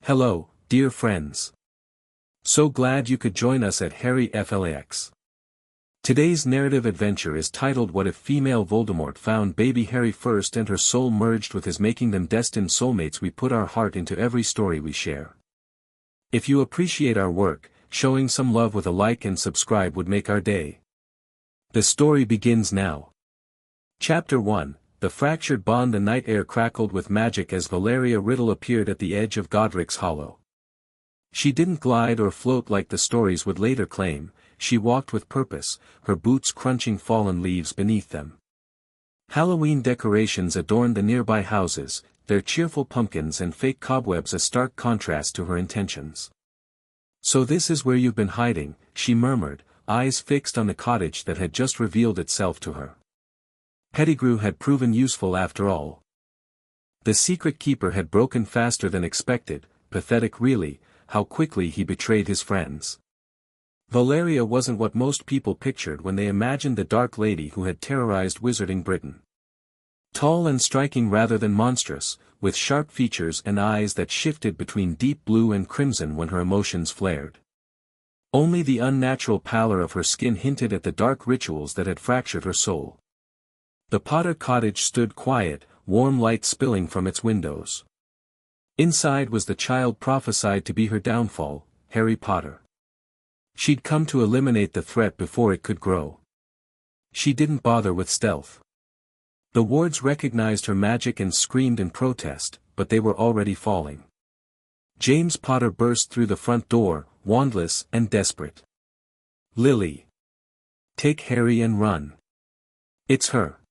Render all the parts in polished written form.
Hello, dear friends. So glad you could join us at Harry FLAX. Today's narrative adventure is titled What If Female Voldemort Found Baby Harry First and Her Soul Merged with His, Making Them Destined Soulmates. We put our heart into every story we share. If you appreciate our work, showing some love with a like and subscribe would make our day. The story begins now. Chapter 1, The Fractured Bond. The night air crackled with magic as Valeria Riddle appeared at the edge of Godric's Hollow. She didn't glide or float like the stories would later claim, she walked with purpose, her boots crunching fallen leaves beneath them. Halloween decorations adorned the nearby houses, their cheerful pumpkins and fake cobwebs a stark contrast to her intentions. "So this is where you've been hiding," she murmured, eyes fixed on the cottage that had just revealed itself to her. Pettigrew had proven useful after all. The secret keeper had broken faster than expected, pathetic really, how quickly he betrayed his friends. Valeria wasn't what most people pictured when they imagined the dark lady who had terrorized Wizarding Britain. Tall and striking rather than monstrous, with sharp features and eyes that shifted between deep blue and crimson when her emotions flared. Only the unnatural pallor of her skin hinted at the dark rituals that had fractured her soul. The Potter cottage stood quiet, warm light spilling from its windows. Inside was the child prophesied to be her downfall, Harry Potter. She'd come to eliminate the threat before it could grow. She didn't bother with stealth. The wards recognized her magic and screamed in protest, but they were already falling. James Potter burst through the front door, wandless and desperate. "Lily! Take Harry and run. It's her."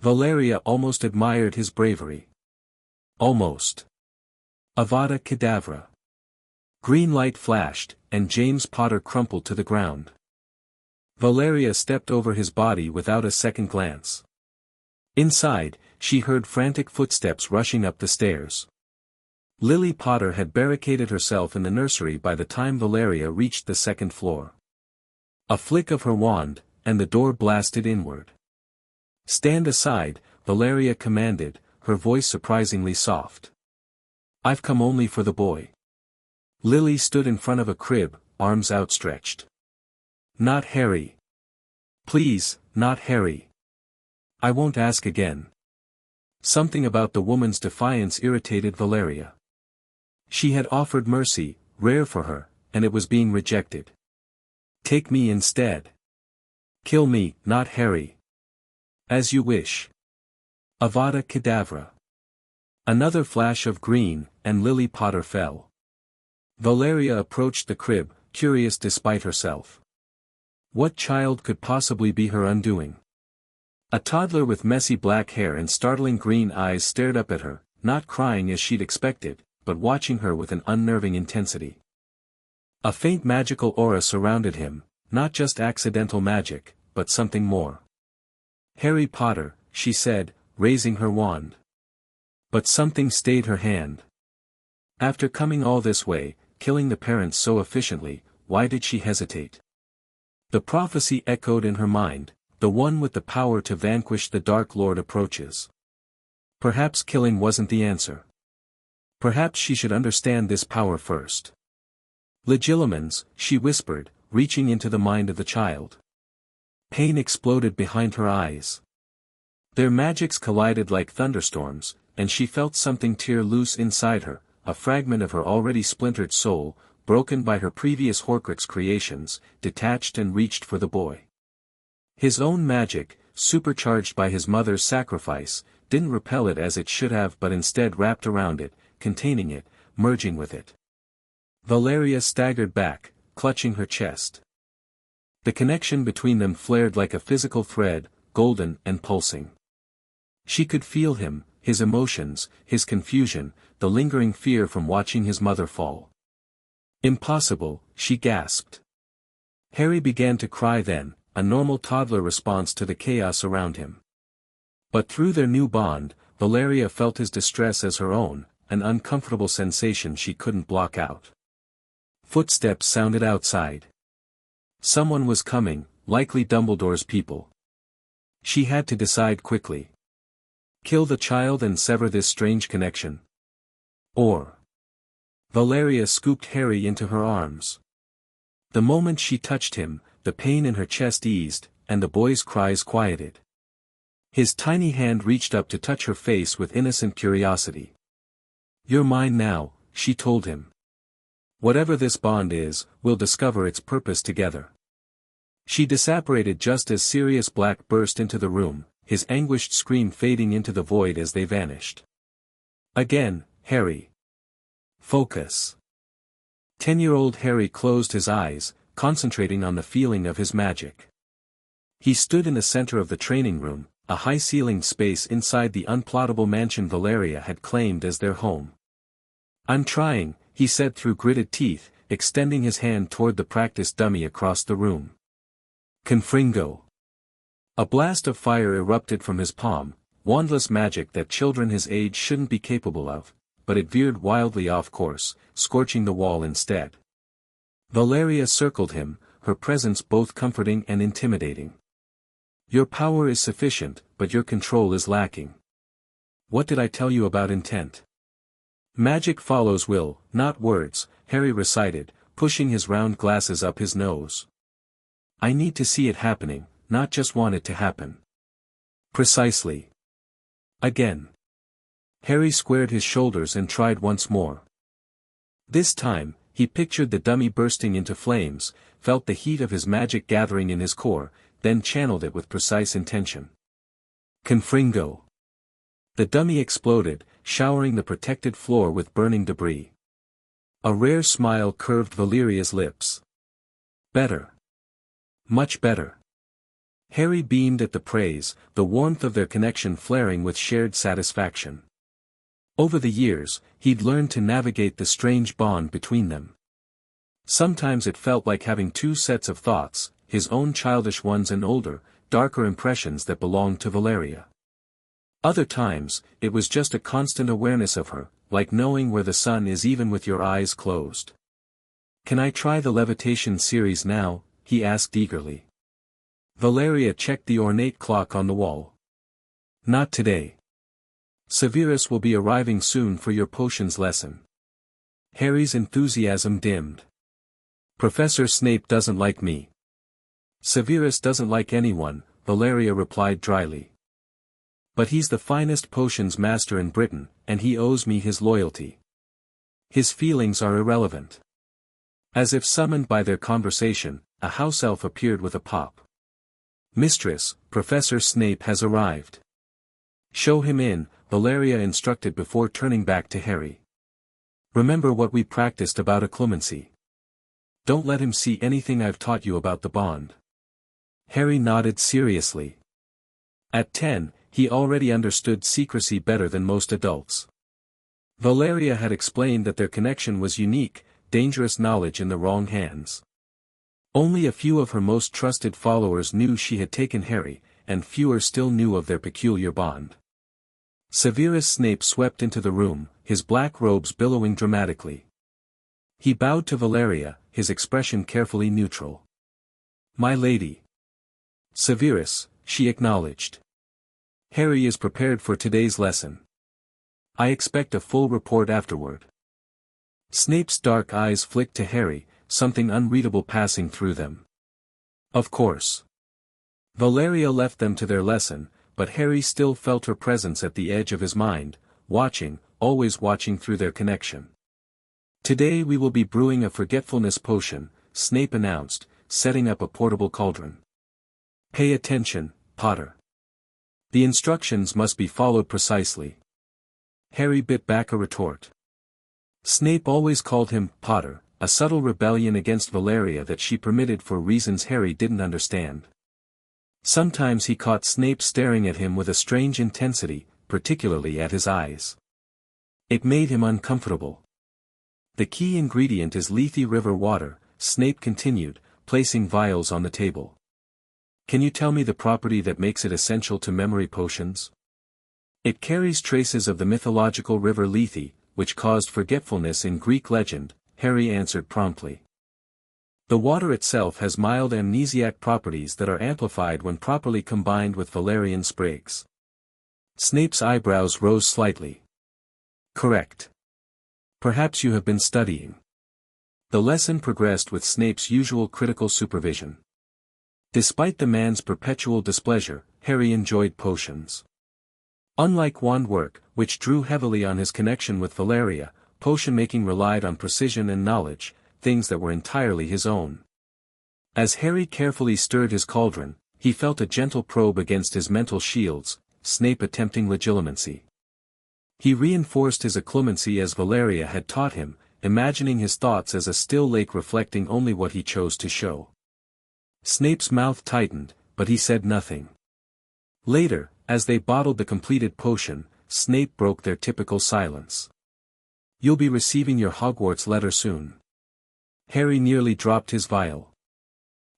Valeria almost admired his bravery. Almost. Avada Kedavra. Green light flashed, and James Potter crumpled to the ground. Valeria stepped over his body without a second glance. Inside, she heard frantic footsteps rushing up the stairs. Lily Potter had barricaded herself in the nursery by the time Valeria reached the second floor. A flick of her wand, and the door blasted inward. "Stand aside," Valeria commanded, her voice surprisingly soft. "I've come only for the boy." Lily stood in front of a crib, arms outstretched. "Not Harry. Please, not Harry. I won't ask again." Something about the woman's defiance irritated Valeria. She had offered mercy, rare for her, and it was being rejected. "Take me instead. Kill me, not Harry." "As you wish." Avada Kedavra. Another flash of green, and Lily Potter fell. Valeria approached the crib, curious despite herself. What child could possibly be her undoing? A toddler with messy black hair and startling green eyes stared up at her, not crying as she'd expected, but watching her with an unnerving intensity. A faint magical aura surrounded him, not just accidental magic, but something more. "Harry Potter," she said, raising her wand. But something stayed her hand. After coming all this way, killing the parents so efficiently, why did she hesitate? The prophecy echoed in her mind, the one with the power to vanquish the Dark Lord approaches. Perhaps killing wasn't the answer. Perhaps she should understand this power first. "Legilimens," she whispered, reaching into the mind of the child. Pain exploded behind her eyes. Their magics collided like thunderstorms, and she felt something tear loose inside her, a fragment of her already splintered soul, broken by her previous Horcrux creations, detached and reached for the boy. His own magic, supercharged by his mother's sacrifice, didn't repel it as it should have but instead wrapped around it, containing it, merging with it. Valeria staggered back, clutching her chest. The connection between them flared like a physical thread, golden and pulsing. She could feel him, his emotions, his confusion, the lingering fear from watching his mother fall. "Impossible," she gasped. Harry began to cry then, a normal toddler response to the chaos around him. But through their new bond, Valeria felt his distress as her own, an uncomfortable sensation she couldn't block out. Footsteps sounded outside. Someone was coming, likely Dumbledore's people. She had to decide quickly. Kill the child and sever this strange connection? Or Valeria scooped Harry into her arms. The moment she touched him, the pain in her chest eased, and the boy's cries quieted. His tiny hand reached up to touch her face with innocent curiosity. "You're mine now," she told him. "Whatever this bond is, we'll discover its purpose together." She disapparated just as Sirius Black burst into the room, his anguished scream fading into the void as they vanished. "Again, Harry. Focus." 10-year-old Harry closed his eyes, concentrating on the feeling of his magic. He stood in the center of the training room, a high-ceilinged space inside the unplottable mansion Valeria had claimed as their home. "I'm trying," he said through gritted teeth, extending his hand toward the practice dummy across the room. Confringo. A blast of fire erupted from his palm, wandless magic that children his age shouldn't be capable of, but it veered wildly off course, scorching the wall instead. Valeria circled him, her presence both comforting and intimidating. "Your power is sufficient, but your control is lacking. What did I tell you about intent?" "Magic follows will, not words," Harry recited, pushing his round glasses up his nose. "I need to see it happening, not just want it to happen." "Precisely." Again. Harry squared his shoulders and tried once more. This time, he pictured the dummy bursting into flames, felt the heat of his magic gathering in his core, then channeled it with precise intention. Confringo. The dummy exploded, showering the protected floor with burning debris. A rare smile curved Valeria's lips. "Better. Much better." Harry beamed at the praise, the warmth of their connection flaring with shared satisfaction. Over the years, he'd learned to navigate the strange bond between them. Sometimes it felt like having two sets of thoughts, his own childish ones and older, darker impressions that belonged to Valeria. Other times, it was just a constant awareness of her, like knowing where the sun is even with your eyes closed. "Can I try the levitation series now?" he asked eagerly. Valeria checked the ornate clock on the wall. "Not today. Severus will be arriving soon for your potions lesson." Harry's enthusiasm dimmed. "Professor Snape doesn't like me." "Severus doesn't like anyone," Valeria replied dryly. "But he's the finest potions master in Britain, and he owes me his loyalty. His feelings are irrelevant." As if summoned by their conversation, a house elf appeared with a pop. "Mistress, Professor Snape has arrived." "Show him in," Valeria instructed before turning back to Harry. "Remember what we practiced about occlumency. Don't let him see anything I've taught you about the bond." Harry nodded seriously. At 10, he already understood secrecy better than most adults. Valeria had explained that their connection was unique, dangerous knowledge in the wrong hands. Only a few of her most trusted followers knew she had taken Harry, and fewer still knew of their peculiar bond. Severus Snape swept into the room, his black robes billowing dramatically. He bowed to Valeria, his expression carefully neutral. "My lady." "Severus," she acknowledged. "Harry is prepared for today's lesson. I expect a full report afterward." Snape's dark eyes flicked to Harry, something unreadable passing through them. "Of course." Valeria left them to their lesson, but Harry still felt her presence at the edge of his mind, watching, always watching through their connection. "Today we will be brewing a forgetfulness potion," Snape announced, setting up a portable cauldron. "Pay attention, Potter. The instructions must be followed precisely." Harry bit back a retort. Snape always called him Potter, a subtle rebellion against Valeria that she permitted for reasons Harry didn't understand. Sometimes he caught Snape staring at him with a strange intensity, particularly at his eyes. It made him uncomfortable. "The key ingredient is Lethe River water," Snape continued, placing vials on the table. "Can you tell me the property that makes it essential to memory potions?" "It carries traces of the mythological river Lethe, which caused forgetfulness in Greek legend," Harry answered promptly. "The water itself has mild amnesiac properties that are amplified when properly combined with valerian sprigs." Snape's eyebrows rose slightly. "Correct. Perhaps you have been studying. The lesson progressed with Snape's usual critical supervision. Despite the man's perpetual displeasure, Harry enjoyed potions. Unlike wand work, which drew heavily on his connection with Valeria, potion-making relied on precision and knowledge, things that were entirely his own. As Harry carefully stirred his cauldron, he felt a gentle probe against his mental shields, Snape attempting legilimency. He reinforced his occlumency as Valeria had taught him, imagining his thoughts as a still lake reflecting only what he chose to show. Snape's mouth tightened, but he said nothing. Later, as they bottled the completed potion, Snape broke their typical silence. "You'll be receiving your Hogwarts letter soon." Harry nearly dropped his vial.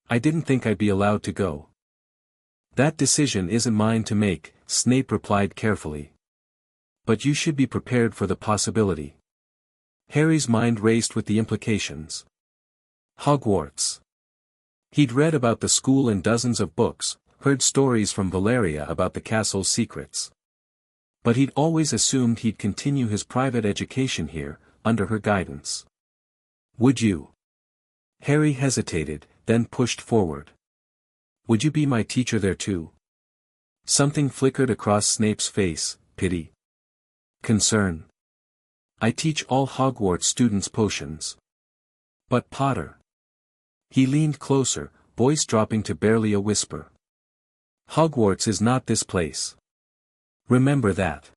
"I didn't think I'd be allowed to go." "That decision isn't mine to make," Snape replied carefully. "But you should be prepared for the possibility." Harry's mind raced with the implications. Hogwarts. He'd read about the school in dozens of books, heard stories from Valeria about the castle's secrets. But he'd always assumed he'd continue his private education here, under her guidance. "Would you?" Harry hesitated, then pushed forward. "Would you be my teacher there too?" Something flickered across Snape's face, pity. Concern. "I teach all Hogwarts students potions." "But Potter." He leaned closer, voice dropping to barely a whisper. "Hogwarts is not this place. Remember that."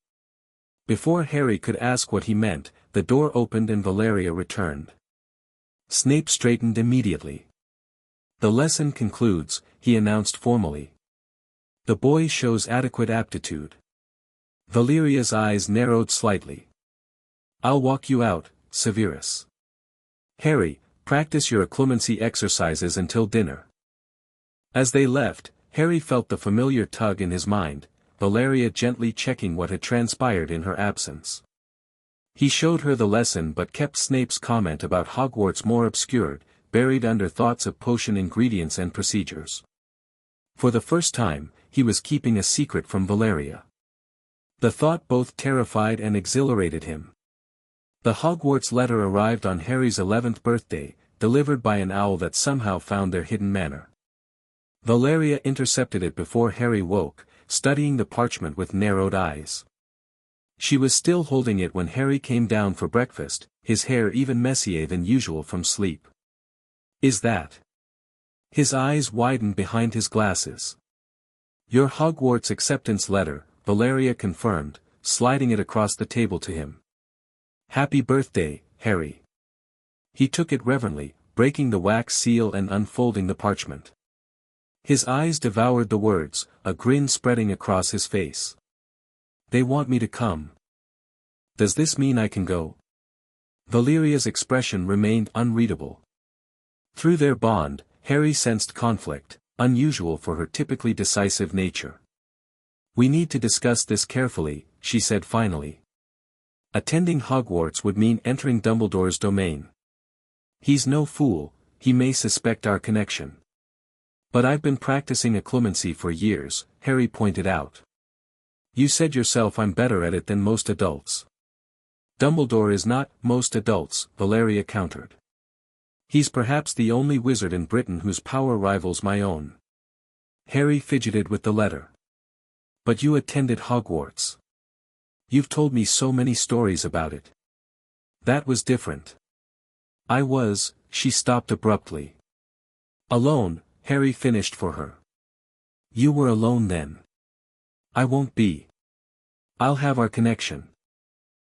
Before Harry could ask what he meant, the door opened and Valeria returned. Snape straightened immediately. "The lesson concludes," he announced formally. "The boy shows adequate aptitude." Valeria's eyes narrowed slightly. "I'll walk you out, Severus. Harry, practice your occlumency exercises until dinner." As they left, Harry felt the familiar tug in his mind, Valeria gently checking what had transpired in her absence. He showed her the lesson but kept Snape's comment about Hogwarts more obscured, buried under thoughts of potion ingredients and procedures. For the first time, he was keeping a secret from Valeria. The thought both terrified and exhilarated him. The Hogwarts letter arrived on Harry's 11th birthday, delivered by an owl that somehow found their hidden manor. Valeria intercepted it before Harry woke, studying the parchment with narrowed eyes. She was still holding it when Harry came down for breakfast, his hair even messier than usual from sleep. "Is that?" His eyes widened behind his glasses. "Your Hogwarts acceptance letter," Valeria confirmed, sliding it across the table to him. "Happy birthday, Harry." He took it reverently, breaking the wax seal and unfolding the parchment. His eyes devoured the words, a grin spreading across his face. "They want me to come. Does this mean I can go?" Valeria's expression remained unreadable. Through their bond, Harry sensed conflict, unusual for her typically decisive nature. "We need to discuss this carefully," she said finally. "Attending Hogwarts would mean entering Dumbledore's domain. He's no fool, he may suspect our connection." "But I've been practicing occlumency for years," Harry pointed out. "You said yourself I'm better at it than most adults." "Dumbledore is not most adults," Valeria countered. "He's perhaps the only wizard in Britain whose power rivals my own." Harry fidgeted with the letter. "But you attended Hogwarts. You've told me so many stories about it." "That was different." "I was," she stopped abruptly. "Alone," Harry finished for her. "You were alone then." "I won't be. I'll have our connection."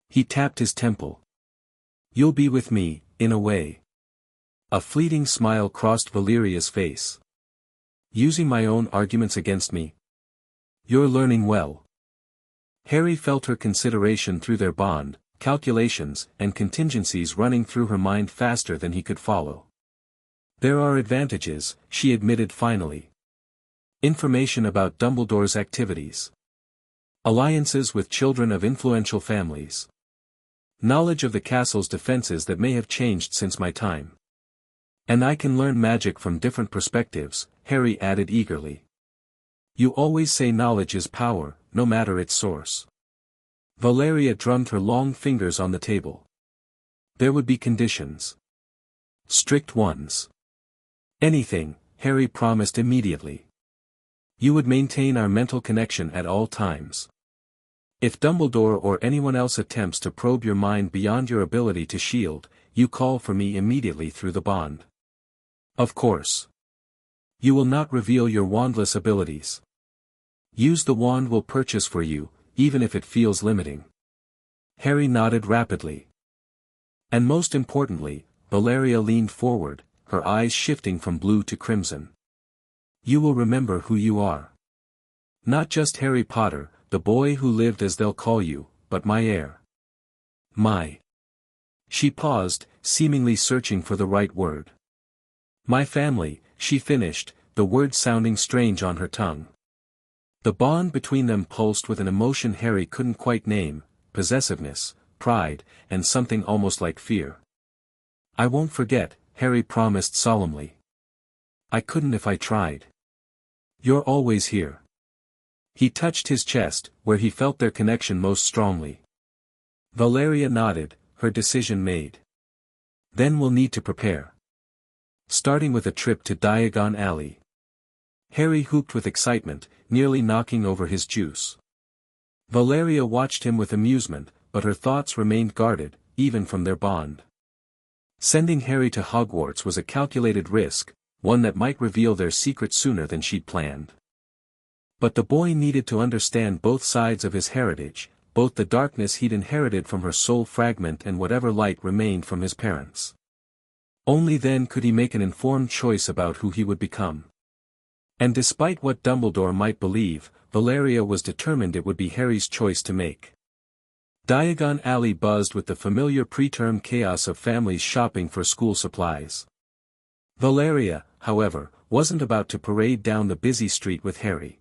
He tapped his temple. "You'll be with me, in a way." A fleeting smile crossed Valeria's face. "Using my own arguments against me? You're learning well." Harry felt her consideration through their bond, calculations and contingencies running through her mind faster than he could follow. "There are advantages," she admitted finally. "Information about Dumbledore's activities. Alliances with children of influential families. Knowledge of the castle's defenses that may have changed since my time. And I can learn magic from different perspectives," Harry added eagerly. "You always say knowledge is power, no matter its source." Valeria drummed her long fingers on the table. There would be conditions. Strict ones. Anything, Harry promised immediately. You would maintain our mental connection at all times. If Dumbledore or anyone else attempts to probe your mind beyond your ability to shield, you call for me immediately through the bond. Of course. You will not reveal your wandless abilities. Use the wand we'll purchase for you, even if it feels limiting. Harry nodded rapidly. And most importantly, Valeria leaned forward, her eyes shifting from blue to crimson. You will remember who you are. Not just Harry Potter, the boy who lived as they'll call you, but my heir. My. She paused, seemingly searching for the right word. My family, she finished, the words sounding strange on her tongue. The bond between them pulsed with an emotion Harry couldn't quite name, possessiveness, pride, and something almost like fear. I won't forget, Harry promised solemnly. I couldn't if I tried. You're always here. He touched his chest, where he felt their connection most strongly. Valeria nodded, her decision made. Then we'll need to prepare. Starting with a trip to Diagon Alley. Harry whooped with excitement, nearly knocking over his juice. Valeria watched him with amusement, but her thoughts remained guarded, even from their bond. Sending Harry to Hogwarts was a calculated risk, one that might reveal their secret sooner than she'd planned. But the boy needed to understand both sides of his heritage, both the darkness he'd inherited from her soul fragment and whatever light remained from his parents. Only then could he make an informed choice about who he would become. And despite what Dumbledore might believe, Valeria was determined it would be Harry's choice to make. Diagon Alley buzzed with the familiar preterm chaos of families shopping for school supplies. Valeria, however, wasn't about to parade down the busy street with Harry.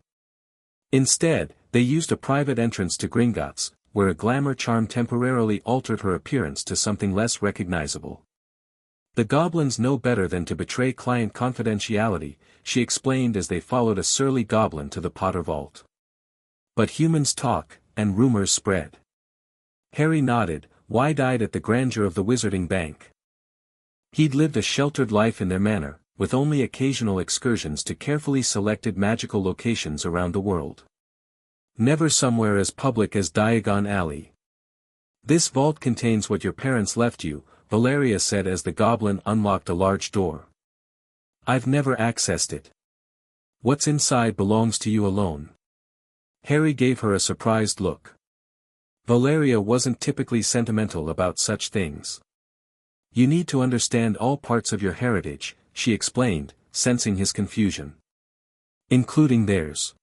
Instead, they used a private entrance to Gringotts, where a glamour charm temporarily altered her appearance to something less recognizable. The goblins know better than to betray client confidentiality, she explained as they followed a surly goblin to the Potter vault. But humans talk, and rumors spread. Harry nodded, wide-eyed at the grandeur of the Wizarding Bank. He'd lived a sheltered life in their manor, with only occasional excursions to carefully selected magical locations around the world. Never somewhere as public as Diagon Alley. This vault contains what your parents left you, Valeria said as the goblin unlocked a large door. I've never accessed it. What's inside belongs to you alone. Harry gave her a surprised look. Valeria wasn't typically sentimental about such things. You need to understand all parts of your heritage, she explained, sensing his confusion. Including theirs.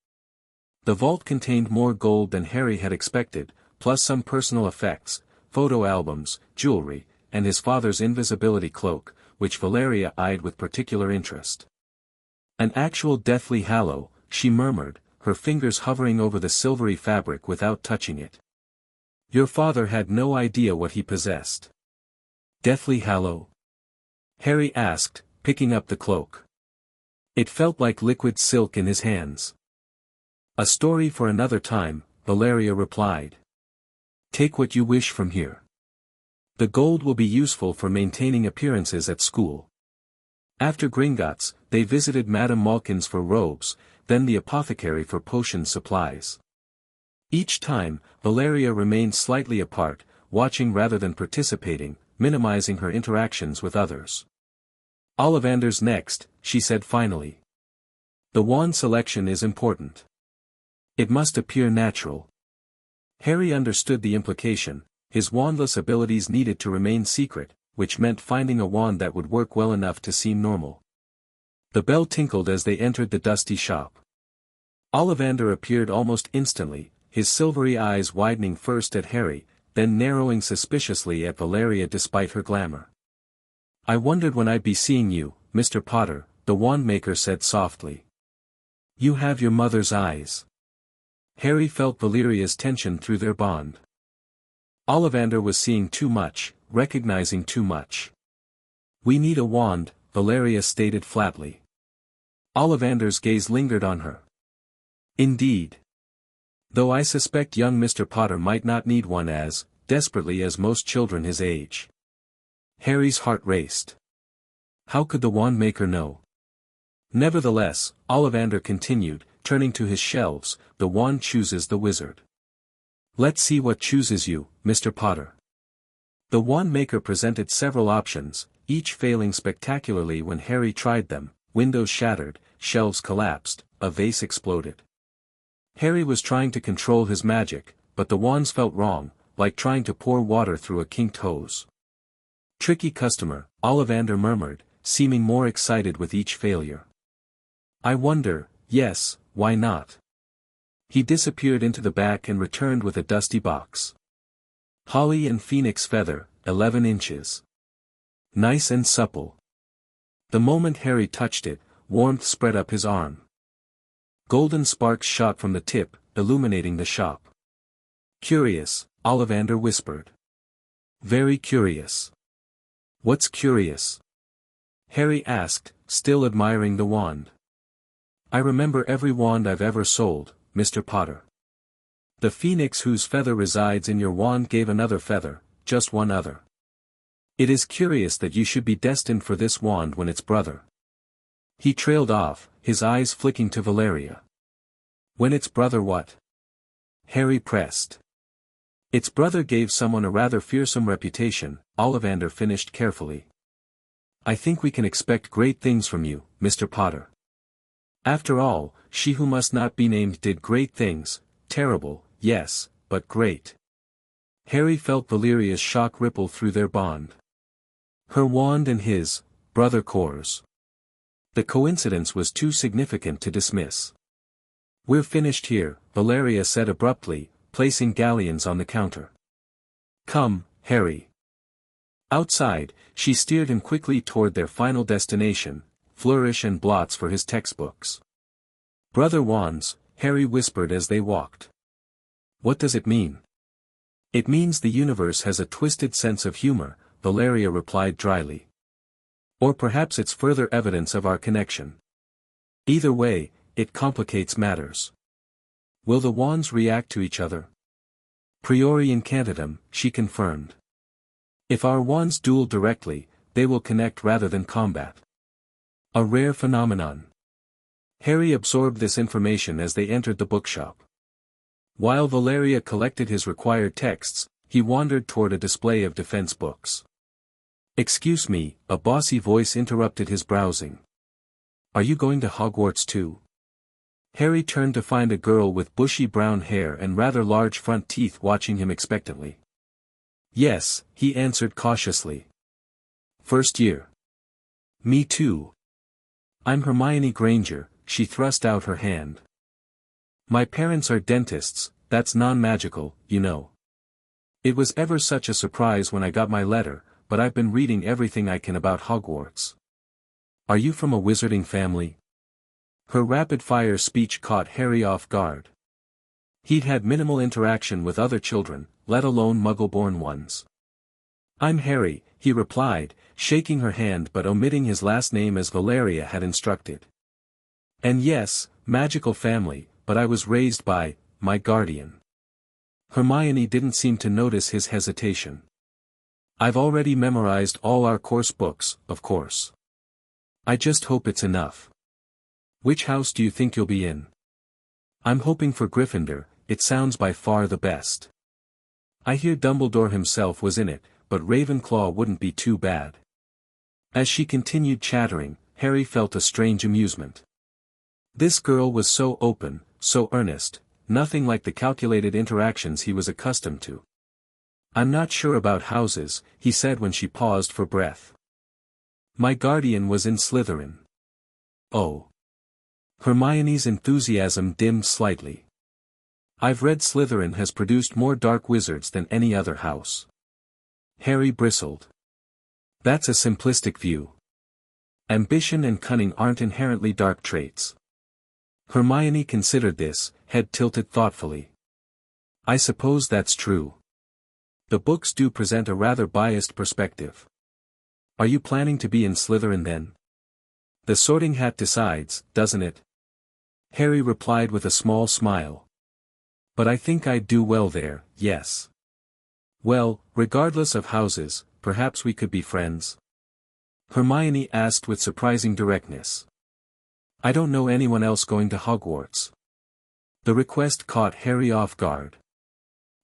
The vault contained more gold than Harry had expected, plus some personal effects, photo albums, jewelry, and his father's invisibility cloak, which Valeria eyed with particular interest. An actual Deathly Hallow, she murmured, her fingers hovering over the silvery fabric without touching it. Your father had no idea what he possessed. Deathly Hallow? Harry asked, picking up the cloak. It felt like liquid silk in his hands. A story for another time, Valeria replied. Take what you wish from here. The gold will be useful for maintaining appearances at school. After Gringotts, they visited Madame Malkin's for robes, then the apothecary for potion supplies. Each time, Valeria remained slightly apart, watching rather than participating, minimizing her interactions with others. Ollivander's next, she said finally. The wand selection is important. It must appear natural. Harry understood the implication, his wandless abilities needed to remain secret, which meant finding a wand that would work well enough to seem normal. The bell tinkled as they entered the dusty shop. Ollivander appeared almost instantly, his silvery eyes widening first at Harry, then narrowing suspiciously at Valeria despite her glamour. I wondered when I'd be seeing you, Mr. Potter, the wandmaker said softly. You have your mother's eyes. Harry felt Valeria's tension through their bond. Ollivander was seeing too much, recognizing too much. We need a wand, Valeria stated flatly. Ollivander's gaze lingered on her. Indeed. Though I suspect young Mr. Potter might not need one as desperately as most children his age. Harry's heart raced. How could the wand maker know? Nevertheless, Ollivander continued, turning to his shelves, the wand chooses the wizard. Let's see what chooses you, Mr. Potter. The wand maker presented several options, each failing spectacularly when Harry tried them. Windows shattered, shelves collapsed, a vase exploded. Harry was trying to control his magic, but the wands felt wrong, like trying to pour water through a kinked hose. Tricky customer, Ollivander murmured, seeming more excited with each failure. I wonder, yes, why not? He disappeared into the back and returned with a dusty box. Holly and Phoenix feather, 11 inches. Nice and supple. The moment Harry touched it, warmth spread up his arm. Golden sparks shot from the tip, illuminating the shop. Curious, Ollivander whispered. Very curious. What's curious? Harry asked, still admiring the wand. I remember every wand I've ever sold, Mr. Potter. The phoenix whose feather resides in your wand gave another feather, just one other. It is curious that you should be destined for this wand when its brother. He trailed off, his eyes flicking to Valeria. When its brother what? Harry pressed. Its brother gave someone a rather fearsome reputation, Ollivander finished carefully. I think we can expect great things from you, Mr. Potter. After all, she who must not be named did great things, terrible, yes, but great. Harry felt Valeria's shock ripple through their bond. Her wand and his, brother Core's. The coincidence was too significant to dismiss. We're finished here, Valeria said abruptly, placing galleons on the counter. Come, Harry. Outside, she steered him quickly toward their final destination, flourish and blots for his textbooks. Brother wands, Harry whispered as they walked. What does it mean? It means the universe has a twisted sense of humor, Valeria replied dryly. Or perhaps it's further evidence of our connection. Either way, it complicates matters. Will the wands react to each other? Priori incantatem, she confirmed. If our wands duel directly, they will connect rather than combat. A rare phenomenon. Harry absorbed this information as they entered the bookshop. While Valeria collected his required texts, he wandered toward a display of defense books. Excuse me, a bossy voice interrupted his browsing. Are you going to Hogwarts too? Harry turned to find a girl with bushy brown hair and rather large front teeth watching him expectantly. Yes, he answered cautiously. First year. Me too. I'm Hermione Granger, she thrust out her hand. My parents are dentists, that's non-magical, you know. It was ever such a surprise when I got my letter, but I've been reading everything I can about Hogwarts. Are you from a wizarding family? Her rapid-fire speech caught Harry off guard. He'd had minimal interaction with other children, let alone Muggle-born ones. I'm Harry, he replied, shaking her hand but omitting his last name as Valeria had instructed. And yes, magical family, but I was raised by, my guardian. Hermione didn't seem to notice his hesitation. I've already memorized all our course books, of course. I just hope it's enough. Which house do you think you'll be in? I'm hoping for Gryffindor, it sounds by far the best. I hear Dumbledore himself was in it, but Ravenclaw wouldn't be too bad. As she continued chattering, Harry felt a strange amusement. This girl was so open, so earnest, nothing like the calculated interactions he was accustomed to. I'm not sure about houses, he said when she paused for breath. My guardian was in Slytherin. Oh. Hermione's enthusiasm dimmed slightly. I've read Slytherin has produced more dark wizards than any other house. Harry bristled. That's a simplistic view. Ambition and cunning aren't inherently dark traits. Hermione considered this, head tilted thoughtfully. I suppose that's true. The books do present a rather biased perspective. Are you planning to be in Slytherin then? The Sorting Hat decides, doesn't it? Harry replied with a small smile. But I think I'd do well there, yes. Well, regardless of houses, perhaps we could be friends?" Hermione asked with surprising directness. "I don't know anyone else going to Hogwarts." The request caught Harry off guard.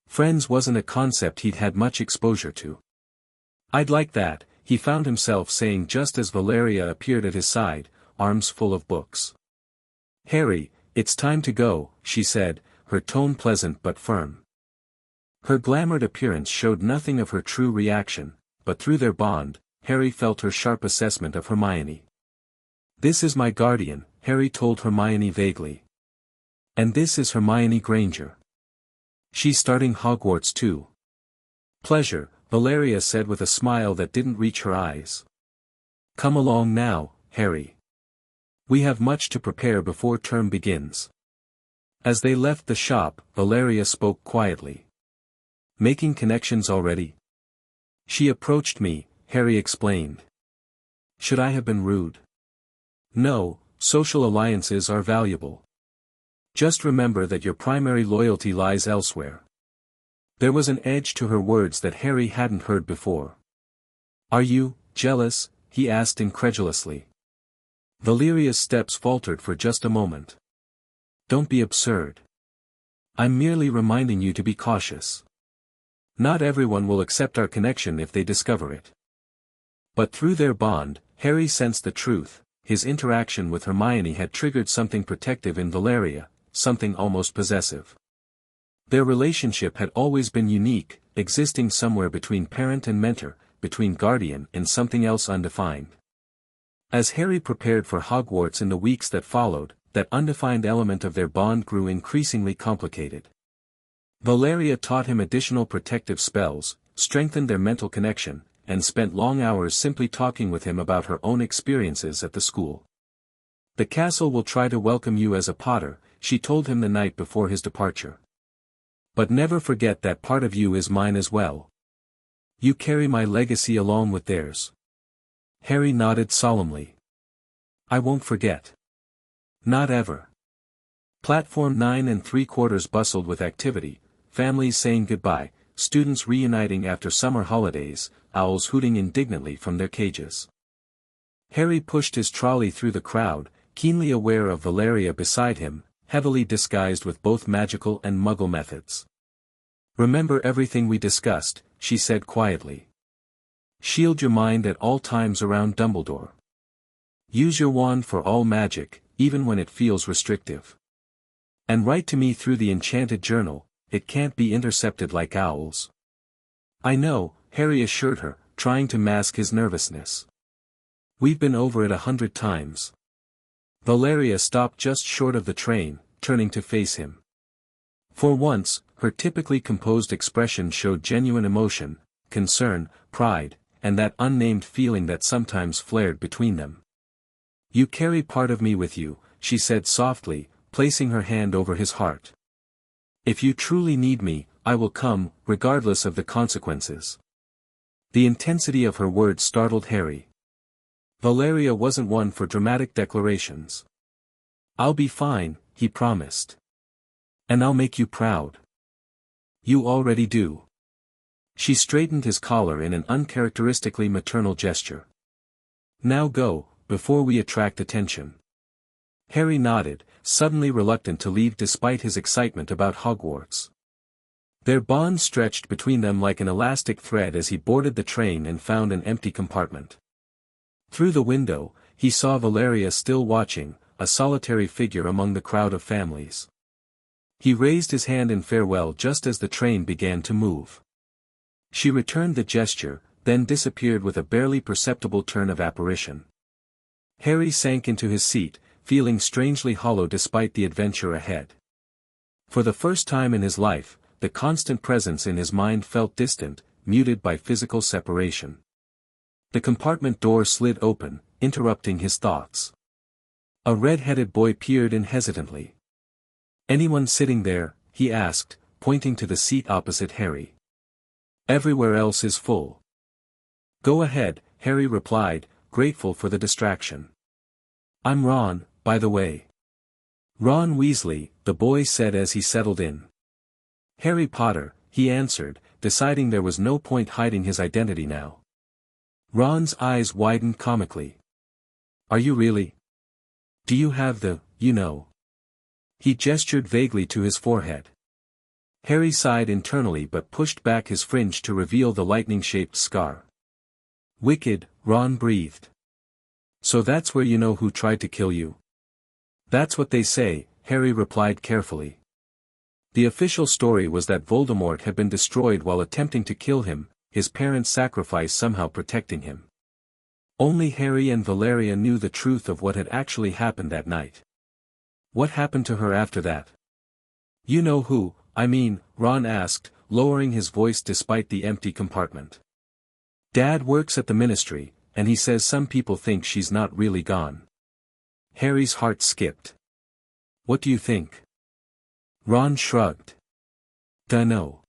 Friends wasn't a concept he'd had much exposure to. "I'd like that," he found himself saying just as Valeria appeared at his side, arms full of books. "Harry, it's time to go," she said, her tone pleasant but firm. Her glamoured appearance showed nothing of her true reaction, but through their bond, Harry felt her sharp assessment of Hermione. "This is my guardian," Harry told Hermione vaguely. "And this is Hermione Granger. She's starting Hogwarts too." "Pleasure," Valeria said with a smile that didn't reach her eyes. "Come along now, Harry. We have much to prepare before term begins." As they left the shop, Valeria spoke quietly. "Making connections already?" "She approached me," Harry explained. "Should I have been rude?" "No, social alliances are valuable. Just remember that your primary loyalty lies elsewhere." There was an edge to her words that Harry hadn't heard before. "Are you jealous?" he asked incredulously. Valeria's steps faltered for just a moment. "Don't be absurd. I'm merely reminding you to be cautious. Not everyone will accept our connection if they discover it." But through their bond, Harry sensed the truth. His interaction with Hermione had triggered something protective in Valeria, something almost possessive. Their relationship had always been unique, existing somewhere between parent and mentor, between guardian and something else undefined. As Harry prepared for Hogwarts in the weeks that followed, that undefined element of their bond grew increasingly complicated. Valeria taught him additional protective spells, strengthened their mental connection, and spent long hours simply talking with him about her own experiences at the school. "The castle will try to welcome you as a Potter," she told him the night before his departure. "But never forget that part of you is mine as well. You carry my legacy along with theirs." Harry nodded solemnly. "I won't forget. Not ever." Platform 9 3/4 bustled with activity, families saying goodbye, students reuniting after summer holidays, owls hooting indignantly from their cages. Harry pushed his trolley through the crowd, keenly aware of Valeria beside him, heavily disguised with both magical and muggle methods. "Remember everything we discussed," she said quietly. "Shield your mind at all times around Dumbledore. Use your wand for all magic, even when it feels restrictive. And write to me through the enchanted journal, it can't be intercepted like owls." "I know," Harry assured her, trying to mask his nervousness. "We've been over it 100 times." Valeria stopped just short of the train, turning to face him. For once, her typically composed expression showed genuine emotion, concern, pride, and that unnamed feeling that sometimes flared between them. "You carry part of me with you," she said softly, placing her hand over his heart. "If you truly need me, I will come, regardless of the consequences." The intensity of her words startled Harry. Valeria wasn't one for dramatic declarations. "I'll be fine," he promised. "And I'll make you proud." "You already do." She straightened his collar in an uncharacteristically maternal gesture. "Now go, before we attract attention." Harry nodded, suddenly reluctant to leave despite his excitement about Hogwarts. Their bond stretched between them like an elastic thread as he boarded the train and found an empty compartment. Through the window, he saw Valeria still watching, a solitary figure among the crowd of families. He raised his hand in farewell just as the train began to move. She returned the gesture, then disappeared with a barely perceptible turn of apparition. Harry sank into his seat, feeling strangely hollow despite the adventure ahead. For the first time in his life, the constant presence in his mind felt distant, muted by physical separation. The compartment door slid open, interrupting his thoughts. A red-headed boy peered in hesitantly. "Anyone sitting there?" he asked, pointing to the seat opposite Harry. "Everywhere else is full." "Go ahead," Harry replied, grateful for the distraction. "I'm Ron, by the way." "Ron Weasley," the boy said as he settled in. "Harry Potter," he answered, deciding there was no point hiding his identity now. Ron's eyes widened comically. Are you really? Do you have the, you know? He gestured vaguely to his forehead. Harry sighed internally but pushed back his fringe to reveal the lightning-shaped scar. Wicked, Ron breathed. So that's where you know who tried to kill you? That's what they say, Harry replied carefully. The official story was that Voldemort had been destroyed while attempting to kill him, his parents' sacrifice somehow protecting him. Only Harry and Valeria knew the truth of what had actually happened that night. What happened to her after that? You know who, I mean, Ron asked, lowering his voice despite the empty compartment. Dad works at the ministry, and he says some people think she's not really gone. Harry's heart skipped. What do you think? Ron shrugged. Dunno.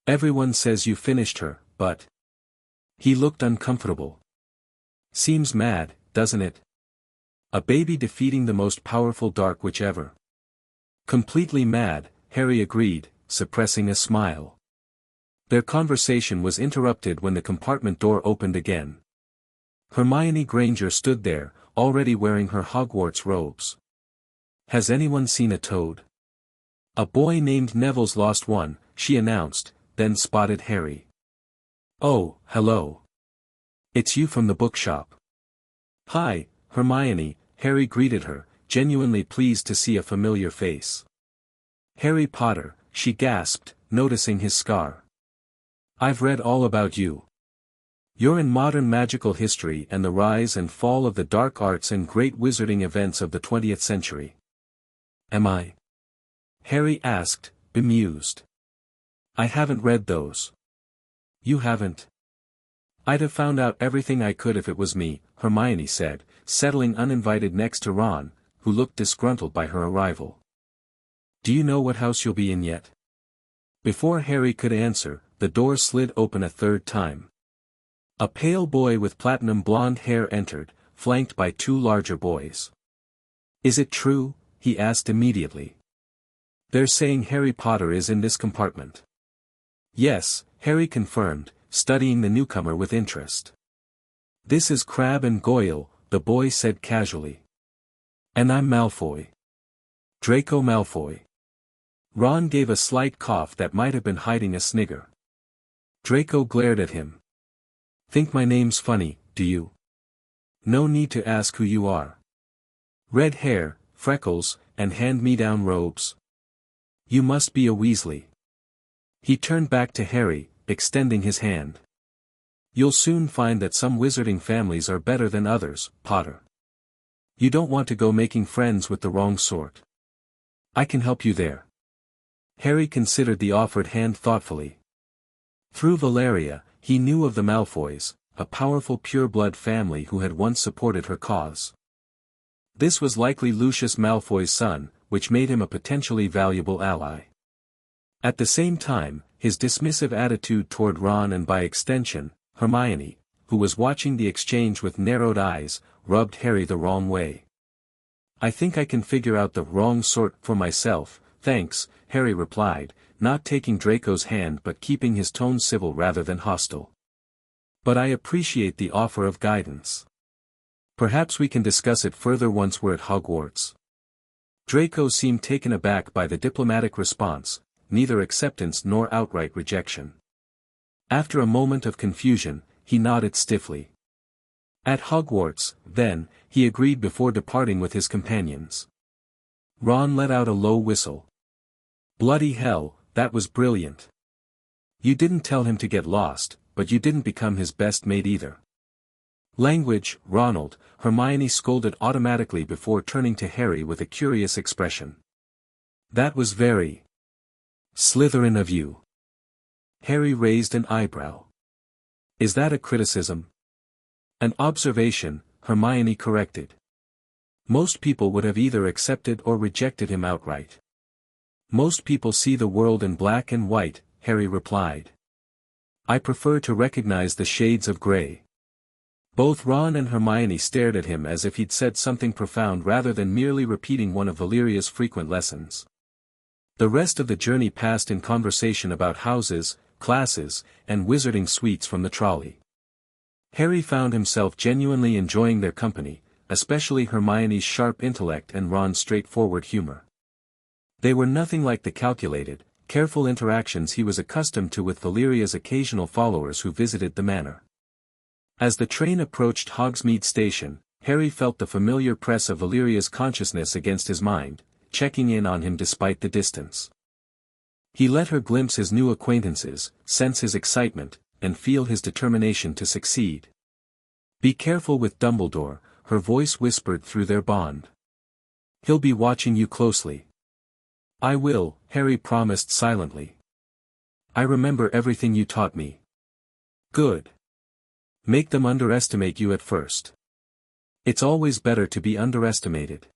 Everyone says you finished her, but... He looked uncomfortable. Seems mad, doesn't it? A baby defeating the most powerful dark witch ever. Completely mad, Harry agreed, suppressing a smile. Their conversation was interrupted when the compartment door opened again. Hermione Granger stood there, already wearing her Hogwarts robes. Has anyone seen a toad? A boy named Neville's lost one, she announced, then spotted Harry. Oh, hello. It's you from the bookshop. Hi, Hermione, Harry greeted her, genuinely pleased to see a familiar face. Harry Potter, she gasped, noticing his scar. I've read all about you. You're in modern magical history and the rise and fall of the dark arts and great wizarding events of the 20th century. Am I? Harry asked, bemused. I haven't read those. You haven't? I'd have found out everything I could if it was me, Hermione said, settling uninvited next to Ron, who looked disgruntled by her arrival. Do you know what house you'll be in yet? Before Harry could answer, the door slid open a third time. A pale boy with platinum blonde hair entered, flanked by two larger boys. Is it true? He asked immediately. They're saying Harry Potter is in this compartment. Yes, Harry confirmed, studying the newcomer with interest. This is Crabbe and Goyle, the boy said casually. And I'm Malfoy. Draco Malfoy. Ron gave a slight cough that might have been hiding a snigger. Draco glared at him. Think my name's funny, do you? No need to ask who you are. Red hair, freckles, and hand-me-down robes. You must be a Weasley. He turned back to Harry, extending his hand. You'll soon find that some wizarding families are better than others, Potter. You don't want to go making friends with the wrong sort. I can help you there. Harry considered the offered hand thoughtfully. Through Valeria, he knew of the Malfoys, a powerful pure-blood family who had once supported her cause. This was likely Lucius Malfoy's son, which made him a potentially valuable ally. At the same time, his dismissive attitude toward Ron and by extension, Hermione, who was watching the exchange with narrowed eyes, rubbed Harry the wrong way. I think I can figure out the wrong sort for myself, thanks, Harry replied, not taking Draco's hand but keeping his tone civil rather than hostile. But I appreciate the offer of guidance. Perhaps we can discuss it further once we're at Hogwarts. Draco seemed taken aback by the diplomatic response, neither acceptance nor outright rejection. After a moment of confusion, he nodded stiffly. At Hogwarts, then, he agreed before departing with his companions. Ron let out a low whistle. Bloody hell, that was brilliant. You didn't tell him to get lost, but you didn't become his best mate either. Language, Ronald, Hermione scolded automatically before turning to Harry with a curious expression. That was very Slytherin of you. Harry raised an eyebrow. Is that a criticism? An observation, Hermione corrected. Most people would have either accepted or rejected him outright. Most people see the world in black and white, Harry replied. I prefer to recognize the shades of gray. Both Ron and Hermione stared at him as if he'd said something profound rather than merely repeating one of Valeria's frequent lessons. The rest of the journey passed in conversation about houses, classes, and wizarding suites from the trolley. Harry found himself genuinely enjoying their company, especially Hermione's sharp intellect and Ron's straightforward humor. They were nothing like the calculated, careful interactions he was accustomed to with Valeria's occasional followers who visited the manor. As the train approached Hogsmeade Station, Harry felt the familiar press of Valeria's consciousness against his mind, checking in on him despite the distance. He let her glimpse his new acquaintances, sense his excitement, and feel his determination to succeed. "Be careful with Dumbledore," her voice whispered through their bond. "He'll be watching you closely." "I will," Harry promised silently. "I remember everything you taught me." "Good. Make them underestimate you at first. It's always better to be underestimated."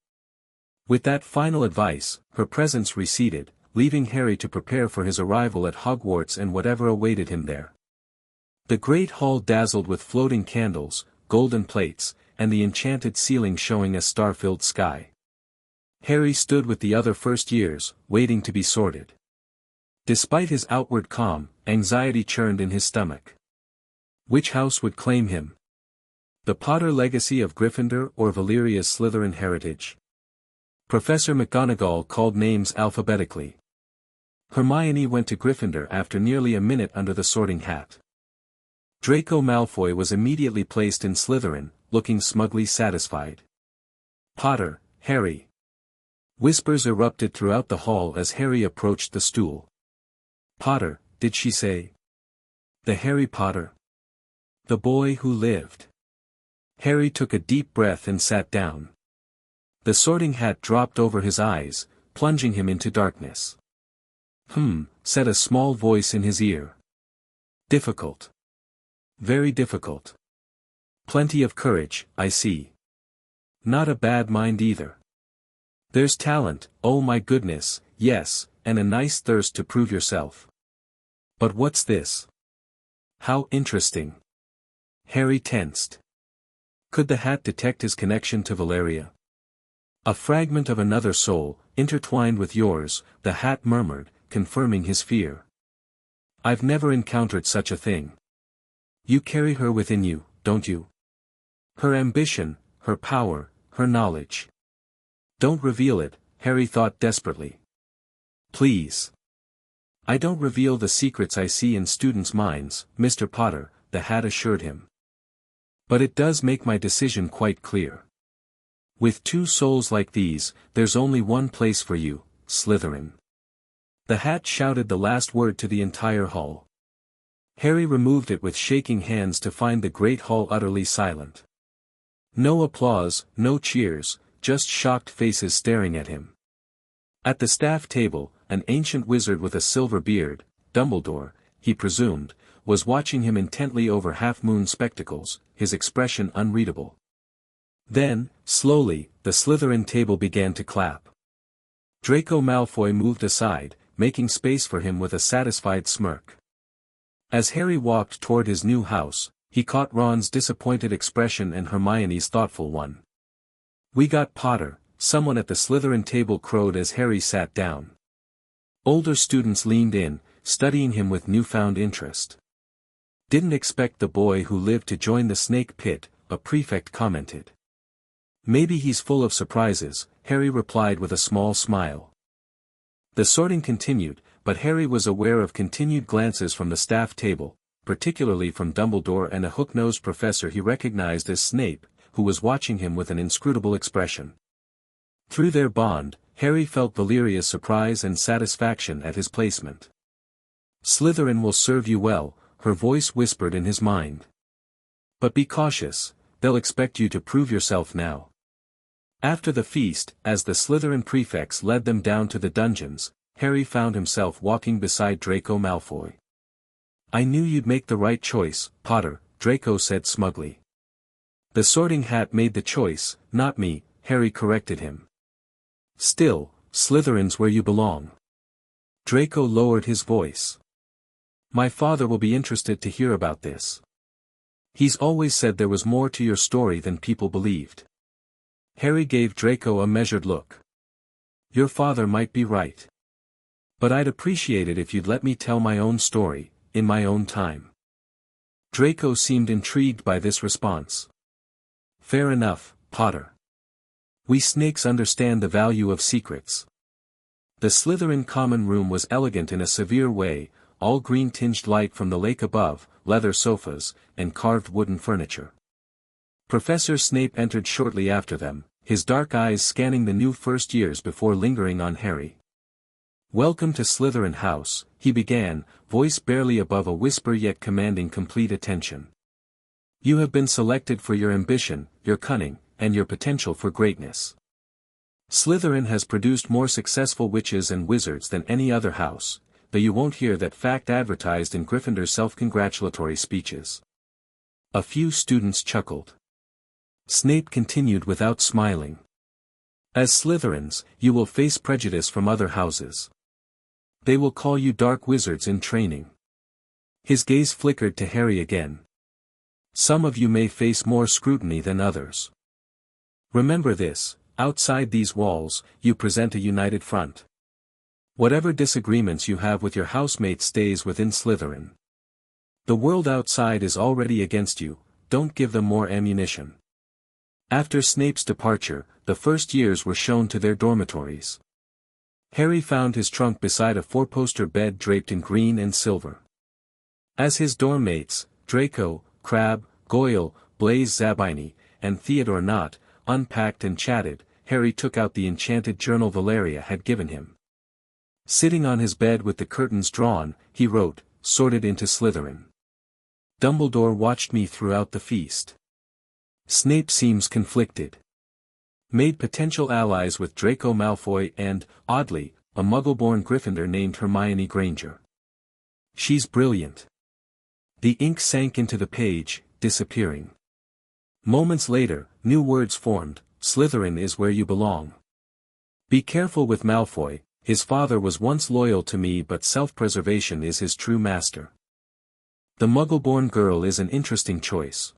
With that final advice, her presence receded, leaving Harry to prepare for his arrival at Hogwarts and whatever awaited him there. The great hall dazzled with floating candles, golden plates, and the enchanted ceiling showing a star-filled sky. Harry stood with the other first years, waiting to be sorted. Despite his outward calm, anxiety churned in his stomach. Which house would claim him? The Potter legacy of Gryffindor or Valeria's Slytherin heritage? Professor McGonagall called names alphabetically. Hermione went to Gryffindor after nearly a minute under the sorting hat. Draco Malfoy was immediately placed in Slytherin, looking smugly satisfied. "Potter, Harry." Whispers erupted throughout the hall as Harry approached the stool. "Potter," did she say? "The Harry Potter? The boy who lived." Harry took a deep breath and sat down. The sorting hat dropped over his eyes, plunging him into darkness. Said a small voice in his ear. "Difficult. Very difficult. Plenty of courage, I see. Not a bad mind either. There's talent, oh my goodness, yes, and a nice thirst to prove yourself. But what's this? How interesting." Harry tensed. Could the hat detect his connection to Valeria? "A fragment of another soul, intertwined with yours," the hat murmured, confirming his fear. "I've never encountered such a thing. You carry her within you, don't you? Her ambition, her power, her knowledge." "Don't reveal it," Harry thought desperately. "Please." "I don't reveal the secrets I see in students' minds, Mr. Potter," the hat assured him. "But it does make my decision quite clear. With two souls like these, there's only one place for you, Slytherin." The hat shouted the last word to the entire hall. Harry removed it with shaking hands to find the great hall utterly silent. No applause, no cheers, just shocked faces staring at him. At the staff table, an ancient wizard with a silver beard, Dumbledore, he presumed, was watching him intently over half-moon spectacles, his expression unreadable. Then, slowly, the Slytherin table began to clap. Draco Malfoy moved aside, making space for him with a satisfied smirk. As Harry walked toward his new house, he caught Ron's disappointed expression and Hermione's thoughtful one. "We got Potter," someone at the Slytherin table crowed as Harry sat down. Older students leaned in, studying him with newfound interest. "Didn't expect the boy who lived to join the snake pit," a prefect commented. "Maybe he's full of surprises," Harry replied with a small smile. The sorting continued, but Harry was aware of continued glances from the staff table, particularly from Dumbledore and a hook-nosed professor he recognized as Snape, who was watching him with an inscrutable expression. Through their bond, Harry felt Valeria's surprise and satisfaction at his placement. "Slytherin will serve you well," her voice whispered in his mind. "But be cautious, they'll expect you to prove yourself now." After the feast, as the Slytherin prefects led them down to the dungeons, Harry found himself walking beside Draco Malfoy. "I knew you'd make the right choice, Potter," Draco said smugly. "The sorting hat made the choice, not me," Harry corrected him. "Still, Slytherin's where you belong." Draco lowered his voice. "My father will be interested to hear about this. He's always said there was more to your story than people believed." Harry gave Draco a measured look. "Your father might be right. But I'd appreciate it if you'd let me tell my own story, in my own time." Draco seemed intrigued by this response. Fair enough, Potter. We snakes understand the value of secrets. The Slytherin common room was elegant in a severe way, all green-tinged light from the lake above, leather sofas, and carved wooden furniture. Professor Snape entered shortly after them, his dark eyes scanning the new first years before lingering on Harry. Welcome to Slytherin House, he began, voice barely above a whisper yet commanding complete attention. You have been selected for your ambition, your cunning, and your potential for greatness. Slytherin has produced more successful witches and wizards than any other house, though you won't hear that fact advertised in Gryffindor's self-congratulatory speeches. A few students chuckled. Snape continued without smiling. As Slytherins, you will face prejudice from other houses. They will call you dark wizards in training. His gaze flickered to Harry again. Some of you may face more scrutiny than others. Remember this, outside these walls, you present a united front. Whatever disagreements you have with your housemates stays within Slytherin. The world outside is already against you, don't give them more ammunition. After Snape's departure, the first years were shown to their dormitories. Harry found his trunk beside a four-poster bed draped in green and silver. As his dorm mates, Draco, Crabbe, Goyle, Blaise Zabini, and Theodore Nott, unpacked and chatted, Harry took out the enchanted journal Valeria had given him. Sitting on his bed with the curtains drawn, he wrote, "Sorted into Slytherin. Dumbledore watched me throughout the feast. Snape seems conflicted. Made potential allies with Draco Malfoy and, oddly, a Muggle-born Gryffindor named Hermione Granger. She's brilliant." The ink sank into the page, disappearing. Moments later, new words formed, "Slytherin is where you belong. Be careful with Malfoy, his father was once loyal to me but self-preservation is his true master. The Muggle-born girl is an interesting choice.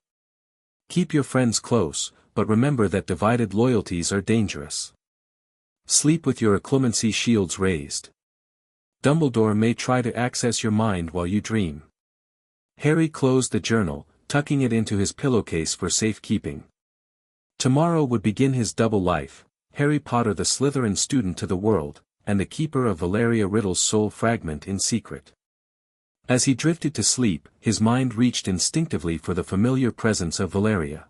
Keep your friends close, but remember that divided loyalties are dangerous. Sleep with your occlumency shields raised. Dumbledore may try to access your mind while you dream." Harry closed the journal, tucking it into his pillowcase for safekeeping. Tomorrow would begin his double life, Harry Potter the Slytherin student to the world, and the keeper of Valeria Riddle's soul fragment in secret. As he drifted to sleep, his mind reached instinctively for the familiar presence of Valeria.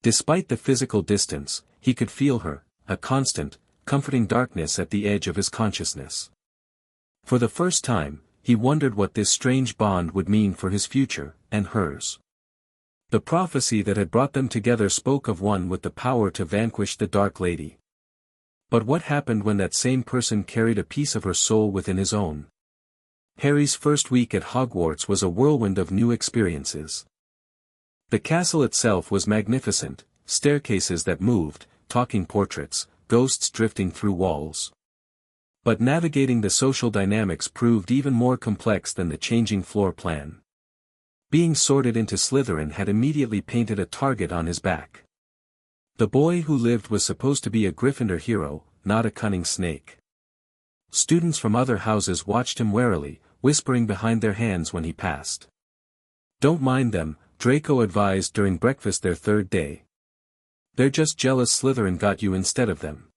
Despite the physical distance, he could feel her, a constant, comforting darkness at the edge of his consciousness. For the first time, he wondered what this strange bond would mean for his future, and hers. The prophecy that had brought them together spoke of one with the power to vanquish the Dark Lady. But what happened when that same person carried a piece of her soul within his own? Harry's first week at Hogwarts was a whirlwind of new experiences. The castle itself was magnificent, staircases that moved, talking portraits, ghosts drifting through walls. But navigating the social dynamics proved even more complex than the changing floor plan. Being sorted into Slytherin had immediately painted a target on his back. The boy who lived was supposed to be a Gryffindor hero, not a cunning snake. Students from other houses watched him warily, whispering behind their hands when he passed. "Don't mind them," Draco advised during breakfast their third day. "They're just jealous Slytherin got you instead of them."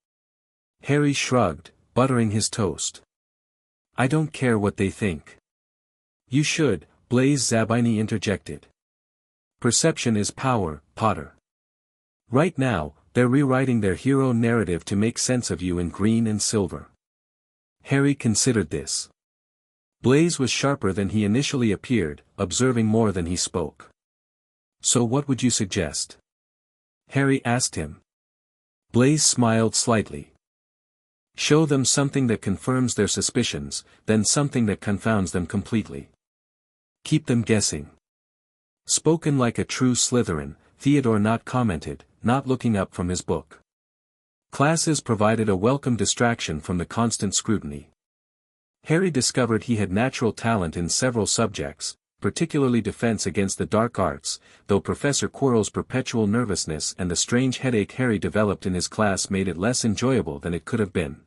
Harry shrugged, buttering his toast. "I don't care what they think." "You should," Blaise Zabini interjected. "Perception is power, Potter. Right now, they're rewriting their hero narrative to make sense of you in green and silver." Harry considered this. Blaise was sharper than he initially appeared, observing more than he spoke. "So what would you suggest?" Harry asked him. Blaise smiled slightly. "Show them something that confirms their suspicions, then something that confounds them completely. Keep them guessing." Spoken like a true Slytherin, Theodore Nott commented, not looking up from his book. Classes provided a welcome distraction from the constant scrutiny. Harry discovered he had natural talent in several subjects, particularly defense against the dark arts, though Professor Quirrell's perpetual nervousness and the strange headache Harry developed in his class made it less enjoyable than it could have been.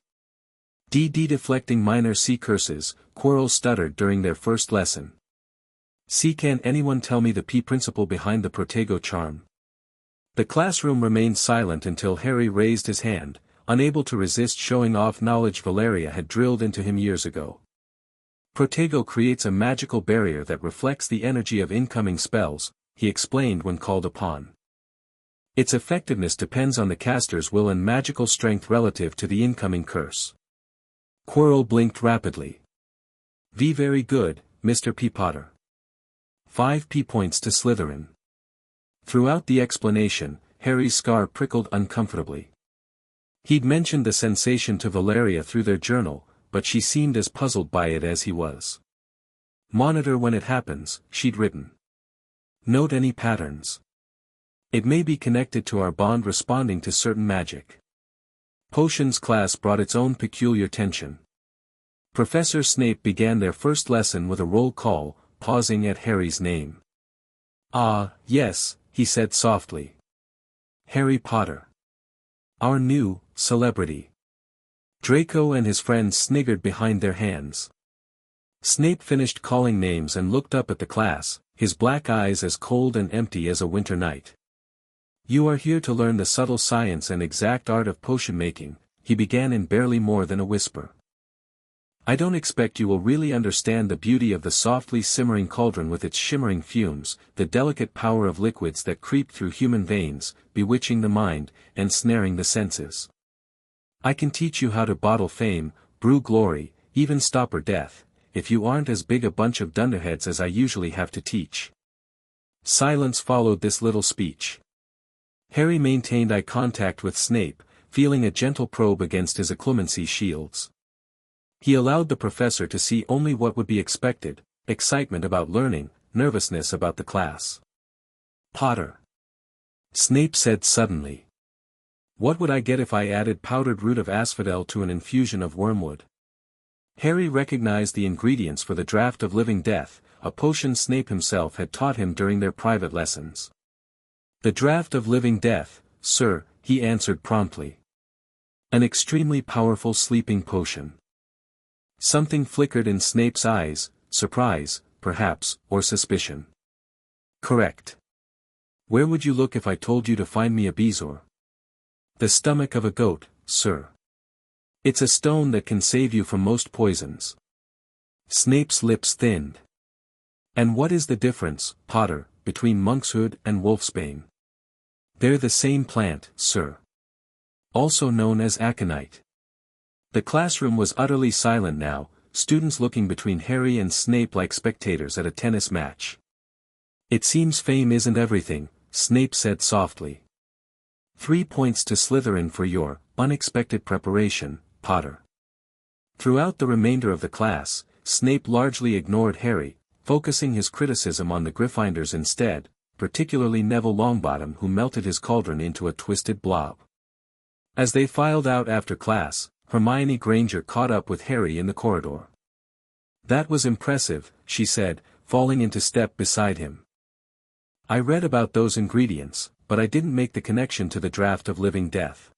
Deflecting minor sea curses, Quirrell stuttered during their first lesson. See, can anyone tell me the principle behind the Protego charm? The classroom remained silent until Harry raised his hand, unable to resist showing off knowledge Valeria had drilled into him years ago. Protego creates a magical barrier that reflects the energy of incoming spells, he explained when called upon. Its effectiveness depends on the caster's will and magical strength relative to the incoming curse. Quirrell blinked rapidly. Very good, Mr. P. Potter. 5 P points to Slytherin. Throughout the explanation, Harry's scar prickled uncomfortably. He'd mentioned the sensation to Valeria through their journal, but she seemed as puzzled by it as he was. Monitor when it happens, she'd written. Note any patterns. It may be connected to our bond responding to certain magic. Potions class brought its own peculiar tension. Professor Snape began their first lesson with a roll call, pausing at Harry's name. Ah, yes, he said softly. Harry Potter. Our new celebrity. Draco and his friends sniggered behind their hands. Snape finished calling names and looked up at the class, his black eyes as cold and empty as a winter night. You are here to learn the subtle science and exact art of potion making, he began in barely more than a whisper. I don't expect you will really understand the beauty of the softly simmering cauldron with its shimmering fumes, the delicate power of liquids that creep through human veins, bewitching the mind, and snaring the senses. I can teach you how to bottle fame, brew glory, even stopper death, if you aren't as big a bunch of dunderheads as I usually have to teach. Silence followed this little speech. Harry maintained eye contact with Snape, feeling a gentle probe against his occlumency shields. He allowed the professor to see only what would be expected, excitement about learning, nervousness about the class. Potter. Snape said suddenly. What would I get if I added powdered root of asphodel to an infusion of wormwood? Harry recognized the ingredients for the draught of living death, a potion Snape himself had taught him during their private lessons. The draught of living death, sir, he answered promptly. An extremely powerful sleeping potion. Something flickered in Snape's eyes, surprise, perhaps, or suspicion. Correct. Where would you look if I told you to find me a bezoar? The stomach of a goat, sir. It's a stone that can save you from most poisons. Snape's lips thinned. And what is the difference, Potter, between monkshood and wolfsbane? They're the same plant, sir. Also known as aconite. The classroom was utterly silent now, students looking between Harry and Snape like spectators at a tennis match. It seems fame isn't everything, Snape said softly. 3 points to Slytherin for your unexpected preparation, Potter. Throughout the remainder of the class, Snape largely ignored Harry, focusing his criticism on the Gryffindors instead, particularly Neville Longbottom, who melted his cauldron into a twisted blob. As they filed out after class, Hermione Granger caught up with Harry in the corridor. That was impressive, she said, falling into step beside him. I read about those ingredients, but I didn't make the connection to the draught of living death.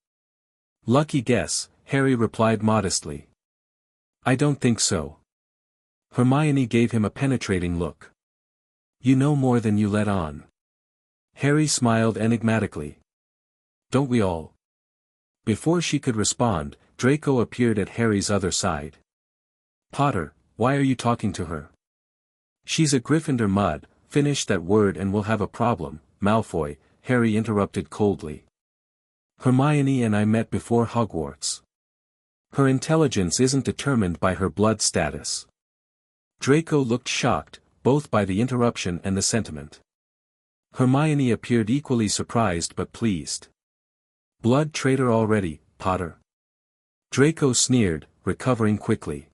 Lucky guess, Harry replied modestly. I don't think so. Hermione gave him a penetrating look. You know more than you let on. Harry smiled enigmatically. Don't we all? Before she could respond, Draco appeared at Harry's other side. Potter, why are you talking to her? She's a Gryffindor mud, finish that word and we'll have a problem, Malfoy, Harry interrupted coldly. Hermione and I met before Hogwarts. Her intelligence isn't determined by her blood status. Draco looked shocked, both by the interruption and the sentiment. Hermione appeared equally surprised but pleased. Blood traitor already, Potter. Draco sneered, recovering quickly.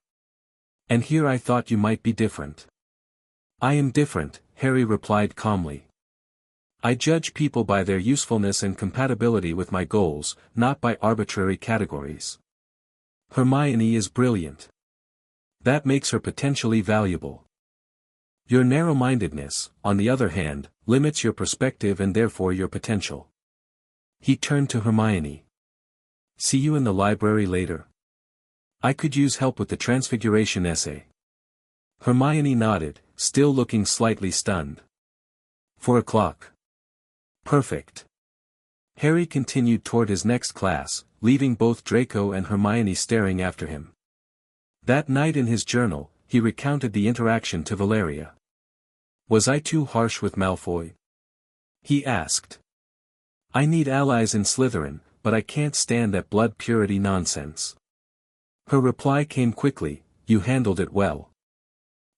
And here I thought you might be different. I am different, Harry replied calmly. I judge people by their usefulness and compatibility with my goals, not by arbitrary categories. Hermione is brilliant. That makes her potentially valuable. Your narrow-mindedness, on the other hand, limits your perspective and therefore your potential. He turned to Hermione. See you in the library later. I could use help with the Transfiguration essay. Hermione nodded, still looking slightly stunned. 4 o'clock. Perfect. Harry continued toward his next class, leaving both Draco and Hermione staring after him. That night in his journal, he recounted the interaction to Valeria. "Was I too harsh with Malfoy?" he asked. "I need allies in Slytherin, but I can't stand that blood purity nonsense." Her reply came quickly, "You handled it well.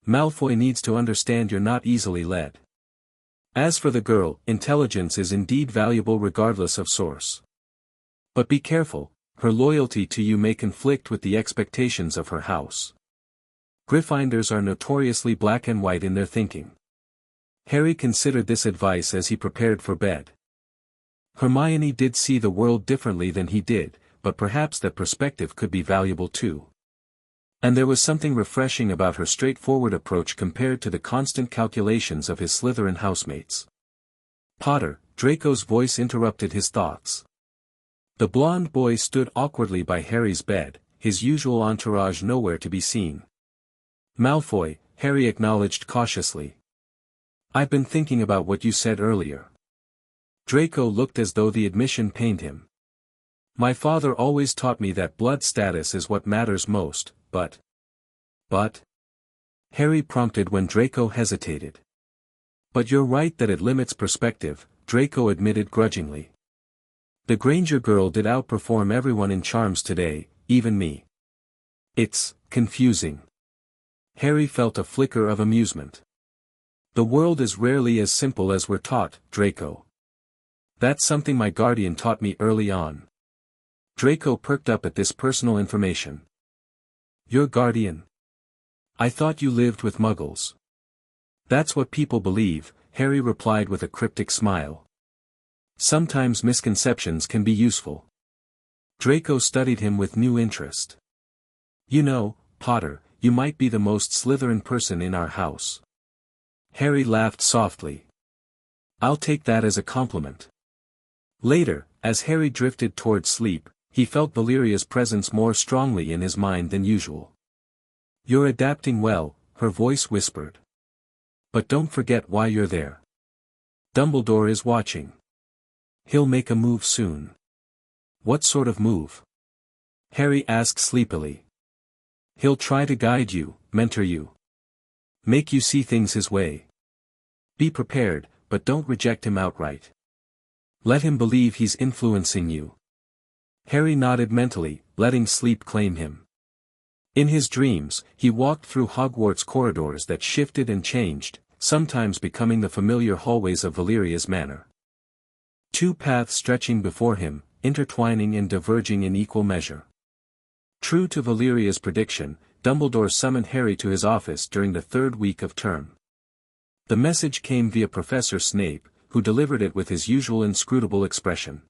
Malfoy needs to understand you're not easily led. As for the girl, intelligence is indeed valuable regardless of source. But be careful, her loyalty to you may conflict with the expectations of her house. Gryffindors are notoriously black and white in their thinking." Harry considered this advice as he prepared for bed. Hermione did see the world differently than he did, but perhaps that perspective could be valuable too. And there was something refreshing about her straightforward approach compared to the constant calculations of his Slytherin housemates. "Potter," Draco's voice interrupted his thoughts. The blonde boy stood awkwardly by Harry's bed, his usual entourage nowhere to be seen. "Malfoy," Harry acknowledged cautiously. "I've been thinking about what you said earlier." Draco looked as though the admission pained him. "My father always taught me that blood status is what matters most, but... Harry prompted when Draco hesitated. "But you're right that it limits perspective," Draco admitted grudgingly. "The Granger girl did outperform everyone in charms today, even me. It's confusing." Harry felt a flicker of amusement. "The world is rarely as simple as we're taught, Draco. That's something my guardian taught me early on." Draco perked up at this personal information. "Your guardian? I thought you lived with Muggles." "That's what people believe," Harry replied with a cryptic smile. "Sometimes misconceptions can be useful." Draco studied him with new interest. "You know, Potter, you might be the most Slytherin person in our house." Harry laughed softly. "I'll take that as a compliment." Later, as Harry drifted toward sleep, he felt Valeria's presence more strongly in his mind than usual. "You're adapting well," her voice whispered. "But don't forget why you're there. Dumbledore is watching. He'll make a move soon." "What sort of move?" Harry asked sleepily. "He'll try to guide you, mentor you. Make you see things his way. Be prepared, but don't reject him outright. Let him believe he's influencing you." Harry nodded mentally, letting sleep claim him. In his dreams, he walked through Hogwarts corridors that shifted and changed, sometimes becoming the familiar hallways of Valeria's manor. Two paths stretching before him, intertwining and diverging in equal measure. True to Valeria's prediction, Dumbledore summoned Harry to his office during the third week of term. The message came via Professor Snape, who delivered it with his usual inscrutable expression.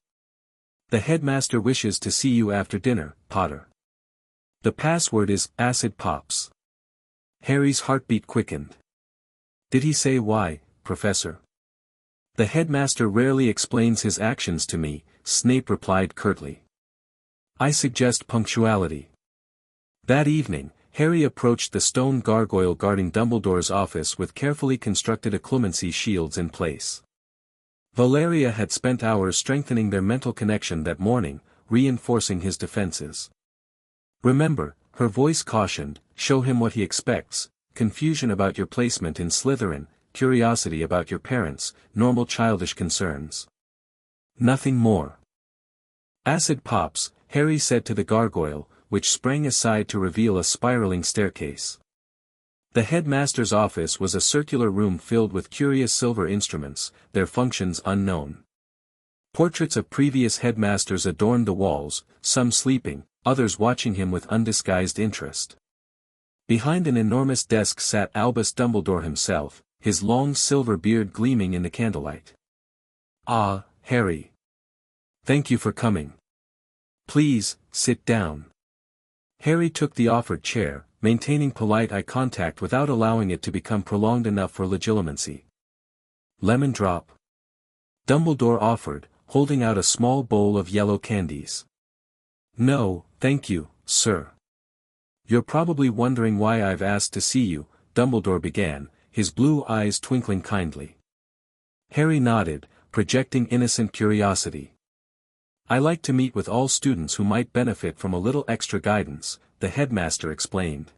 "The headmaster wishes to see you after dinner, Potter. The password is, acid pops." Harry's heartbeat quickened. "Did he say why, Professor?" "The headmaster rarely explains his actions to me," Snape replied curtly. "I suggest punctuality." That evening, Harry approached the stone gargoyle guarding Dumbledore's office with carefully constructed occlumency shields in place. Valeria had spent hours strengthening their mental connection that morning, reinforcing his defenses. "Remember," her voice cautioned, "show him what he expects: confusion about your placement in Slytherin, curiosity about your parents, normal childish concerns. Nothing more." "Acid pops," Harry said to the gargoyle, which sprang aside to reveal a spiraling staircase. The headmaster's office was a circular room filled with curious silver instruments, their functions unknown. Portraits of previous headmasters adorned the walls, some sleeping, others watching him with undisguised interest. Behind an enormous desk sat Albus Dumbledore himself, his long silver beard gleaming in the candlelight. "Ah, Harry. Thank you for coming. Please, sit down." Harry took the offered chair, maintaining polite eye contact without allowing it to become prolonged enough for legitimacy. "Lemon drop?" Dumbledore offered, holding out a small bowl of yellow candies. "No, thank you, sir." "You're probably wondering why I've asked to see you," Dumbledore began, his blue eyes twinkling kindly. Harry nodded, projecting innocent curiosity. "I like to meet with all students who might benefit from a little extra guidance," the headmaster explained.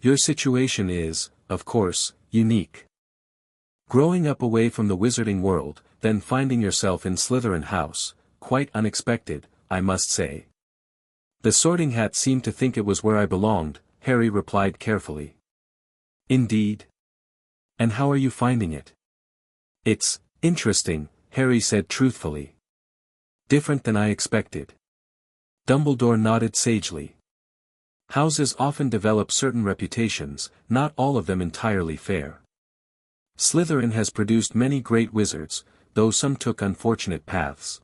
"Your situation is, of course, unique. Growing up away from the wizarding world, then finding yourself in Slytherin House, quite unexpected, I must say." "The Sorting Hat seemed to think it was where I belonged," Harry replied carefully. "Indeed? And how are you finding it?" "It's interesting," Harry said truthfully. "Different than I expected." Dumbledore nodded sagely. "Houses often develop certain reputations, not all of them entirely fair. Slytherin has produced many great wizards, though some took unfortunate paths.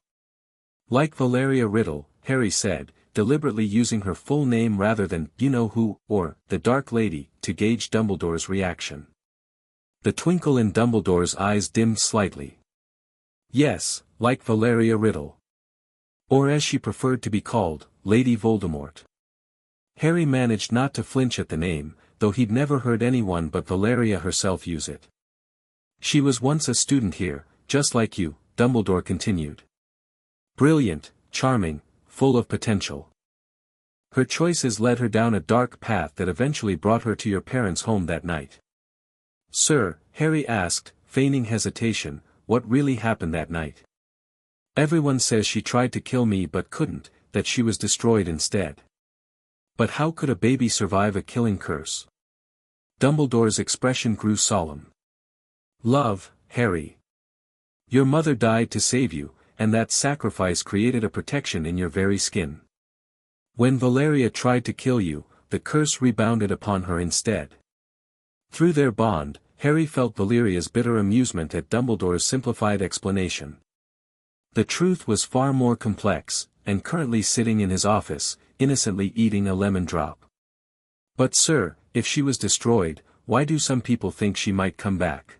Like Valeria Riddle," Harry said, deliberately using her full name rather than you-know-who, or the Dark Lady, to gauge Dumbledore's reaction. The twinkle in Dumbledore's eyes dimmed slightly. "Yes, like Valeria Riddle. Or as she preferred to be called, Lady Voldemort." Harry managed not to flinch at the name, though he'd never heard anyone but Valeria herself use it. "She was once a student here, just like you," Dumbledore continued. "Brilliant, charming, full of potential. Her choices led her down a dark path that eventually brought her to your parents' home that night." "Sir," Harry asked, feigning hesitation, "what really happened that night?" "Everyone says she tried to kill me but couldn't, that she was destroyed instead." "But how could a baby survive a killing curse?" Dumbledore's expression grew solemn. "Love, Harry. Your mother died to save you, and that sacrifice created a protection in your very skin. When Valeria tried to kill you, the curse rebounded upon her instead." Through their bond, Harry felt Valeria's bitter amusement at Dumbledore's simplified explanation. The truth was far more complex, and currently sitting in his office, innocently eating a lemon drop. "But sir, if she was destroyed, why do some people think she might come back?"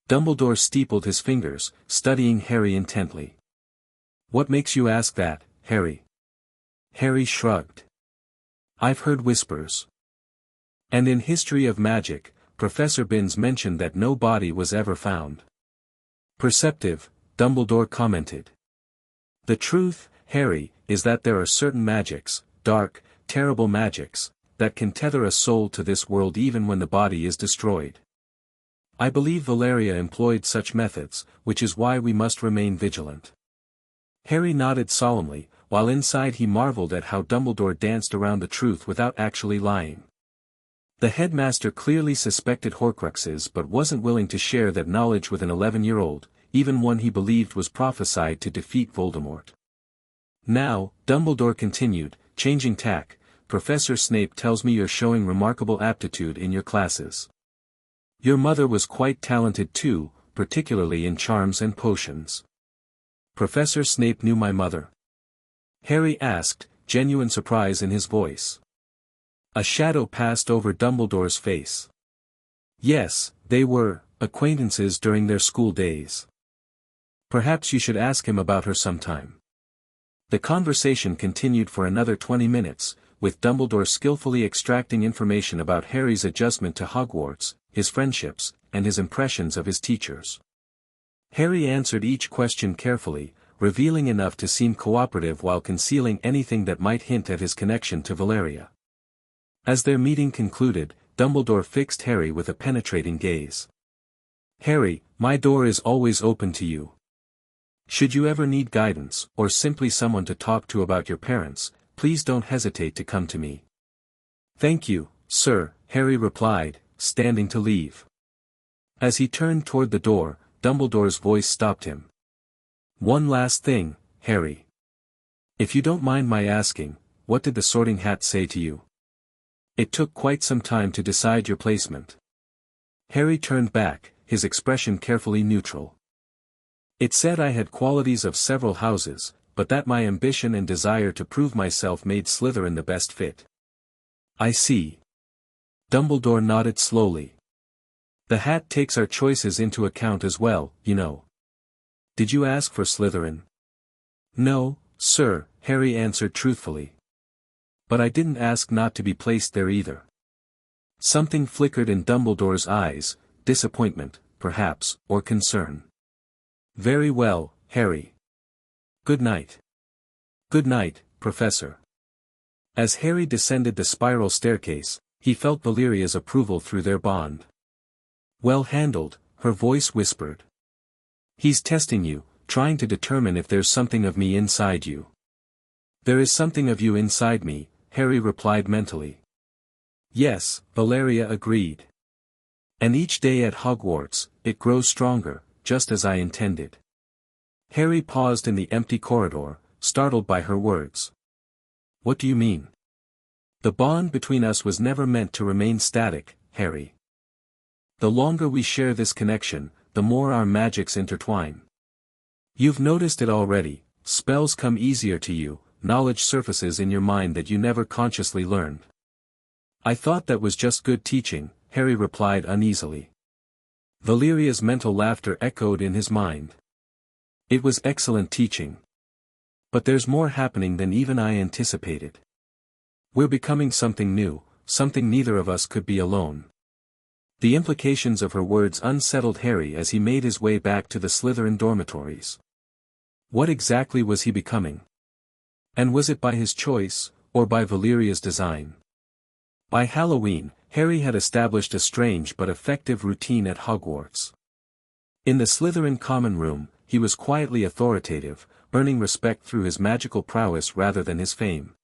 Dumbledore steepled his fingers, studying Harry intently. "What makes you ask that, Harry?" Harry shrugged. "I've heard whispers. And in History of Magic, Professor Binns mentioned that no body was ever found." "Perceptive," Dumbledore commented. "The truth, Harry, is that there are certain magics, dark, terrible magics, that can tether a soul to this world even when the body is destroyed. I believe Valeria employed such methods, which is why we must remain vigilant." Harry nodded solemnly, while inside he marveled at how Dumbledore danced around the truth without actually lying. The headmaster clearly suspected Horcruxes but wasn't willing to share that knowledge with an 11-year-old, even one he believed was prophesied to defeat Voldemort. "Now," Dumbledore continued, changing tack, "Professor Snape tells me you're showing remarkable aptitude in your classes. Your mother was quite talented too, particularly in charms and potions." "Professor Snape knew my mother?" Harry asked, genuine surprise in his voice. A shadow passed over Dumbledore's face. "Yes, they were acquaintances during their school days. Perhaps you should ask him about her sometime." The conversation continued for another 20 minutes, with Dumbledore skillfully extracting information about Harry's adjustment to Hogwarts, his friendships, and his impressions of his teachers. Harry answered each question carefully, revealing enough to seem cooperative while concealing anything that might hint at his connection to Valeria. As their meeting concluded, Dumbledore fixed Harry with a penetrating gaze. "Harry, my door is always open to you. Should you ever need guidance, or simply someone to talk to about your parents, please don't hesitate to come to me." "Thank you, sir," Harry replied, standing to leave. As he turned toward the door, Dumbledore's voice stopped him. "One last thing, Harry. If you don't mind my asking, what did the Sorting Hat say to you? It took quite some time to decide your placement." Harry turned back, his expression carefully neutral. "It said I had qualities of several houses, but that my ambition and desire to prove myself made Slytherin the best fit." "I see." Dumbledore nodded slowly. "The hat takes our choices into account as well, you know." "Did you ask for Slytherin?" "No, sir," Harry answered truthfully. "But I didn't ask not to be placed there either." Something flickered in Dumbledore's eyes, disappointment, perhaps, or concern. Very well, Harry. Good night. Good night, Professor. As Harry descended the spiral staircase, he felt Valeria's approval through their bond. Well handled, her voice whispered. He's testing you, trying to determine if there's something of me inside you. There is something of you inside me, Harry replied mentally. Yes, Valeria agreed. And each day at Hogwarts, it grows stronger, just as I intended. Harry paused in the empty corridor, startled by her words. What do you mean? The bond between us was never meant to remain static, Harry. The longer we share this connection, the more our magics intertwine. You've noticed it already, spells come easier to you, knowledge surfaces in your mind that you never consciously learned. I thought that was just good teaching, Harry replied uneasily. Valeria's mental laughter echoed in his mind. It was excellent teaching. But there's more happening than even I anticipated. We're becoming something new, something neither of us could be alone. The implications of her words unsettled Harry as he made his way back to the Slytherin dormitories. What exactly was he becoming? And was it by his choice, or by Valeria's design? By Halloween, Harry had established a strange but effective routine at Hogwarts. In the Slytherin common room, he was quietly authoritative, earning respect through his magical prowess rather than his fame.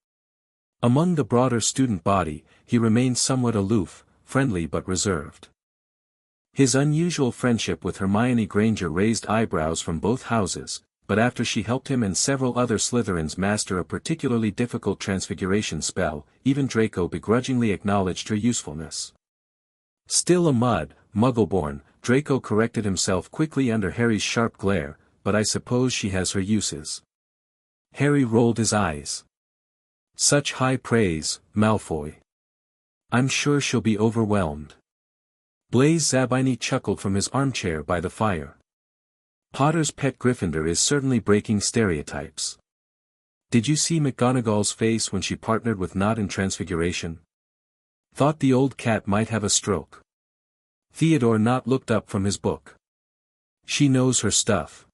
Among the broader student body, he remained somewhat aloof, friendly but reserved. His unusual friendship with Hermione Granger raised eyebrows from both houses, but after she helped him and several other Slytherins master a particularly difficult transfiguration spell, even Draco begrudgingly acknowledged her usefulness. Still a Muggle-born, Draco corrected himself quickly under Harry's sharp glare, but I suppose she has her uses. Harry rolled his eyes. Such high praise, Malfoy. I'm sure she'll be overwhelmed. Blaise Zabini chuckled from his armchair by the fire. Potter's pet Gryffindor is certainly breaking stereotypes. Did you see McGonagall's face when she partnered with Nott in Transfiguration? Thought the old cat might have a stroke. Theodore Nott looked up from his book. She knows her stuff.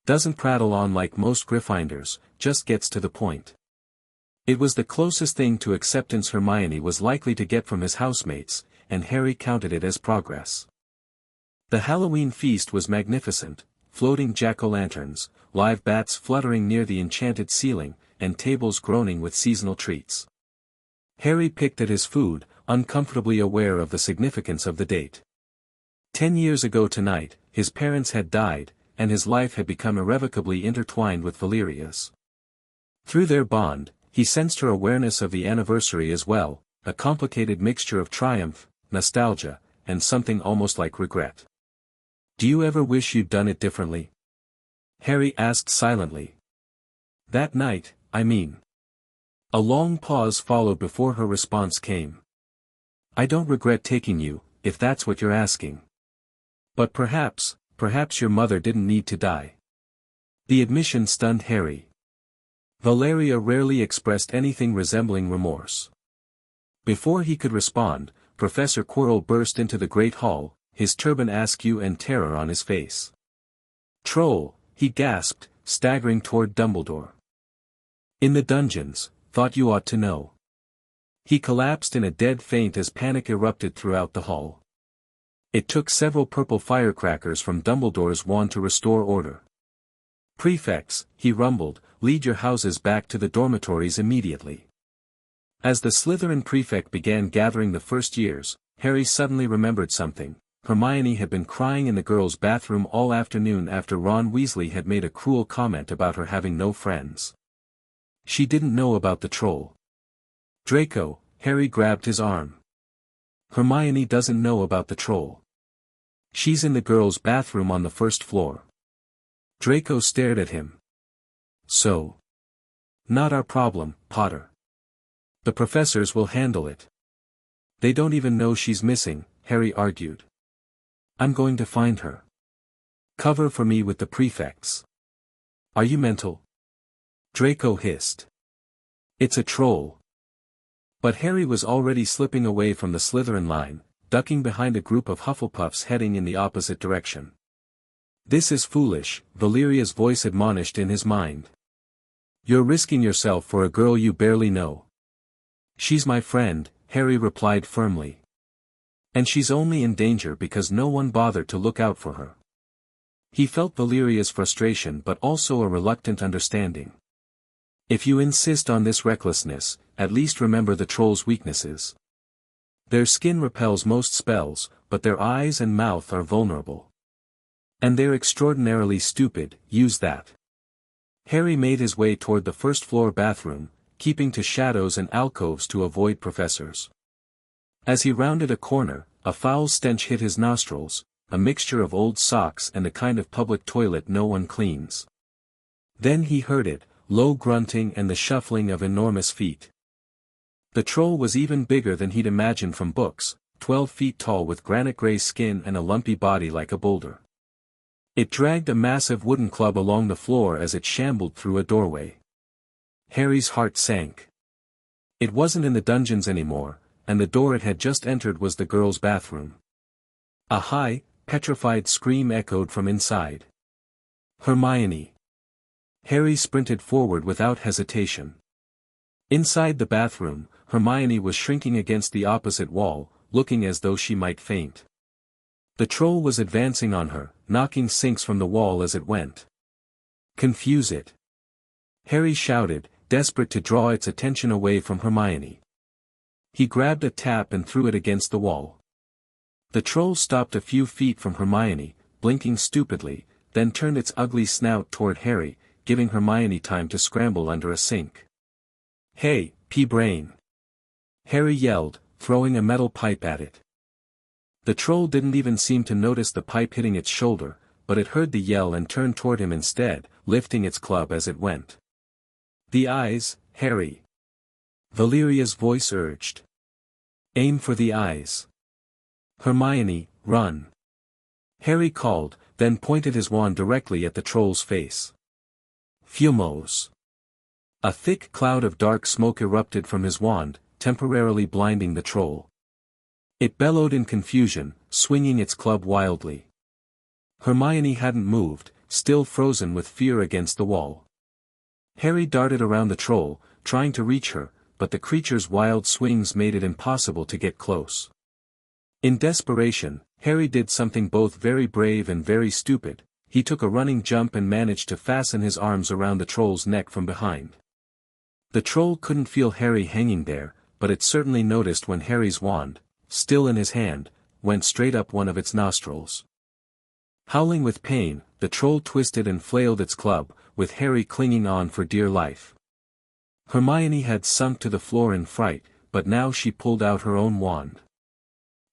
Doesn't prattle on like most Gryffindors, just gets to the point. It was the closest thing to acceptance Hermione was likely to get from his housemates, and Harry counted it as progress. The Halloween feast was magnificent, floating jack-o'-lanterns, live bats fluttering near the enchanted ceiling, and tables groaning with seasonal treats. Harry picked at his food, uncomfortably aware of the significance of the date. 10 years ago tonight, his parents had died, and his life had become irrevocably intertwined with Valeria's. Through their bond, he sensed her awareness of the anniversary as well, a complicated mixture of triumph, nostalgia, and something almost like regret. Do you ever wish you'd done it differently? Harry asked silently. That night, I mean. A long pause followed before her response came. I don't regret taking you, if that's what you're asking. But perhaps your mother didn't need to die. The admission stunned Harry. Valeria rarely expressed anything resembling remorse. Before he could respond, Professor Quirrell burst into the Great Hall, his turban askew and terror on his face. Troll, he gasped, staggering toward Dumbledore. In the dungeons, thought you ought to know. He collapsed in a dead faint as panic erupted throughout the hall. It took several purple firecrackers from Dumbledore's wand to restore order. Prefects, he rumbled, lead your houses back to the dormitories immediately. As the Slytherin prefect began gathering the first years, Harry suddenly remembered something. Hermione had been crying in the girls' bathroom all afternoon after Ron Weasley had made a cruel comment about her having no friends. She didn't know about the troll. Draco, Harry grabbed his arm. Hermione doesn't know about the troll. She's in the girls' bathroom on the first floor. Draco stared at him. So? Not our problem, Potter. The professors will handle it. They don't even know she's missing, Harry argued. I'm going to find her. Cover for me with the prefects. Are you mental? Draco hissed. It's a troll. But Harry was already slipping away from the Slytherin line, ducking behind a group of Hufflepuffs heading in the opposite direction. "This is foolish," Valeria's voice admonished in his mind. "You're risking yourself for a girl you barely know." "She's my friend," Harry replied firmly. "And she's only in danger because no one bothered to look out for her." He felt Valeria's frustration but also a reluctant understanding. "If you insist on this recklessness, at least remember the trolls' weaknesses. Their skin repels most spells, but their eyes and mouth are vulnerable. And they're extraordinarily stupid, use that." Harry made his way toward the first-floor bathroom, keeping to shadows and alcoves to avoid professors. As he rounded a corner, a foul stench hit his nostrils, a mixture of old socks and the kind of public toilet no one cleans. Then he heard it, low grunting and the shuffling of enormous feet. The troll was even bigger than he'd imagined from books, 12 feet tall with granite-gray skin and a lumpy body like a boulder. It dragged a massive wooden club along the floor as it shambled through a doorway. Harry's heart sank. It wasn't in the dungeons anymore, and the door it had just entered was the girls' bathroom. A high, petrified scream echoed from inside. "Hermione!" Harry sprinted forward without hesitation. Inside the bathroom, Hermione was shrinking against the opposite wall, looking as though she might faint. The troll was advancing on her, knocking sinks from the wall as it went. "Confuse it!" Harry shouted, desperate to draw its attention away from Hermione. He grabbed a tap and threw it against the wall. The troll stopped a few feet from Hermione, blinking stupidly, then turned its ugly snout toward Harry, giving Hermione time to scramble under a sink. "Hey, pea-brain!" Harry yelled, throwing a metal pipe at it. The troll didn't even seem to notice the pipe hitting its shoulder, but it heard the yell and turned toward him instead, lifting its club as it went. "The eyes, Harry!" Valeria's voice urged. "Aim for the eyes. Hermione, run!" Harry called, then pointed his wand directly at the troll's face. Fumos! A thick cloud of dark smoke erupted from his wand, temporarily blinding the troll. It bellowed in confusion, swinging its club wildly. Hermione hadn't moved, still frozen with fear against the wall. Harry darted around the troll, trying to reach her, but the creature's wild swings made it impossible to get close. In desperation, Harry did something both very brave and very stupid. He took a running jump and managed to fasten his arms around the troll's neck from behind. The troll couldn't feel Harry hanging there, but it certainly noticed when Harry's wand, still in his hand, went straight up one of its nostrils. Howling with pain, the troll twisted and flailed its club, with Harry clinging on for dear life. Hermione had sunk to the floor in fright, but now she pulled out her own wand.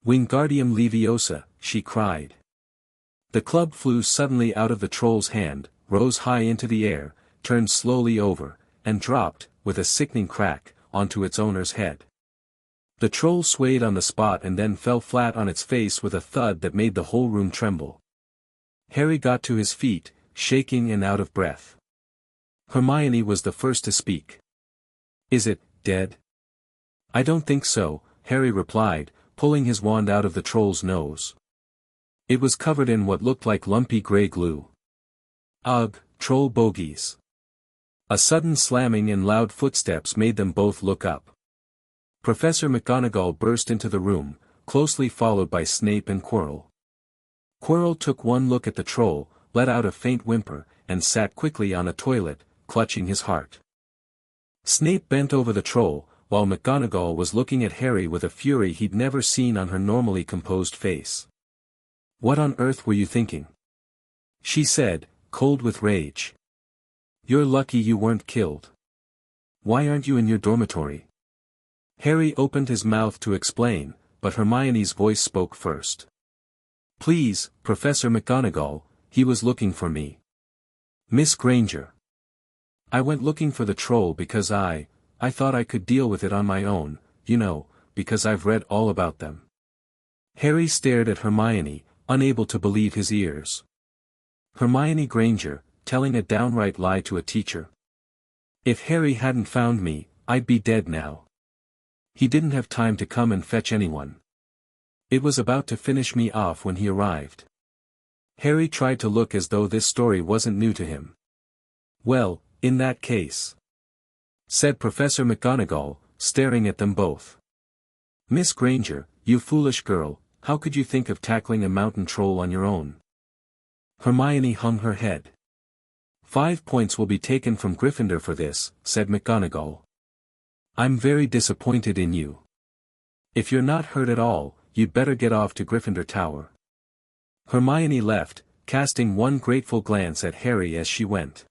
"Wingardium Leviosa," she cried. The club flew suddenly out of the troll's hand, rose high into the air, turned slowly over, and dropped, with a sickening crack, onto its owner's head. The troll swayed on the spot and then fell flat on its face with a thud that made the whole room tremble. Harry got to his feet, shaking and out of breath. Hermione was the first to speak. "Is it dead?" "I don't think so," Harry replied, pulling his wand out of the troll's nose. It was covered in what looked like lumpy gray glue. "Ugh, troll bogies." A sudden slamming and loud footsteps made them both look up. Professor McGonagall burst into the room, closely followed by Snape and Quirrell. Quirrell took one look at the troll, let out a faint whimper, and sat quickly on a toilet, clutching his heart. Snape bent over the troll, while McGonagall was looking at Harry with a fury he'd never seen on her normally composed face. "What on earth were you thinking?" she said, cold with rage. "You're lucky you weren't killed. Why aren't you in your dormitory?" Harry opened his mouth to explain, but Hermione's voice spoke first. "Please, Professor McGonagall, he was looking for me. Miss Granger. I went looking for the troll because I thought I could deal with it on my own, you know, because I've read all about them." Harry stared at Hermione, unable to believe his ears. Hermione Granger, telling a downright lie to a teacher. "If Harry hadn't found me, I'd be dead now." He didn't have time to come and fetch anyone. It was about to finish me off when he arrived. Harry tried to look as though this story wasn't new to him. Well, in that case, said Professor McGonagall, staring at them both. Miss Granger, you foolish girl, how could you think of tackling a mountain troll on your own? Hermione hung her head. 5 points will be taken from Gryffindor for this, said McGonagall. I'm very disappointed in you. If you're not hurt at all, you'd better get off to Gryffindor Tower. Hermione left, casting one grateful glance at Harry as she went.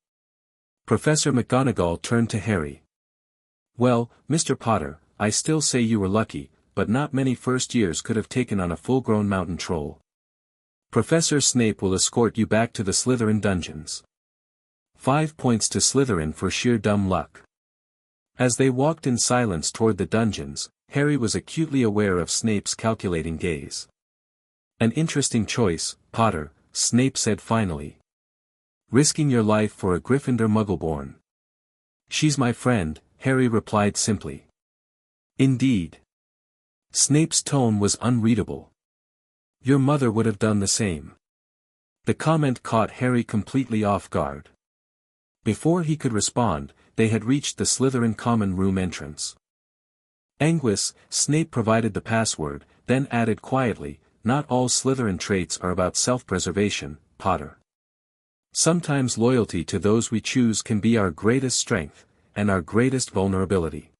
Professor McGonagall turned to Harry. Well, Mr. Potter, I still say you were lucky, but not many first years could have taken on a full-grown mountain troll. Professor Snape will escort you back to the Slytherin dungeons. 5 points to Slytherin for sheer dumb luck. As they walked in silence toward the dungeons, Harry was acutely aware of Snape's calculating gaze. An interesting choice, Potter, Snape said finally. Risking your life for a Gryffindor Muggleborn. She's my friend, Harry replied simply. Indeed. Snape's tone was unreadable. Your mother would have done the same. The comment caught Harry completely off guard. Before he could respond, they had reached the Slytherin common room entrance. Anguis, Snape provided the password, then added quietly, not all Slytherin traits are about self-preservation, Potter. Sometimes loyalty to those we choose can be our greatest strength, and our greatest vulnerability.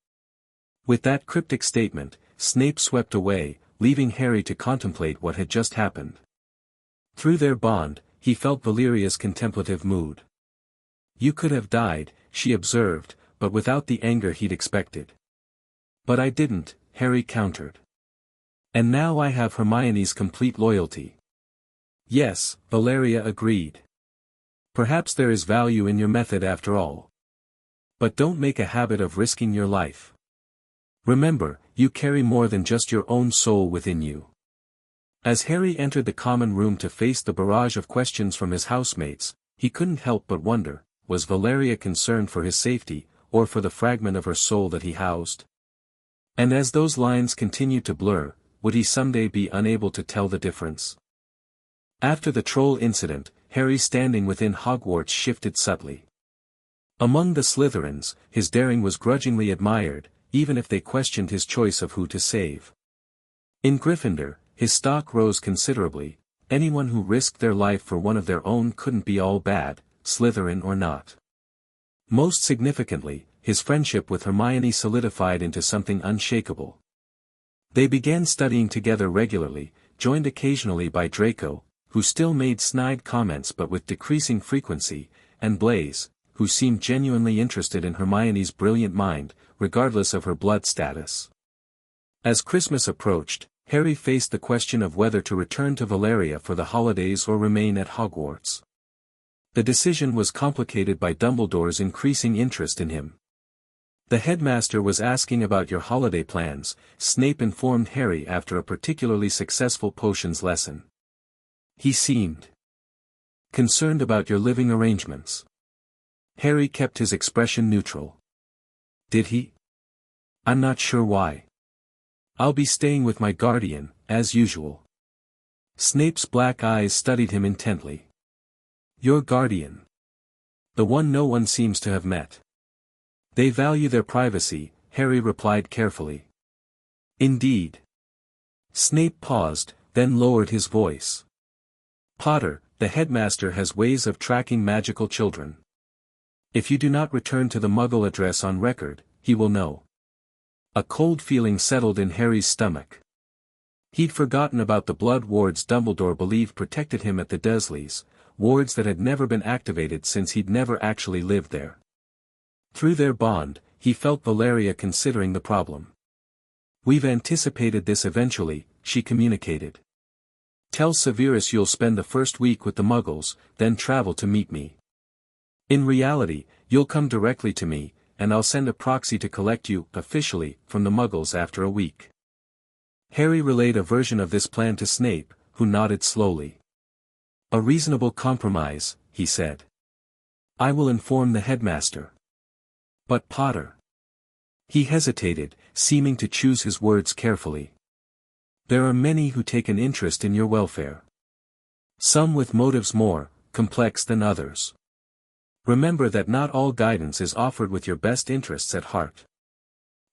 With that cryptic statement, Snape swept away, leaving Harry to contemplate what had just happened. Through their bond, he felt Valeria's contemplative mood. You could have died, she observed, but without the anger he'd expected. But I didn't, Harry countered. And now I have Hermione's complete loyalty. Yes, Valeria agreed. Perhaps there is value in your method after all. But don't make a habit of risking your life. Remember, you carry more than just your own soul within you. As Harry entered the common room to face the barrage of questions from his housemates, he couldn't help but wonder, was Valeria concerned for his safety, or for the fragment of her soul that he housed? And as those lines continued to blur, would he someday be unable to tell the difference? After the troll incident, Harry's standing within Hogwarts shifted subtly. Among the Slytherins, his daring was grudgingly admired, even if they questioned his choice of who to save. In Gryffindor, his stock rose considerably. Anyone who risked their life for one of their own couldn't be all bad, Slytherin or not. Most significantly, his friendship with Hermione solidified into something unshakable. They began studying together regularly, joined occasionally by Draco, who still made snide comments but with decreasing frequency, and Blaise, who seemed genuinely interested in Hermione's brilliant mind, regardless of her blood status. As Christmas approached, Harry faced the question of whether to return to Valeria for the holidays or remain at Hogwarts. The decision was complicated by Dumbledore's increasing interest in him. The headmaster was asking about your holiday plans, Snape informed Harry after a particularly successful potions lesson. He seemed concerned about your living arrangements. Harry kept his expression neutral. Did he? I'm not sure why. I'll be staying with my guardian, as usual. Snape's black eyes studied him intently. Your guardian. The one no one seems to have met. They value their privacy, Harry replied carefully. Indeed. Snape paused, then lowered his voice. Potter, the headmaster has ways of tracking magical children. If you do not return to the Muggle address on record, he will know. A cold feeling settled in Harry's stomach. He'd forgotten about the blood wards Dumbledore believed protected him at the Dursleys, wards that had never been activated since he'd never actually lived there. Through their bond, he felt Valeria considering the problem. We've anticipated this eventually, she communicated. Tell Severus you'll spend the first week with the Muggles, then travel to meet me. In reality, you'll come directly to me, and I'll send a proxy to collect you, officially, from the Muggles after a week. Harry relayed a version of this plan to Snape, who nodded slowly. A reasonable compromise, he said. I will inform the headmaster. But Potter. He hesitated, seeming to choose his words carefully. There are many who take an interest in your welfare. Some with motives more complex than others. Remember that not all guidance is offered with your best interests at heart.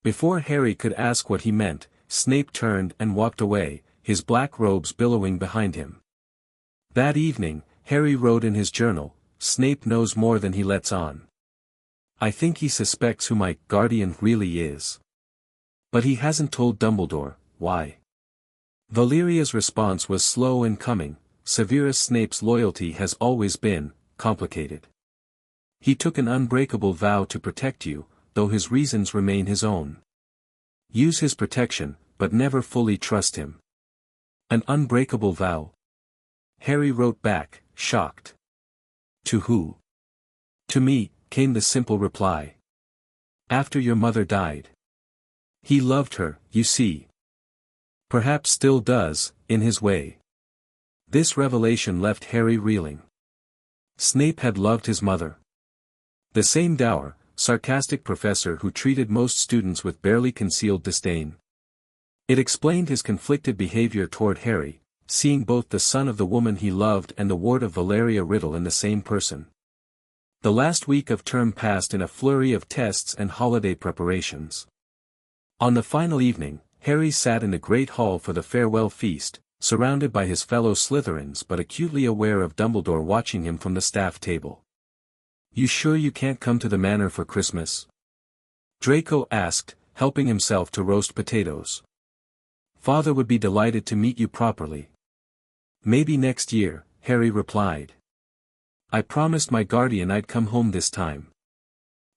Before Harry could ask what he meant, Snape turned and walked away, his black robes billowing behind him. That evening, Harry wrote in his journal, "Snape knows more than he lets on. I think he suspects who my guardian really is. But he hasn't told Dumbledore, why?" Valeria's response was slow and coming. "Severus Snape's loyalty has always been complicated. He took an unbreakable vow to protect you, though his reasons remain his own. Use his protection, but never fully trust him." An unbreakable vow? Harry wrote back, shocked. "To who?" "To me," came the simple reply. "After your mother died. He loved her, you see. Perhaps still does, in his way." This revelation left Harry reeling. Snape had loved his mother. The same dour, sarcastic professor who treated most students with barely concealed disdain. It explained his conflicted behavior toward Harry, seeing both the son of the woman he loved and the ward of Valeria Riddle in the same person. The last week of term passed in a flurry of tests and holiday preparations. On the final evening, Harry sat in the great hall for the farewell feast, surrounded by his fellow Slytherins but acutely aware of Dumbledore watching him from the staff table. "You sure you can't come to the manor for Christmas?" Draco asked, helping himself to roast potatoes. "Father would be delighted to meet you properly." "Maybe next year," Harry replied. "I promised my guardian I'd come home this time."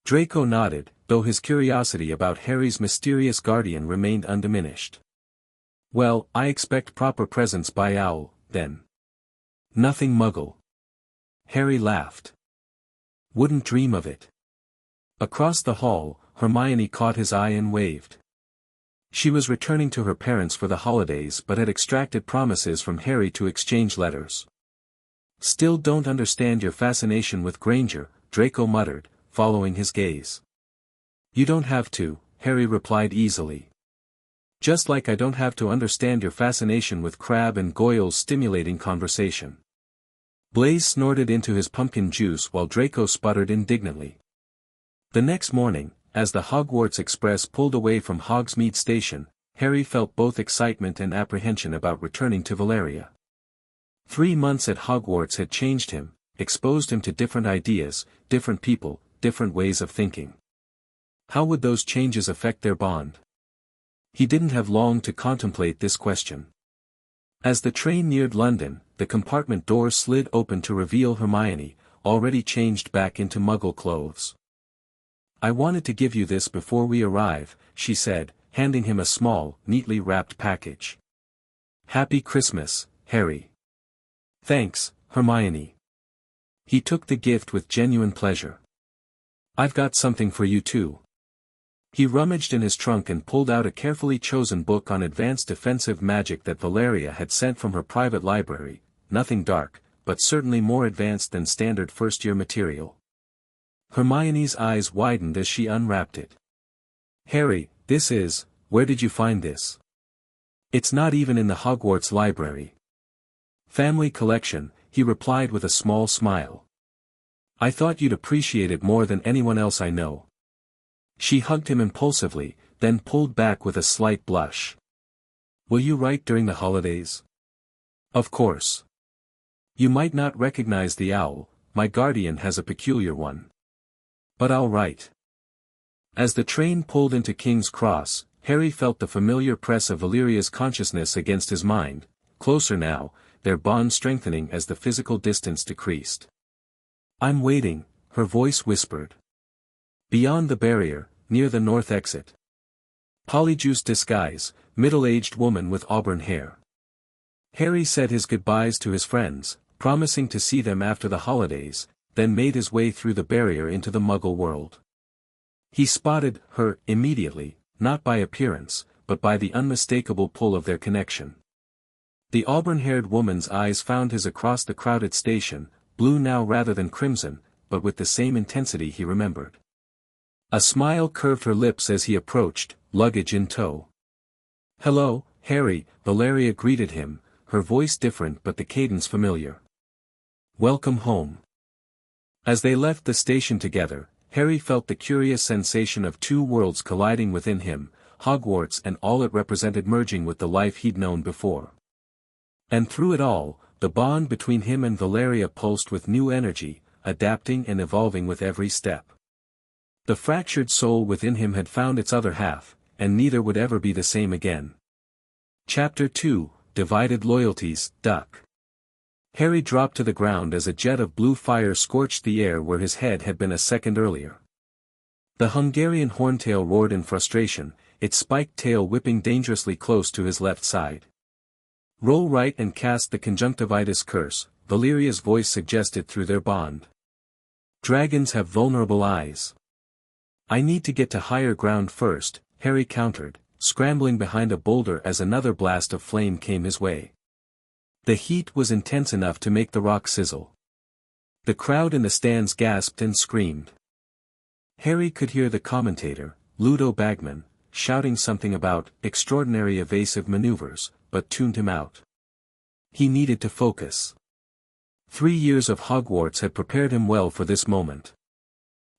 Draco nodded, though his curiosity about Harry's mysterious guardian remained undiminished. "Well, I expect proper presents by Owl, then." "Nothing Muggle." Harry laughed. "Wouldn't dream of it." Across the hall, Hermione caught his eye and waved. She was returning to her parents for the holidays but had extracted promises from Harry to exchange letters. "Still don't understand your fascination with Granger," Draco muttered, following his gaze. "You don't have to," Harry replied easily. "Just like I don't have to understand your fascination with Crabbe and Goyle's stimulating conversation." Blaise snorted into his pumpkin juice while Draco sputtered indignantly. The next morning, as the Hogwarts Express pulled away from Hogsmeade Station, Harry felt both excitement and apprehension about returning to Valeria. 3 months at Hogwarts had changed him, exposed him to different ideas, different people, different ways of thinking. How would those changes affect their bond? He didn't have long to contemplate this question. As the train neared London, the compartment door slid open to reveal Hermione, already changed back into Muggle clothes. "I wanted to give you this before we arrive," she said, handing him a small, neatly wrapped package. "Happy Christmas, Harry." "Thanks, Hermione." He took the gift with genuine pleasure. "I've got something for you too." He rummaged in his trunk and pulled out a carefully chosen book on advanced defensive magic that Valeria had sent from her private library, nothing dark, but certainly more advanced than standard first-year material. Hermione's eyes widened as she unwrapped it. "Harry, where did you find this?" "It's not even in the Hogwarts library." "Family collection," he replied with a small smile. "I thought you'd appreciate it more than anyone else I know." She hugged him impulsively, then pulled back with a slight blush. "Will you write during the holidays?" "Of course. You might not recognize the owl, my guardian has a peculiar one. But I'll write." As the train pulled into King's Cross, Harry felt the familiar press of Valeria's consciousness against his mind, closer now, their bond strengthening as the physical distance decreased. "I'm waiting," her voice whispered. Beyond the barrier, near the north exit. Polyjuice Disguise, middle-aged woman with auburn hair. Harry said his goodbyes to his friends, promising to see them after the holidays, then made his way through the barrier into the Muggle world. He spotted her immediately, not by appearance, but by the unmistakable pull of their connection. The auburn-haired woman's eyes found his across the crowded station, blue now rather than crimson, but with the same intensity he remembered. A smile curved her lips as he approached, luggage in tow. "Hello, Harry," Valeria greeted him, her voice different but the cadence familiar. "Welcome home." As they left the station together, Harry felt the curious sensation of two worlds colliding within him, Hogwarts and all it represented merging with the life he'd known before. And through it all, the bond between him and Valeria pulsed with new energy, adapting and evolving with every step. The fractured soul within him had found its other half, and neither would ever be the same again. Chapter 2, Divided Loyalties, Duck. Harry dropped to the ground as a jet of blue fire scorched the air where his head had been a second earlier. The Hungarian horntail roared in frustration, its spiked tail whipping dangerously close to his left side. "Roll right and cast the conjunctivitis curse," Valeria's voice suggested through their bond. "Dragons have vulnerable eyes." "I need to get to higher ground first," Harry countered, scrambling behind a boulder as another blast of flame came his way. The heat was intense enough to make the rock sizzle. The crowd in the stands gasped and screamed. Harry could hear the commentator, Ludo Bagman, shouting something about extraordinary evasive maneuvers, but tuned him out. He needed to focus. 3 years of Hogwarts had prepared him well for this moment.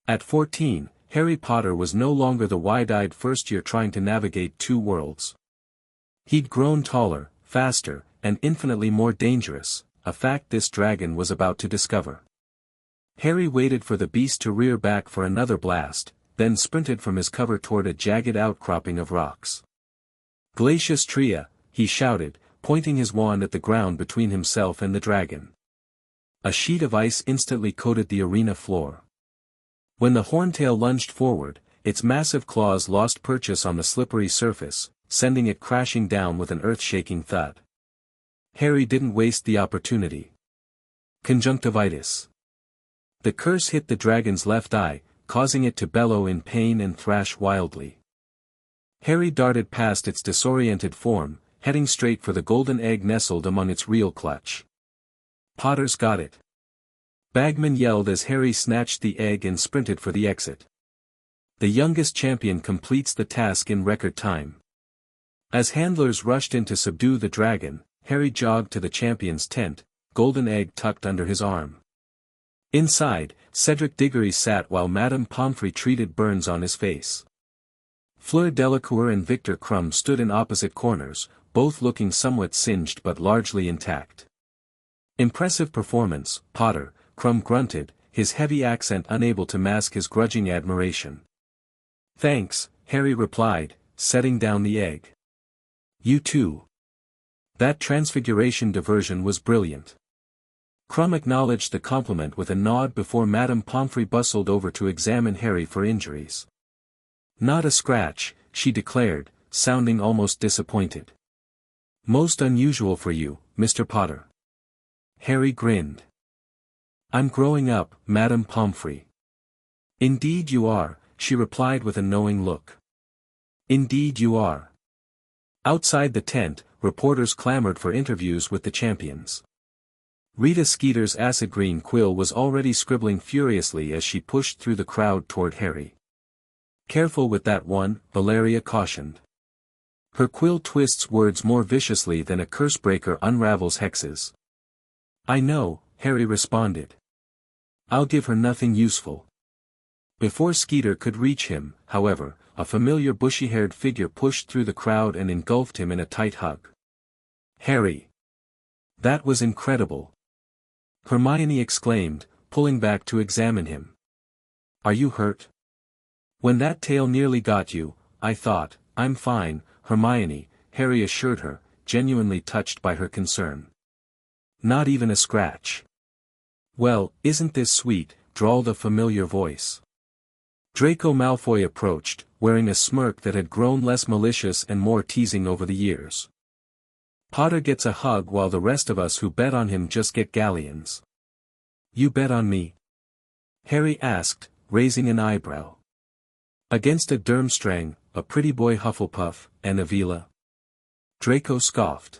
At 14, Harry Potter was no longer the wide-eyed first-year trying to navigate two worlds. He'd grown taller, faster, and infinitely more dangerous, a fact this dragon was about to discover. Harry waited for the beast to rear back for another blast, then sprinted from his cover toward a jagged outcropping of rocks. "Glacius Tria," he shouted, pointing his wand at the ground between himself and the dragon. A sheet of ice instantly coated the arena floor. When the horntail lunged forward, its massive claws lost purchase on the slippery surface, sending it crashing down with an earth-shaking thud. Harry didn't waste the opportunity. Conjunctivitis. The curse hit the dragon's left eye, causing it to bellow in pain and thrash wildly. Harry darted past its disoriented form, heading straight for the golden egg nestled among its real clutch. "Potter's got it!" Bagman yelled as Harry snatched the egg and sprinted for the exit. The youngest champion completes the task in record time. As handlers rushed in to subdue the dragon, Harry jogged to the champion's tent, golden egg tucked under his arm. Inside, Cedric Diggory sat while Madame Pomfrey treated burns on his face. Fleur Delacour and Victor Crumb stood in opposite corners, both looking somewhat singed but largely intact. "Impressive performance, Potter," Crumb grunted, his heavy accent unable to mask his grudging admiration. "Thanks," Harry replied, setting down the egg. "You too. That transfiguration diversion was brilliant." Crumb acknowledged the compliment with a nod before Madame Pomfrey bustled over to examine Harry for injuries. "Not a scratch," she declared, sounding almost disappointed. "Most unusual for you, Mr. Potter." Harry grinned. "I'm growing up, Madame Pomfrey." "Indeed you are," she replied with a knowing look. "Indeed you are." Outside the tent, reporters clamored for interviews with the champions. Rita Skeeter's acid green quill was already scribbling furiously as she pushed through the crowd toward Harry. "Careful with that one," Valeria cautioned. "Her quill twists words more viciously than a cursebreaker unravels hexes." "I know," Harry responded. "I'll give her nothing useful." Before Skeeter could reach him, however, a familiar bushy-haired figure pushed through the crowd and engulfed him in a tight hug. "Harry! That was incredible!" Hermione exclaimed, pulling back to examine him. "Are you hurt?" "When that tail nearly got you, I thought, I'm fine, Hermione," Harry assured her, genuinely touched by her concern. "Not even a scratch." "Well, isn't this sweet," drawled a familiar voice. Draco Malfoy approached, wearing a smirk that had grown less malicious and more teasing over the years. "Potter gets a hug while the rest of us who bet on him just get galleons." "You bet on me?" Harry asked, raising an eyebrow. "Against a Durmstrang, a pretty boy Hufflepuff, and Avila?" Draco scoffed.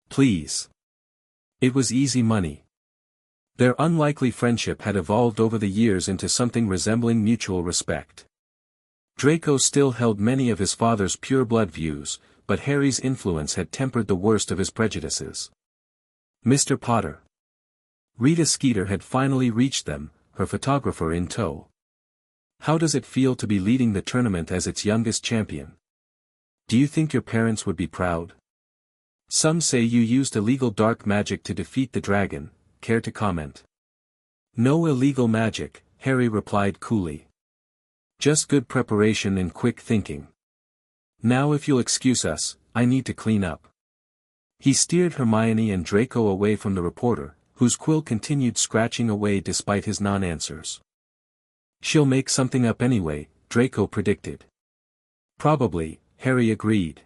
"Please. It was easy money." Their unlikely friendship had evolved over the years into something resembling mutual respect. Draco still held many of his father's pure-blood views, but Harry's influence had tempered the worst of his prejudices. Mr. Potter. Rita Skeeter had finally reached them, her photographer in tow. How does it feel to be leading the tournament as its youngest champion? Do you think your parents would be proud? Some say you used illegal dark magic to defeat the dragon. Care to comment? No illegal magic, Harry replied coolly. Just good preparation and quick thinking. Now if you'll excuse us, I need to clean up. He steered Hermione and Draco away from the reporter, whose quill continued scratching away despite his non-answers. She'll make something up anyway, Draco predicted. Probably, Harry agreed.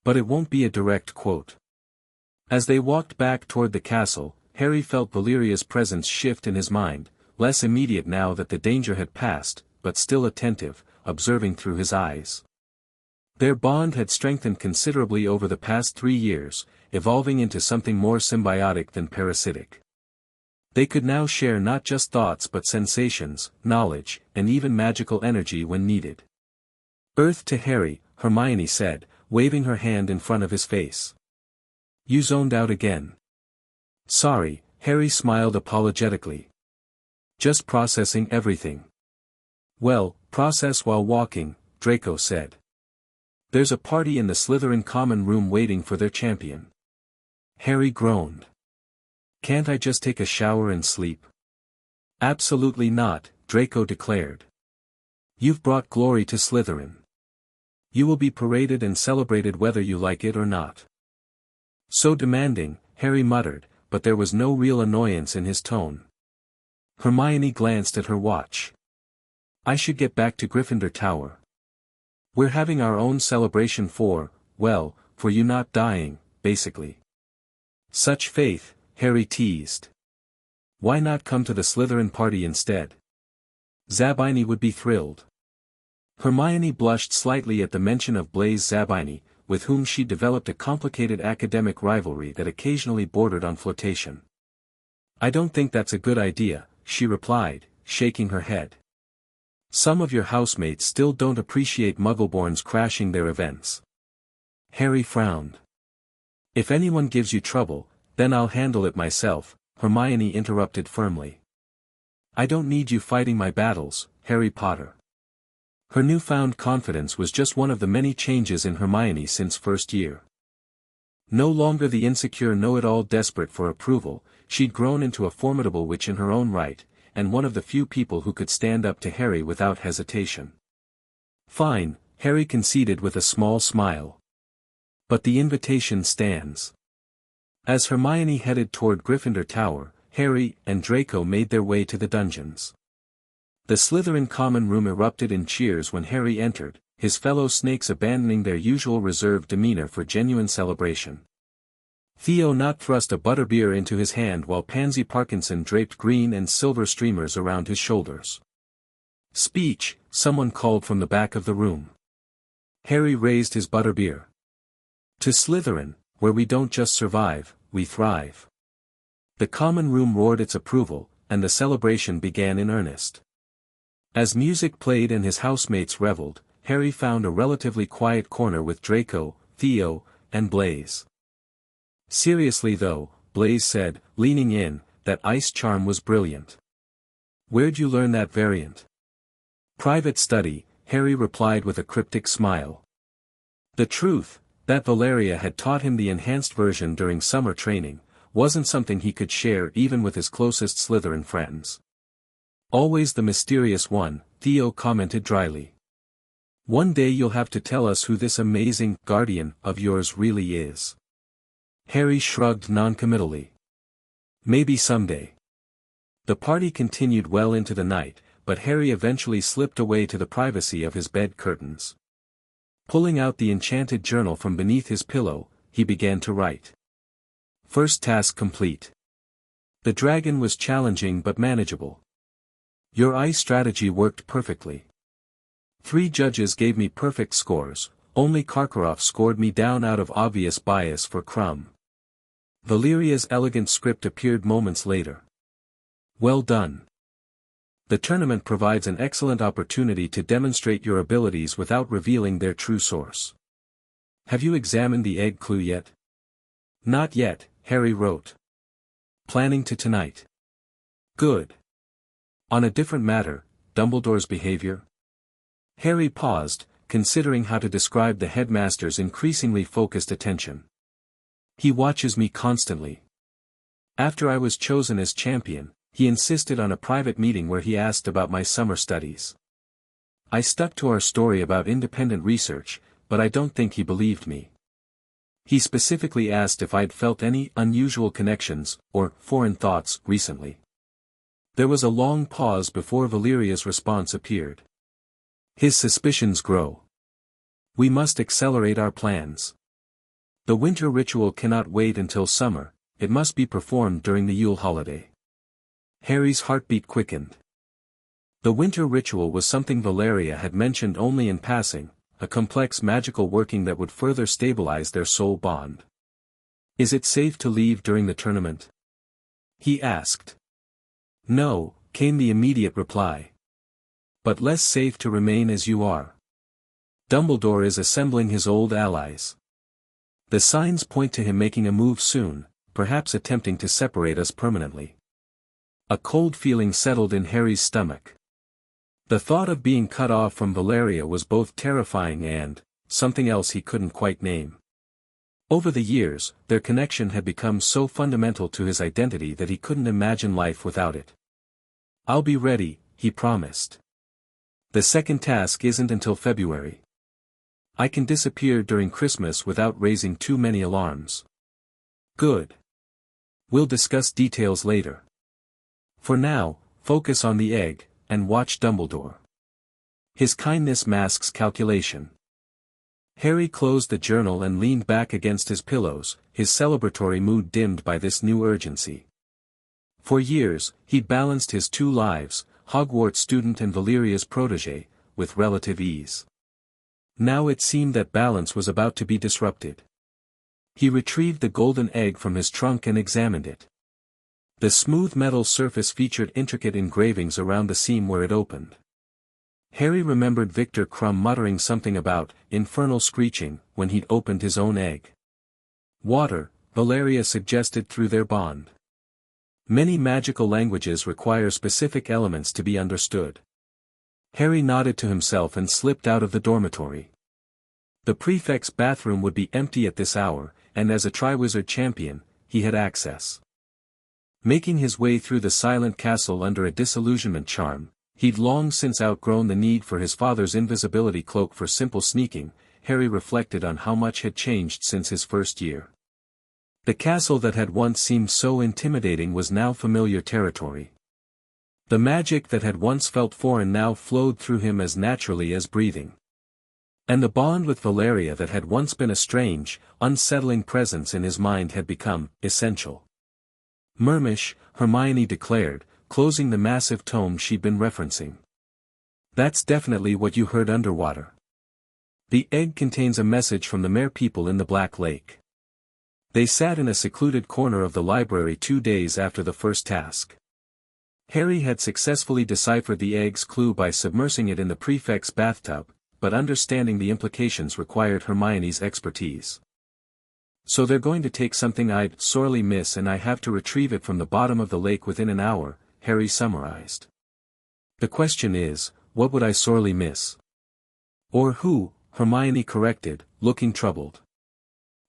But it won't be a direct quote. As they walked back toward the castle, Harry felt Valeria's presence shift in his mind, less immediate now that the danger had passed, but still attentive, observing through his eyes. Their bond had strengthened considerably over the past 3 years, evolving into something more symbiotic than parasitic. They could now share not just thoughts but sensations, knowledge, and even magical energy when needed. Earth to Harry, Hermione said, waving her hand in front of his face. You zoned out again. Sorry, Harry smiled apologetically. Just processing everything. Well, process while walking, Draco said. There's a party in the Slytherin common room waiting for their champion. Harry groaned. Can't I just take a shower and sleep? Absolutely not, Draco declared. You've brought glory to Slytherin. You will be paraded and celebrated whether you like it or not. So demanding, Harry muttered, but there was no real annoyance in his tone. Hermione glanced at her watch. I should get back to Gryffindor Tower. We're having our own celebration for you not dying, basically. Such faith, Harry teased. Why not come to the Slytherin party instead? Zabini would be thrilled. Hermione blushed slightly at the mention of Blaise Zabini, with whom she developed a complicated academic rivalry that occasionally bordered on flirtation. I don't think that's a good idea, she replied, shaking her head. Some of your housemates still don't appreciate Muggleborns crashing their events. Harry frowned. If anyone gives you trouble, then I'll handle it myself, Hermione interrupted firmly. I don't need you fighting my battles, Harry Potter. Her newfound confidence was just one of the many changes in Hermione since first year. No longer the insecure know-it-all desperate for approval, she'd grown into a formidable witch in her own right, and one of the few people who could stand up to Harry without hesitation. Fine, Harry conceded with a small smile. But the invitation stands. As Hermione headed toward Gryffindor Tower, Harry and Draco made their way to the dungeons. The Slytherin common room erupted in cheers when Harry entered, his fellow snakes abandoning their usual reserved demeanor for genuine celebration. Theo Knott thrust a butterbeer into his hand while Pansy Parkinson draped green and silver streamers around his shoulders. Speech, someone called from the back of the room. Harry raised his butterbeer. To Slytherin, where we don't just survive, we thrive. The common room roared its approval, and the celebration began in earnest. As music played and his housemates reveled, Harry found a relatively quiet corner with Draco, Theo, and Blaise. Seriously though, Blaise said, leaning in, that ice charm was brilliant. Where'd you learn that variant? Private study, Harry replied with a cryptic smile. The truth, that Valeria had taught him the enhanced version during summer training, wasn't something he could share even with his closest Slytherin friends. Always the mysterious one, Theo commented dryly. One day you'll have to tell us who this amazing guardian of yours really is. Harry shrugged noncommittally. Maybe someday. The party continued well into the night, but Harry eventually slipped away to the privacy of his bed curtains. Pulling out the enchanted journal from beneath his pillow, he began to write. First task complete. The dragon was challenging but manageable. Your ice strategy worked perfectly. 3 judges gave me perfect scores, only Karkaroff scored me down out of obvious bias for Crumb. Valeria's elegant script appeared moments later. Well done. The tournament provides an excellent opportunity to demonstrate your abilities without revealing their true source. Have you examined the egg clue yet? Not yet, Harry wrote. Planning to tonight. Good. On a different matter, Dumbledore's behavior? Harry paused, considering how to describe the headmaster's increasingly focused attention. He watches me constantly. After I was chosen as champion, he insisted on a private meeting where he asked about my summer studies. I stuck to our story about independent research, but I don't think he believed me. He specifically asked if I'd felt any unusual connections, or foreign thoughts, recently. There was a long pause before Valeria's response appeared. His suspicions grow. We must accelerate our plans. The winter ritual cannot wait until summer, it must be performed during the Yule holiday. Harry's heartbeat quickened. The winter ritual was something Valeria had mentioned only in passing, a complex magical working that would further stabilize their soul bond. Is it safe to leave during the tournament? He asked. No, came the immediate reply. But less safe to remain as you are. Dumbledore is assembling his old allies. The signs point to him making a move soon, perhaps attempting to separate us permanently. A cold feeling settled in Harry's stomach. The thought of being cut off from Valeria was both terrifying and something else he couldn't quite name. Over the years, their connection had become so fundamental to his identity that he couldn't imagine life without it. I'll be ready, he promised. The second task isn't until February. I can disappear during Christmas without raising too many alarms. Good. We'll discuss details later. For now, focus on the egg, and watch Dumbledore. His kindness masks calculation. Harry closed the journal and leaned back against his pillows, his celebratory mood dimmed by this new urgency. For years, he'd balanced his two lives, Hogwarts student and Valeria's protégé, with relative ease. Now it seemed that balance was about to be disrupted. He retrieved the golden egg from his trunk and examined it. The smooth metal surface featured intricate engravings around the seam where it opened. Harry remembered Victor Crumb muttering something about infernal screeching when he'd opened his own egg. Water, Valeria suggested through their bond. Many magical languages require specific elements to be understood. Harry nodded to himself and slipped out of the dormitory. The prefect's bathroom would be empty at this hour, and as a Triwizard champion, he had access. Making his way through the silent castle under a disillusionment charm, he'd long since outgrown the need for his father's invisibility cloak for simple sneaking. Harry reflected on how much had changed since his first year. The castle that had once seemed so intimidating was now familiar territory. The magic that had once felt foreign now flowed through him as naturally as breathing. And the bond with Valeria that had once been a strange, unsettling presence in his mind had become essential. Murmish, Hermione declared, closing the massive tome she'd been referencing. That's definitely what you heard underwater. The egg contains a message from the Mer people in the Black Lake. They sat in a secluded corner of the library 2 days after the first task. Harry had successfully deciphered the egg's clue by submersing it in the prefect's bathtub, but understanding the implications required Hermione's expertise. So they're going to take something I'd sorely miss and I have to retrieve it from the bottom of the lake within an hour, Harry summarized. The question is, what would I sorely miss? Or who, Hermione corrected, looking troubled.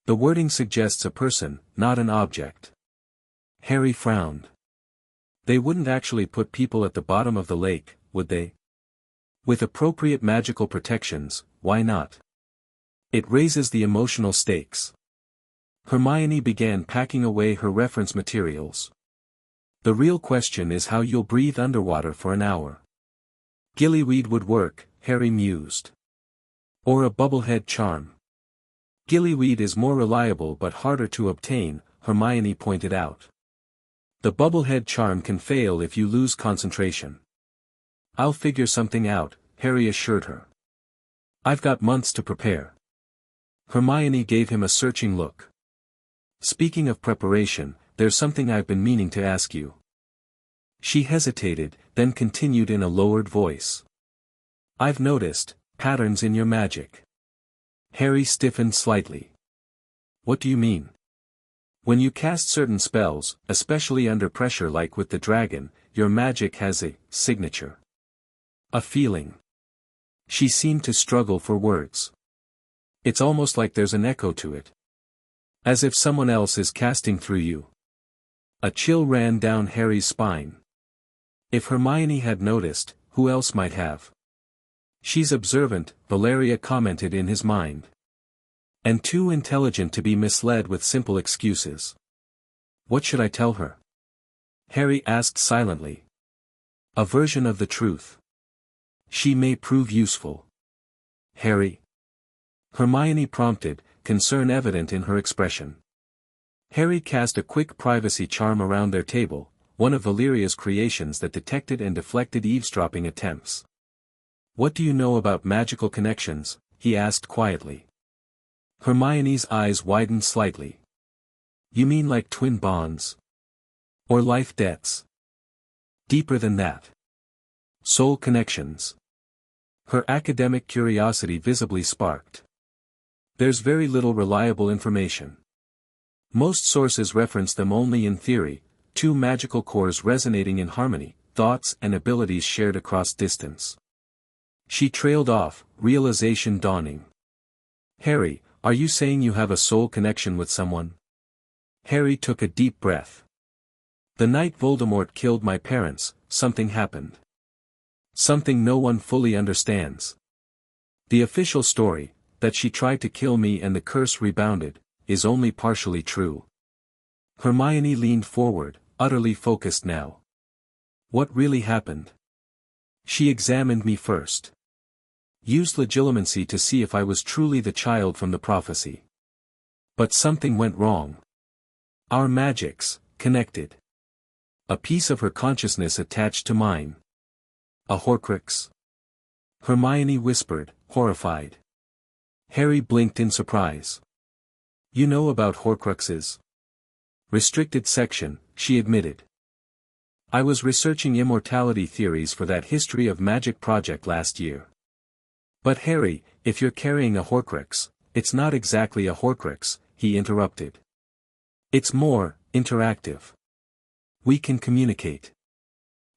The wording suggests a person, not an object. Harry frowned. They wouldn't actually put people at the bottom of the lake, would they? With appropriate magical protections, why not? It raises the emotional stakes. Hermione began packing away her reference materials. The real question is how you'll breathe underwater for an hour. Gillyweed would work, Harry mused. Or a bubblehead charm. Gillyweed is more reliable but harder to obtain, Hermione pointed out. The bubblehead charm can fail if you lose concentration. I'll figure something out, Harry assured her. I've got months to prepare. Hermione gave him a searching look. Speaking of preparation, there's something I've been meaning to ask you. She hesitated, then continued in a lowered voice. "I've noticed patterns in your magic." Harry stiffened slightly. "What do you mean?" "When you cast certain spells, especially under pressure like with the dragon, your magic has a signature. A feeling." She seemed to struggle for words. "It's almost like there's an echo to it. As if someone else is casting through you." A chill ran down Harry's spine. If Hermione had noticed, who else might have? "She's observant," Valeria commented in his mind. "And too intelligent to be misled with simple excuses." "What should I tell her?" Harry asked silently. "A version of the truth. She may prove useful." "Harry?" Hermione prompted, concern evident in her expression. Harry cast a quick privacy charm around their table, one of Valeria's creations that detected and deflected eavesdropping attempts. "What do you know about magical connections?" he asked quietly. Hermione's eyes widened slightly. "You mean like twin bonds? Or life debts? Deeper than that? Soul connections?" Her academic curiosity visibly sparked. "There's very little reliable information. Most sources reference them only in theory, two magical cores resonating in harmony, thoughts and abilities shared across distance." She trailed off, realization dawning. "Harry, are you saying you have a soul connection with someone?" Harry took a deep breath. "The night Voldemort killed my parents, something happened. Something no one fully understands. The official story, that she tried to kill me and the curse rebounded, is only partially true." Hermione leaned forward, utterly focused now. "What really happened?" "She examined me first. Used legilimency to see if I was truly the child from the prophecy. But something went wrong. Our magics connected. A piece of her consciousness attached to mine." "A Horcrux?" Hermione whispered, horrified. Harry blinked in surprise. "You know about Horcruxes?" "Restricted section," she admitted. "I was researching immortality theories for that History of Magic project last year." "But Harry, if you're carrying a Horcrux, it's not exactly a Horcrux," he interrupted. "It's more interactive. We can communicate.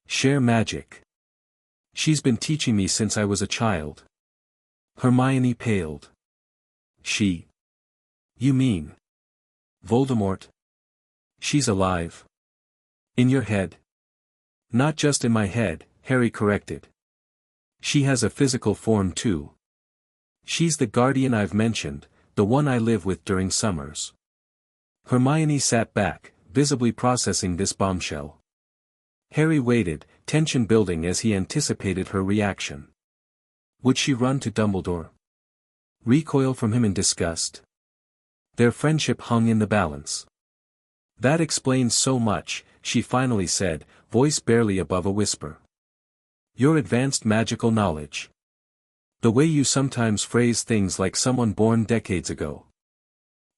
Share magic. She's been teaching me since I was a child." Hermione paled. "She? You mean Voldemort?" "She's alive. In your head." "Not just in my head," Harry corrected. "She has a physical form too. She's the guardian I've mentioned, the one I live with during summers." Hermione sat back, visibly processing this bombshell. Harry waited, tension building as he anticipated her reaction. Would she run to Dumbledore? Recoil from him in disgust? Their friendship hung in the balance. "That explains so much," she finally said, voice barely above a whisper. "Your advanced magical knowledge. The way you sometimes phrase things like someone born decades ago.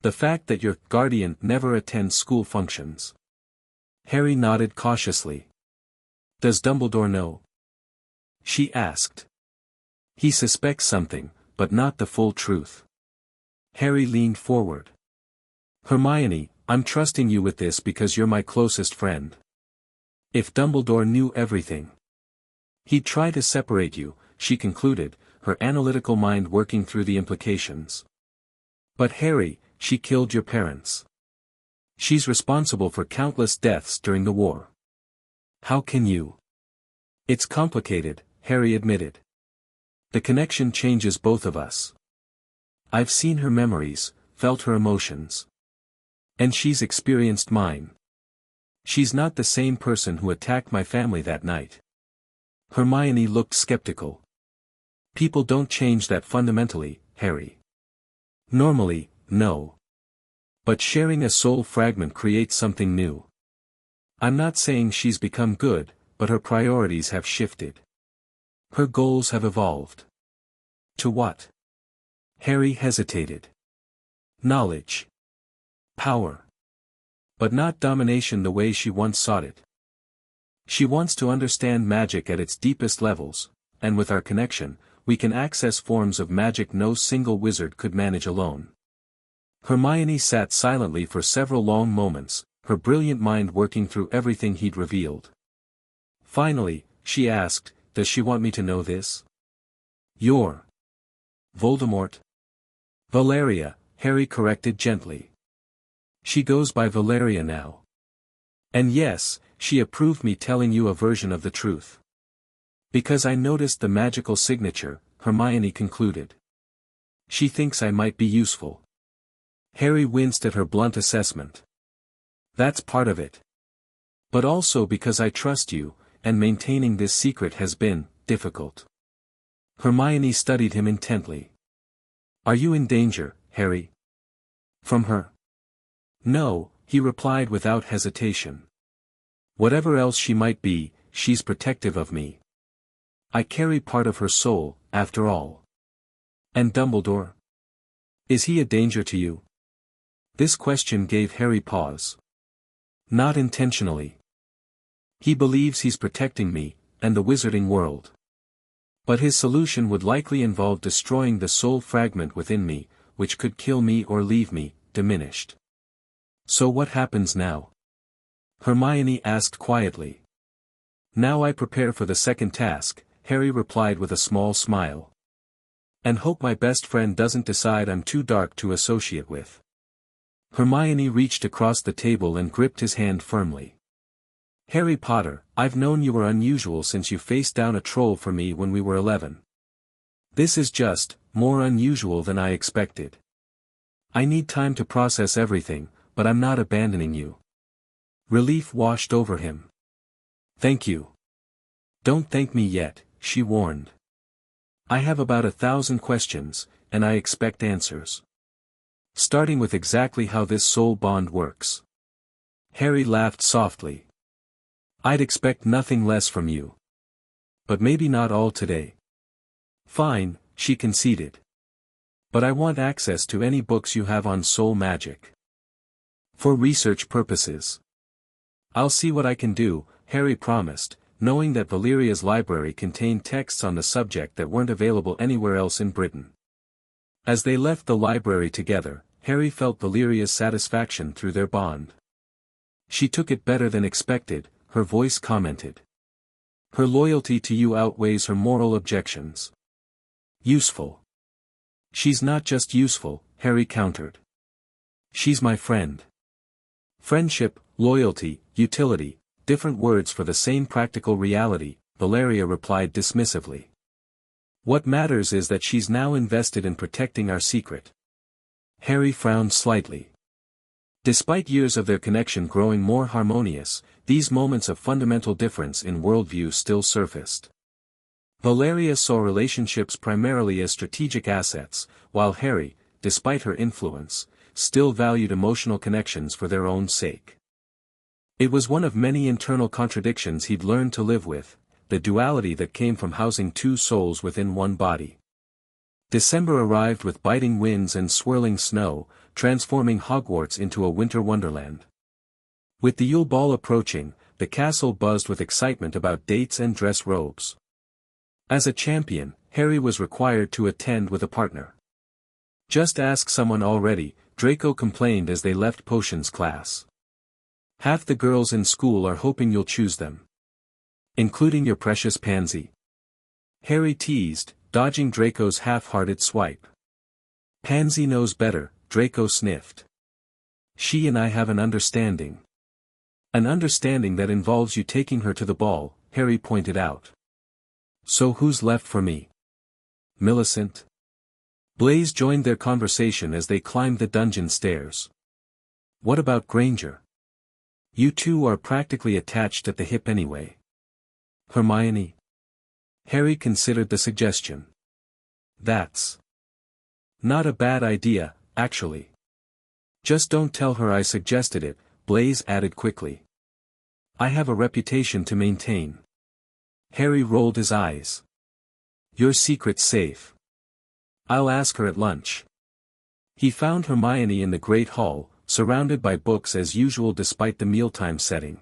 The fact that your guardian never attends school functions." Harry nodded cautiously. "Does Dumbledore know?" she asked. "He suspects something, but not the full truth." Harry leaned forward. "Hermione, I'm trusting you with this because you're my closest friend. If Dumbledore knew everything, he'd try to separate you," she concluded, her analytical mind working through the implications. "But Harry, she killed your parents. She's responsible for countless deaths during the war. How can you?" "It's complicated," Harry admitted. "The connection changes both of us. I've seen her memories, felt her emotions. And she's experienced mine. She's not the same person who attacked my family that night." Hermione looked skeptical. "People don't change that fundamentally, Harry." "Normally, no. But sharing a soul fragment creates something new. I'm not saying she's become good, but her priorities have shifted. Her goals have evolved." "To what?" Harry hesitated. "Knowledge. Power. But not domination the way she once sought it." She wants to understand magic at its deepest levels, and with our connection, we can access forms of magic no single wizard could manage alone. Hermione sat silently for several long moments, her brilliant mind working through everything he'd revealed. Finally, she asked, "Does she want me to know this?" "You're Voldemort?" "Valeria," Harry corrected gently. "She goes by Valeria now. And yes, she approved me telling you a version of the truth. Because I noticed the magical signature," Hermione concluded. "She thinks I might be useful." Harry winced at her blunt assessment. "That's part of it. But also because I trust you, and maintaining this secret has been difficult." Hermione studied him intently. "Are you in danger, Harry?" "From her?" "No," he replied without hesitation. "Whatever else she might be, she's protective of me. I carry part of her soul, after all." "And Dumbledore? Is he a danger to you?" This question gave Harry pause. "Not intentionally. He believes he's protecting me, and the wizarding world. But his solution would likely involve destroying the soul fragment within me, which could kill me or leave me, diminished." "So what happens now?" Hermione asked quietly. "Now I prepare for the second task," Harry replied with a small smile. "And hope my best friend doesn't decide I'm too dark to associate with." Hermione reached across the table and gripped his hand firmly. "Harry Potter, I've known you were unusual since you faced down a troll for me when we were 11. This is just, more unusual than I expected. I need time to process everything, but I'm not abandoning you." Relief washed over him. "Thank you." "Don't thank me yet," she warned. "I have about 1,000 questions, and I expect answers. Starting with exactly how this soul bond works." Harry laughed softly. "I'd expect nothing less from you. But maybe not all today." "Fine," she conceded. "But I want access to any books you have on soul magic. For research purposes." "I'll see what I can do," Harry promised, knowing that Valeria's library contained texts on the subject that weren't available anywhere else in Britain. As they left the library together, Harry felt Valeria's satisfaction through their bond. "She took it better than expected," her voice commented. "Her loyalty to you outweighs her moral objections." "Useful." "She's not just useful," Harry countered. "She's my friend." "Friendship, loyalty, utility, different words for the same practical reality," Valeria replied dismissively. "What matters is that she's now invested in protecting our secret." Harry frowned slightly. Despite years of their connection growing more harmonious, these moments of fundamental difference in worldview still surfaced. Valeria saw relationships primarily as strategic assets, while Harry, despite her influence, still valued emotional connections for their own sake. It was one of many internal contradictions he'd learned to live with, the duality that came from housing two souls within one body. December arrived with biting winds and swirling snow, transforming Hogwarts into a winter wonderland. With the Yule Ball approaching, the castle buzzed with excitement about dates and dress robes. As a champion, Harry was required to attend with a partner. "Just ask someone already," Draco complained as they left potions class. "Half the girls in school are hoping you'll choose them. Including your precious Pansy." Harry teased, dodging Draco's half-hearted swipe. "Pansy knows better," Draco sniffed. "She and I have an understanding." "An understanding that involves you taking her to the ball," Harry pointed out. "So who's left for me?" "Millicent." Blaise joined their conversation as they climbed the dungeon stairs. "What about Granger? You two are practically attached at the hip anyway." "Hermione?" Harry considered the suggestion. "That's not a bad idea, actually. Just don't tell her I suggested it," Blaise added quickly. "I have a reputation to maintain." Harry rolled his eyes. "Your secret's safe. I'll ask her at lunch." He found Hermione in the Great Hall, surrounded by books as usual despite the mealtime setting.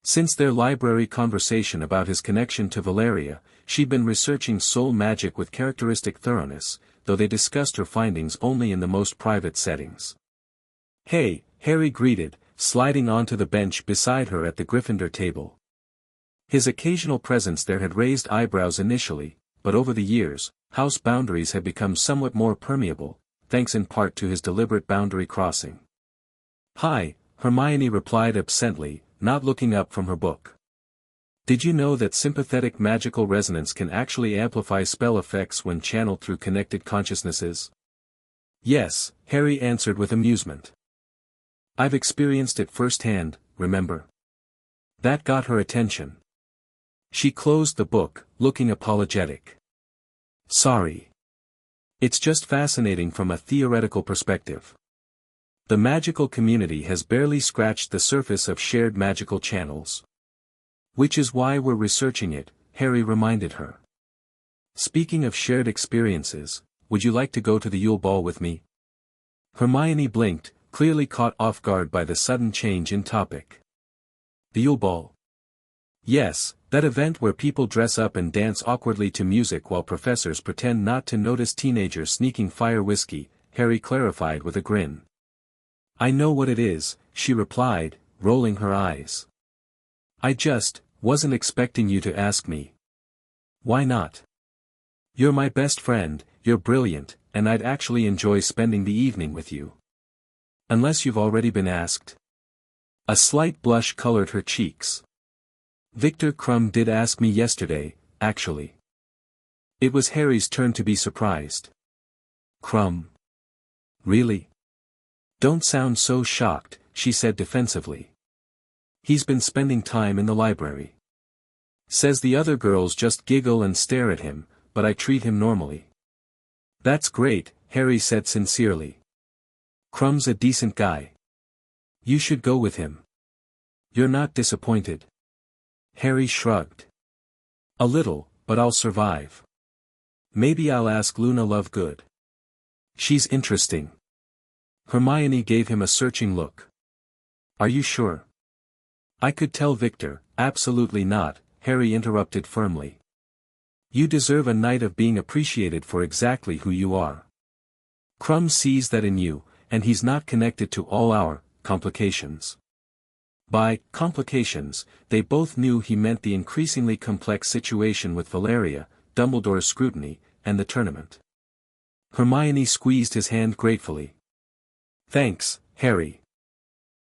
Since their library conversation about his connection to Valeria, she'd been researching soul magic with characteristic thoroughness, though they discussed her findings only in the most private settings. "Hey," Harry greeted, sliding onto the bench beside her at the Gryffindor table. His occasional presence there had raised eyebrows initially, but over the years, house boundaries had become somewhat more permeable, thanks in part to his deliberate boundary crossing. "Hi," Hermione replied absently, not looking up from her book. "Did you know that sympathetic magical resonance can actually amplify spell effects when channeled through connected consciousnesses?" "Yes," Harry answered with amusement. "I've experienced it firsthand, remember?" That got her attention. She closed the book, looking apologetic. "Sorry. It's just fascinating from a theoretical perspective. The magical community has barely scratched the surface of shared magical channels. Which is why we're researching it," Harry reminded her. "Speaking of shared experiences, would you like to go to the Yule Ball with me?" Hermione blinked, clearly caught off guard by the sudden change in topic. "The Yule Ball?" "Yes, that event where people dress up and dance awkwardly to music while professors pretend not to notice teenagers sneaking fire whiskey," Harry clarified with a grin. "I know what it is," she replied, rolling her eyes. "I just wasn't expecting you to ask me." "Why not? You're my best friend, you're brilliant, and I'd actually enjoy spending the evening with you. Unless you've already been asked." A slight blush colored her cheeks. "Victor Crumb did ask me yesterday, actually." It was Harry's turn to be surprised. "Crumb? Really? Don't sound so shocked," she said defensively. "He's been spending time in the library. Says the other girls just giggle and stare at him, but I treat him normally." "That's great," Harry said sincerely. "Crumb's a decent guy. You should go with him. You're not disappointed?" Harry shrugged. "A little, but I'll survive. Maybe I'll ask Luna Lovegood. She's interesting." Hermione gave him a searching look. "Are you sure?" "I could tell Victor." "Absolutely not," Harry interrupted firmly. "You deserve a night of being appreciated for exactly who you are. Crumb sees that in you, and he's not connected to all our complications." By complications, they both knew he meant the increasingly complex situation with Valeria, Dumbledore's scrutiny, and the tournament. Hermione squeezed his hand gratefully. "Thanks, Harry.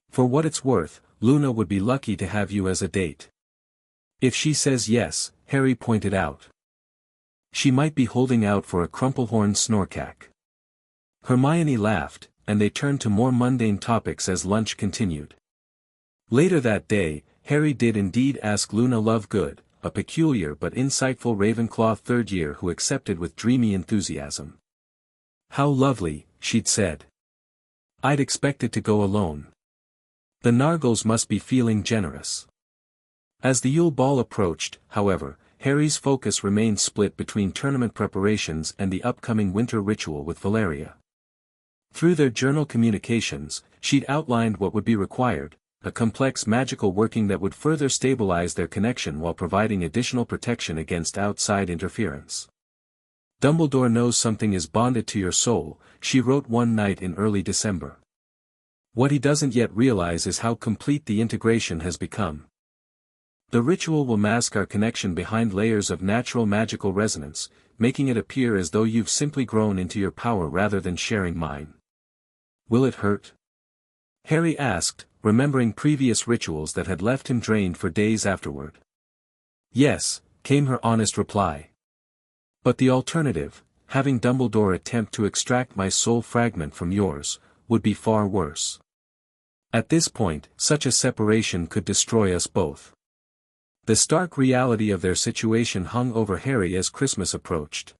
For what it's worth, Luna would be lucky to have you as a date." "If she says yes," Harry pointed out. "She might be holding out for a crumplehorn Snorkack." Hermione laughed, and they turned to more mundane topics as lunch continued. Later that day, Harry did indeed ask Luna Lovegood, a peculiar but insightful Ravenclaw third year who accepted with dreamy enthusiasm. "How lovely," she'd said. "I'd expected to go alone. The Nargles must be feeling generous." As the Yule Ball approached, however, Harry's focus remained split between tournament preparations and the upcoming winter ritual with Valeria. Through their journal communications, she'd outlined what would be required, a complex magical working that would further stabilize their connection while providing additional protection against outside interference. "Dumbledore knows something is bonded to your soul," she wrote one night in early December. "What he doesn't yet realize is how complete the integration has become. The ritual will mask our connection behind layers of natural magical resonance, making it appear as though you've simply grown into your power rather than sharing mine." "Will it hurt?" Harry asked, remembering previous rituals that had left him drained for days afterward. "Yes," came her honest reply. "But the alternative, having Dumbledore attempt to extract my soul fragment from yours, would be far worse. At this point, such a separation could destroy us both." The stark reality of their situation hung over Harry as Christmas approached.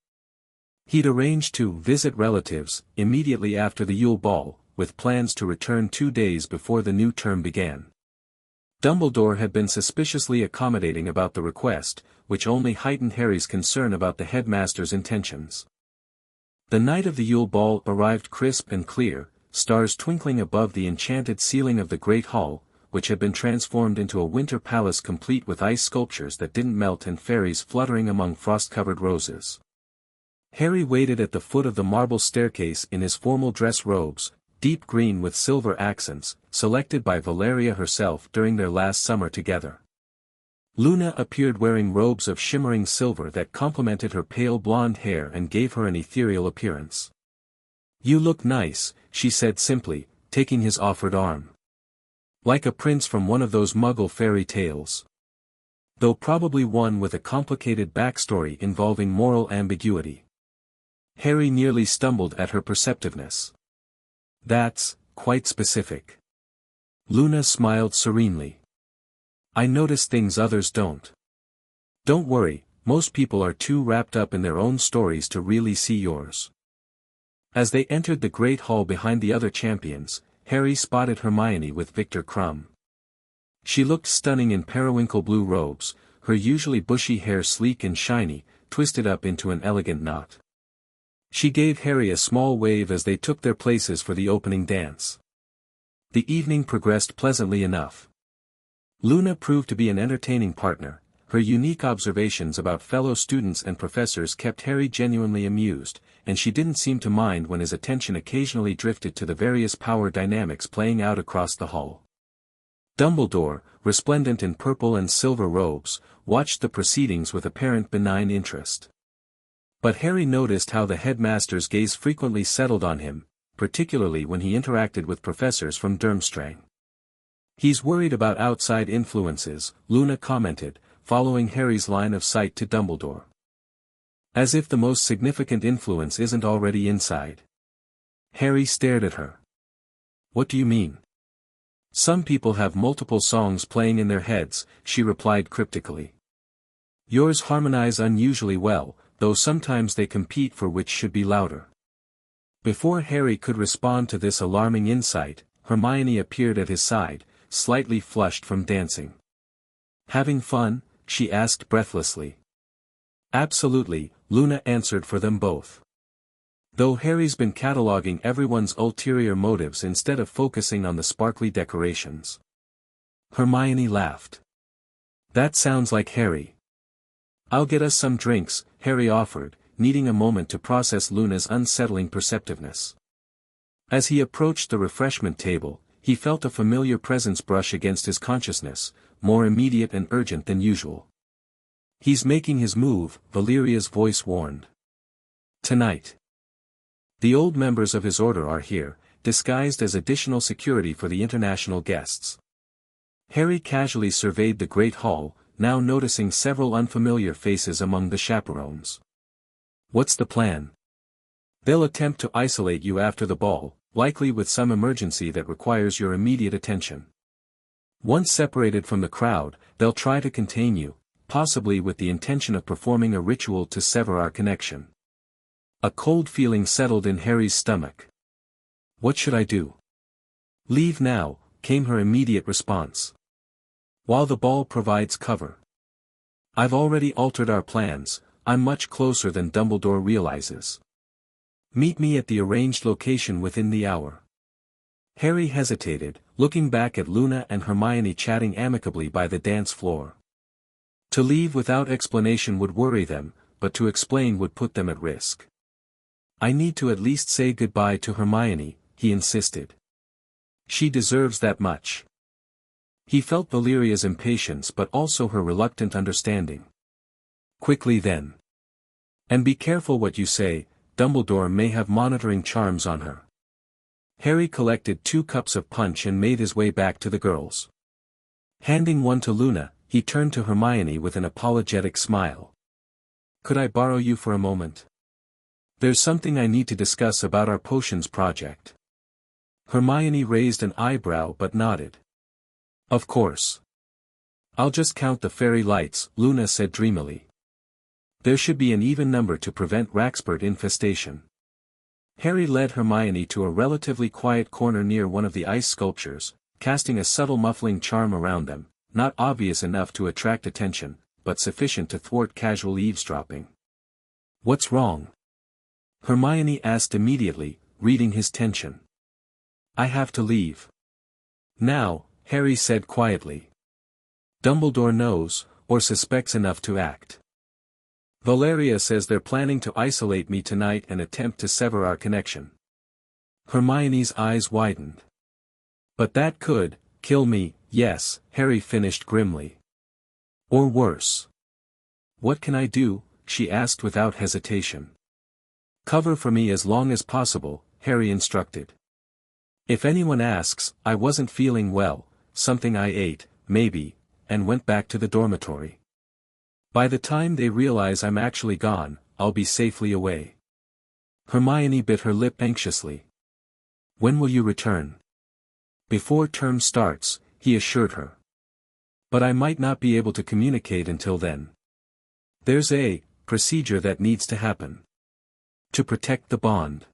He'd arranged to visit relatives immediately after the Yule Ball, with plans to return 2 days before the new term began. Dumbledore had been suspiciously accommodating about the request, which only heightened Harry's concern about the headmaster's intentions. The night of the Yule Ball arrived crisp and clear, stars twinkling above the enchanted ceiling of the Great Hall, which had been transformed into a winter palace complete with ice sculptures that didn't melt and fairies fluttering among frost-covered roses. Harry waited at the foot of the marble staircase in his formal dress robes, deep green with silver accents, selected by Valeria herself during their last summer together. Luna appeared wearing robes of shimmering silver that complemented her pale blonde hair and gave her an ethereal appearance. "You look nice," she said simply, taking his offered arm. "Like a prince from one of those Muggle fairy tales. Though probably one with a complicated backstory involving moral ambiguity." Harry nearly stumbled at her perceptiveness. "That's quite specific." Luna smiled serenely. "I notice things others don't. Don't worry, most people are too wrapped up in their own stories to really see yours." As they entered the great hall behind the other champions, Harry spotted Hermione with Viktor Krum. She looked stunning in periwinkle blue robes, her usually bushy hair sleek and shiny, twisted up into an elegant knot. She gave Harry a small wave as they took their places for the opening dance. The evening progressed pleasantly enough. Luna proved to be an entertaining partner. Her unique observations about fellow students and professors kept Harry genuinely amused, and she didn't seem to mind when his attention occasionally drifted to the various power dynamics playing out across the hall. Dumbledore, resplendent in purple and silver robes, watched the proceedings with apparent benign interest. But Harry noticed how the headmaster's gaze frequently settled on him, particularly when he interacted with professors from Durmstrang. "He's worried about outside influences," Luna commented, following Harry's line of sight to Dumbledore. "As if the most significant influence isn't already inside." Harry stared at her. "What do you mean?" "Some people have multiple songs playing in their heads," she replied cryptically. "Yours harmonize unusually well, though sometimes they compete for which should be louder." Before Harry could respond to this alarming insight, Hermione appeared at his side, slightly flushed from dancing. "Having fun?" she asked breathlessly. "Absolutely," Luna answered for them both. Though Harry's been cataloging everyone's ulterior motives instead of focusing on the sparkly decorations. Hermione laughed. "That sounds like Harry." "I'll get us some drinks," Harry offered, needing a moment to process Luna's unsettling perceptiveness. As he approached the refreshment table, he felt a familiar presence brush against his consciousness, more immediate and urgent than usual. "He's making his move," Valeria's voice warned. "Tonight. The old members of his order are here, disguised as additional security for the international guests." Harry casually surveyed the great hall, now noticing several unfamiliar faces among the chaperones. "What's the plan?" "They'll attempt to isolate you after the ball, likely with some emergency that requires your immediate attention. Once separated from the crowd, they'll try to contain you, possibly with the intention of performing a ritual to sever our connection." A cold feeling settled in Harry's stomach. "What should I do?" "Leave now," came her immediate response. "While the ball provides cover. I've already altered our plans, I'm much closer than Dumbledore realizes. Meet me at the arranged location within the hour." Harry hesitated, looking back at Luna and Hermione chatting amicably by the dance floor. To leave without explanation would worry them, but to explain would put them at risk. "I need to at least say goodbye to Hermione," he insisted. "She deserves that much." He felt Valeria's impatience but also her reluctant understanding. "Quickly then. And be careful what you say, Dumbledore may have monitoring charms on her." Harry collected 2 cups of punch and made his way back to the girls. Handing one to Luna, he turned to Hermione with an apologetic smile. "Could I borrow you for a moment? There's something I need to discuss about our potions project." Hermione raised an eyebrow but nodded. "Of course. I'll just count the fairy lights," Luna said dreamily. "There should be an even number to prevent Raxpert infestation." Harry led Hermione to a relatively quiet corner near one of the ice sculptures, casting a subtle muffling charm around them, not obvious enough to attract attention, but sufficient to thwart casual eavesdropping. "What's wrong?" Hermione asked immediately, reading his tension. "I have to leave." "Now," Harry said quietly. Dumbledore knows, or suspects enough to act. Valeria says they're planning to isolate me tonight and attempt to sever our connection. Hermione's eyes widened. But that could kill me, yes, Harry finished grimly. Or worse. What can I do? She asked without hesitation. Cover for me as long as possible, Harry instructed. If anyone asks, I wasn't feeling well, something I ate, maybe, and went back to the dormitory. By the time they realize I'm actually gone, I'll be safely away. Hermione bit her lip anxiously. When will you return? Before term starts, he assured her. But I might not be able to communicate until then. There's a procedure that needs to happen. To protect the bond.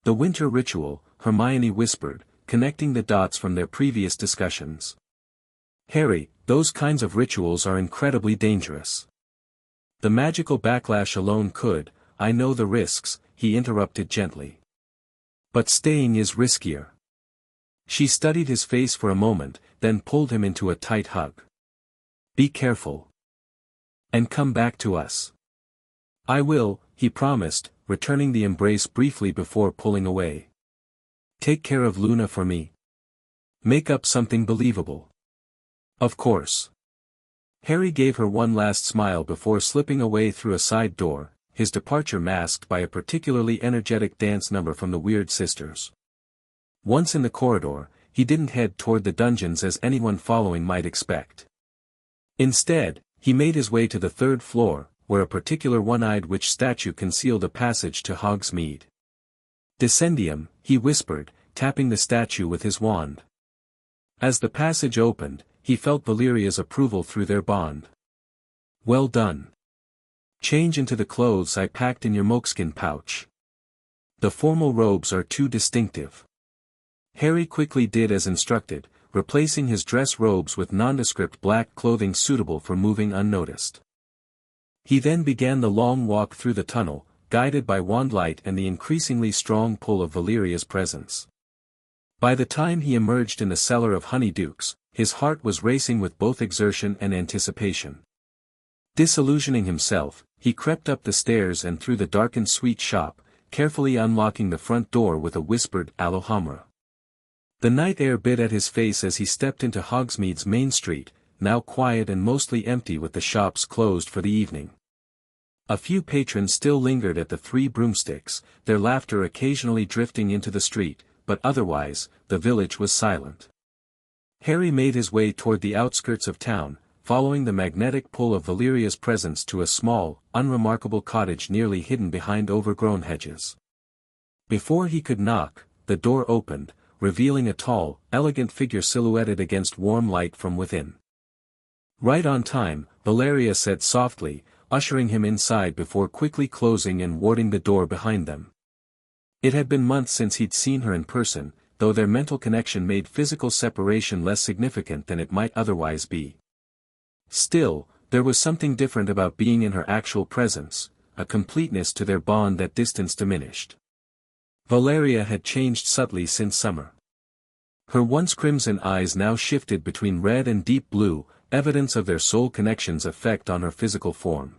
The winter ritual, Hermione whispered, connecting the dots from their previous discussions. Harry, those kinds of rituals are incredibly dangerous. The magical backlash alone could, I know the risks, he interrupted gently. But staying is riskier. She studied his face for a moment, then pulled him into a tight hug. Be careful. And come back to us. I will, he promised, returning the embrace briefly before pulling away. Take care of Luna for me. Make up something believable. Of course. Harry gave her one last smile before slipping away through a side door, his departure masked by a particularly energetic dance number from the Weird Sisters. Once in the corridor, he didn't head toward the dungeons as anyone following might expect. Instead, he made his way to the third floor, where a particular one-eyed witch statue concealed a passage to Hogsmeade. Descendium, he whispered, tapping the statue with his wand. As the passage opened, he felt Valeria's approval through their bond. Well done. Change into the clothes I packed in your moleskin pouch. The formal robes are too distinctive. Harry quickly did as instructed, replacing his dress robes with nondescript black clothing suitable for moving unnoticed. He then began the long walk through the tunnel, guided by wand light and the increasingly strong pull of Valeria's presence. By the time he emerged in the cellar of Honeydukes, his heart was racing with both exertion and anticipation. Disillusioning himself, he crept up the stairs and through the darkened sweet shop, carefully unlocking the front door with a whispered Alohomra. The night air bit at his face as he stepped into Hogsmeade's main street, now quiet and mostly empty with the shops closed for the evening. A few patrons still lingered at the Three Broomsticks, their laughter occasionally drifting into the street, but otherwise, the village was silent. Harry made his way toward the outskirts of town, following the magnetic pull of Valeria's presence to a small, unremarkable cottage nearly hidden behind overgrown hedges. Before he could knock, the door opened, revealing a tall, elegant figure silhouetted against warm light from within. Right on time, Valeria said softly, ushering him inside before quickly closing and warding the door behind them. It had been months since he'd seen her in person, though their mental connection made physical separation less significant than it might otherwise be. Still, there was something different about being in her actual presence, a completeness to their bond that distance diminished. Valeria had changed subtly since summer. Her once crimson eyes now shifted between red and deep blue, evidence of their soul connection's effect on her physical form.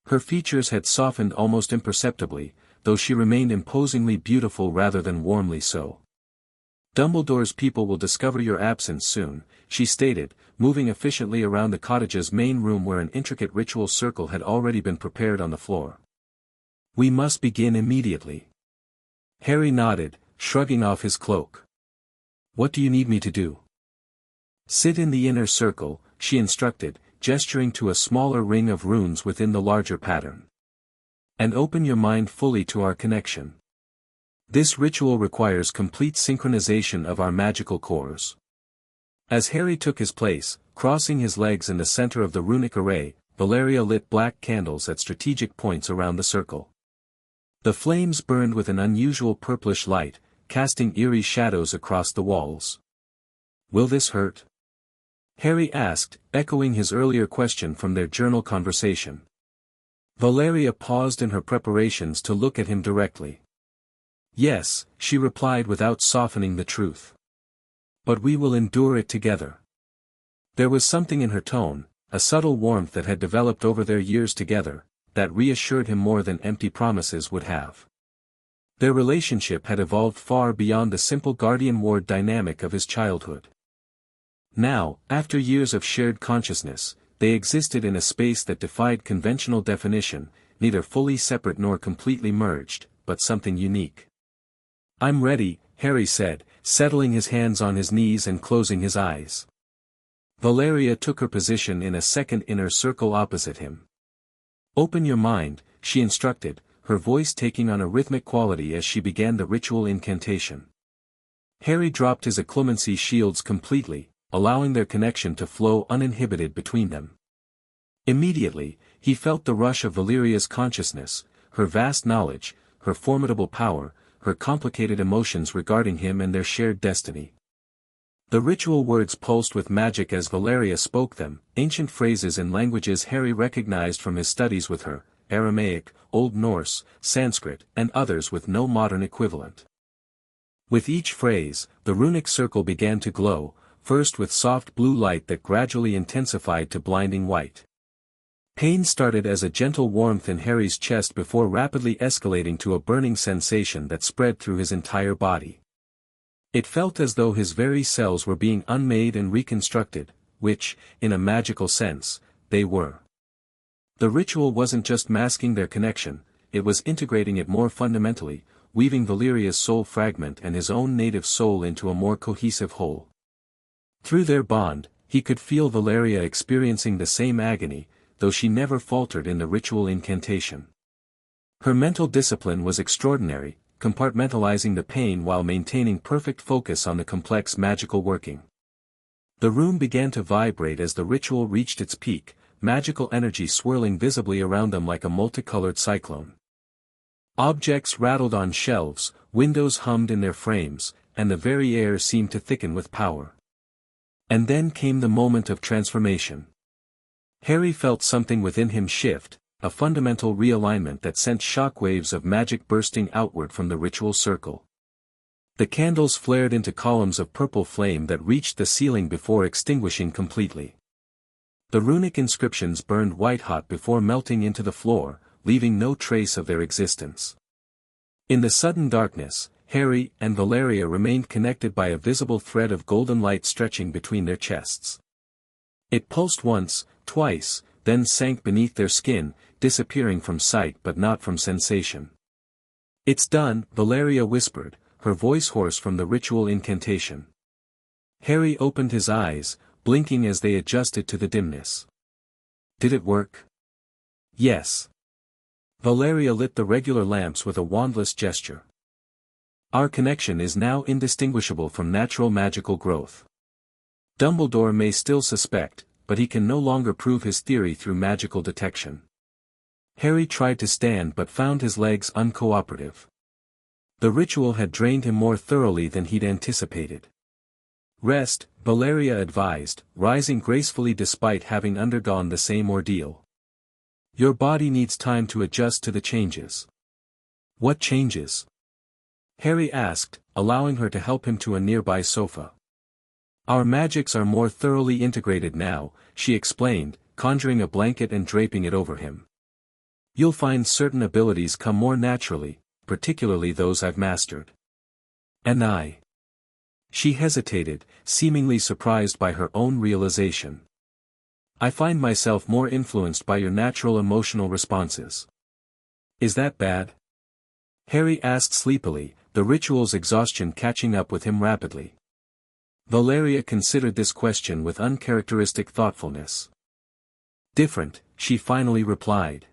Her features had softened almost imperceptibly, though she remained imposingly beautiful rather than warmly so. Dumbledore's people will discover your absence soon, she stated, moving efficiently around the cottage's main room where an intricate ritual circle had already been prepared on the floor. We must begin immediately. Harry nodded, shrugging off his cloak. What do you need me to do? Sit in the inner circle, she instructed, gesturing to a smaller ring of runes within the larger pattern. And open your mind fully to our connection. This ritual requires complete synchronization of our magical cores. As Harry took his place, crossing his legs in the center of the runic array, Valeria lit black candles at strategic points around the circle. The flames burned with an unusual purplish light, casting eerie shadows across the walls. Will this hurt? Harry asked, echoing his earlier question from their journal conversation. Valeria paused in her preparations to look at him directly. Yes, she replied without softening the truth. But we will endure it together. There was something in her tone, a subtle warmth that had developed over their years together, that reassured him more than empty promises would have. Their relationship had evolved far beyond the simple guardian-ward dynamic of his childhood. Now, after years of shared consciousness, they existed in a space that defied conventional definition, neither fully separate nor completely merged, but something unique. "I'm ready," Harry said, settling his hands on his knees and closing his eyes. Valeria took her position in a second inner circle opposite him. "Open your mind," she instructed, her voice taking on a rhythmic quality as she began the ritual incantation. Harry dropped his occlumency shields completely, allowing their connection to flow uninhibited between them. Immediately, he felt the rush of Valeria's consciousness, her vast knowledge, her formidable power, her complicated emotions regarding him and their shared destiny. The ritual words pulsed with magic as Valeria spoke them, ancient phrases in languages Harry recognized from his studies with her, Aramaic, Old Norse, Sanskrit, and others with no modern equivalent. With each phrase, the runic circle began to glow, first with soft blue light that gradually intensified to blinding white. Pain started as a gentle warmth in Harry's chest before rapidly escalating to a burning sensation that spread through his entire body. It felt as though his very cells were being unmade and reconstructed, which, in a magical sense, they were. The ritual wasn't just masking their connection, it was integrating it more fundamentally, weaving Valeria's soul fragment and his own native soul into a more cohesive whole. Through their bond, he could feel Valeria experiencing the same agony, though she never faltered in the ritual incantation. Her mental discipline was extraordinary, compartmentalizing the pain while maintaining perfect focus on the complex magical working. The room began to vibrate as the ritual reached its peak, magical energy swirling visibly around them like a multicolored cyclone. Objects rattled on shelves, windows hummed in their frames, and the very air seemed to thicken with power. And then came the moment of transformation. Harry felt something within him shift, a fundamental realignment that sent shockwaves of magic bursting outward from the ritual circle. The candles flared into columns of purple flame that reached the ceiling before extinguishing completely. The runic inscriptions burned white-hot before melting into the floor, leaving no trace of their existence. In the sudden darkness, Harry and Valeria remained connected by a visible thread of golden light stretching between their chests. It pulsed once, twice, then sank beneath their skin, disappearing from sight but not from sensation. "It's done," Valeria whispered, her voice hoarse from the ritual incantation. Harry opened his eyes, blinking as they adjusted to the dimness. "Did it work?" "Yes." Valeria lit the regular lamps with a wandless gesture. "Our connection is now indistinguishable from natural magical growth. Dumbledore may still suspect, but he can no longer prove his theory through magical detection." Harry tried to stand but found his legs uncooperative. The ritual had drained him more thoroughly than he'd anticipated. "Rest," Valeria advised, rising gracefully despite having undergone the same ordeal. "Your body needs time to adjust to the changes." "What changes?" Harry asked, allowing her to help him to a nearby sofa. "Our magics are more thoroughly integrated now," she explained, conjuring a blanket and draping it over him. "You'll find certain abilities come more naturally, particularly those I've mastered." "And I?" She hesitated, seemingly surprised by her own realization. "I find myself more influenced by your natural emotional responses." "Is that bad?" Harry asked sleepily, the ritual's exhaustion catching up with him rapidly. Valeria considered this question with uncharacteristic thoughtfulness. "Different," she finally replied.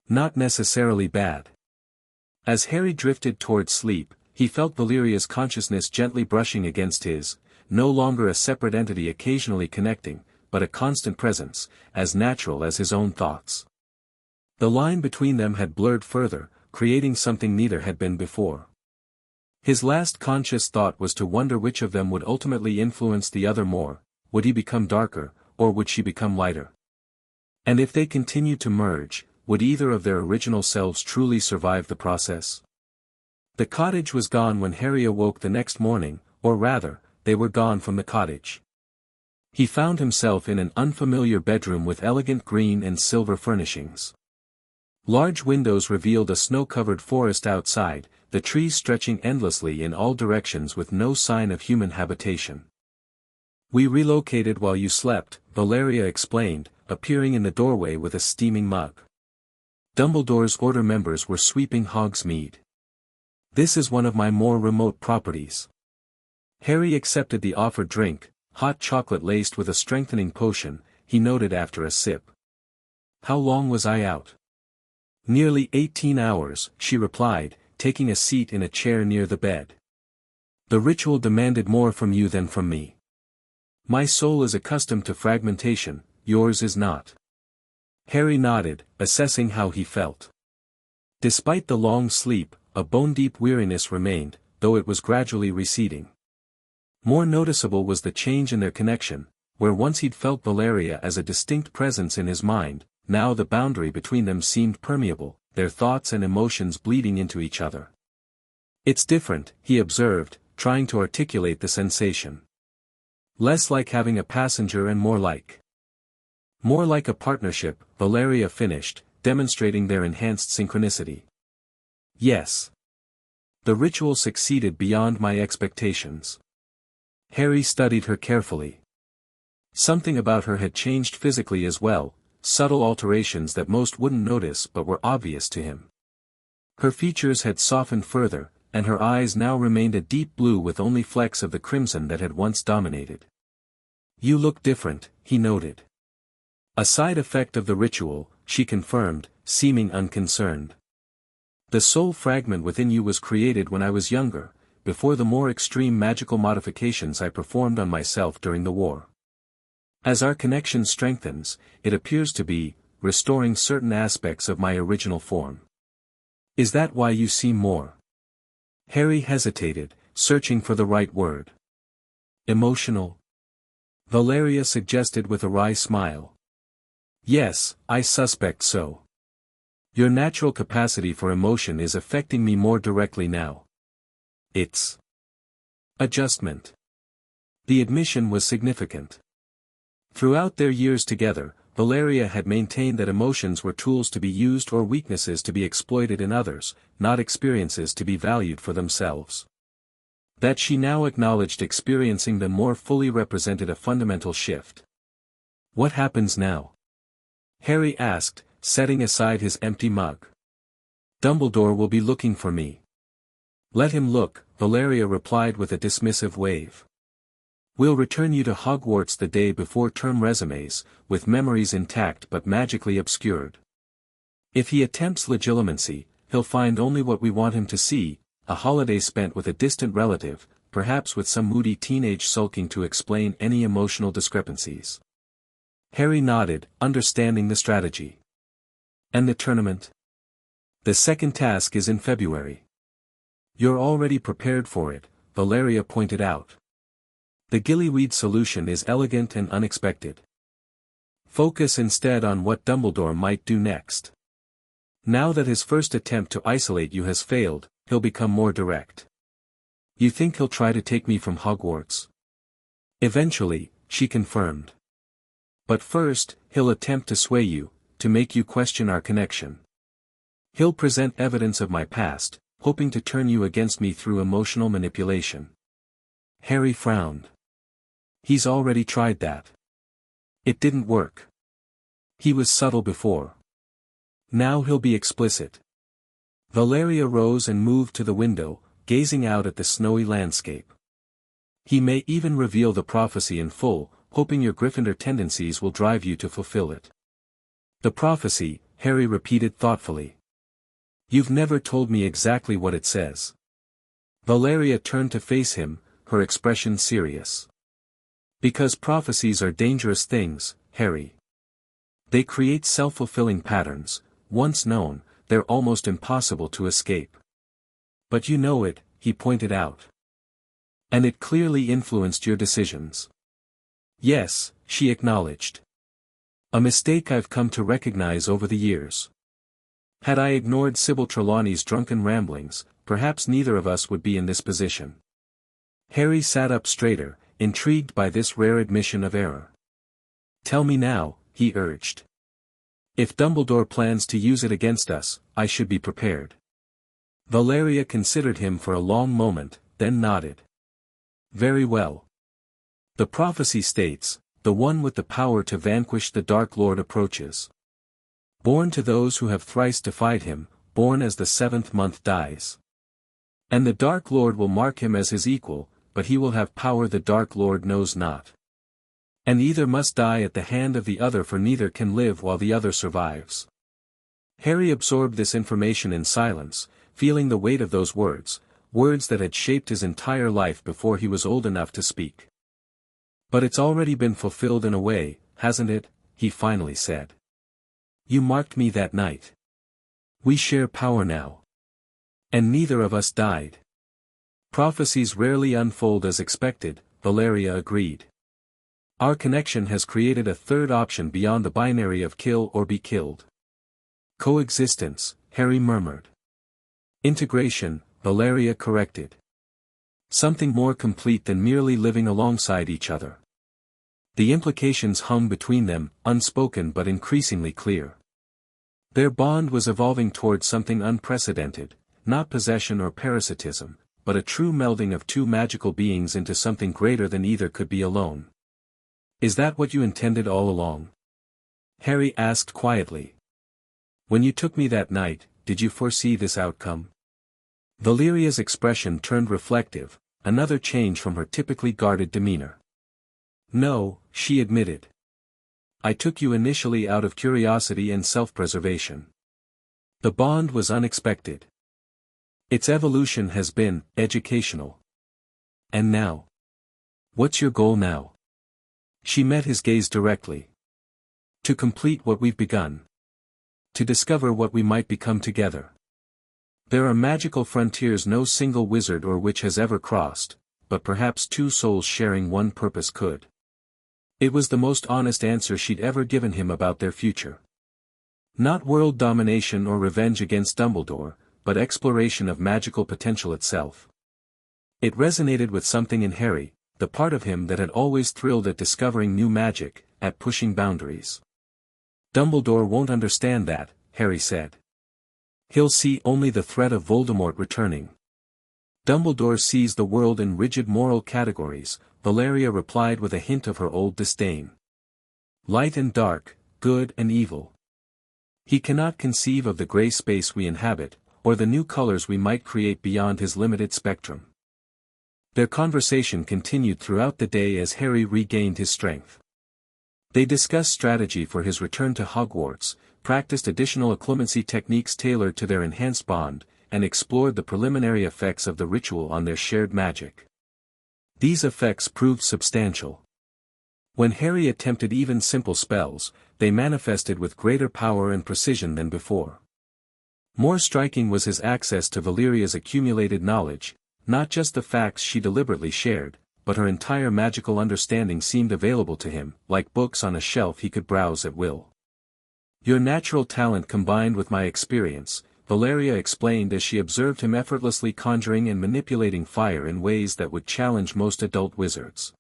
"Not necessarily bad." As Harry drifted toward sleep, he felt Valeria's consciousness gently brushing against his, no longer a separate entity occasionally connecting, but a constant presence, as natural as his own thoughts. The line between them had blurred further, creating something neither had been before. His last conscious thought was to wonder which of them would ultimately influence the other more, would he become darker, or would she become lighter? And if they continued to merge, would either of their original selves truly survive the process? The cottage was gone when Harry awoke the next morning, or rather, they were gone from the cottage. He found himself in an unfamiliar bedroom with elegant green and silver furnishings. Large windows revealed a snow-covered forest outside, the trees stretching endlessly in all directions with no sign of human habitation. "We relocated while you slept," Valeria explained, appearing in the doorway with a steaming mug. Dumbledore's Order members were sweeping Hogsmeade. "This is one of my more remote properties." Harry accepted the offered drink, hot chocolate laced with a strengthening potion, he noted after a sip. "How long was I out?" "Nearly 18 hours, she replied, taking a seat in a chair near the bed. "The ritual demanded more from you than from me. My soul is accustomed to fragmentation, yours is not." Harry nodded, assessing how he felt. Despite the long sleep, a bone-deep weariness remained, though it was gradually receding. More noticeable was the change in their connection, where once he'd felt Valeria as a distinct presence in his mind, now the boundary between them seemed permeable, their thoughts and emotions bleeding into each other. "It's different," he observed, trying to articulate the sensation. "Less like having a passenger and more like a partnership," Valeria finished, demonstrating their enhanced synchronicity. "Yes. The ritual succeeded beyond my expectations." Harry studied her carefully. Something about her had changed physically as well, subtle alterations that most wouldn't notice but were obvious to him. Her features had softened further, and her eyes now remained a deep blue with only flecks of the crimson that had once dominated. "You look different," he noted. "A side effect of the ritual," she confirmed, seeming unconcerned. "The soul fragment within you was created when I was younger, before the more extreme magical modifications I performed on myself during the war. As our connection strengthens, it appears to be, restoring certain aspects of my original form." "Is that why you seem more—" Harry hesitated, searching for the right word. "Emotional?" Valeria suggested with a wry smile. "Yes, I suspect so. Your natural capacity for emotion is affecting me more directly now. It's adjustment." The admission was significant. Throughout their years together, Valeria had maintained that emotions were tools to be used or weaknesses to be exploited in others, not experiences to be valued for themselves. That she now acknowledged experiencing them more fully represented a fundamental shift. "What happens now?" Harry asked, setting aside his empty mug. "Dumbledore will be looking for me." "Let him look," Valeria replied with a dismissive wave. "We'll return you to Hogwarts the day before term resumes, with memories intact but magically obscured. If he attempts legilimency, he'll find only what we want him to see, a holiday spent with a distant relative, perhaps with some moody teenage sulking to explain any emotional discrepancies." Harry nodded, understanding the strategy. "And the tournament?" "The second task is in February." "You're already prepared for it," Valeria pointed out. "The gillyweed solution is elegant and unexpected. Focus instead on what Dumbledore might do next. Now that his first attempt to isolate you has failed, he'll become more direct." "You think he'll try to take me from Hogwarts?" "Eventually," she confirmed. "But first, he'll attempt to sway you, to make you question our connection. He'll present evidence of my past, hoping to turn you against me through emotional manipulation." Harry frowned. "He's already tried that. It didn't work. He was subtle before. Now he'll be explicit." Valeria rose and moved to the window, gazing out at the snowy landscape. "He may even reveal the prophecy in full, hoping your Gryffindor tendencies will drive you to fulfill it." "The prophecy," Harry repeated thoughtfully. "You've never told me exactly what it says." Valeria turned to face him, her expression serious. "Because prophecies are dangerous things, Harry. They create self-fulfilling patterns, once known, they're almost impossible to escape. But you know it," he pointed out. "And it clearly influenced your decisions." "Yes," she acknowledged. "A mistake I've come to recognize over the years. Had I ignored Sybil Trelawney's drunken ramblings, perhaps neither of us would be in this position." Harry sat up straighter, intrigued by this rare admission of error. "Tell me now," he urged. "If Dumbledore plans to use it against us, I should be prepared." Valeria considered him for a long moment, then nodded. "Very well. The prophecy states, the one with the power to vanquish the Dark Lord approaches. Born to those who have thrice defied him, born as the seventh month dies. And the Dark Lord will mark him as his equal, but he will have power the Dark Lord knows not. And either must die at the hand of the other, for neither can live while the other survives." Harry absorbed this information in silence, feeling the weight of those words that had shaped his entire life before he was old enough to speak. "But it's already been fulfilled in a way, hasn't it?" he finally said. "You marked me that night. We share power now. And neither of us died." "Prophecies rarely unfold as expected," Valeria agreed. "Our connection has created a third option beyond the binary of kill or be killed." "Coexistence," Harry murmured. "Integration," Valeria corrected. "Something more complete than merely living alongside each other." The implications hung between them, unspoken but increasingly clear. Their bond was evolving towards something unprecedented, not possession or parasitism, but a true melding of two magical beings into something greater than either could be alone. "Is that what you intended all along?" Harry asked quietly. "When you took me that night, did you foresee this outcome?" Valeria's expression turned reflective, another change from her typically guarded demeanor. "No," she admitted. "I took you initially out of curiosity and self-preservation. The bond was unexpected. Its evolution has been educational. And now? What's your goal now?" She met his gaze directly. "To complete what we've begun. To discover what we might become together. There are magical frontiers no single wizard or witch has ever crossed, but perhaps two souls sharing one purpose could." It was the most honest answer she'd ever given him about their future. Not world domination or revenge against Dumbledore, but exploration of magical potential itself. It resonated with something in Harry, the part of him that had always thrilled at discovering new magic, at pushing boundaries. "Dumbledore won't understand that," Harry said. "He'll see only the threat of Voldemort returning." "Dumbledore sees the world in rigid moral categories," Valeria replied with a hint of her old disdain. "Light and dark, good and evil. He cannot conceive of the gray space we inhabit, or the new colors we might create beyond his limited spectrum." Their conversation continued throughout the day as Harry regained his strength. They discussed strategy for his return to Hogwarts, practiced additional occlumency techniques tailored to their enhanced bond, and explored the preliminary effects of the ritual on their shared magic. These effects proved substantial. When Harry attempted even simple spells, they manifested with greater power and precision than before. More striking was his access to Valeria's accumulated knowledge, not just the facts she deliberately shared, but her entire magical understanding seemed available to him, like books on a shelf he could browse at will. "Your natural talent combined with my experience," Valeria explained as she observed him effortlessly conjuring and manipulating fire in ways that would challenge most adult wizards.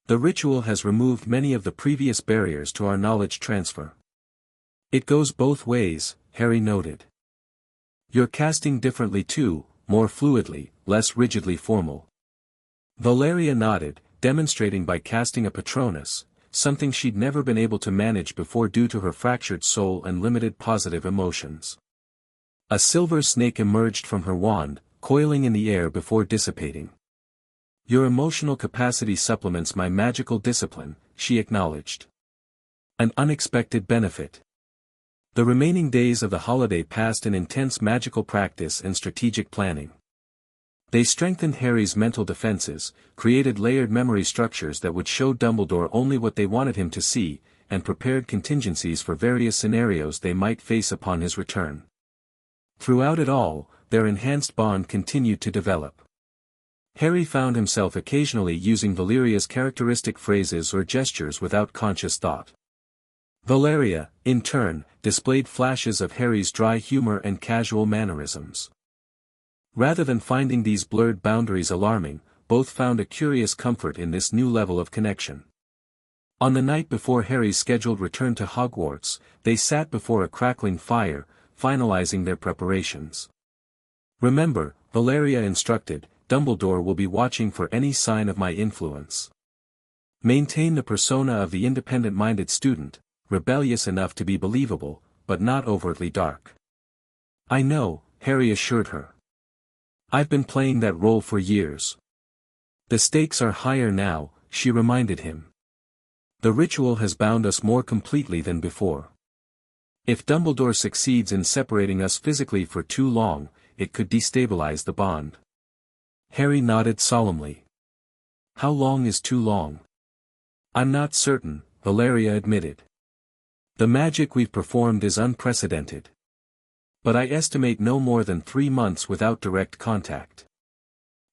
"The ritual has removed many of the previous barriers to our knowledge transfer." "It goes both ways," Harry noted. "You're casting differently too, more fluidly, less rigidly formal." Valeria nodded, demonstrating by casting a Patronus, something she'd never been able to manage before due to her fractured soul and limited positive emotions. A silver snake emerged from her wand, coiling in the air before dissipating. "Your emotional capacity supplements my magical discipline," she acknowledged. "An unexpected benefit." The remaining days of the holiday passed in intense magical practice and strategic planning. They strengthened Harry's mental defenses, created layered memory structures that would show Dumbledore only what they wanted him to see, and prepared contingencies for various scenarios they might face upon his return. Throughout it all, their enhanced bond continued to develop. Harry found himself occasionally using Valeria's characteristic phrases or gestures without conscious thought. Valeria, in turn, displayed flashes of Harry's dry humor and casual mannerisms. Rather than finding these blurred boundaries alarming, both found a curious comfort in this new level of connection. On the night before Harry's scheduled return to Hogwarts, they sat before a crackling fire, finalizing their preparations. "Remember," Valeria instructed, "Dumbledore will be watching for any sign of my influence. Maintain the persona of the independent-minded student, rebellious enough to be believable, but not overtly dark." "I know," Harry assured her. "I've been playing that role for years." "The stakes are higher now," she reminded him. "The ritual has bound us more completely than before. If Dumbledore succeeds in separating us physically for too long, it could destabilize the bond." Harry nodded solemnly. "How long is too long?" "I'm not certain," Valeria admitted. "The magic we've performed is unprecedented. But I estimate no more than 3 months without direct contact."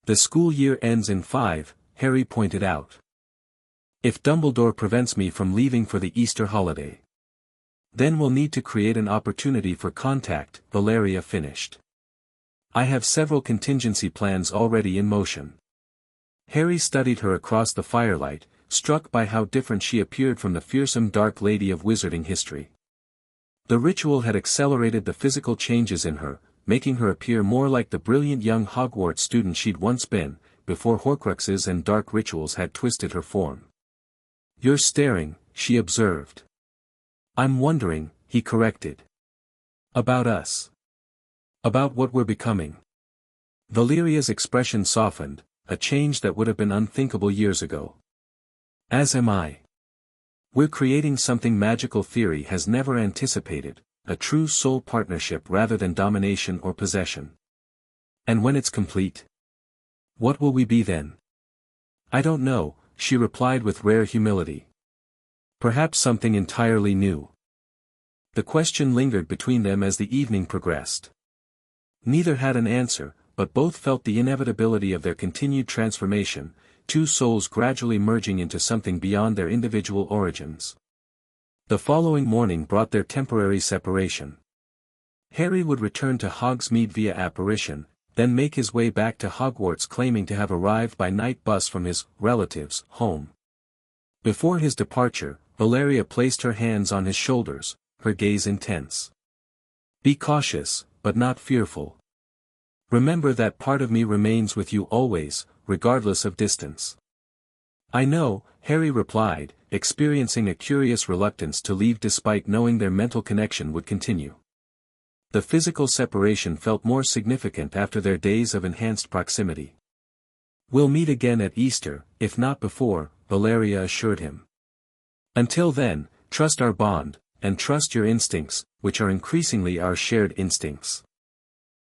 "The school year ends in 5, Harry pointed out. "If Dumbledore prevents me from leaving for the Easter holiday. Then we'll need to create an opportunity for contact," Valeria finished. "I have several contingency plans already in motion." Harry studied her across the firelight, struck by how different she appeared from the fearsome dark lady of wizarding history. The ritual had accelerated the physical changes in her, making her appear more like the brilliant young Hogwarts student she'd once been, before Horcruxes and dark rituals had twisted her form. "You're staring," she observed. "I'm wondering," he corrected. "About us. About what we're becoming." Valeria's expression softened, a change that would have been unthinkable years ago. "As am I. We're creating something magical theory has never anticipated, a true soul partnership rather than domination or possession. And when it's complete? What will we be then?" "I don't know," she replied with rare humility. "Perhaps something entirely new." The question lingered between them as the evening progressed. Neither had an answer, but both felt the inevitability of their continued transformation, two souls gradually merging into something beyond their individual origins. The following morning brought their temporary separation. Harry would return to Hogsmeade via apparition, then make his way back to Hogwarts claiming to have arrived by night bus from his relatives' home. Before his departure, Valeria placed her hands on his shoulders, her gaze intense. "Be cautious, but not fearful. Remember that part of me remains with you always, regardless of distance." "I know," Harry replied, experiencing a curious reluctance to leave despite knowing their mental connection would continue. The physical separation felt more significant after their days of enhanced proximity. "We'll meet again at Easter, if not before," Valeria assured him. "Until then, trust our bond, and trust your instincts, which are increasingly our shared instincts."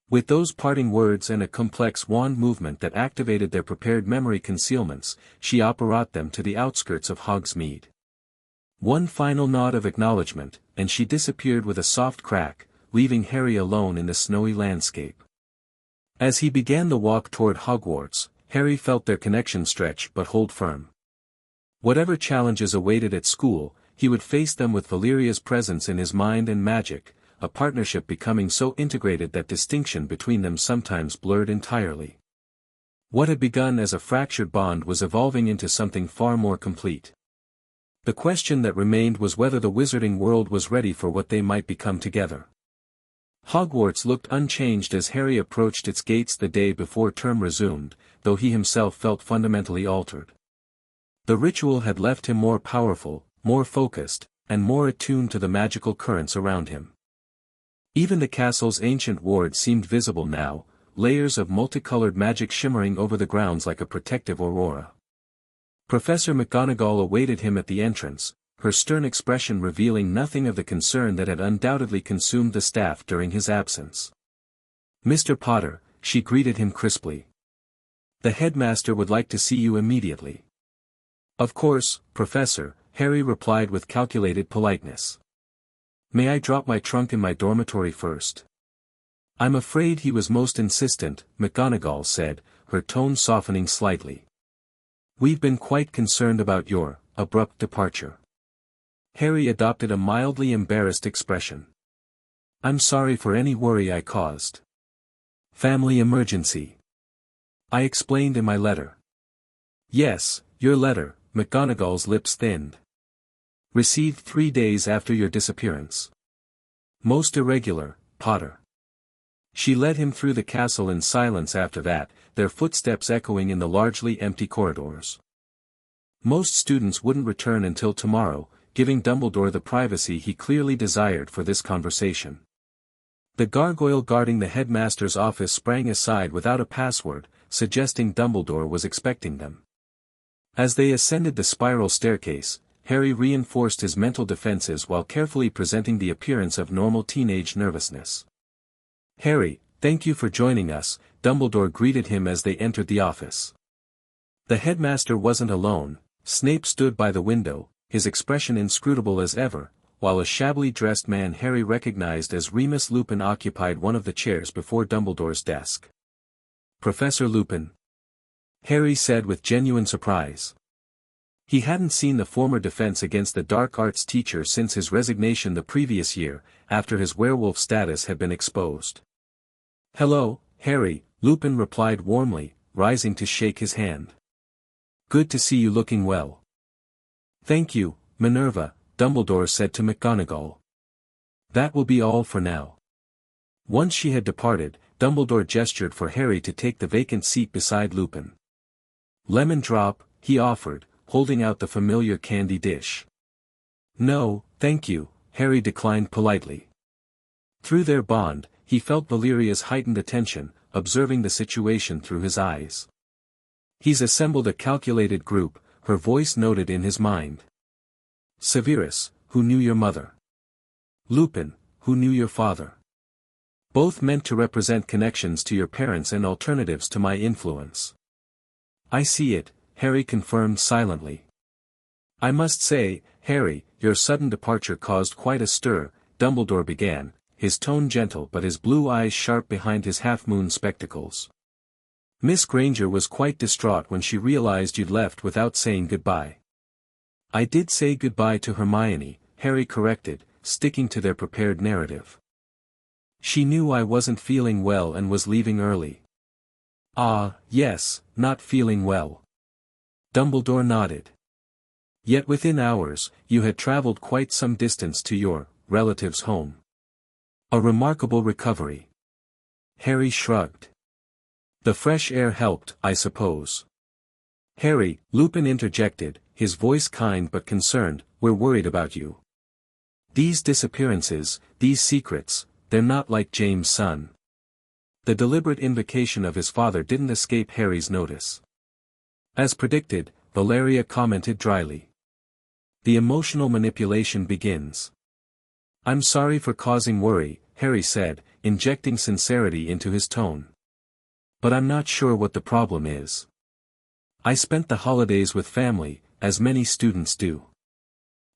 With those parting words and a complex wand movement that activated their prepared memory concealments, she brought them to the outskirts of Hogsmeade. One final nod of acknowledgement, and she disappeared with a soft crack, leaving Harry alone in the snowy landscape. As he began the walk toward Hogwarts, Harry felt their connection stretch but hold firm. Whatever challenges awaited at school, he would face them with Valeria's presence in his mind and magic, a partnership becoming so integrated that distinction between them sometimes blurred entirely. What had begun as a fractured bond was evolving into something far more complete. The question that remained was whether the wizarding world was ready for what they might become together. Hogwarts looked unchanged as Harry approached its gates the day before term resumed, though he himself felt fundamentally altered. The ritual had left him more powerful, more focused, and more attuned to the magical currents around him. Even the castle's ancient ward seemed visible now, layers of multicolored magic shimmering over the grounds like a protective aurora. Professor McGonagall awaited him at the entrance, her stern expression revealing nothing of the concern that had undoubtedly consumed the staff during his absence. "Mr. Potter," she greeted him crisply. "The headmaster would like to see you immediately." "Of course, Professor," Harry replied with calculated politeness. "May I drop my trunk in my dormitory first?" "I'm afraid he was most insistent," McGonagall said, her tone softening slightly. "We've been quite concerned about your abrupt departure." Harry adopted a mildly embarrassed expression. "I'm sorry for any worry I caused. Family emergency. I explained in my letter." Yes, your letter, McGonagall's lips thinned. Received 3 days after your disappearance. Most irregular, Potter. She led him through the castle in silence after that, their footsteps echoing in the largely empty corridors. Most students wouldn't return until tomorrow, giving Dumbledore the privacy he clearly desired for this conversation. The gargoyle guarding the headmaster's office sprang aside without a password, suggesting Dumbledore was expecting them. As they ascended the spiral staircase, Harry reinforced his mental defenses while carefully presenting the appearance of normal teenage nervousness. "Harry, thank you for joining us," Dumbledore greeted him as they entered the office. The headmaster wasn't alone. Snape stood by the window, his expression inscrutable as ever, while a shabbily dressed man Harry recognized as Remus Lupin occupied one of the chairs before Dumbledore's desk. "Professor Lupin?" Harry said with genuine surprise. He hadn't seen the former Defense Against the Dark Arts teacher since his resignation the previous year, after his werewolf status had been exposed. "Hello, Harry," Lupin replied warmly, rising to shake his hand. "Good to see you looking well." "Thank you, Minerva," Dumbledore said to McGonagall. "That will be all for now." Once she had departed, Dumbledore gestured for Harry to take the vacant seat beside Lupin. "Lemon drop," he offered, holding out the familiar candy dish. "No, thank you," Harry declined politely. Through their bond, he felt Valeria's heightened attention, observing the situation through his eyes. "He's assembled a calculated group," her voice noted in his mind. "Severus, who knew your mother. Lupin, who knew your father. Both meant to represent connections to your parents and alternatives to my influence." "I see it," Harry confirmed silently. "I must say, Harry, your sudden departure caused quite a stir," Dumbledore began, his tone gentle but his blue eyes sharp behind his half-moon spectacles. "Miss Granger was quite distraught when she realized you'd left without saying goodbye." "I did say goodbye to Hermione," Harry corrected, sticking to their prepared narrative. "She knew I wasn't feeling well and was leaving early." "Ah, yes, not feeling well." Dumbledore nodded. "Yet within hours, you had traveled quite some distance to your relative's home. A remarkable recovery." Harry shrugged. "The fresh air helped, I suppose." "Harry," Lupin interjected, his voice kind but concerned, "we're worried about you. These disappearances, these secrets, they're not like James' son." The deliberate invocation of his father didn't escape Harry's notice. As predicted, Valeria commented dryly. "The emotional manipulation begins." "I'm sorry for causing worry," Harry said, injecting sincerity into his tone. "But I'm not sure what the problem is. I spent the holidays with family, as many students do."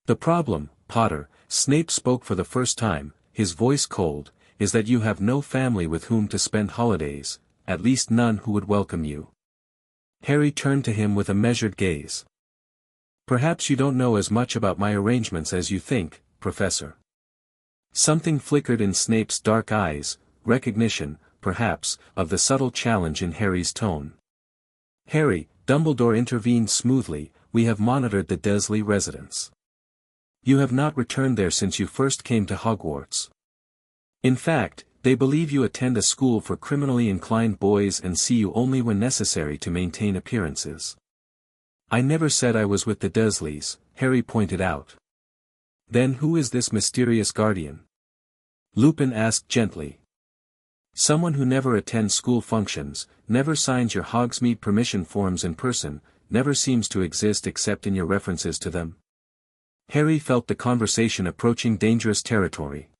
"The problem, Potter," Snape spoke for the first time, his voice cold, "is that you have no family with whom to spend holidays, at least none who would welcome you." Harry turned to him with a measured gaze. "Perhaps you don't know as much about my arrangements as you think, Professor." Something flickered in Snape's dark eyes, recognition, perhaps, of the subtle challenge in Harry's tone. "Harry," Dumbledore intervened smoothly, "we have monitored the Dursley residence. You have not returned there since you first came to Hogwarts. In fact, they believe you attend a school for criminally inclined boys and see you only when necessary to maintain appearances." "I never said I was with the Dursleys," Harry pointed out. "Then who is this mysterious guardian?" Lupin asked gently. "Someone who never attends school functions, never signs your Hogsmeade permission forms in person, never seems to exist except in your references to them." Harry felt the conversation approaching dangerous territory.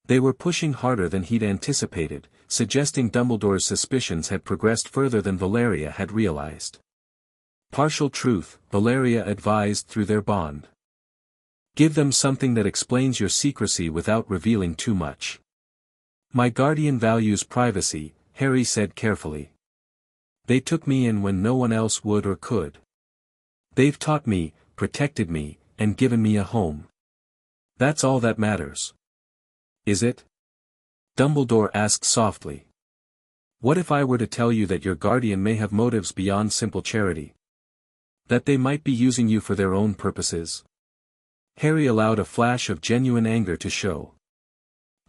They were pushing harder than he'd anticipated, suggesting Dumbledore's suspicions had progressed further than Valeria had realized. "Partial truth," Valeria advised through their bond. "Give them something that explains your secrecy without revealing too much." "My guardian values privacy," Harry said carefully. "They took me in when no one else would or could. They've taught me, protected me, and given me a home. That's all that matters." "Is it?" Dumbledore asked softly. "What if I were to tell you that your guardian may have motives beyond simple charity? That they might be using you for their own purposes? Harry allowed a flash of genuine anger to show.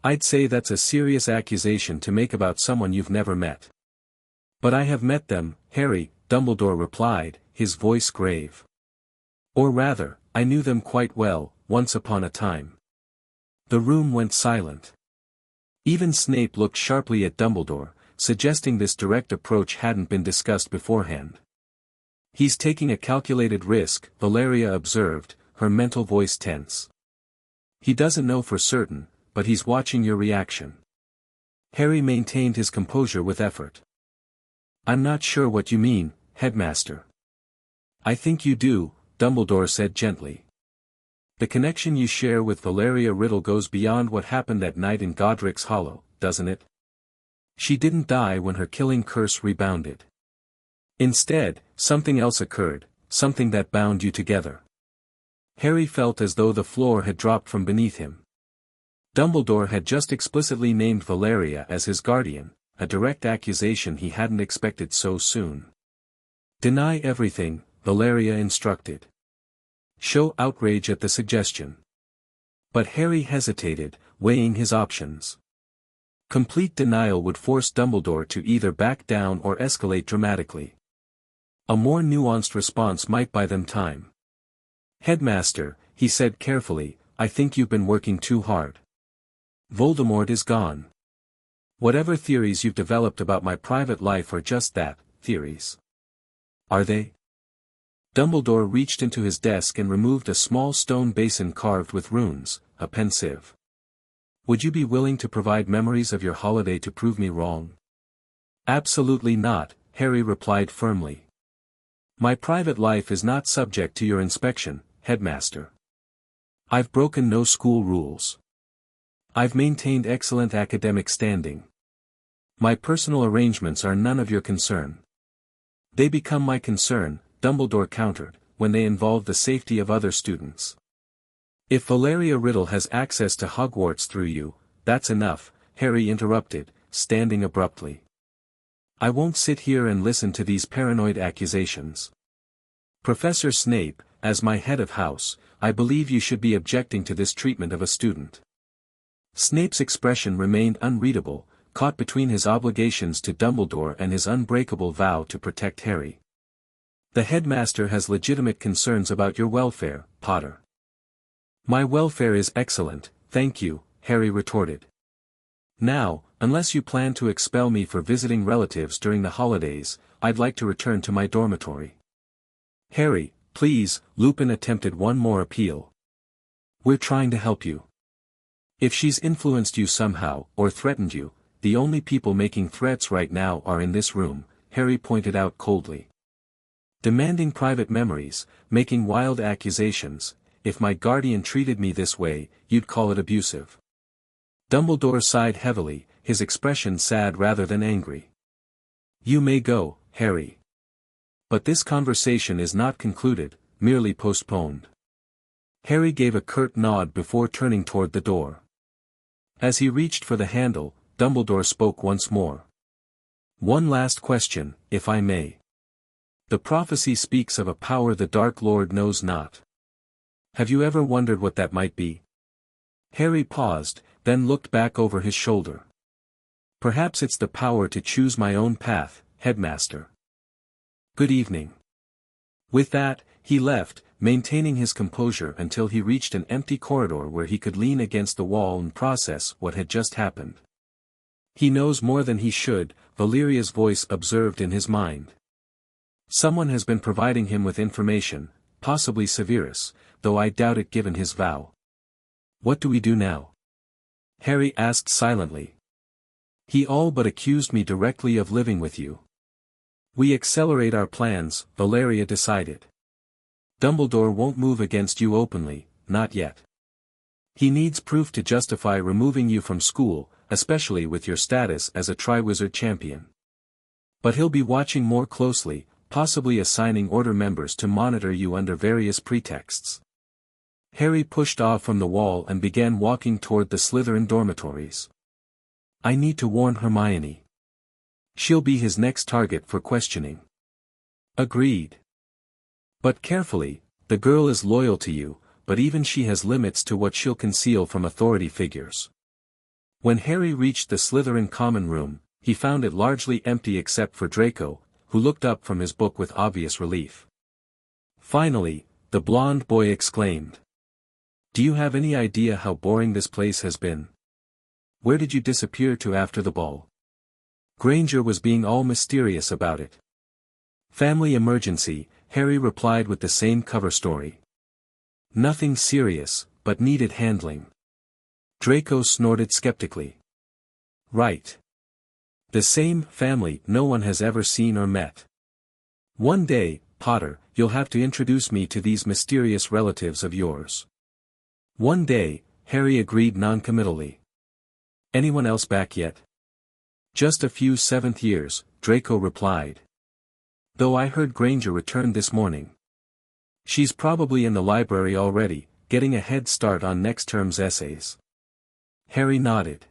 I'd say that's a serious accusation to make about someone you've never met. But I have met them, Harry, Dumbledore replied, his voice grave. Or rather, I knew them quite well, once upon a time. The room went silent. Even Snape looked sharply at Dumbledore, suggesting this direct approach hadn't been discussed beforehand. He's taking a calculated risk, Valeria observed, her mental voice tense. He doesn't know for certain, but he's watching your reaction. Harry maintained his composure with effort. I'm not sure what you mean, Headmaster. I think you do, Dumbledore said gently. The connection you share with Valeria Riddle goes beyond what happened that night in Godric's Hollow, doesn't it? She didn't die when her killing curse rebounded. Instead, something else occurred, something that bound you together. Harry felt as though the floor had dropped from beneath him. Dumbledore had just explicitly named Valeria as his guardian, a direct accusation he hadn't expected so soon. Deny everything, Valeria instructed. Show outrage at the suggestion. But Harry hesitated, weighing his options. Complete denial would force Dumbledore to either back down or escalate dramatically. A more nuanced response might buy them time. Headmaster, he said carefully, I think you've been working too hard. Voldemort is gone. Whatever theories you've developed about my private life are just that, theories. Are they? Dumbledore reached into his desk and removed a small stone basin carved with runes, a pensive. Would you be willing to provide memories of your holiday to prove me wrong? Absolutely not, Harry replied firmly. My private life is not subject to your inspection, Headmaster. I've broken no school rules. I've maintained excellent academic standing. My personal arrangements are none of your concern. They become my concern, Dumbledore countered, when they involve the safety of other students. If Valeria Riddle has access to Hogwarts through you, that's enough, Harry interrupted, standing abruptly. I won't sit here and listen to these paranoid accusations. Professor Snape, as my head of house, I believe you should be objecting to this treatment of a student. Snape's expression remained unreadable, caught between his obligations to Dumbledore and his unbreakable vow to protect Harry. The headmaster has legitimate concerns about your welfare, Potter. My welfare is excellent, thank you, Harry retorted. Now, unless you plan to expel me for visiting relatives during the holidays, I'd like to return to my dormitory. Harry, please, Lupin attempted one more appeal. We're trying to help you. If she's influenced you somehow, or threatened you, the only people making threats right now are in this room, Harry pointed out coldly. Demanding private memories, making wild accusations, if my guardian treated me this way, you'd call it abusive. Dumbledore sighed heavily, his expression sad rather than angry. You may go, Harry. But this conversation is not concluded, merely postponed. Harry gave a curt nod before turning toward the door. As he reached for the handle, Dumbledore spoke once more. One last question, if I may. The prophecy speaks of a power the Dark Lord knows not. Have you ever wondered what that might be? Harry paused, then looked back over his shoulder. Perhaps it's the power to choose my own path, Headmaster. Good evening. With that, he left, maintaining his composure until he reached an empty corridor where he could lean against the wall and process what had just happened. He knows more than he should, Valeria's voice observed in his mind. Someone has been providing him with information, possibly Severus, though I doubt it given his vow. What do we do now? Harry asked silently. He all but accused me directly of living with you. We accelerate our plans, Valeria decided. Dumbledore won't move against you openly, not yet. He needs proof to justify removing you from school, especially with your status as a Triwizard champion. But he'll be watching more closely, possibly assigning order members to monitor you under various pretexts. Harry pushed off from the wall and began walking toward the Slytherin dormitories. I need to warn Hermione. She'll be his next target for questioning. Agreed. But carefully, the girl is loyal to you, but even she has limits to what she'll conceal from authority figures. When Harry reached the Slytherin common room, he found it largely empty except for Draco, who looked up from his book with obvious relief. Finally, the blonde boy exclaimed. "Do you have any idea how boring this place has been? Where did you disappear to after the ball?" Granger was being all mysterious about it. "Family emergency," Harry replied with the same cover story. "Nothing serious, but needed handling." Draco snorted skeptically. "Right. The same family no one has ever seen or met. One day, Potter, you'll have to introduce me to these mysterious relatives of yours." "One day," Harry agreed noncommittally. "Anyone else back yet?" "Just a few seventh years," Draco replied. "Though I heard Granger returned this morning. She's probably in the library already, getting a head start on next term's essays." Harry nodded.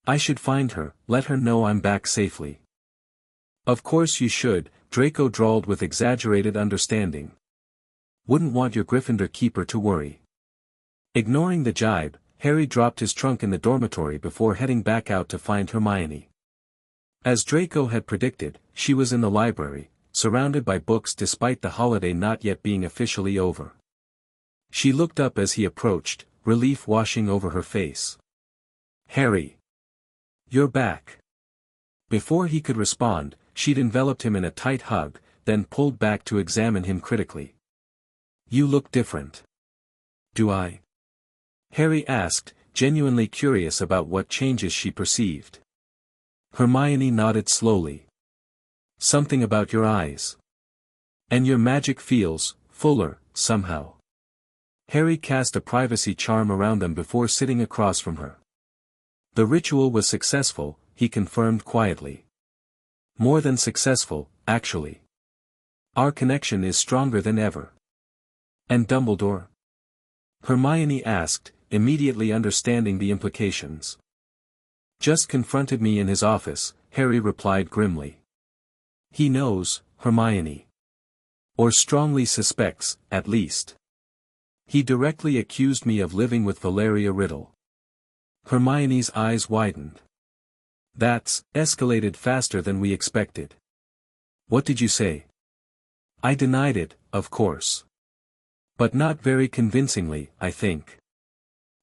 "I should find her, let her know I'm back safely." "Of course you should," Draco drawled with exaggerated understanding. "Wouldn't want your Gryffindor keeper to worry." Ignoring the jibe, Harry dropped his trunk in the dormitory before heading back out to find Hermione. As Draco had predicted, she was in the library, surrounded by books despite the holiday not yet being officially over. She looked up as he approached, relief washing over her face. "Harry! You're back." Before he could respond, she'd enveloped him in a tight hug, then pulled back to examine him critically. "You look different." "Do I?" Harry asked, genuinely curious about what changes she perceived. Hermione nodded slowly. "Something about your eyes. And your magic feels fuller, somehow." Harry cast a privacy charm around them before sitting across from her. "The ritual was successful," he confirmed quietly. "More than successful, actually. Our connection is stronger than ever." "And Dumbledore?" Hermione asked, immediately understanding the implications. "Just confronted me in his office," Harry replied grimly. "He knows, Hermione. Or strongly suspects, at least. He directly accused me of living with Valeria Riddle." Hermione's eyes widened. "That's escalated faster than we expected. What did you say?" "I denied it, of course. But not very convincingly, I think."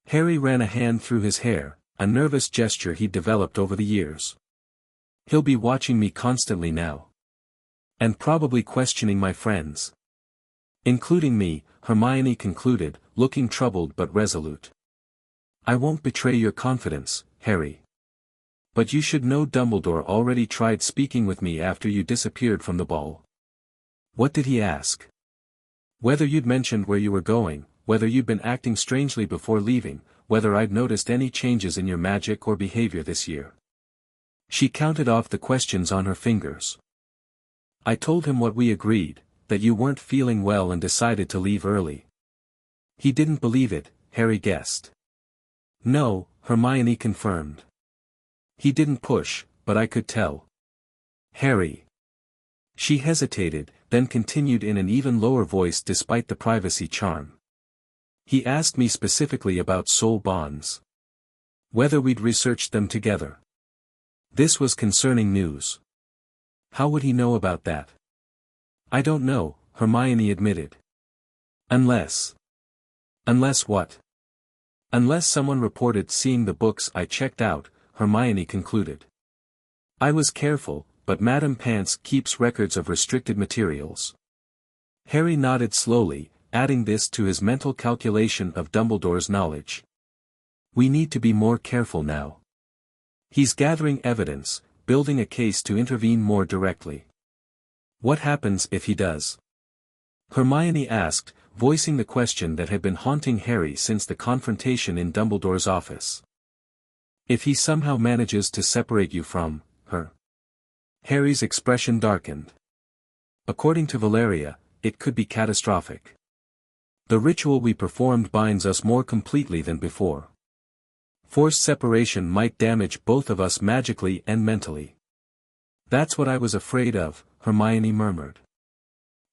Harry ran a hand through his hair, a nervous gesture he'd developed over the years. "He'll be watching me constantly now. And probably questioning my friends. Including me," Hermione concluded, looking troubled but resolute. "I won't betray your confidence, Harry. But you should know Dumbledore already tried speaking with me after you disappeared from the ball." "What did he ask?" "Whether you'd mentioned where you were going, whether you'd been acting strangely before leaving, whether I'd noticed any changes in your magic or behavior this year." She counted off the questions on her fingers. "I told him what we agreed, that you weren't feeling well and decided to leave early." He didn't believe it, Harry guessed. "No," Hermione confirmed. "He didn't push, but I could tell." "Harry." She hesitated, then continued in an even lower voice despite the privacy charm. "He asked me specifically about soul bonds. Whether we'd researched them together." This was concerning news. "How would he know about that?" "I don't know," Hermione admitted. "Unless." "Unless what?" "Unless someone reported seeing the books I checked out," Hermione concluded. "I was careful, but Madame Pants keeps records of restricted materials." Harry nodded slowly, adding this to his mental calculation of Dumbledore's knowledge. "We need to be more careful now. He's gathering evidence, building a case to intervene more directly." "What happens if he does?" Hermione asked, voicing the question that had been haunting Harry since the confrontation in Dumbledore's office. "If he somehow manages to separate you from her." Harry's expression darkened. "According to Valeria, it could be catastrophic. The ritual we performed binds us more completely than before. Forced separation might damage both of us magically and mentally." "That's what I was afraid of," Hermione murmured.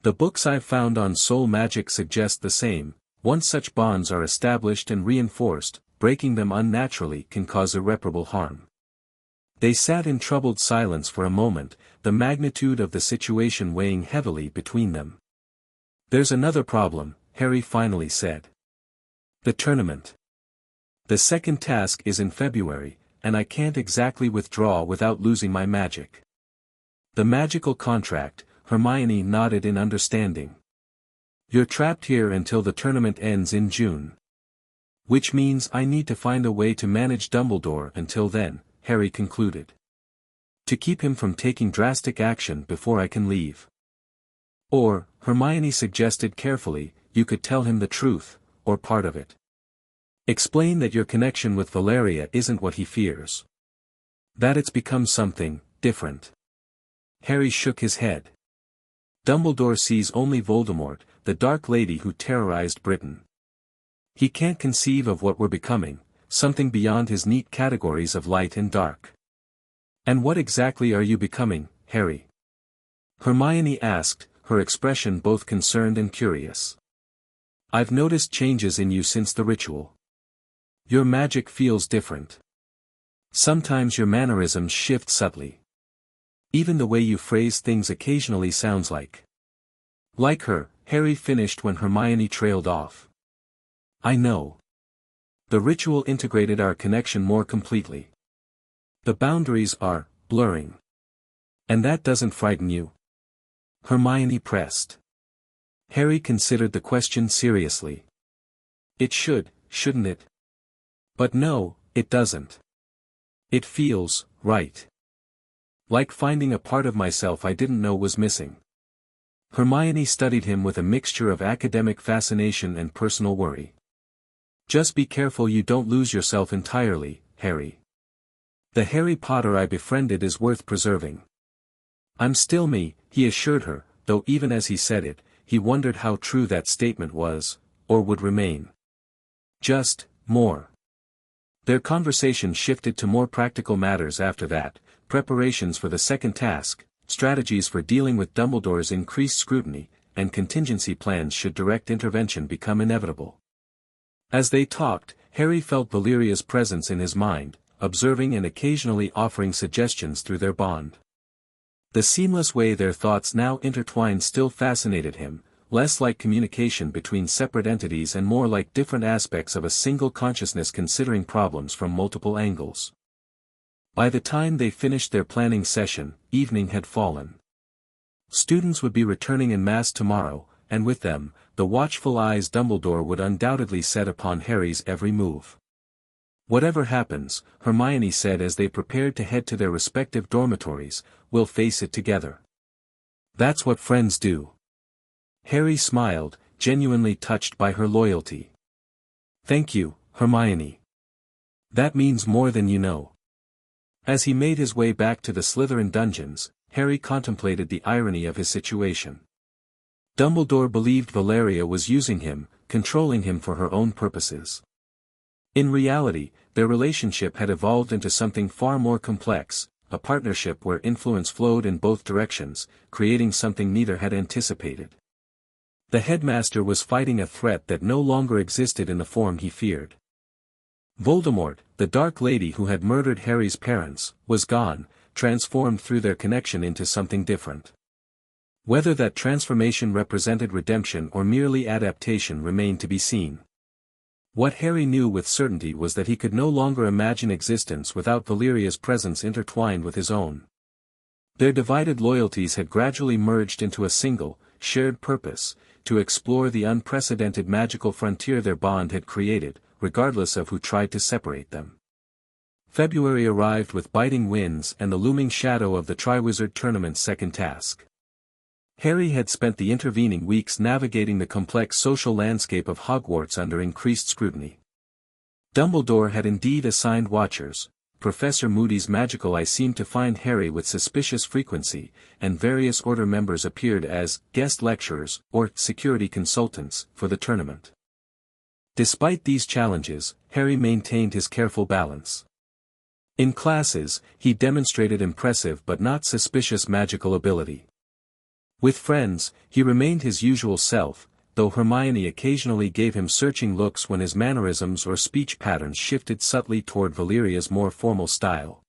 The books I've found on soul magic suggest the same. Once such bonds are established and reinforced, breaking them unnaturally can cause irreparable harm. They sat in troubled silence for a moment, the magnitude of the situation weighing heavily between them. "There's another problem," Harry finally said. "The tournament. The second task is in February, and I can't exactly withdraw without losing my magic." "The magical contract," Hermione nodded in understanding. "You're trapped here until the tournament ends in June. Which means I need to find a way to manage Dumbledore until then," Harry concluded. "To keep him from taking drastic action before I can leave. Or," Hermione suggested carefully, "you could tell him the truth, or part of it. Explain that your connection with Valeria isn't what he fears. That it's become something different." Harry shook his head. "Dumbledore sees only Voldemort, the Dark Lady who terrorized Britain. He can't conceive of what we're becoming, something beyond his neat categories of light and dark." "And what exactly are you becoming, Harry?" Hermione asked, her expression both concerned and curious. "I've noticed changes in you since the ritual. Your magic feels different. Sometimes your mannerisms shift subtly. Even the way you phrase things occasionally sounds like her," Harry finished when Hermione trailed off. "I know. The ritual integrated our connection more completely. The boundaries are blurring. And that doesn't frighten you?" Hermione pressed. Harry considered the question seriously. "It should, shouldn't it? But no, it doesn't. It feels right. Like finding a part of myself I didn't know was missing." Hermione studied him with a mixture of academic fascination and personal worry. "Just be careful you don't lose yourself entirely, Harry. The Harry Potter I befriended is worth preserving." "I'm still me," he assured her, though even as he said it, he wondered how true that statement was, or would remain. "Just more." Their conversation shifted to more practical matters after that: preparations for the second task, strategies for dealing with Dumbledore's increased scrutiny, and contingency plans should direct intervention become inevitable. As they talked, Harry felt Valeria's presence in his mind, observing and occasionally offering suggestions through their bond. The seamless way their thoughts now intertwined still fascinated him, less like communication between separate entities and more like different aspects of a single consciousness considering problems from multiple angles. By the time they finished their planning session, evening had fallen. Students would be returning en masse tomorrow, and with them, the watchful eyes Dumbledore would undoubtedly set upon Harry's every move. "Whatever happens," Hermione said as they prepared to head to their respective dormitories, "we'll face it together. That's what friends do." Harry smiled, genuinely touched by her loyalty. "Thank you, Hermione. That means more than you know." As he made his way back to the Slytherin dungeons, Harry contemplated the irony of his situation. Dumbledore believed Valeria was using him, controlling him for her own purposes. In reality, their relationship had evolved into something far more complex, a partnership where influence flowed in both directions, creating something neither had anticipated. The headmaster was fighting a threat that no longer existed in the form he feared. Voldemort, the Dark Lady who had murdered Harry's parents, was gone, transformed through their connection into something different. Whether that transformation represented redemption or merely adaptation remained to be seen. What Harry knew with certainty was that he could no longer imagine existence without Valeria's presence intertwined with his own. Their divided loyalties had gradually merged into a single, shared purpose, to explore the unprecedented magical frontier their bond had created, regardless of who tried to separate them. February arrived with biting winds and the looming shadow of the Triwizard Tournament's second task. Harry had spent the intervening weeks navigating the complex social landscape of Hogwarts under increased scrutiny. Dumbledore had indeed assigned watchers. Professor Moody's magical eye seemed to find Harry with suspicious frequency, and various order members appeared as guest lecturers or security consultants for the tournament. Despite these challenges, Harry maintained his careful balance. In classes, he demonstrated impressive but not suspicious magical ability. With friends, he remained his usual self, though Hermione occasionally gave him searching looks when his mannerisms or speech patterns shifted subtly toward Valeria's more formal style.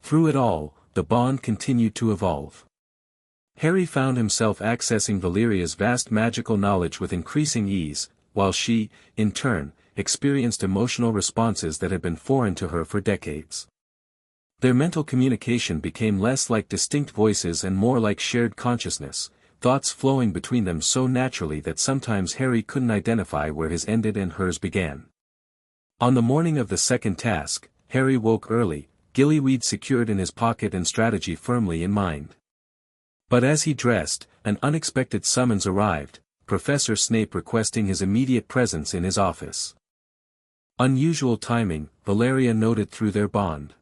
Through it all, the bond continued to evolve. Harry found himself accessing Valeria's vast magical knowledge with increasing ease, while she, in turn, experienced emotional responses that had been foreign to her for decades. Their mental communication became less like distinct voices and more like shared consciousness, thoughts flowing between them so naturally that sometimes Harry couldn't identify where his ended and hers began. On the morning of the second task, Harry woke early, Gillyweed secured in his pocket and strategy firmly in mind. But as he dressed, an unexpected summons arrived, Professor Snape requesting his immediate presence in his office. Unusual timing, Valeria noted through their bond.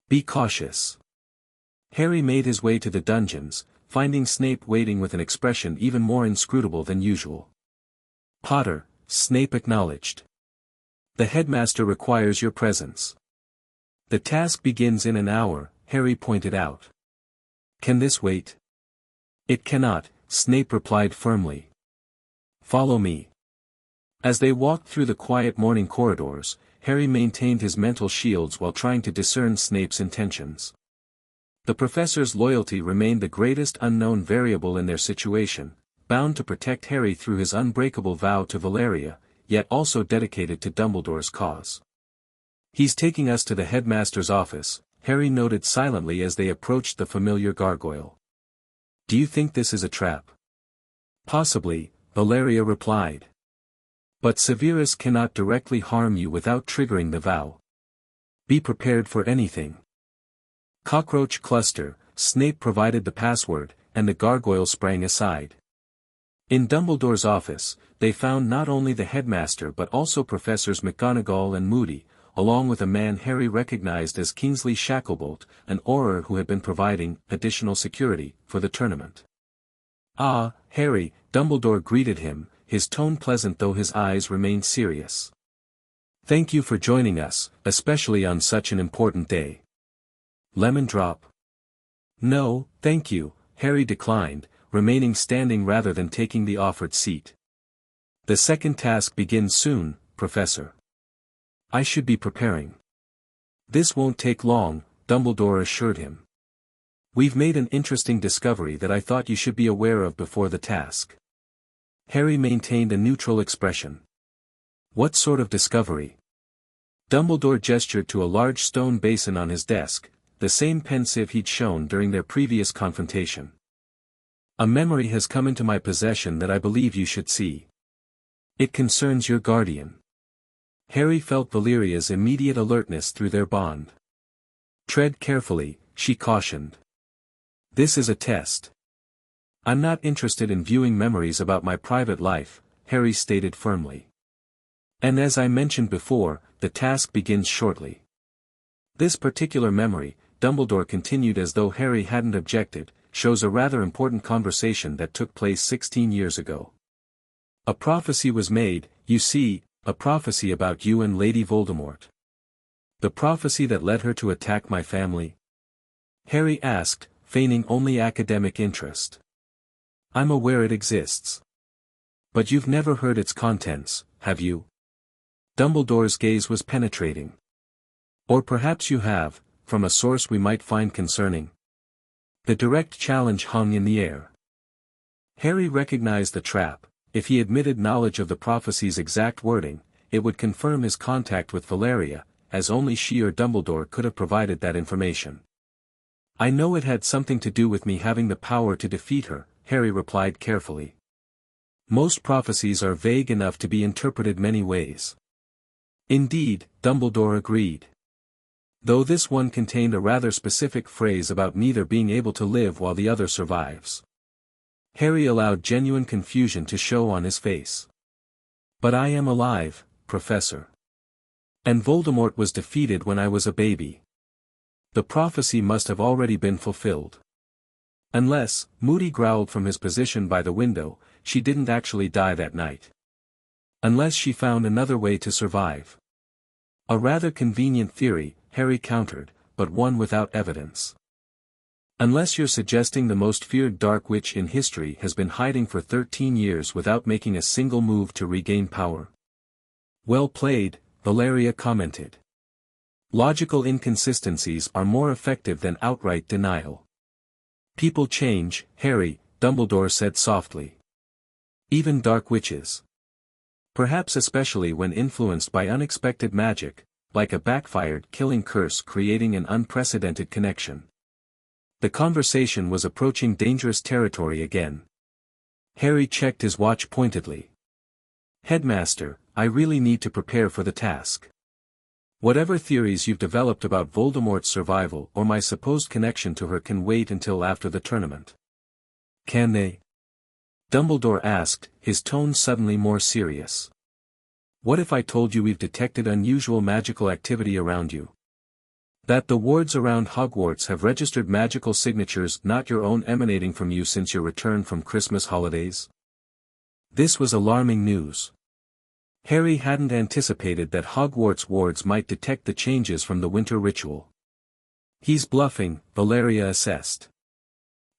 Be cautious. Harry made his way to the dungeons, finding Snape waiting with an expression even more inscrutable than usual. Potter, Snape acknowledged. The headmaster requires your presence. The task begins in an hour, Harry pointed out. Can this wait? It cannot, Snape replied firmly. Follow me. As they walked through the quiet morning corridors, Harry maintained his mental shields while trying to discern Snape's intentions. The professor's loyalty remained the greatest unknown variable in their situation, bound to protect Harry through his unbreakable vow to Valeria, yet also dedicated to Dumbledore's cause. He's taking us to the headmaster's office, Harry noted silently as they approached the familiar gargoyle. Do you think this is a trap? Possibly, Valeria replied. But Severus cannot directly harm you without triggering the vow. Be prepared for anything. Cockroach cluster, Snape provided the password, and the gargoyle sprang aside. In Dumbledore's office, they found not only the headmaster but also Professors McGonagall and Moody, along with a man Harry recognized as Kingsley Shacklebolt, an Auror who had been providing additional security for the tournament. Ah, Harry, Dumbledore greeted him, his tone pleasant though his eyes remained serious. Thank you for joining us, especially on such an important day. Lemon drop? No, thank you, Harry declined, remaining standing rather than taking the offered seat. The second task begins soon, Professor. I should be preparing. This won't take long, Dumbledore assured him. We've made an interesting discovery that I thought you should be aware of before the task. Harry maintained a neutral expression. What sort of discovery? Dumbledore gestured to a large stone basin on his desk, the same pensive he'd shown during their previous confrontation. A memory has come into my possession that I believe you should see. It concerns your guardian. Harry felt Valeria's immediate alertness through their bond. Tread carefully, she cautioned. This is a test. I'm not interested in viewing memories about my private life, Harry stated firmly. And as I mentioned before, the task begins shortly. This particular memory, Dumbledore continued as though Harry hadn't objected, shows a rather important conversation that took place 16 years ago. A prophecy was made, you see, a prophecy about you and Lady Voldemort. The prophecy that led her to attack my family? Harry asked, feigning only academic interest. I'm aware it exists. But you've never heard its contents, have you? Dumbledore's gaze was penetrating. Or perhaps you have, from a source we might find concerning. The direct challenge hung in the air. Harry recognized the trap. If he admitted knowledge of the prophecy's exact wording, it would confirm his contact with Valeria, as only she or Dumbledore could have provided that information. I know it had something to do with me having the power to defeat her, Harry replied carefully. Most prophecies are vague enough to be interpreted many ways. Indeed, Dumbledore agreed. Though this one contained a rather specific phrase about neither being able to live while the other survives. Harry allowed genuine confusion to show on his face. But I am alive, Professor. And Voldemort was defeated when I was a baby. The prophecy must have already been fulfilled. Unless, Moody growled from his position by the window, she didn't actually die that night. Unless she found another way to survive. A rather convenient theory, Harry countered, but one without evidence. Unless you're suggesting the most feared dark witch in history has been hiding for 13 years without making a single move to regain power. Well played, Valeria commented. Logical inconsistencies are more effective than outright denial. People change, Harry, Dumbledore said softly. Even dark witches. Perhaps especially when influenced by unexpected magic, like a backfired killing curse creating an unprecedented connection. The conversation was approaching dangerous territory again. Harry checked his watch pointedly. Headmaster, I really need to prepare for the task. Whatever theories you've developed about Voldemort's survival or my supposed connection to her can wait until after the tournament. Can they? Dumbledore asked, his tone suddenly more serious. What if I told you we've detected unusual magical activity around you? That the wards around Hogwarts have registered magical signatures not your own emanating from you since your return from Christmas holidays? This was alarming news. Harry hadn't anticipated that Hogwarts wards might detect the changes from the winter ritual. He's bluffing, Valeria assessed.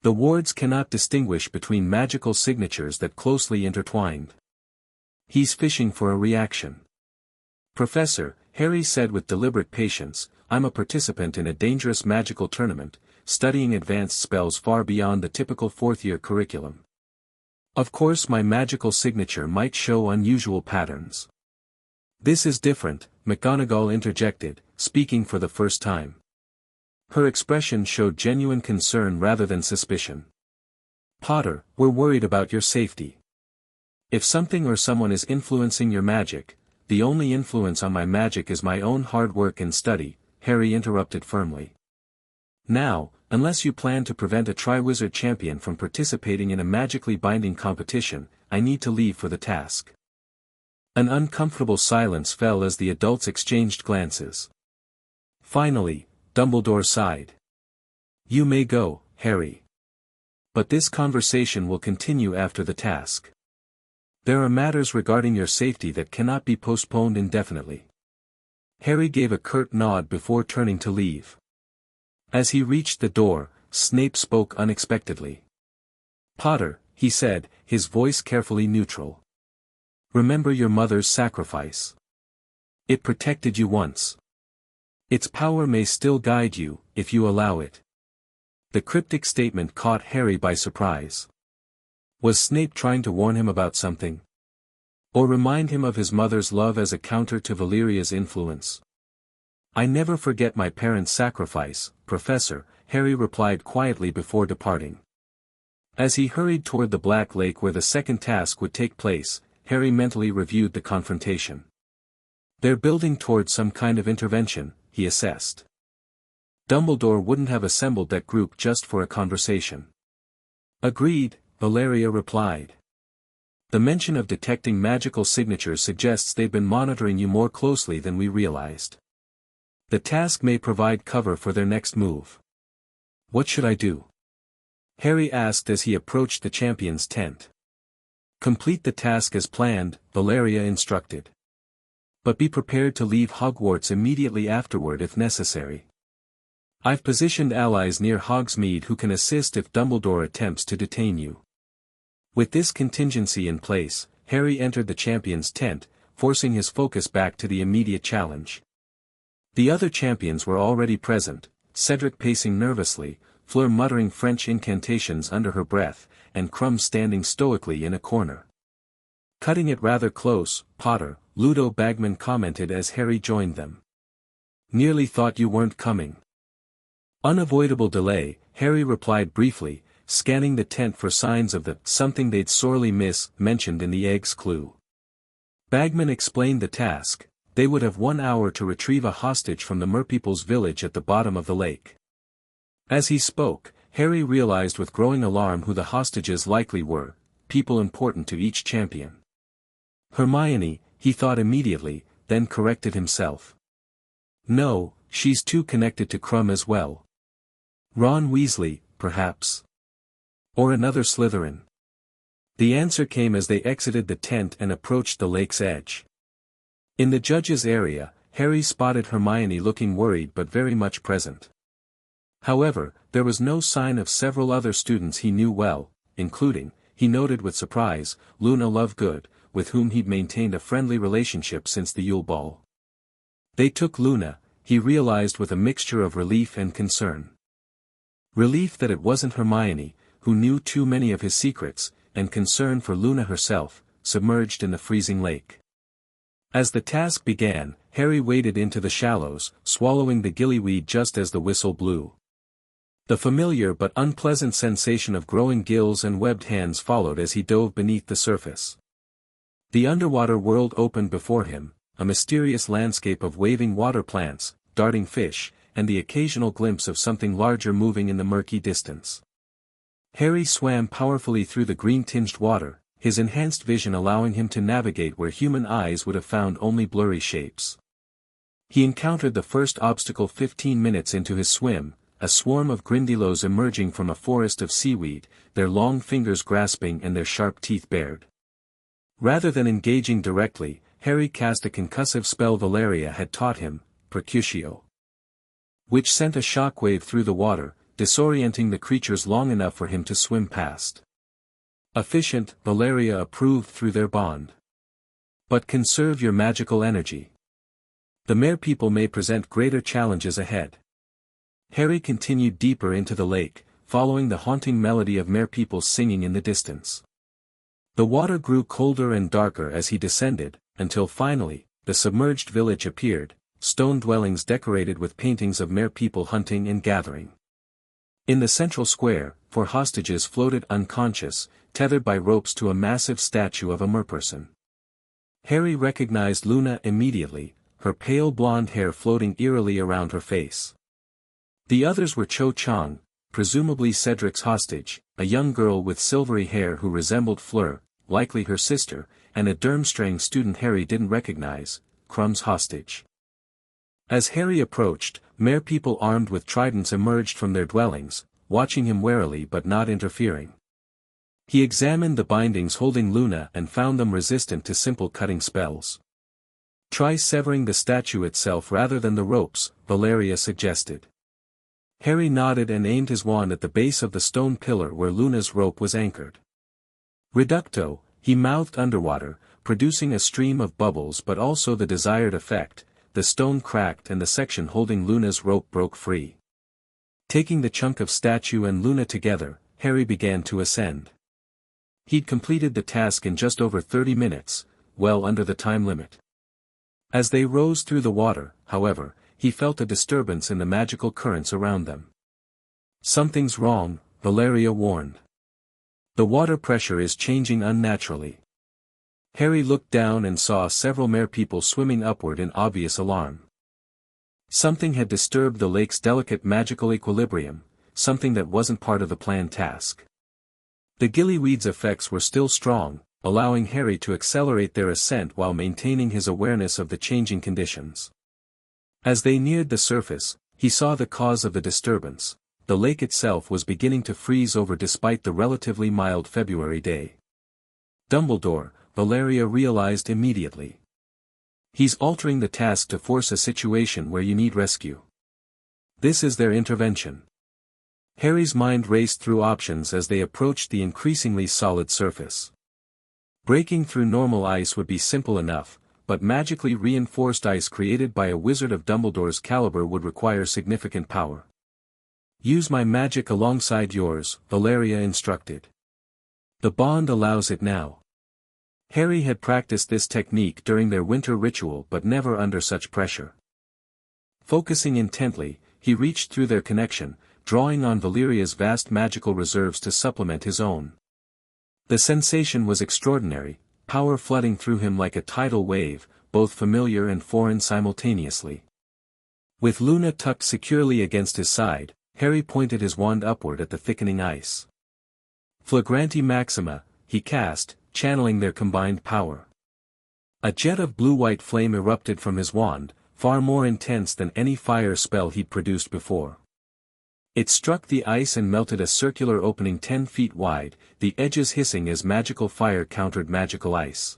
The wards cannot distinguish between magical signatures that closely intertwined. He's fishing for a reaction. Professor, Harry said with deliberate patience, I'm a participant in a dangerous magical tournament, studying advanced spells far beyond the typical fourth-year curriculum. Of course my magical signature might show unusual patterns. This is different, McGonagall interjected, speaking for the first time. Her expression showed genuine concern rather than suspicion. Potter, we're worried about your safety. If something or someone is influencing your magic, the only influence on my magic is my own hard work and study, Harry interrupted firmly. Now, unless you plan to prevent a Triwizard champion from participating in a magically binding competition, I need to leave for the task. An uncomfortable silence fell as the adults exchanged glances. Finally, Dumbledore sighed. You may go, Harry. But this conversation will continue after the task. There are matters regarding your safety that cannot be postponed indefinitely. Harry gave a curt nod before turning to leave. As he reached the door, Snape spoke unexpectedly. Potter, he said, his voice carefully neutral. Remember your mother's sacrifice. It protected you once. Its power may still guide you, if you allow it. The cryptic statement caught Harry by surprise. Was Snape trying to warn him about something? Or remind him of his mother's love as a counter to Valeria's influence? I never forget my parents' sacrifice, Professor, Harry replied quietly before departing. As he hurried toward the Black Lake where the second task would take place, Harry mentally reviewed the confrontation. They're building toward some kind of intervention, he assessed. Dumbledore wouldn't have assembled that group just for a conversation. Agreed, Valeria replied. The mention of detecting magical signatures suggests they've been monitoring you more closely than we realized. The task may provide cover for their next move. What should I do? Harry asked as he approached the champion's tent. Complete the task as planned, Valeria instructed. But be prepared to leave Hogwarts immediately afterward if necessary. I've positioned allies near Hogsmeade who can assist if Dumbledore attempts to detain you. With this contingency in place, Harry entered the champion's tent, forcing his focus back to the immediate challenge. The other champions were already present, Cedric pacing nervously, Fleur muttering French incantations under her breath, and Crumb standing stoically in a corner. Cutting it rather close, Potter, Ludo Bagman commented as Harry joined them. Nearly thought you weren't coming. Unavoidable delay, Harry replied briefly, scanning the tent for signs of the something they'd sorely miss mentioned in the egg's clue. Bagman explained the task. They would have 1 hour to retrieve a hostage from the merpeople's village at the bottom of the lake. As he spoke, Harry realized with growing alarm who the hostages likely were, people important to each champion. Hermione, he thought immediately, then corrected himself. No, she's too connected to Crumb as well. Ron Weasley, perhaps. Or another Slytherin. The answer came as they exited the tent and approached the lake's edge. In the judges' area, Harry spotted Hermione looking worried but very much present. However, there was no sign of several other students he knew well, including, he noted with surprise, Luna Lovegood, with whom he'd maintained a friendly relationship since the Yule Ball. They took Luna, he realized with a mixture of relief and concern. Relief that it wasn't Hermione, who knew too many of his secrets, and concern for Luna herself, submerged in the freezing lake. As the task began, Harry waded into the shallows, swallowing the gillyweed just as the whistle blew. The familiar but unpleasant sensation of growing gills and webbed hands followed as he dove beneath the surface. The underwater world opened before him, a mysterious landscape of waving water plants, darting fish, and the occasional glimpse of something larger moving in the murky distance. Harry swam powerfully through the green-tinged water, his enhanced vision allowing him to navigate where human eyes would have found only blurry shapes. He encountered the first obstacle 15 minutes into his swim, a swarm of grindylows emerging from a forest of seaweed, their long fingers grasping and their sharp teeth bared. Rather than engaging directly, Harry cast a concussive spell Valeria had taught him, Percutio, which sent a shockwave through the water, disorienting the creatures long enough for him to swim past. Efficient, Valeria approved through their bond. But conserve your magical energy. The Merepeople may present greater challenges ahead. Harry continued deeper into the lake, following the haunting melody of Merepeople singing in the distance. The water grew colder and darker as he descended, until finally, the submerged village appeared, stone dwellings decorated with paintings of Merepeople hunting and gathering. In the central square, 4 hostages floated unconscious, tethered by ropes to a massive statue of a merperson. Harry recognized Luna immediately, her pale blonde hair floating eerily around her face. The others were Cho Chang, presumably Cedric's hostage, a young girl with silvery hair who resembled Fleur, likely her sister, and a Durmstrang student Harry didn't recognize, Crumb's hostage. As Harry approached, Merepeople armed with tridents emerged from their dwellings, watching him warily but not interfering. He examined the bindings holding Luna and found them resistant to simple cutting spells. Try severing the statue itself rather than the ropes, Valeria suggested. Harry nodded and aimed his wand at the base of the stone pillar where Luna's rope was anchored. Reducto, he mouthed underwater, producing a stream of bubbles but also the desired effect. The stone cracked and the section holding Luna's rope broke free. Taking the chunk of statue and Luna together, Harry began to ascend. He'd completed the task in just over 30 minutes, well under the time limit. As they rose through the water, however, he felt a disturbance in the magical currents around them. Something's wrong, Valeria warned. The water pressure is changing unnaturally. Harry looked down and saw several Merepeople swimming upward in obvious alarm. Something had disturbed the lake's delicate magical equilibrium, something that wasn't part of the planned task. The gillyweed's effects were still strong, allowing Harry to accelerate their ascent while maintaining his awareness of the changing conditions. As they neared the surface, he saw the cause of the disturbance. The lake itself was beginning to freeze over despite the relatively mild February day. Dumbledore, Valeria realized immediately. He's altering the task to force a situation where you need rescue. This is their intervention. Harry's mind raced through options as they approached the increasingly solid surface. Breaking through normal ice would be simple enough, but magically reinforced ice created by a wizard of Dumbledore's caliber would require significant power. Use my magic alongside yours, Valeria instructed. The bond allows it now. Harry had practiced this technique during their winter ritual but never under such pressure. Focusing intently, he reached through their connection, drawing on Valeria's vast magical reserves to supplement his own. The sensation was extraordinary, power flooding through him like a tidal wave, both familiar and foreign simultaneously. With Luna tucked securely against his side, Harry pointed his wand upward at the thickening ice. Flagranti Maxima, he cast, channeling their combined power. A jet of blue-white flame erupted from his wand, far more intense than any fire spell he'd produced before. It struck the ice and melted a circular opening 10 feet wide, the edges hissing as magical fire countered magical ice.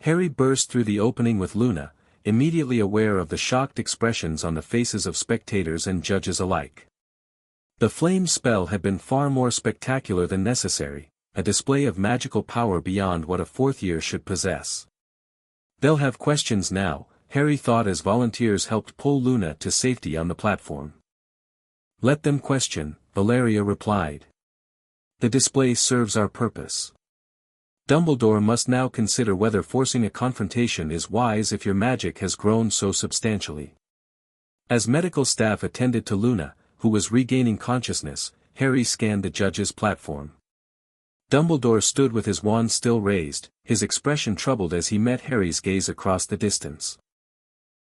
Harry burst through the opening with Luna, immediately aware of the shocked expressions on the faces of spectators and judges alike. The flame spell had been far more spectacular than necessary, a display of magical power beyond what a fourth year should possess. They'll have questions now, Harry thought as volunteers helped pull Luna to safety on the platform. Let them question, Valeria replied. The display serves our purpose. Dumbledore must now consider whether forcing a confrontation is wise if your magic has grown so substantially. As medical staff attended to Luna, who was regaining consciousness, Harry scanned the judge's platform. Dumbledore stood with his wand still raised, his expression troubled as he met Harry's gaze across the distance.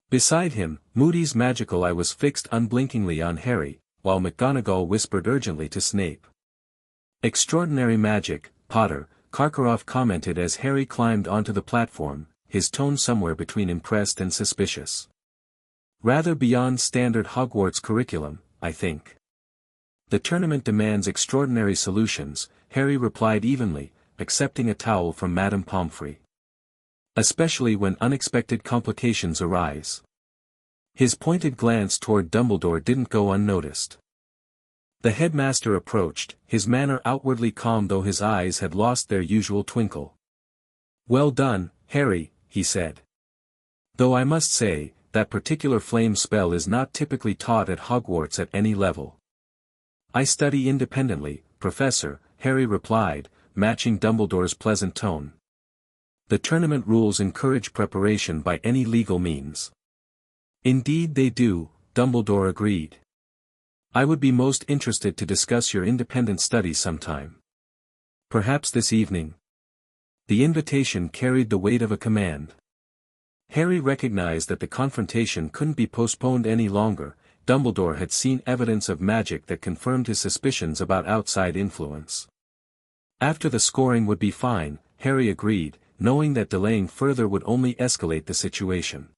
Beside him, Moody's magical eye was fixed unblinkingly on Harry, while McGonagall whispered urgently to Snape. Extraordinary magic, Potter, Karkaroff commented as Harry climbed onto the platform, his tone somewhere between impressed and suspicious. Rather beyond standard Hogwarts curriculum, I think. The tournament demands extraordinary solutions, Harry replied evenly, accepting a towel from Madame Pomfrey. Especially when unexpected complications arise. His pointed glance toward Dumbledore didn't go unnoticed. The headmaster approached, his manner outwardly calm though his eyes had lost their usual twinkle. Well done, Harry, he said. Though I must say, that particular flame spell is not typically taught at Hogwarts at any level. I study independently, Professor, Harry replied, matching Dumbledore's pleasant tone. The tournament rules encourage preparation by any legal means. Indeed they do, Dumbledore agreed. I would be most interested to discuss your independent studies sometime. Perhaps this evening. The invitation carried the weight of a command. Harry recognized that the confrontation couldn't be postponed any longer. Dumbledore had seen evidence of magic that confirmed his suspicions about outside influence. After the scoring would be fine, Harry agreed, knowing that delaying further would only escalate the situation.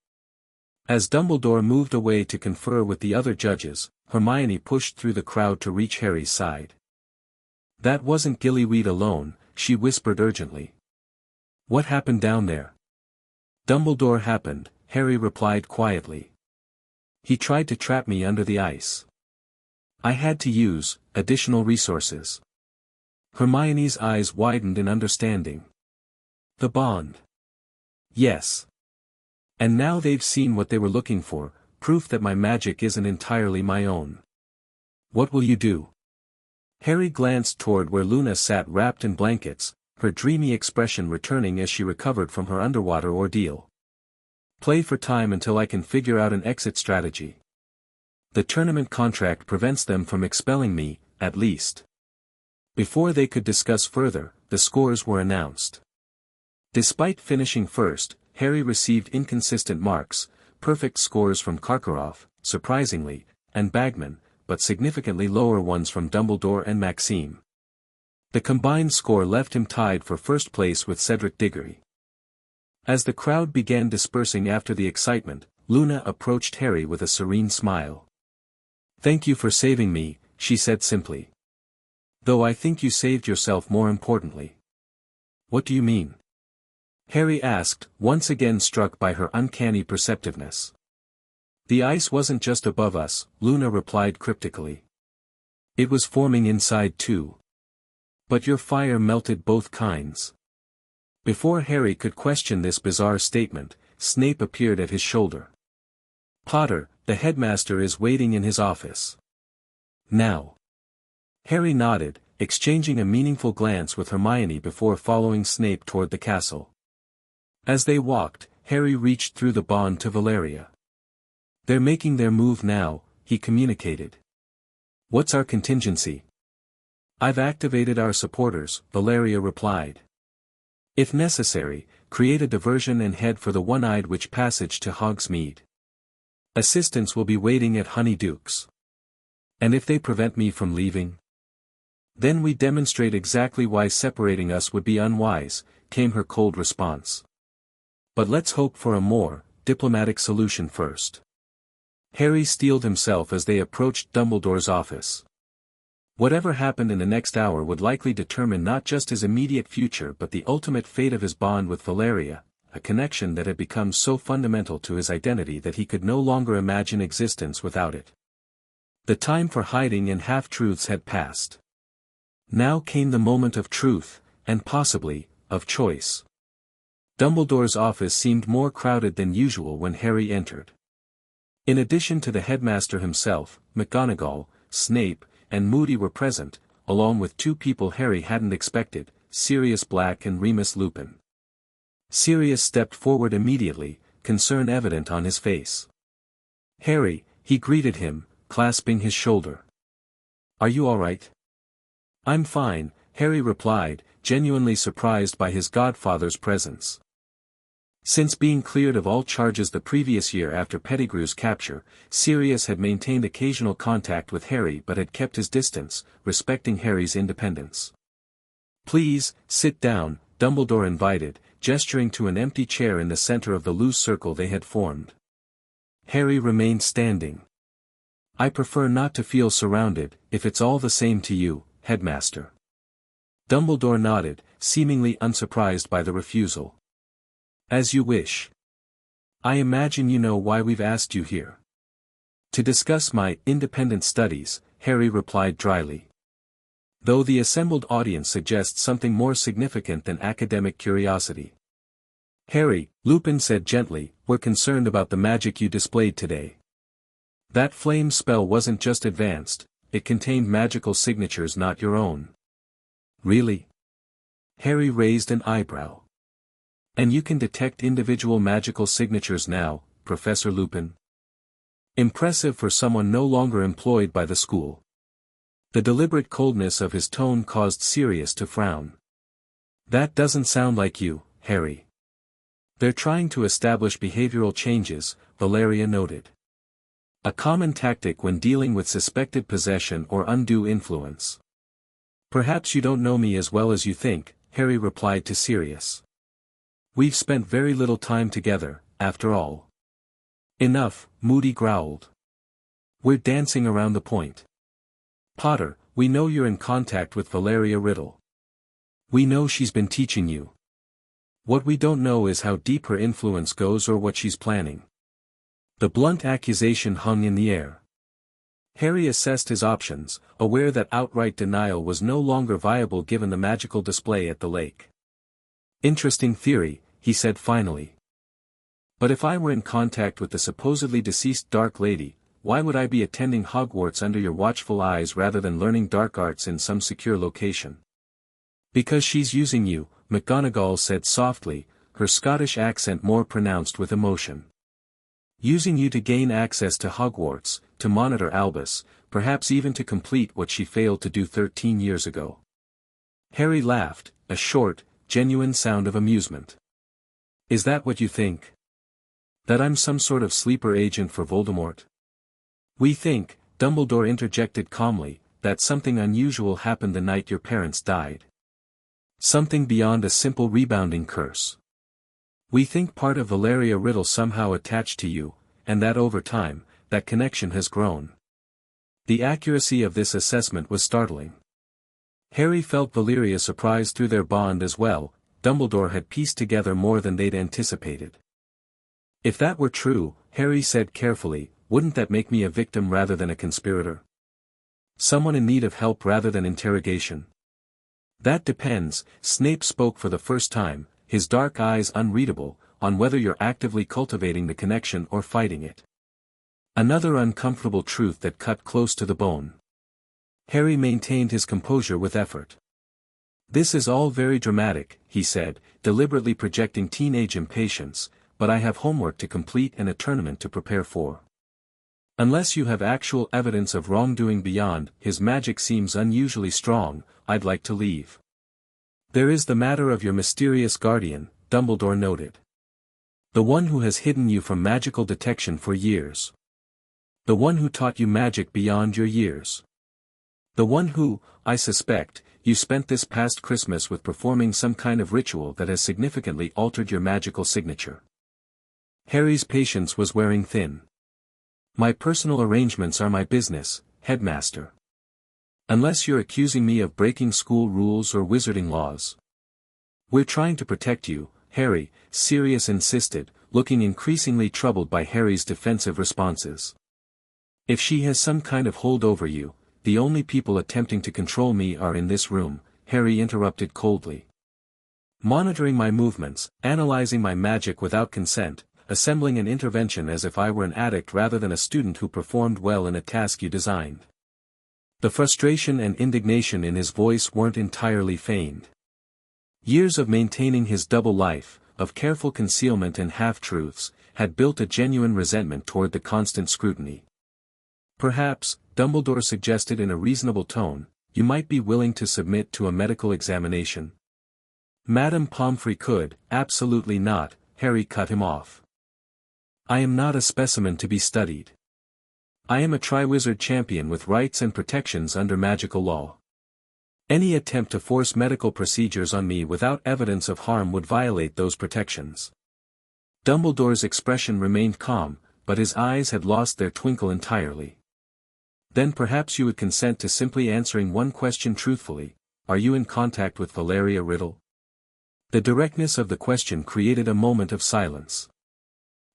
As Dumbledore moved away to confer with the other judges, Hermione pushed through the crowd to reach Harry's side. That wasn't Gillyweed alone, she whispered urgently. What happened down there? Dumbledore happened, Harry replied quietly. He tried to trap me under the ice. I had to use additional resources. Hermione's eyes widened in understanding. The bond. Yes. And now they've seen what they were looking for, proof that my magic isn't entirely my own. What will you do? Harry glanced toward where Luna sat wrapped in blankets, her dreamy expression returning as she recovered from her underwater ordeal. Play for time until I can figure out an exit strategy. The tournament contract prevents them from expelling me, at least. Before they could discuss further, the scores were announced. Despite finishing first, Harry received inconsistent marks, perfect scores from Karkaroff, surprisingly, and Bagman, but significantly lower ones from Dumbledore and Maxime. The combined score left him tied for first place with Cedric Diggory. As the crowd began dispersing after the excitement, Luna approached Harry with a serene smile. Thank you for saving me, she said simply. Though I think you saved yourself more importantly. What do you mean? Harry asked, once again struck by her uncanny perceptiveness. The ice wasn't just above us, Luna replied cryptically. It was forming inside too. But your fire melted both kinds. Before Harry could question this bizarre statement, Snape appeared at his shoulder. Potter, the headmaster is waiting in his office. Now. Harry nodded, exchanging a meaningful glance with Hermione before following Snape toward the castle. As they walked, Harry reached through the bond to Valeria. They're making their move now, he communicated. What's our contingency? I've activated our supporters, Valeria replied. If necessary, create a diversion and head for the One-Eyed Witch passage to Hogsmeade. Assistants will be waiting at Honeyduke's. And if they prevent me from leaving? Then we demonstrate exactly why separating us would be unwise, came her cold response. But let's hope for a more diplomatic solution first. Harry steeled himself as they approached Dumbledore's office. Whatever happened in the next hour would likely determine not just his immediate future but the ultimate fate of his bond with Valeria, a connection that had become so fundamental to his identity that he could no longer imagine existence without it. The time for hiding and half-truths had passed. Now came the moment of truth, and possibly, of choice. Dumbledore's office seemed more crowded than usual when Harry entered. In addition to the headmaster himself, McGonagall, Snape, and Moody were present, along with two people Harry hadn't expected, Sirius Black and Remus Lupin. Sirius stepped forward immediately, concern evident on his face. "Harry," he greeted him, clasping his shoulder. "Are you all right?" "I'm fine," Harry replied, genuinely surprised by his godfather's presence. Since being cleared of all charges the previous year after Pettigrew's capture, Sirius had maintained occasional contact with Harry but had kept his distance, respecting Harry's independence. "Please, sit down," Dumbledore invited, gesturing to an empty chair in the center of the loose circle they had formed. Harry remained standing. "I prefer not to feel surrounded, if it's all the same to you, Headmaster." Dumbledore nodded, seemingly unsurprised by the refusal. "As you wish. I imagine you know why we've asked you here." "To discuss my independent studies," Harry replied dryly. Though the assembled audience suggests something more significant than academic curiosity. "Harry," Lupin said gently, "we're concerned about the magic you displayed today. That flame spell wasn't just advanced, it contained magical signatures not your own." "Really?" Harry raised an eyebrow. "And you can detect individual magical signatures now, Professor Lupin?" Impressive for someone no longer employed by the school. The deliberate coldness of his tone caused Sirius to frown. "That doesn't sound like you, Harry." "They're trying to establish behavioral changes," Valeria noted. "A common tactic when dealing with suspected possession or undue influence." "Perhaps you don't know me as well as you think," Harry replied to Sirius. "We've spent very little time together, after all." "Enough," Moody growled. "We're dancing around the point. Potter, we know you're in contact with Valeria Riddle. We know she's been teaching you. What we don't know is how deep her influence goes or what she's planning." The blunt accusation hung in the air. Harry assessed his options, aware that outright denial was no longer viable given the magical display at the lake. "Interesting theory," he said finally. "But if I were in contact with the supposedly deceased Dark Lady, why would I be attending Hogwarts under your watchful eyes rather than learning dark arts in some secure location?" "Because she's using you," McGonagall said softly, her Scottish accent more pronounced with emotion. "Using you to gain access to Hogwarts, to monitor Albus, perhaps even to complete what she failed to do 13 years ago." Harry laughed, a short, genuine sound of amusement. "Is that what you think? That I'm some sort of sleeper agent for Voldemort?" "We think," Dumbledore interjected calmly, "that something unusual happened the night your parents died. Something beyond a simple rebounding curse. We think part of Valeria Riddle somehow attached to you, and that over time, that connection has grown." The accuracy of this assessment was startling. Harry felt Valeria's surprise through their bond as well. Dumbledore had pieced together more than they'd anticipated. "If that were true," Harry said carefully, "wouldn't that make me a victim rather than a conspirator? Someone in need of help rather than interrogation?" "That depends," Snape spoke for the first time, his dark eyes unreadable, "on whether you're actively cultivating the connection or fighting it." Another uncomfortable truth that cut close to the bone. Harry maintained his composure with effort. "This is all very dramatic," he said, deliberately projecting teenage impatience, "but I have homework to complete and a tournament to prepare for. Unless you have actual evidence of wrongdoing beyond, his magic seems unusually strong, I'd like to leave." "There is the matter of your mysterious guardian," Dumbledore noted. "The one who has hidden you from magical detection for years. The one who taught you magic beyond your years. The one who, I suspect, you spent this past Christmas with performing some kind of ritual that has significantly altered your magical signature." Harry's patience was wearing thin. "My personal arrangements are my business, Headmaster. Unless you're accusing me of breaking school rules or wizarding laws." "We're trying to protect you, Harry," Sirius insisted, looking increasingly troubled by Harry's defensive responses. If she has some kind of hold over you, the only people attempting to control me are in this room, Harry interrupted coldly. Monitoring my movements, analyzing my magic without consent, assembling an intervention as if I were an addict rather than a student who performed well in a task you designed. The frustration and indignation in his voice weren't entirely feigned. Years of maintaining his double life, of careful concealment and half-truths, had built a genuine resentment toward the constant scrutiny. Perhaps, Dumbledore suggested in a reasonable tone, you might be willing to submit to a medical examination. Madame Pomfrey could, absolutely not, Harry cut him off. I am not a specimen to be studied. I am a Triwizard champion with rights and protections under magical law. Any attempt to force medical procedures on me without evidence of harm would violate those protections. Dumbledore's expression remained calm, but his eyes had lost their twinkle entirely. Then perhaps you would consent to simply answering one question truthfully. Are you in contact with Valeria Riddle? The directness of the question created a moment of silence.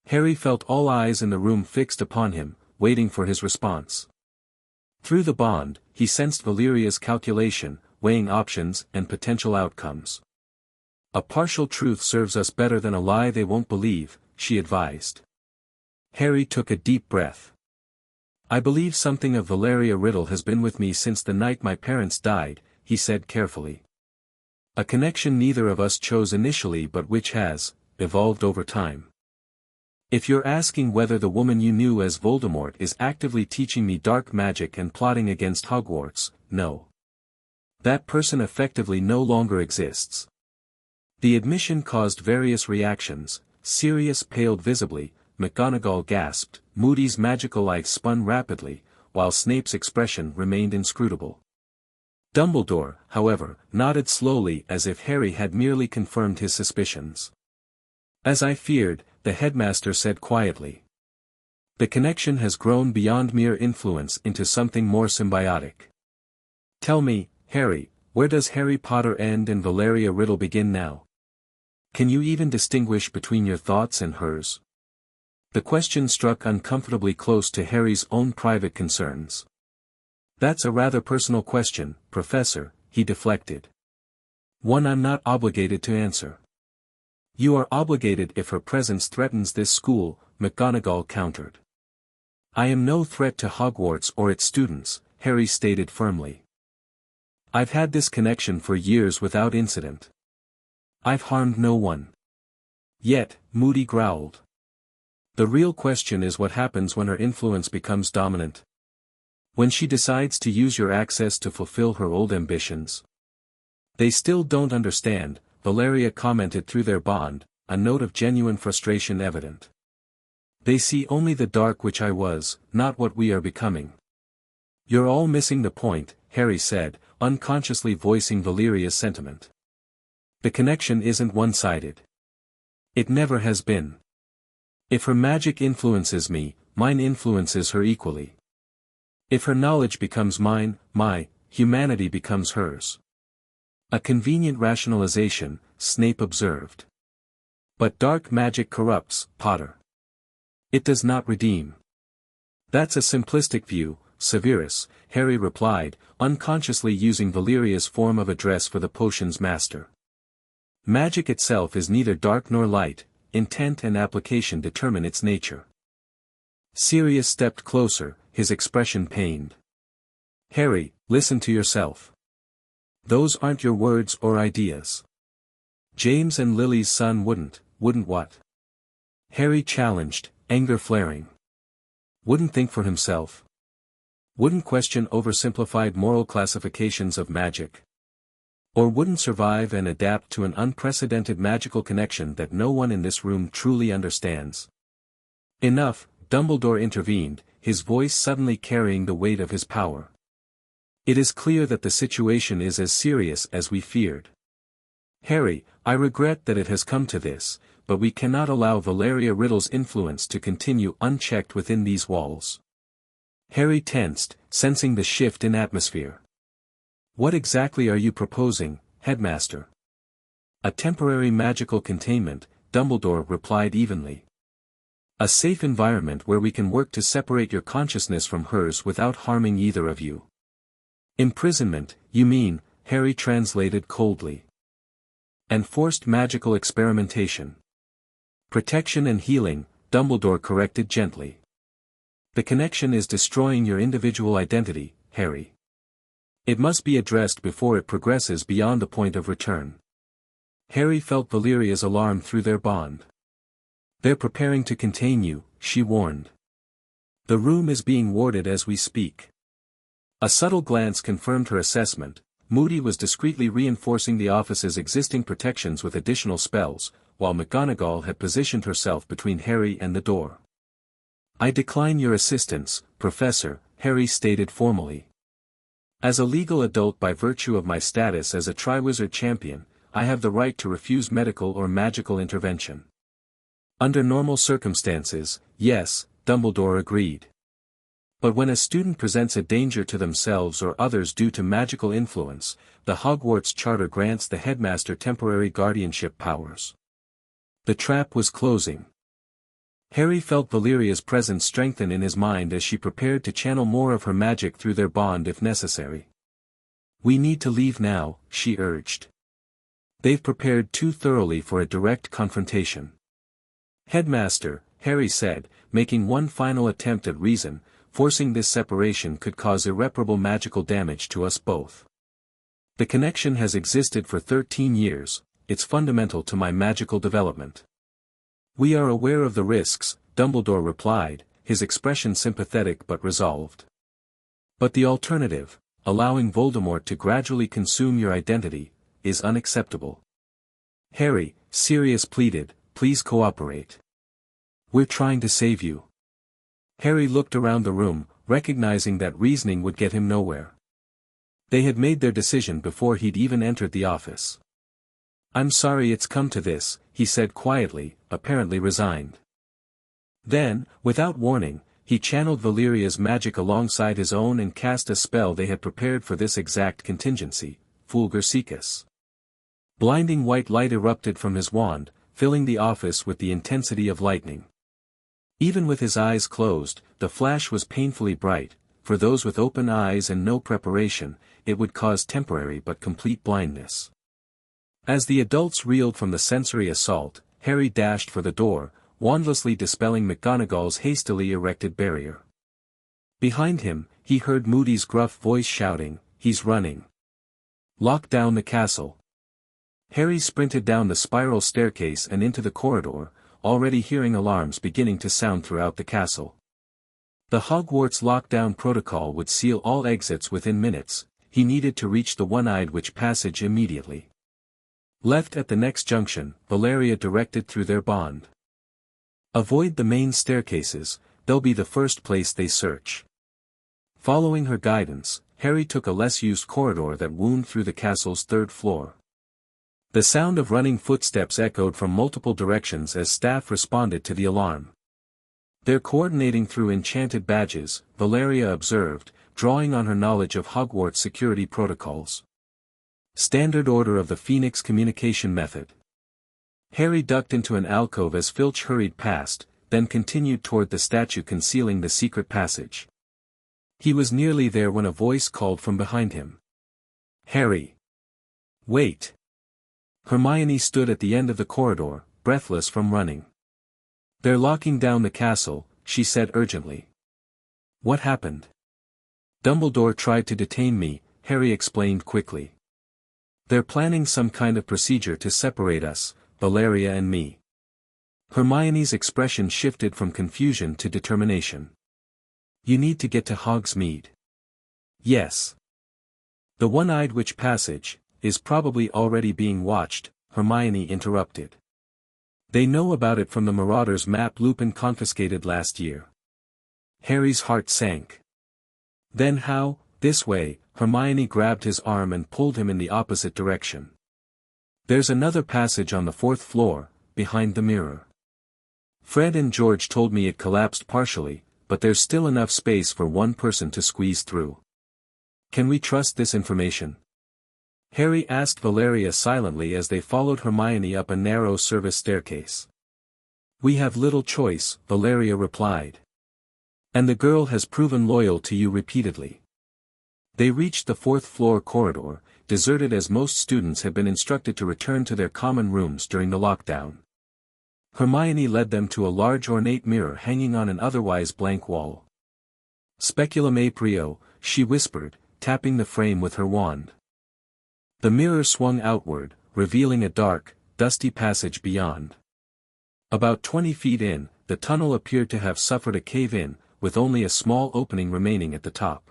Harry felt all eyes in the room fixed upon him, waiting for his response. Through the bond, he sensed Valeria's calculation, weighing options and potential outcomes. A partial truth serves us better than a lie they won't believe, she advised. Harry took a deep breath. I believe something of Valeria Riddle has been with me since the night my parents died, he said carefully. A connection neither of us chose initially but which has evolved over time. If you're asking whether the woman you knew as Voldemort is actively teaching me dark magic and plotting against Hogwarts, no. That person effectively no longer exists. The admission caused various reactions. Sirius paled visibly, McGonagall gasped, Moody's magical light spun rapidly, while Snape's expression remained inscrutable. Dumbledore, however, nodded slowly as if Harry had merely confirmed his suspicions. As I feared, the headmaster said quietly. The connection has grown beyond mere influence into something more symbiotic. Tell me, Harry, where does Harry Potter end and Valeria Riddle begin now? Can you even distinguish between your thoughts and hers? The question struck uncomfortably close to Harry's own private concerns. That's a rather personal question, Professor, he deflected. One I'm not obligated to answer. You are obligated if her presence threatens this school, McGonagall countered. I am no threat to Hogwarts or its students, Harry stated firmly. I've had this connection for years without incident. I've harmed no one. Yet, Moody growled. The real question is what happens when her influence becomes dominant. When she decides to use your access to fulfill her old ambitions. They still don't understand, Valeria commented through their bond, a note of genuine frustration evident. They see only the dark which I was, not what we are becoming. You're all missing the point, Harry said, unconsciously voicing Valeria's sentiment. The connection isn't one-sided. It never has been. If her magic influences me, mine influences her equally. If her knowledge becomes mine, my humanity becomes hers. A convenient rationalization, Snape observed. But dark magic corrupts, Potter. It does not redeem. That's a simplistic view, Severus, Harry replied, unconsciously using Valeria's form of address for the potion's master. Magic itself is neither dark nor light, intent and application determine its nature. Sirius stepped closer, his expression pained. Harry, listen to yourself. Those aren't your words or ideas. James and Lily's son wouldn't what? Harry challenged, anger flaring. Wouldn't think for himself. Wouldn't question oversimplified moral classifications of magic. Or wouldn't survive and adapt to an unprecedented magical connection that no one in this room truly understands. Enough, Dumbledore intervened, his voice suddenly carrying the weight of his power. It is clear that the situation is as serious as we feared. Harry, I regret that it has come to this, but we cannot allow Valeria Riddle's influence to continue unchecked within these walls. Harry tensed, sensing the shift in atmosphere. What exactly are you proposing, Headmaster? A temporary magical containment, Dumbledore replied evenly. A safe environment where we can work to separate your consciousness from hers without harming either of you. Imprisonment, you mean, Harry translated coldly. And forced magical experimentation. Protection and healing, Dumbledore corrected gently. The connection is destroying your individual identity, Harry. It must be addressed before it progresses beyond the point of return. Harry felt Valeria's alarm through their bond. They're preparing to contain you, she warned. The room is being warded as we speak. A subtle glance confirmed her assessment. Moody was discreetly reinforcing the office's existing protections with additional spells, while McGonagall had positioned herself between Harry and the door. I decline your assistance, Professor, Harry stated formally. As a legal adult by virtue of my status as a Triwizard Champion, I have the right to refuse medical or magical intervention. Under normal circumstances, yes, Dumbledore agreed. But when a student presents a danger to themselves or others due to magical influence, the Hogwarts Charter grants the headmaster temporary guardianship powers. The trap was closing. Harry felt Valeria's presence strengthen in his mind as she prepared to channel more of her magic through their bond if necessary. We need to leave now, she urged. They've prepared too thoroughly for a direct confrontation. Headmaster, Harry said, making one final attempt at reason, forcing this separation could cause irreparable magical damage to us both. The connection has existed for 13 years, it's fundamental to my magical development. We are aware of the risks, Dumbledore replied, his expression sympathetic but resolved. But the alternative, allowing Voldemort to gradually consume your identity, is unacceptable. Harry, Sirius pleaded, please cooperate. We're trying to save you. Harry looked around the room, recognizing that reasoning would get him nowhere. They had made their decision before he'd even entered the office. I'm sorry it's come to this, he said quietly, apparently resigned. Then, without warning, he channeled Valeria's magic alongside his own and cast a spell they had prepared for this exact contingency, Fulgur Secus. Blinding white light erupted from his wand, filling the office with the intensity of lightning. Even with his eyes closed, the flash was painfully bright. For those with open eyes and no preparation, it would cause temporary but complete blindness. As the adults reeled from the sensory assault, Harry dashed for the door, wandlessly dispelling McGonagall's hastily erected barrier. Behind him, he heard Moody's gruff voice shouting, "He's running! Lock down the castle!" Harry sprinted down the spiral staircase and into the corridor, already hearing alarms beginning to sound throughout the castle. The Hogwarts lockdown protocol would seal all exits within minutes. He needed to reach the One-Eyed Witch passage immediately. Left at the next junction, Valeria directed through their bond. Avoid the main staircases, they'll be the first place they search. Following her guidance, Harry took a less used corridor that wound through the castle's third floor. The sound of running footsteps echoed from multiple directions as staff responded to the alarm. They're coordinating through enchanted badges, Valeria observed, drawing on her knowledge of Hogwarts security protocols. Standard order of the Phoenix communication method. Harry ducked into an alcove as Filch hurried past, then continued toward the statue concealing the secret passage. He was nearly there when a voice called from behind him. Harry! Wait! Hermione stood at the end of the corridor, breathless from running. They're locking down the castle, she said urgently. What happened? Dumbledore tried to detain me, Harry explained quickly. They're planning some kind of procedure to separate us, Valeria and me. Hermione's expression shifted from confusion to determination. You need to get to Hogsmeade. Yes. The One-Eyed Witch passage is probably already being watched, Hermione interrupted. They know about it from the Marauders map Lupin confiscated last year. Harry's heart sank. Then how? This way, Hermione grabbed his arm and pulled him in the opposite direction. There's another passage on the 4th floor, behind the mirror. Fred and George told me it collapsed partially, but there's still enough space for one person to squeeze through. Can we trust this information? Harry asked Valeria silently as they followed Hermione up a narrow service staircase. We have little choice, Valeria replied. And the girl has proven loyal to you repeatedly. They reached the fourth-floor corridor, deserted as most students had been instructed to return to their common rooms during the lockdown. Hermione led them to a large ornate mirror hanging on an otherwise blank wall. Speculum aprio, she whispered, tapping the frame with her wand. The mirror swung outward, revealing a dark, dusty passage beyond. About 20 feet in, the tunnel appeared to have suffered a cave-in, with only a small opening remaining at the top.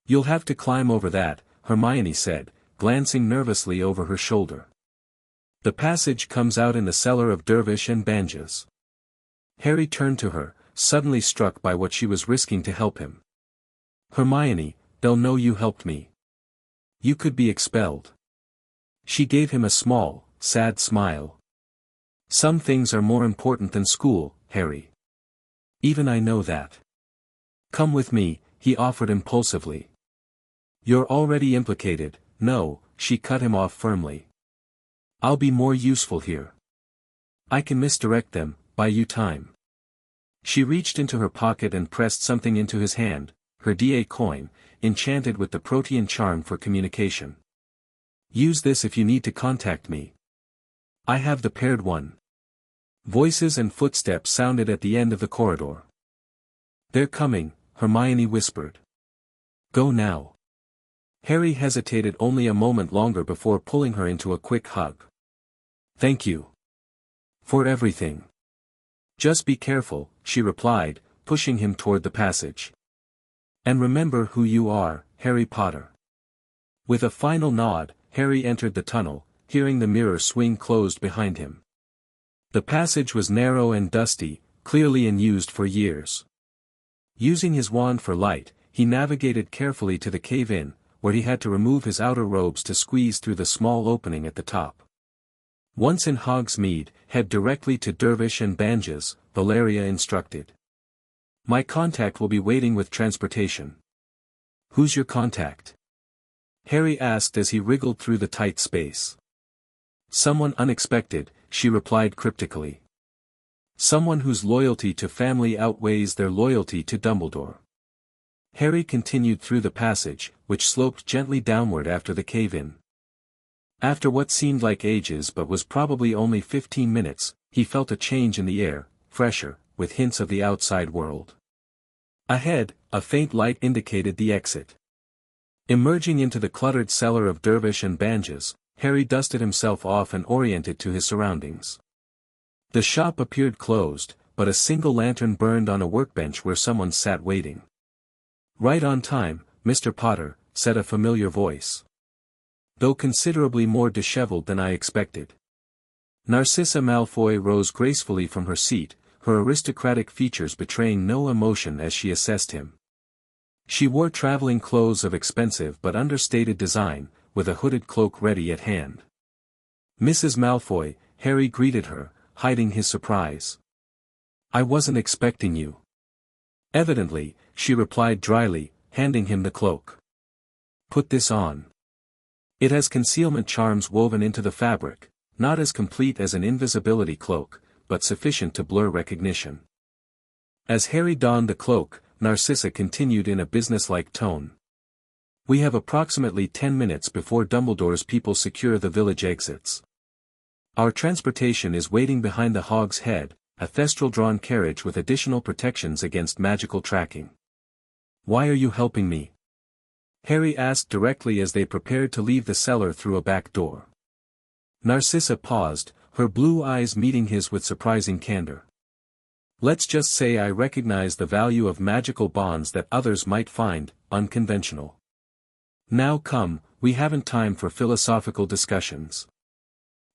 You'll have to climb over that, Hermione said, glancing nervously over her shoulder. The passage comes out in the cellar of Dervish and Banjas. Harry turned to her, suddenly struck by what she was risking to help him. Hermione, they'll know you helped me. You could be expelled. She gave him a small, sad smile. Some things are more important than school, Harry. Even I know that. Come with me, he offered impulsively. You're already implicated. No, she cut him off firmly. I'll be more useful here. I can misdirect them, buy you time. She reached into her pocket and pressed something into his hand, her DA coin, enchanted with the protean charm for communication. Use this if you need to contact me. I have the paired one. Voices and footsteps sounded at the end of the corridor. They're coming, Hermione whispered. Go now. Harry hesitated only a moment longer before pulling her into a quick hug. Thank you. For everything. Just be careful, she replied, pushing him toward the passage. And remember who you are, Harry Potter. With a final nod, Harry entered the tunnel, hearing the mirror swing closed behind him. The passage was narrow and dusty, clearly unused for years. Using his wand for light, he navigated carefully to the cave-in, where he had to remove his outer robes to squeeze through the small opening at the top. Once in Hogsmeade, head directly to Dervish and Banjas, Valeria instructed. My contact will be waiting with transportation. Who's your contact? Harry asked as he wriggled through the tight space. Someone unexpected, she replied cryptically. Someone whose loyalty to family outweighs their loyalty to Dumbledore. Harry continued through the passage, which sloped gently downward after the cave-in. After what seemed like ages but was probably only 15 minutes, he felt a change in the air, fresher, with hints of the outside world. Ahead, a faint light indicated the exit. Emerging into the cluttered cellar of Dervish and Banjas, Harry dusted himself off and oriented to his surroundings. The shop appeared closed, but a single lantern burned on a workbench where someone sat waiting. Right on time, Mr. Potter, said a familiar voice. Though considerably more disheveled than I expected. Narcissa Malfoy rose gracefully from her seat, her aristocratic features betraying no emotion as she assessed him. She wore traveling clothes of expensive but understated design, with a hooded cloak ready at hand. Mrs. Malfoy, Harry greeted her, hiding his surprise. I wasn't expecting you. Evidently, she replied dryly, handing him the cloak. Put this on. It has concealment charms woven into the fabric, not as complete as an invisibility cloak, but sufficient to blur recognition. As Harry donned the cloak, Narcissa continued in a businesslike tone. We have approximately 10 minutes before Dumbledore's people secure the village exits. Our transportation is waiting behind the Hog's Head, a thestral-drawn carriage with additional protections against magical tracking. Why are you helping me? Harry asked directly as they prepared to leave the cellar through a back door. Narcissa paused, her blue eyes meeting his with surprising candor. Let's just say I recognize the value of magical bonds that others might find unconventional. Now come, we haven't time for philosophical discussions.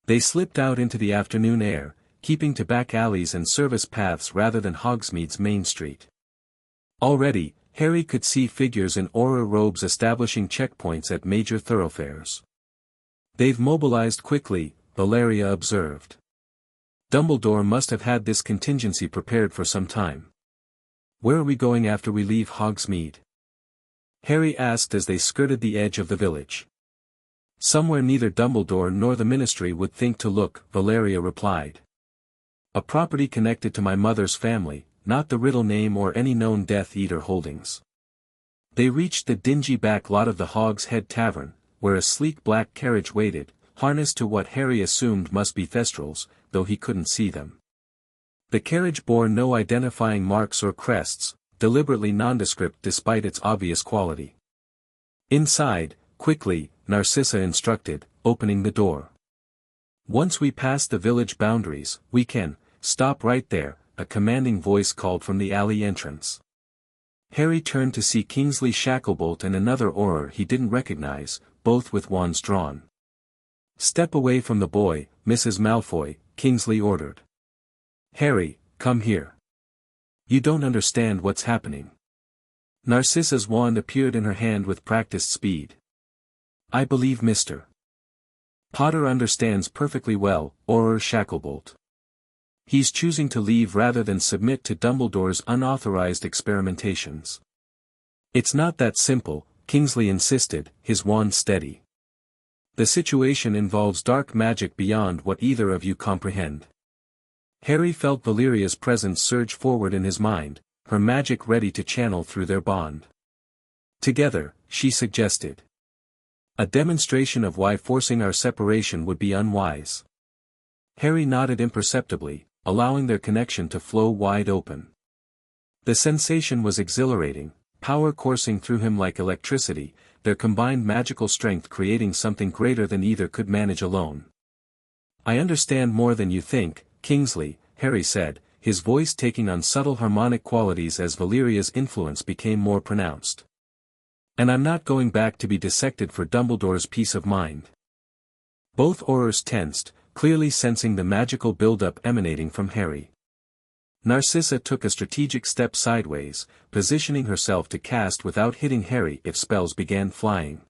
They slipped out into the afternoon air, keeping to back alleys and service paths rather than Hogsmeade's main street. Already, Harry could see figures in aura robes establishing checkpoints at major thoroughfares. They've mobilized quickly, Valeria observed. Dumbledore must have had this contingency prepared for some time. Where are we going after we leave Hogsmeade? Harry asked as they skirted the edge of the village. Somewhere neither Dumbledore nor the Ministry would think to look, Valeria replied. A property connected to my mother's family, not the Riddle name or any known Death Eater holdings. They reached the dingy back lot of the Hog's Head Tavern, where a sleek black carriage waited, harnessed to what Harry assumed must be Thestrals, though he couldn't see them. The carriage bore no identifying marks or crests, deliberately nondescript despite its obvious quality. Inside, quickly, Narcissa instructed, opening the door. Once we pass the village boundaries, we can stop right there, a commanding voice called from the alley entrance. Harry turned to see Kingsley Shacklebolt and another Auror he didn't recognize, both with wands drawn. Step away from the boy, Mrs. Malfoy, Kingsley ordered. Harry, come here. You don't understand what's happening. Narcissa's wand appeared in her hand with practiced speed. I believe Mr. Potter understands perfectly well, Auror Shacklebolt. He's choosing to leave rather than submit to Dumbledore's unauthorized experimentations. It's not that simple, Kingsley insisted, his wand steady. The situation involves dark magic beyond what either of you comprehend. Harry felt Valeria's presence surge forward in his mind, her magic ready to channel through their bond. Together, she suggested. A demonstration of why forcing our separation would be unwise. Harry nodded imperceptibly, allowing their connection to flow wide open. The sensation was exhilarating, power coursing through him like electricity, their combined magical strength creating something greater than either could manage alone. I understand more than you think, Kingsley, Harry said, his voice taking on subtle harmonic qualities as Valeria's influence became more pronounced. And I'm not going back to be dissected for Dumbledore's peace of mind. Both Aurors tensed, clearly sensing the magical buildup emanating from Harry. Narcissa took a strategic step sideways, positioning herself to cast without hitting Harry if spells began flying.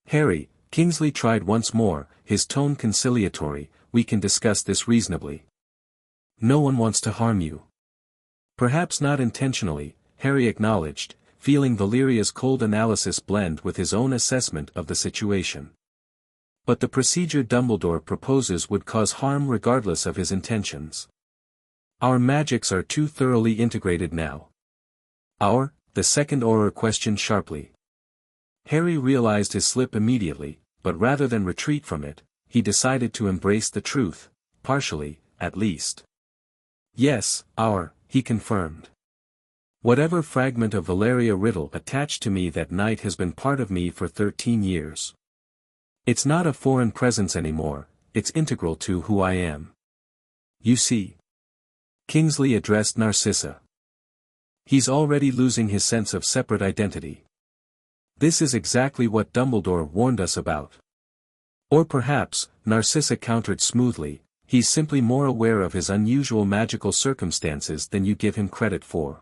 Harry, Kingsley tried once more, his tone conciliatory, we can discuss this reasonably. No one wants to harm you. Perhaps not intentionally, Harry acknowledged, feeling Valeria's cold analysis blend with his own assessment of the situation. But the procedure Dumbledore proposes would cause harm regardless of his intentions. Our magics are too thoroughly integrated now. The second Auror questioned sharply. Harry realized his slip immediately, but rather than retreat from it, he decided to embrace the truth, partially, at least. Yes, he confirmed. Whatever fragment of Valeria Riddle attached to me that night has been part of me for 13 years. It's not a foreign presence anymore, it's integral to who I am. You see. Kingsley addressed Narcissa. He's already losing his sense of separate identity. This is exactly what Dumbledore warned us about. Or perhaps, Narcissa countered smoothly, he's simply more aware of his unusual magical circumstances than you give him credit for.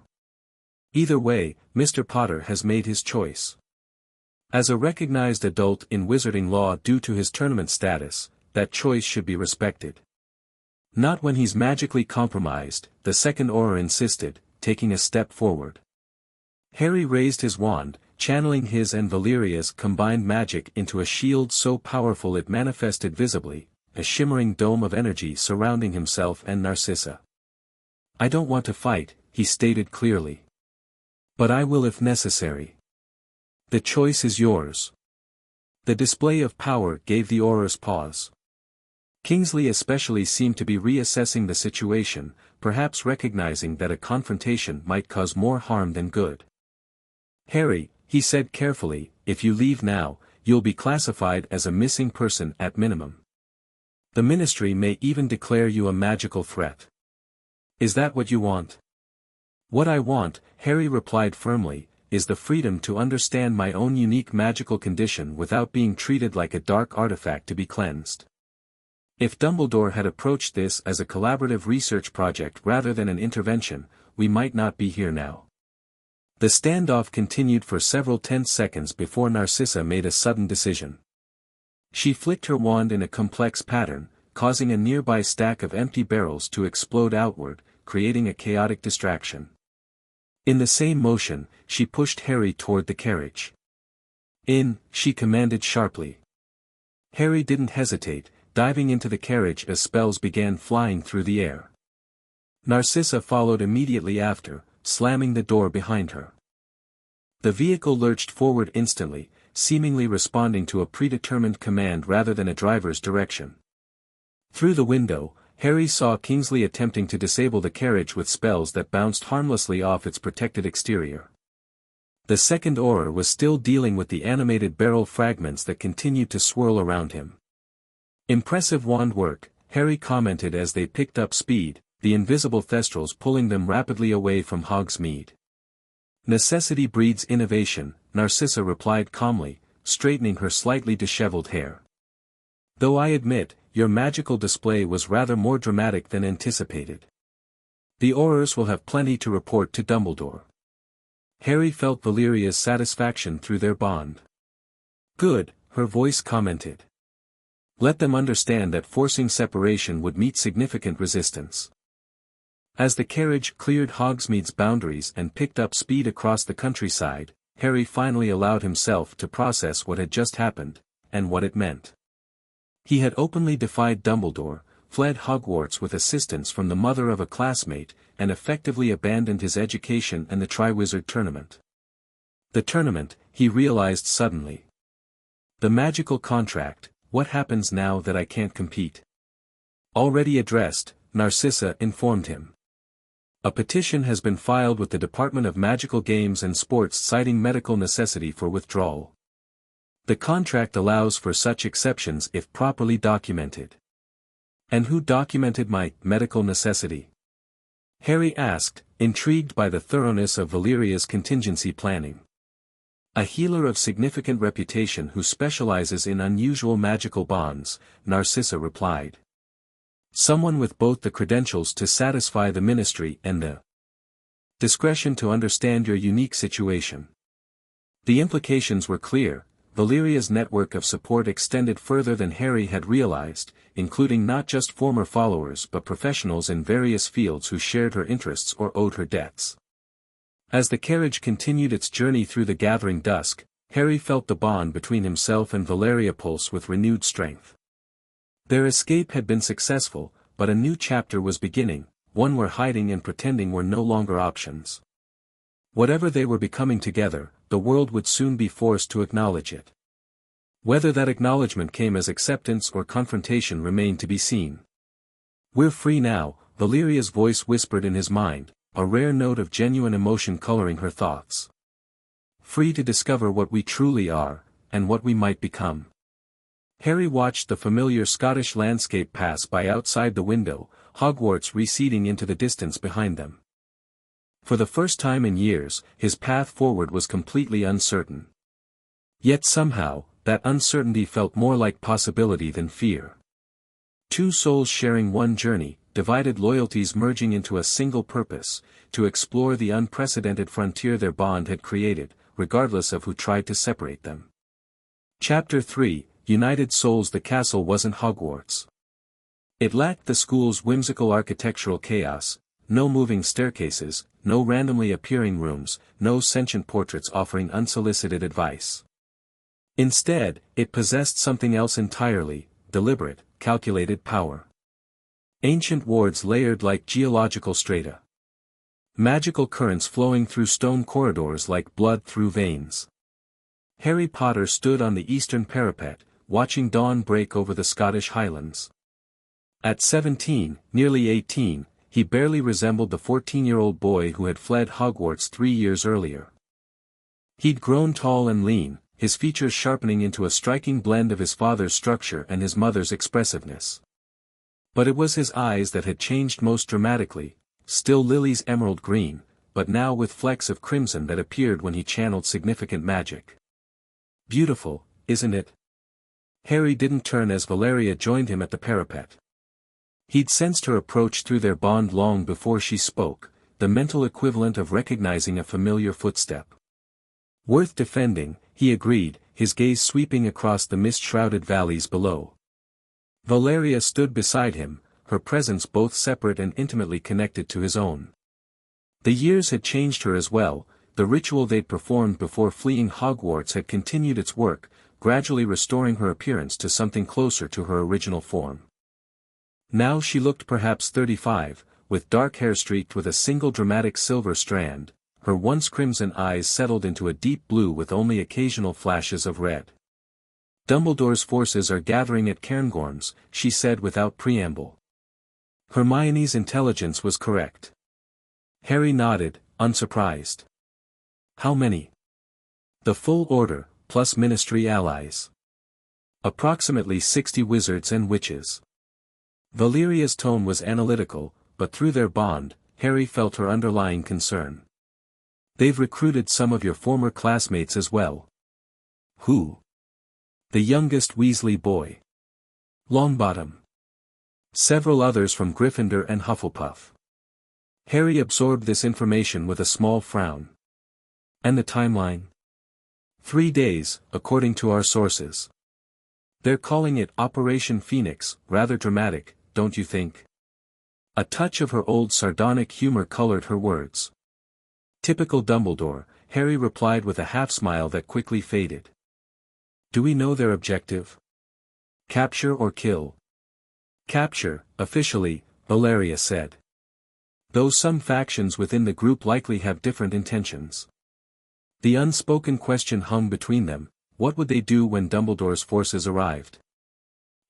Either way, Mr. Potter has made his choice. As a recognized adult in wizarding law due to his tournament status, that choice should be respected. Not when he's magically compromised, the second Auror insisted, taking a step forward. Harry raised his wand, channeling his and Valeria's combined magic into a shield so powerful it manifested visibly, a shimmering dome of energy surrounding himself and Narcissa. I don't want to fight, he stated clearly. But I will if necessary. The choice is yours. The display of power gave the Aurors pause. Kingsley especially seemed to be reassessing the situation, perhaps recognizing that a confrontation might cause more harm than good. Harry, he said carefully, if you leave now, you'll be classified as a missing person at minimum. The Ministry may even declare you a magical threat. Is that what you want? What I want, Harry replied firmly, is the freedom to understand my own unique magical condition without being treated like a dark artifact to be cleansed. If Dumbledore had approached this as a collaborative research project rather than an intervention, we might not be here now. The standoff continued for several tense seconds before Narcissa made a sudden decision. She flicked her wand in a complex pattern, causing a nearby stack of empty barrels to explode outward, creating a chaotic distraction. In the same motion, she pushed Harry toward the carriage. In, she commanded sharply. Harry didn't hesitate, diving into the carriage as spells began flying through the air. Narcissa followed immediately after, slamming the door behind her. The vehicle lurched forward instantly, seemingly responding to a predetermined command rather than a driver's direction. Through the window, Harry saw Kingsley attempting to disable the carriage with spells that bounced harmlessly off its protected exterior. The second Auror was still dealing with the animated barrel fragments that continued to swirl around him. "Impressive wand work," Harry commented as they picked up speed, the invisible thestrals pulling them rapidly away from Hogsmeade. "Necessity breeds innovation," Narcissa replied calmly, straightening her slightly disheveled hair. "Though I admit, your magical display was rather more dramatic than anticipated. The Aurors will have plenty to report to Dumbledore." Harry felt Valeria's satisfaction through their bond. "Good," her voice commented. "Let them understand that forcing separation would meet significant resistance." As the carriage cleared Hogsmeade's boundaries and picked up speed across the countryside, Harry finally allowed himself to process what had just happened, and what it meant. He had openly defied Dumbledore, fled Hogwarts with assistance from the mother of a classmate, and effectively abandoned his education and the Triwizard Tournament. The tournament, he realized suddenly. The magical contract, what happens now that I can't compete? Already addressed, Narcissa informed him. A petition has been filed with the Department of Magical Games and Sports citing medical necessity for withdrawal. The contract allows for such exceptions if properly documented. And who documented my medical necessity? Harry asked, intrigued by the thoroughness of Valeria's contingency planning. A healer of significant reputation who specializes in unusual magical bonds, Narcissa replied. Someone with both the credentials to satisfy the ministry and the discretion to understand your unique situation. The implications were clear. Valeria's network of support extended further than Harry had realized, including not just former followers but professionals in various fields who shared her interests or owed her debts. As the carriage continued its journey through the gathering dusk, Harry felt the bond between himself and Valeria pulse with renewed strength. Their escape had been successful, but a new chapter was beginning, one where hiding and pretending were no longer options. Whatever they were becoming together, the world would soon be forced to acknowledge it. Whether that acknowledgement came as acceptance or confrontation remained to be seen. "We're free now," Valeria's voice whispered in his mind, a rare note of genuine emotion coloring her thoughts. "Free to discover what we truly are, and what we might become." Harry watched the familiar Scottish landscape pass by outside the window, Hogwarts receding into the distance behind them. For the first time in years, his path forward was completely uncertain. Yet somehow, that uncertainty felt more like possibility than fear. Two souls sharing one journey, divided loyalties merging into a single purpose, to explore the unprecedented frontier their bond had created, regardless of who tried to separate them. Chapter 3, United Souls. The castle wasn't Hogwarts. It lacked the school's whimsical architectural chaos, no moving staircases, no randomly appearing rooms, no sentient portraits offering unsolicited advice. Instead, it possessed something else entirely, deliberate, calculated power. Ancient wards layered like geological strata. Magical currents flowing through stone corridors like blood through veins. Harry Potter stood on the eastern parapet, watching dawn break over the Scottish Highlands. At 17, nearly 18, he barely resembled the 14-year-old boy who had fled Hogwarts 3 years earlier. He'd grown tall and lean, his features sharpening into a striking blend of his father's structure and his mother's expressiveness. But it was his eyes that had changed most dramatically, still Lily's emerald green, but now with flecks of crimson that appeared when he channeled significant magic. "Beautiful, isn't it?" Harry didn't turn as Valeria joined him at the parapet. He'd sensed her approach through their bond long before she spoke, the mental equivalent of recognizing a familiar footstep. "Worth defending," he agreed, his gaze sweeping across the mist-shrouded valleys below. Valeria stood beside him, her presence both separate and intimately connected to his own. The years had changed her as well, the ritual they'd performed before fleeing Hogwarts had continued its work, gradually restoring her appearance to something closer to her original form. Now she looked perhaps 35, with dark hair streaked with a single dramatic silver strand. Her once crimson eyes settled into a deep blue with only occasional flashes of red. "Dumbledore's forces are gathering at Cairngorms," she said without preamble. Hermione's intelligence was correct. Harry nodded, unsurprised. "How many?" "The full order, plus Ministry allies. Approximately 60 wizards and witches." Valeria's tone was analytical, but through their bond, Harry felt her underlying concern. "They've recruited some of your former classmates as well." "Who?" "The youngest Weasley boy. Longbottom. Several others from Gryffindor and Hufflepuff." Harry absorbed this information with a small frown. "And the timeline?" 3 days, according to our sources. "They're calling it Operation Phoenix, rather dramatic, don't you think?" A touch of her old sardonic humor colored her words. "Typical Dumbledore," Harry replied with a half-smile that quickly faded. "Do we know their objective? Capture or kill?" "Capture, officially," Valeria said. "Though some factions within the group likely have different intentions." The unspoken question hung between them: what would they do when Dumbledore's forces arrived?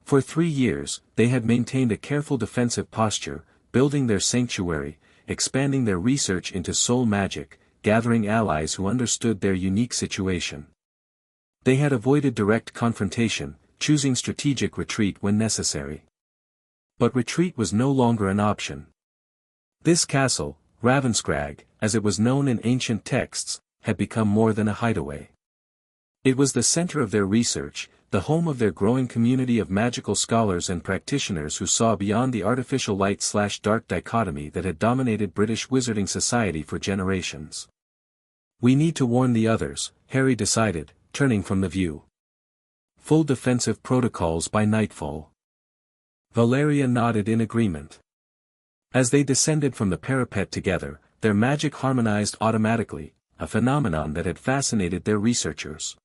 For 3 years, they had maintained a careful defensive posture, building their sanctuary, expanding their research into soul magic, gathering allies who understood their unique situation. They had avoided direct confrontation, choosing strategic retreat when necessary. But retreat was no longer an option. This castle, Ravenscrag, as it was known in ancient texts, had become more than a hideaway. It was the center of their research, the home of their growing community of magical scholars and practitioners who saw beyond the artificial light/dark dichotomy that had dominated British wizarding society for generations. "We need to warn the others," Harry decided, turning from the view. "Full defensive protocols by nightfall." Valeria nodded in agreement. As they descended from the parapet together, their magic harmonized automatically, a phenomenon that had fascinated their researchers.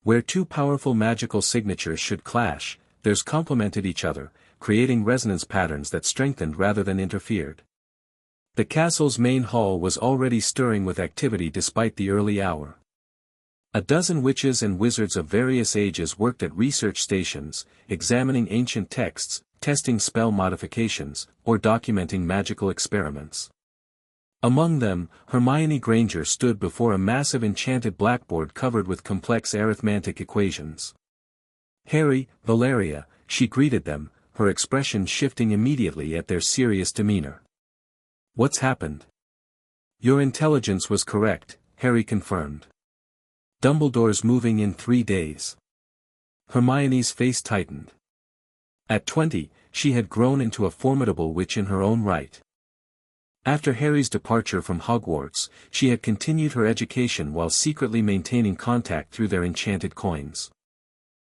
Where two powerful magical signatures should clash, theirs complemented each other, creating resonance patterns that strengthened rather than interfered. The castle's main hall was already stirring with activity despite the early hour. A dozen witches and wizards of various ages worked at research stations, examining ancient texts, testing spell modifications, or documenting magical experiments. Among them, Hermione Granger stood before a massive enchanted blackboard covered with complex arithmetic equations. "Harry, Valeria," she greeted them, her expression shifting immediately at their serious demeanor. "What's happened?" "Your intelligence was correct," Harry confirmed. "Dumbledore's moving in 3 days." Hermione's face tightened. At 20, she had grown into a formidable witch in her own right. After Harry's departure from Hogwarts, she had continued her education while secretly maintaining contact through their enchanted coins.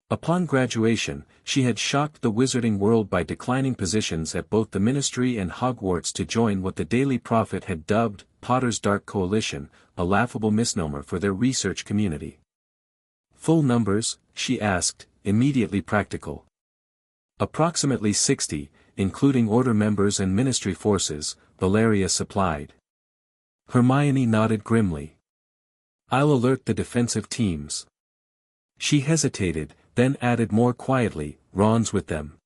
Upon graduation, she had shocked the wizarding world by declining positions at both the Ministry and Hogwarts to join what the Daily Prophet had dubbed Potter's Dark Coalition, a laughable misnomer for their research community. "Full numbers?" she asked, immediately practical. "Approximately 60, including Order members and Ministry forces," Valeria supplied. Hermione nodded grimly. "I'll alert the defensive teams." She hesitated, then added more quietly, "Ron's with them."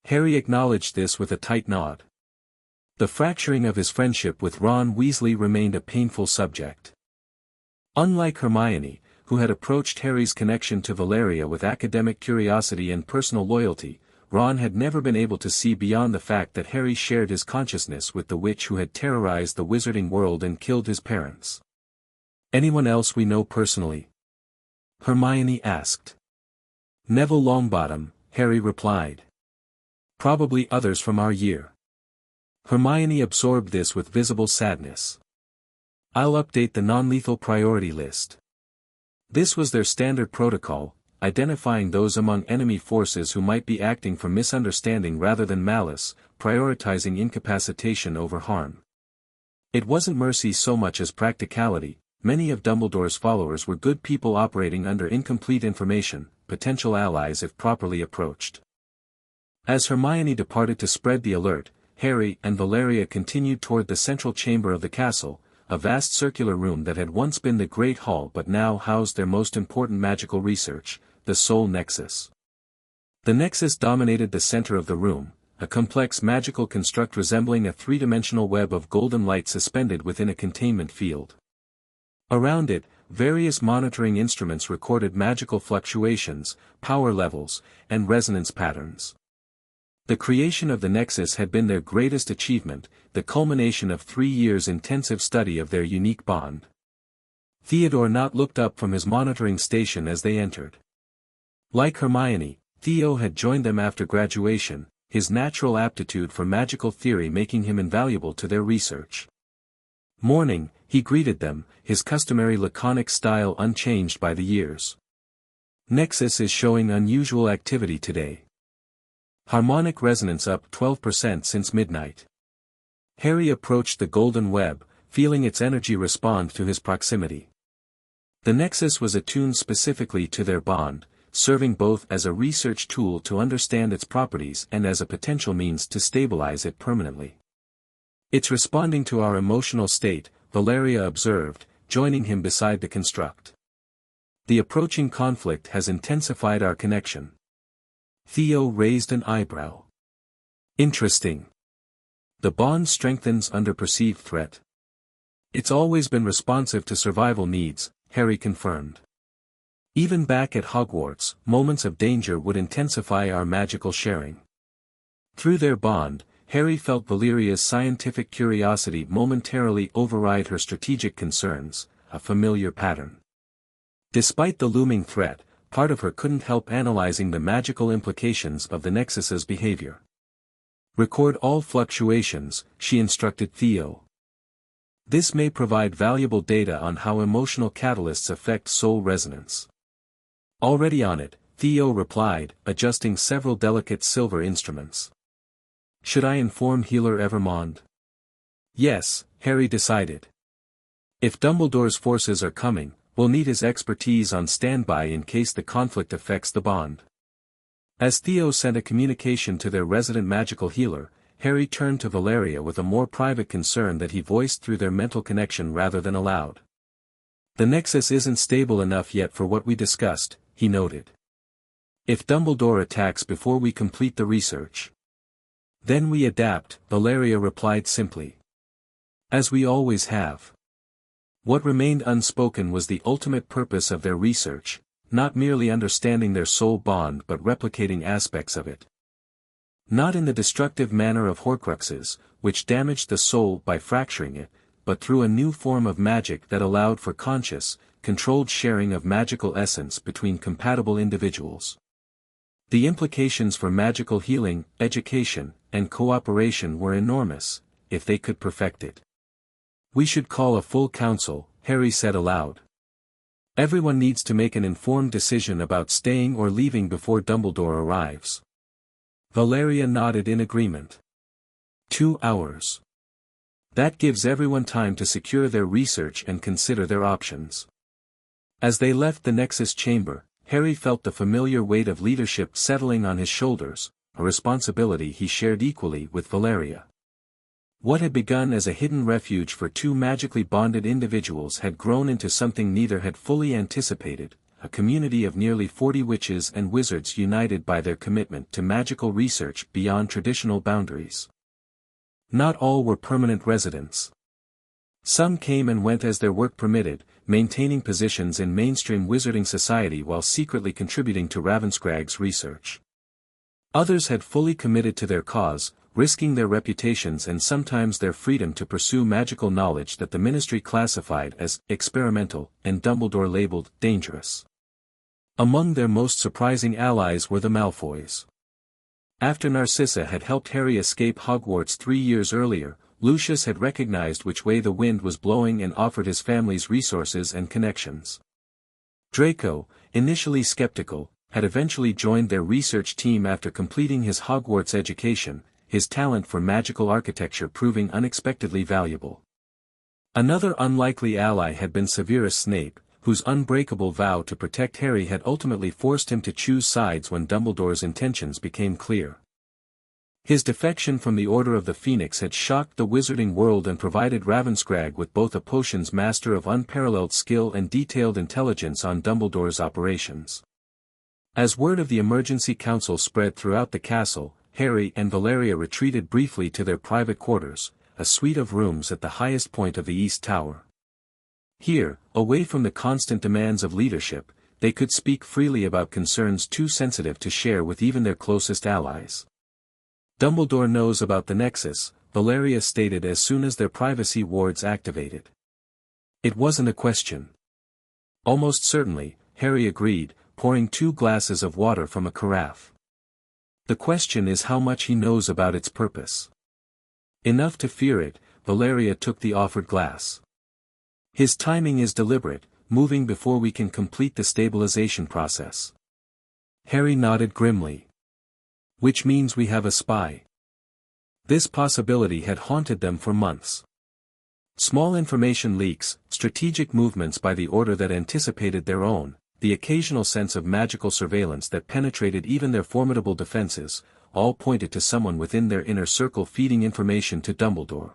Harry acknowledged this with a tight nod. The fracturing of his friendship with Ron Weasley remained a painful subject. Unlike Hermione, who had approached Harry's connection to Valeria with academic curiosity and personal loyalty, Ron had never been able to see beyond the fact that Harry shared his consciousness with the witch who had terrorized the wizarding world and killed his parents. "Anyone else we know personally?" Hermione asked. "Neville Longbottom," Harry replied. "Probably others from our year." Hermione absorbed this with visible sadness. "I'll update the non-lethal priority list." This was their standard protocol, identifying those among enemy forces who might be acting from misunderstanding rather than malice, prioritizing incapacitation over harm. It wasn't mercy so much as practicality. Many of Dumbledore's followers were good people operating under incomplete information, potential allies if properly approached. As Hermione departed to spread the alert, Harry and Valeria continued toward the central chamber of the castle, a vast circular room that had once been the Great Hall but now housed their most important magical research, the Soul Nexus. The Nexus dominated the center of the room, a complex magical construct resembling a three-dimensional web of golden light suspended within a containment field. Around it, various monitoring instruments recorded magical fluctuations, power levels, and resonance patterns. The creation of the Nexus had been their greatest achievement, the culmination of 3 years' intensive study of their unique bond. Theodore not looked up from his monitoring station as they entered. Like Hermione, Theo had joined them after graduation, his natural aptitude for magical theory making him invaluable to their research. Morning, he greeted them, his customary laconic style unchanged by the years. Nexus is showing unusual activity today. Harmonic resonance up 12% since midnight. Harry approached the golden web, feeling its energy respond to his proximity. The Nexus was attuned specifically to their bond, serving both as a research tool to understand its properties and as a potential means to stabilize it permanently. It's responding to our emotional state, Valeria observed, joining him beside the construct. The approaching conflict has intensified our connection. Theo raised an eyebrow. Interesting. The bond strengthens under perceived threat. It's always been responsive to survival needs, Harry confirmed. Even back at Hogwarts, moments of danger would intensify our magical sharing. Through their bond, Harry felt Valeria's scientific curiosity momentarily override her strategic concerns, a familiar pattern. Despite the looming threat, part of her couldn't help analyzing the magical implications of the Nexus's behavior. Record all fluctuations, she instructed Theo. This may provide valuable data on how emotional catalysts affect soul resonance. Already on it, Theo replied, adjusting several delicate silver instruments. Should I inform Healer Evermond? Yes, Harry decided. If Dumbledore's forces are coming, we'll need his expertise on standby in case the conflict affects the bond. As Theo sent a communication to their resident magical healer, Harry turned to Valeria with a more private concern that he voiced through their mental connection rather than aloud. The Nexus isn't stable enough yet for what we discussed, he noted. If Dumbledore attacks before we complete the research, then we adapt, Valeria replied simply. As we always have. What remained unspoken was the ultimate purpose of their research, not merely understanding their soul bond but replicating aspects of it. Not in the destructive manner of Horcruxes, which damaged the soul by fracturing it, but through a new form of magic that allowed for conscious, controlled sharing of magical essence between compatible individuals. The implications for magical healing, education, and cooperation were enormous, if they could perfect it. We should call a full council, Harry said aloud. Everyone needs to make an informed decision about staying or leaving before Dumbledore arrives. Valeria nodded in agreement. 2 hours. That gives everyone time to secure their research and consider their options. As they left the Nexus chamber, Harry felt the familiar weight of leadership settling on his shoulders, a responsibility he shared equally with Valeria. What had begun as a hidden refuge for two magically bonded individuals had grown into something neither had fully anticipated, a community of nearly 40 witches and wizards united by their commitment to magical research beyond traditional boundaries. Not all were permanent residents. Some came and went as their work permitted, maintaining positions in mainstream wizarding society while secretly contributing to Ravenscraig's research. Others had fully committed to their cause, risking their reputations and sometimes their freedom to pursue magical knowledge that the Ministry classified as experimental and Dumbledore labeled dangerous. Among their most surprising allies were the Malfoys. After Narcissa had helped Harry escape Hogwarts 3 years earlier, Lucius had recognized which way the wind was blowing and offered his family's resources and connections. Draco, initially skeptical, had eventually joined their research team after completing his Hogwarts education, his talent for magical architecture proving unexpectedly valuable. Another unlikely ally had been Severus Snape, whose unbreakable vow to protect Harry had ultimately forced him to choose sides when Dumbledore's intentions became clear. His defection from the Order of the Phoenix had shocked the wizarding world and provided Ravenscrag with both a potions master of unparalleled skill and detailed intelligence on Dumbledore's operations. As word of the emergency council spread throughout the castle, Harry and Valeria retreated briefly to their private quarters, a suite of rooms at the highest point of the East Tower. Here, away from the constant demands of leadership, they could speak freely about concerns too sensitive to share with even their closest allies. Dumbledore knows about the Nexus, Valeria stated as soon as their privacy wards activated. It wasn't a question. Almost certainly, Harry agreed, pouring 2 glasses of water from a carafe. The question is how much he knows about its purpose. Enough to fear it, Valeria took the offered glass. His timing is deliberate, moving before we can complete the stabilization process. Harry nodded grimly. Which means we have a spy. This possibility had haunted them for months. Small information leaks, strategic movements by the Order that anticipated their own, the occasional sense of magical surveillance that penetrated even their formidable defenses, all pointed to someone within their inner circle feeding information to Dumbledore.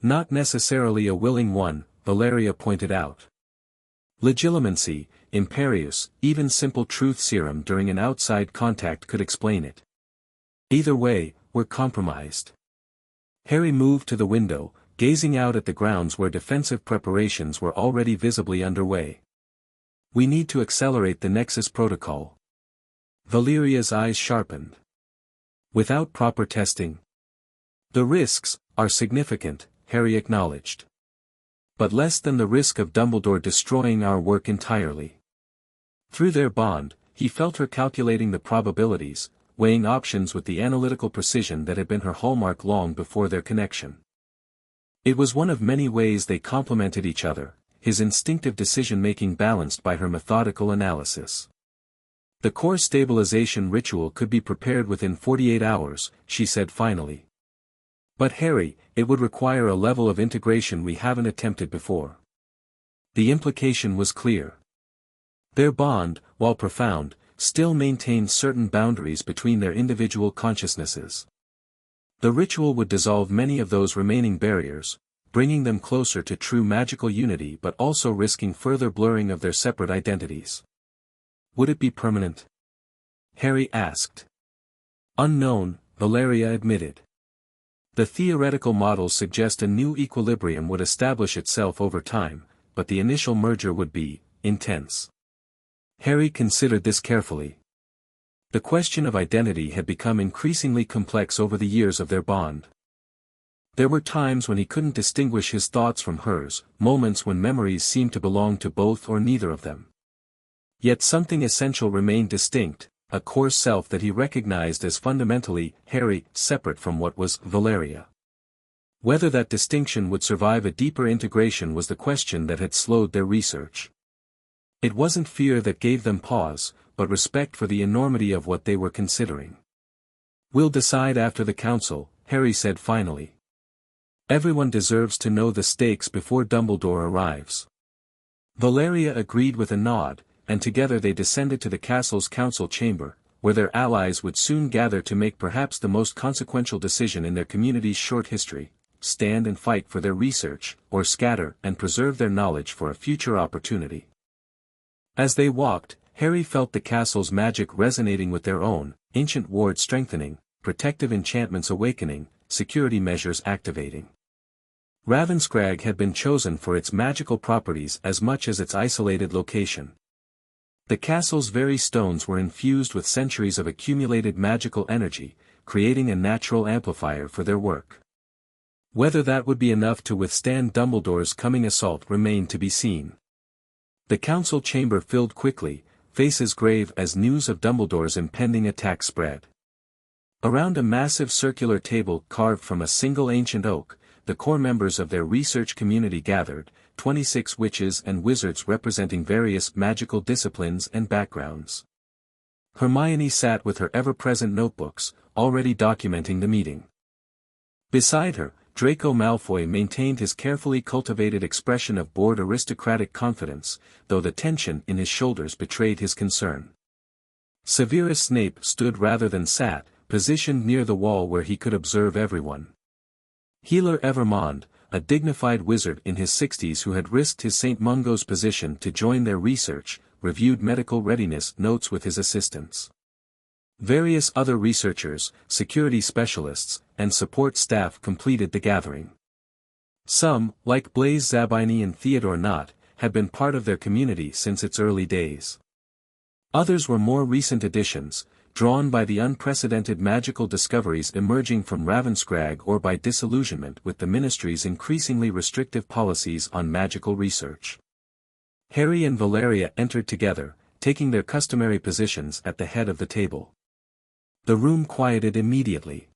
Not necessarily a willing one, Valeria pointed out. Legilimency, imperious, even simple truth serum during an outside contact could explain it. Either way, we're compromised. Harry moved to the window, gazing out at the grounds where defensive preparations were already visibly underway. We need to accelerate the Nexus protocol. Valeria's eyes sharpened. Without proper testing. The risks are significant, Harry acknowledged. But less than the risk of Dumbledore destroying our work entirely. Through their bond, he felt her calculating the probabilities, weighing options with the analytical precision that had been her hallmark long before their connection. It was one of many ways they complemented each other, his instinctive decision-making balanced by her methodical analysis. The core stabilization ritual could be prepared within 48 hours, she said finally. But Harry, it would require a level of integration we haven't attempted before. The implication was clear. Their bond, while profound, still maintained certain boundaries between their individual consciousnesses. The ritual would dissolve many of those remaining barriers, bringing them closer to true magical unity but also risking further blurring of their separate identities. Would it be permanent? Harry asked. Unknown, Valeria admitted. The theoretical models suggest a new equilibrium would establish itself over time, but the initial merger would be intense. Harry considered this carefully. The question of identity had become increasingly complex over the years of their bond. There were times when he couldn't distinguish his thoughts from hers, moments when memories seemed to belong to both or neither of them. Yet something essential remained distinct, a core self that he recognized as fundamentally, Harry, separate from what was Valeria. Whether that distinction would survive a deeper integration was the question that had slowed their research. It wasn't fear that gave them pause, but respect for the enormity of what they were considering. We'll decide after the council, Harry said finally. Everyone deserves to know the stakes before Dumbledore arrives. Valeria agreed with a nod, and together they descended to the castle's council chamber, where their allies would soon gather to make perhaps the most consequential decision in their community's short history: stand and fight for their research, or scatter and preserve their knowledge for a future opportunity. As they walked, Harry felt the castle's magic resonating with their own, ancient wards strengthening, protective enchantments awakening, security measures activating. Ravenscrag had been chosen for its magical properties as much as its isolated location. The castle's very stones were infused with centuries of accumulated magical energy, creating a natural amplifier for their work. Whether that would be enough to withstand Dumbledore's coming assault remained to be seen. The council chamber filled quickly, faces grave as news of Dumbledore's impending attack spread. Around a massive circular table carved from a single ancient oak, the core members of their research community gathered, 26 witches and wizards representing various magical disciplines and backgrounds. Hermione sat with her ever-present notebooks, already documenting the meeting. Beside her, Draco Malfoy maintained his carefully cultivated expression of bored aristocratic confidence, though the tension in his shoulders betrayed his concern. Severus Snape stood rather than sat, positioned near the wall where he could observe everyone. Healer Evermond, a dignified wizard in his 60s who had risked his St. Mungo's position to join their research, reviewed medical readiness notes with his assistants. Various other researchers, security specialists, and support staff completed the gathering. Some, like Blaise Zabini and Theodore Knott, had been part of their community since its early days. Others were more recent additions, drawn by the unprecedented magical discoveries emerging from Ravenscrag or by disillusionment with the Ministry's increasingly restrictive policies on magical research. Harry and Valeria entered together, taking their customary positions at the head of the table. The room quieted immediately.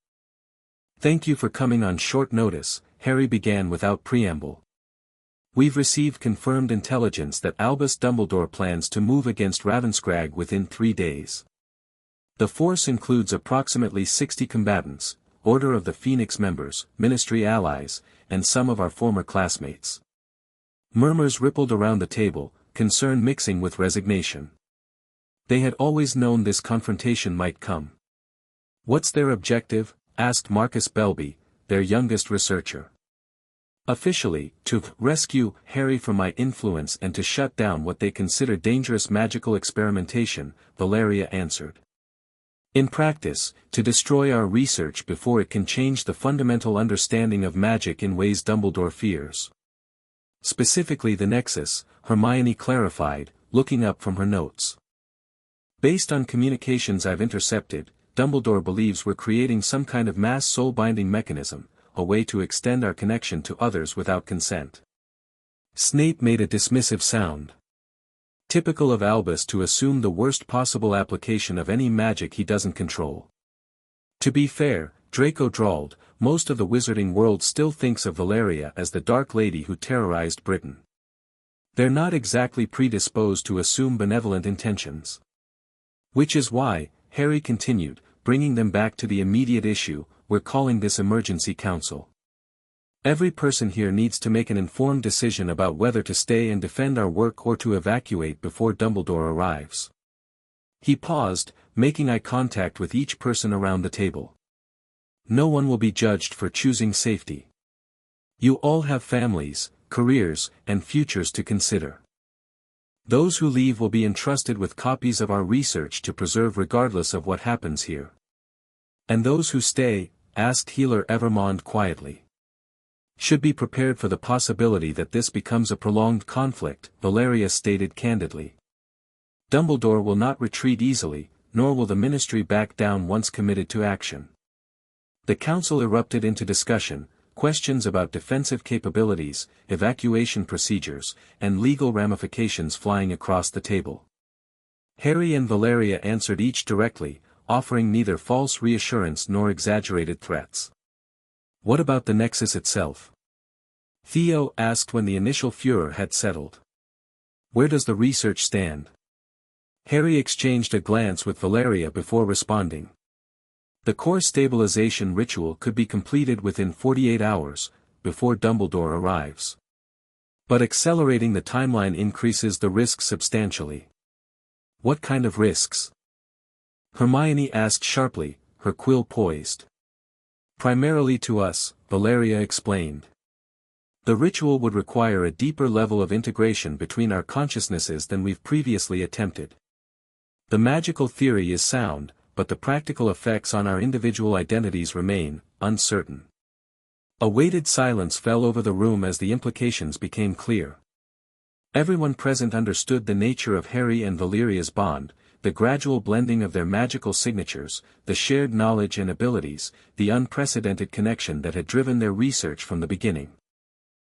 "Thank you for coming on short notice," Harry began without preamble. "We've received confirmed intelligence that Albus Dumbledore plans to move against Ravenscrag within 3 days. The force includes approximately 60 combatants, Order of the Phoenix members, Ministry allies, and some of our former classmates." Murmurs rippled around the table, concern mixing with resignation. They had always known this confrontation might come. "What's their objective?" asked Marcus Belby, their youngest researcher. "Officially, to rescue Harry from my influence and to shut down what they consider dangerous magical experimentation," Valeria answered. "In practice, to destroy our research before it can change the fundamental understanding of magic in ways Dumbledore fears." "Specifically the Nexus," Hermione clarified, looking up from her notes. "Based on communications I've intercepted, Dumbledore believes we're creating some kind of mass soul-binding mechanism, a way to extend our connection to others without consent." Snape made a dismissive sound. Typical of Albus to assume the worst possible application of any magic he doesn't control. "To be fair," Draco drawled, "most of the wizarding world still thinks of Valeria as the Dark Lady who terrorized Britain. They're not exactly predisposed to assume benevolent intentions. Which is why," Harry continued, bringing them back to the immediate issue, "we're calling this emergency council. Every person here needs to make an informed decision about whether to stay and defend our work or to evacuate before Dumbledore arrives." He paused, making eye contact with each person around the table. "No one will be judged for choosing safety. You all have families, careers, and futures to consider. Those who leave will be entrusted with copies of our research to preserve regardless of what happens here." "And those who stay?" asked Healer Evermond quietly. "Should be prepared for the possibility that this becomes a prolonged conflict," Valeria stated candidly. "Dumbledore will not retreat easily, nor will the Ministry back down once committed to action." The council erupted into discussion, questions about defensive capabilities, evacuation procedures, and legal ramifications flying across the table. Harry and Valeria answered each directly, offering neither false reassurance nor exaggerated threats. "What about the Nexus itself?" Theo asked when the initial furor had settled. "Where does the research stand?" Harry exchanged a glance with Valeria before responding. "The core stabilization ritual could be completed within 48 hours, before Dumbledore arrives. But accelerating the timeline increases the risk substantially." "What kind of risks?" Hermione asked sharply, her quill poised. "Primarily to us," Valeria explained. "The ritual would require a deeper level of integration between our consciousnesses than we've previously attempted. The magical theory is sound, but the practical effects on our individual identities remain uncertain." A weighted silence fell over the room as the implications became clear. Everyone present understood the nature of Harry and Valeria's bond, the gradual blending of their magical signatures, the shared knowledge and abilities, the unprecedented connection that had driven their research from the beginning.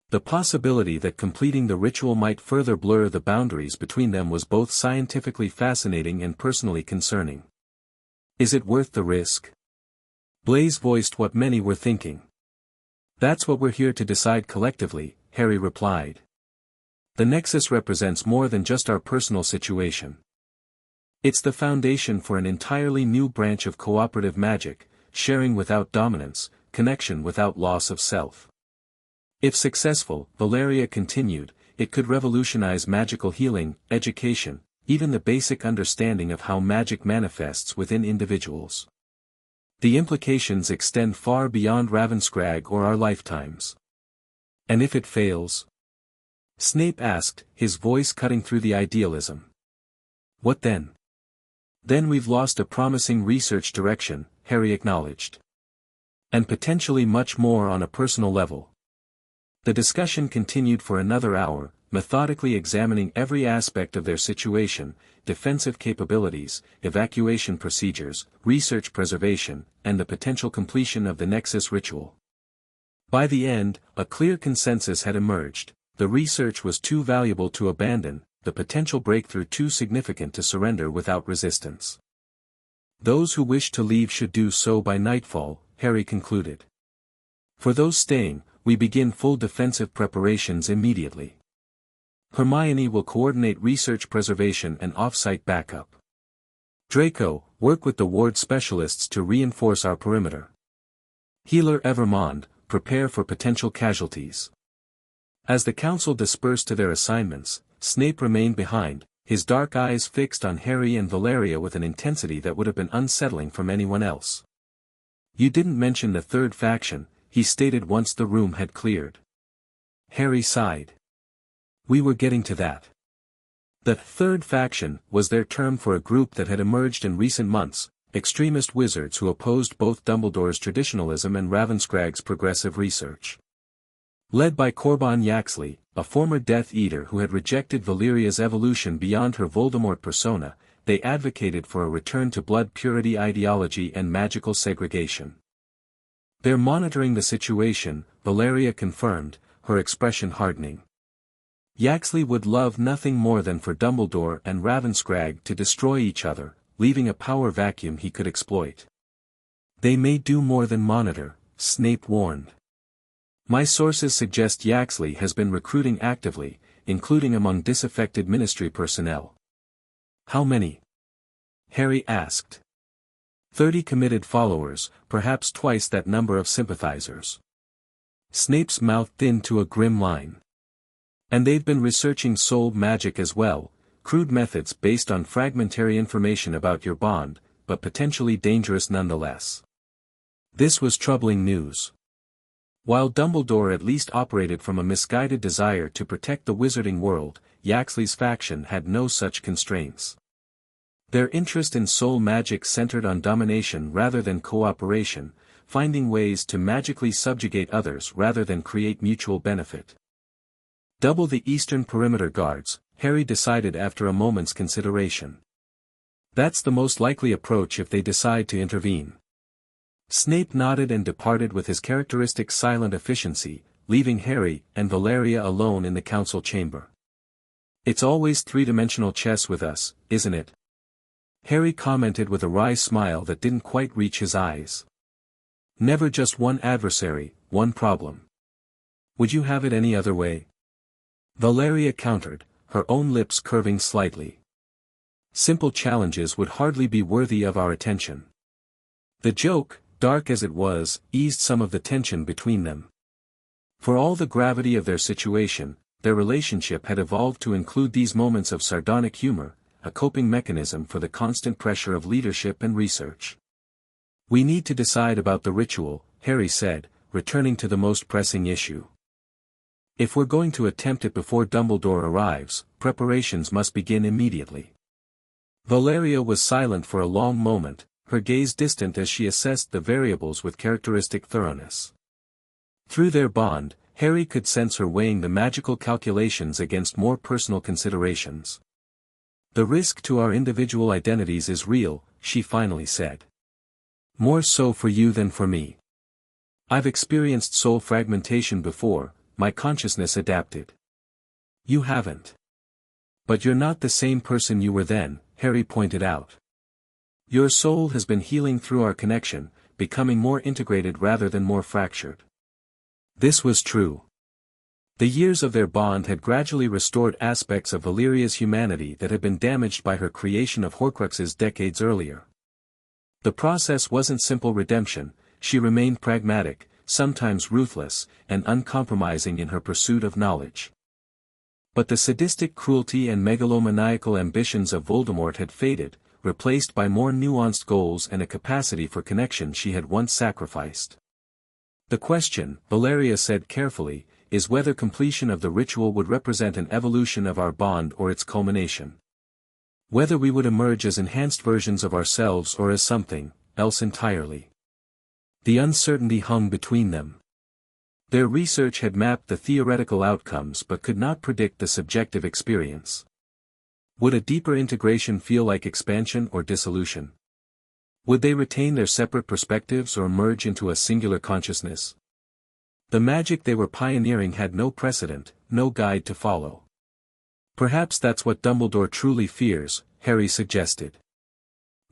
The possibility that completing the ritual might further blur the boundaries between them was both scientifically fascinating and personally concerning. "Is it worth the risk?" Blaise voiced what many were thinking. "That's what we're here to decide collectively," Harry replied. "The Nexus represents more than just our personal situation. It's the foundation for an entirely new branch of cooperative magic, sharing without dominance, connection without loss of self. If successful," Valeria continued, "it could revolutionize magical healing, education, even the basic understanding of how magic manifests within individuals." The implications extend far beyond Ravenscrag or our lifetimes. And if it fails? Snape asked, his voice cutting through the idealism. What then? Then we've lost a promising research direction, Harry acknowledged. And potentially much more on a personal level. The discussion continued for another hour, methodically examining every aspect of their situation, defensive capabilities, evacuation procedures, research preservation, and the potential completion of the Nexus ritual. By the end, a clear consensus had emerged. The research was too valuable to abandon, the potential breakthrough too significant to surrender without resistance. Those who wish to leave should do so by nightfall, Harry concluded. For those staying, we begin full defensive preparations immediately. Hermione will coordinate research preservation and off-site backup. Draco, work with the ward specialists to reinforce our perimeter. Healer Evermond, prepare for potential casualties. As the council dispersed to their assignments, Snape remained behind, his dark eyes fixed on Harry and Valeria with an intensity that would have been unsettling from anyone else. You didn't mention the third faction, he stated once the room had cleared. Harry sighed. We were getting to that. The third faction was their term for a group that had emerged in recent months, extremist wizards who opposed both Dumbledore's traditionalism and Ravenscrag's progressive research. Led by Corban Yaxley, a former Death Eater who had rejected Valeria's evolution beyond her Voldemort persona, they advocated for a return to blood purity ideology and magical segregation. They're monitoring the situation, Valeria confirmed, her expression hardening. Yaxley would love nothing more than for Dumbledore and Ravenscrag to destroy each other, leaving a power vacuum he could exploit. They may do more than monitor, Snape warned. My sources suggest Yaxley has been recruiting actively, including among disaffected ministry personnel. How many? Harry asked. 30 committed followers, perhaps twice that number of sympathizers. Snape's mouth thinned to a grim line. And they've been researching soul magic as well, crude methods based on fragmentary information about your bond, but potentially dangerous nonetheless. This was troubling news. While Dumbledore at least operated from a misguided desire to protect the wizarding world, Yaxley's faction had no such constraints. Their interest in soul magic centered on domination rather than cooperation, finding ways to magically subjugate others rather than create mutual benefit. Double the Eastern Perimeter Guards, Harry decided after a moment's consideration. That's the most likely approach if they decide to intervene. Snape nodded and departed with his characteristic silent efficiency, leaving Harry and Valeria alone in the council chamber. It's always three-dimensional chess with us, isn't it? Harry commented with a wry smile that didn't quite reach his eyes. Never just one adversary, one problem. Would you have it any other way? Valeria countered, her own lips curving slightly. Simple challenges would hardly be worthy of our attention. The joke, dark as it was, eased some of the tension between them. For all the gravity of their situation, their relationship had evolved to include these moments of sardonic humor, a coping mechanism for the constant pressure of leadership and research. We need to decide about the ritual, Harry said, returning to the most pressing issue. If we're going to attempt it before Dumbledore arrives, preparations must begin immediately. Valeria was silent for a long moment, her gaze distant as she assessed the variables with characteristic thoroughness. Through their bond, Harry could sense her weighing the magical calculations against more personal considerations. The risk to our individual identities is real, she finally said. More so for you than for me. I've experienced soul fragmentation before, my consciousness adapted. You haven't. But you're not the same person you were then, Harry pointed out. Your soul has been healing through our connection, becoming more integrated rather than more fractured. This was true. The years of their bond had gradually restored aspects of Valeria's humanity that had been damaged by her creation of Horcruxes decades earlier. The process wasn't simple redemption, she remained pragmatic, sometimes ruthless, and uncompromising in her pursuit of knowledge. But the sadistic cruelty and megalomaniacal ambitions of Voldemort had faded, replaced by more nuanced goals and a capacity for connection she had once sacrificed. The question, Valeria said carefully, is whether completion of the ritual would represent an evolution of our bond or its culmination. Whether we would emerge as enhanced versions of ourselves or as something else entirely. The uncertainty hung between them. Their research had mapped the theoretical outcomes but could not predict the subjective experience. Would a deeper integration feel like expansion or dissolution? Would they retain their separate perspectives or merge into a singular consciousness? The magic they were pioneering had no precedent, no guide to follow. Perhaps that's what Dumbledore truly fears, Harry suggested.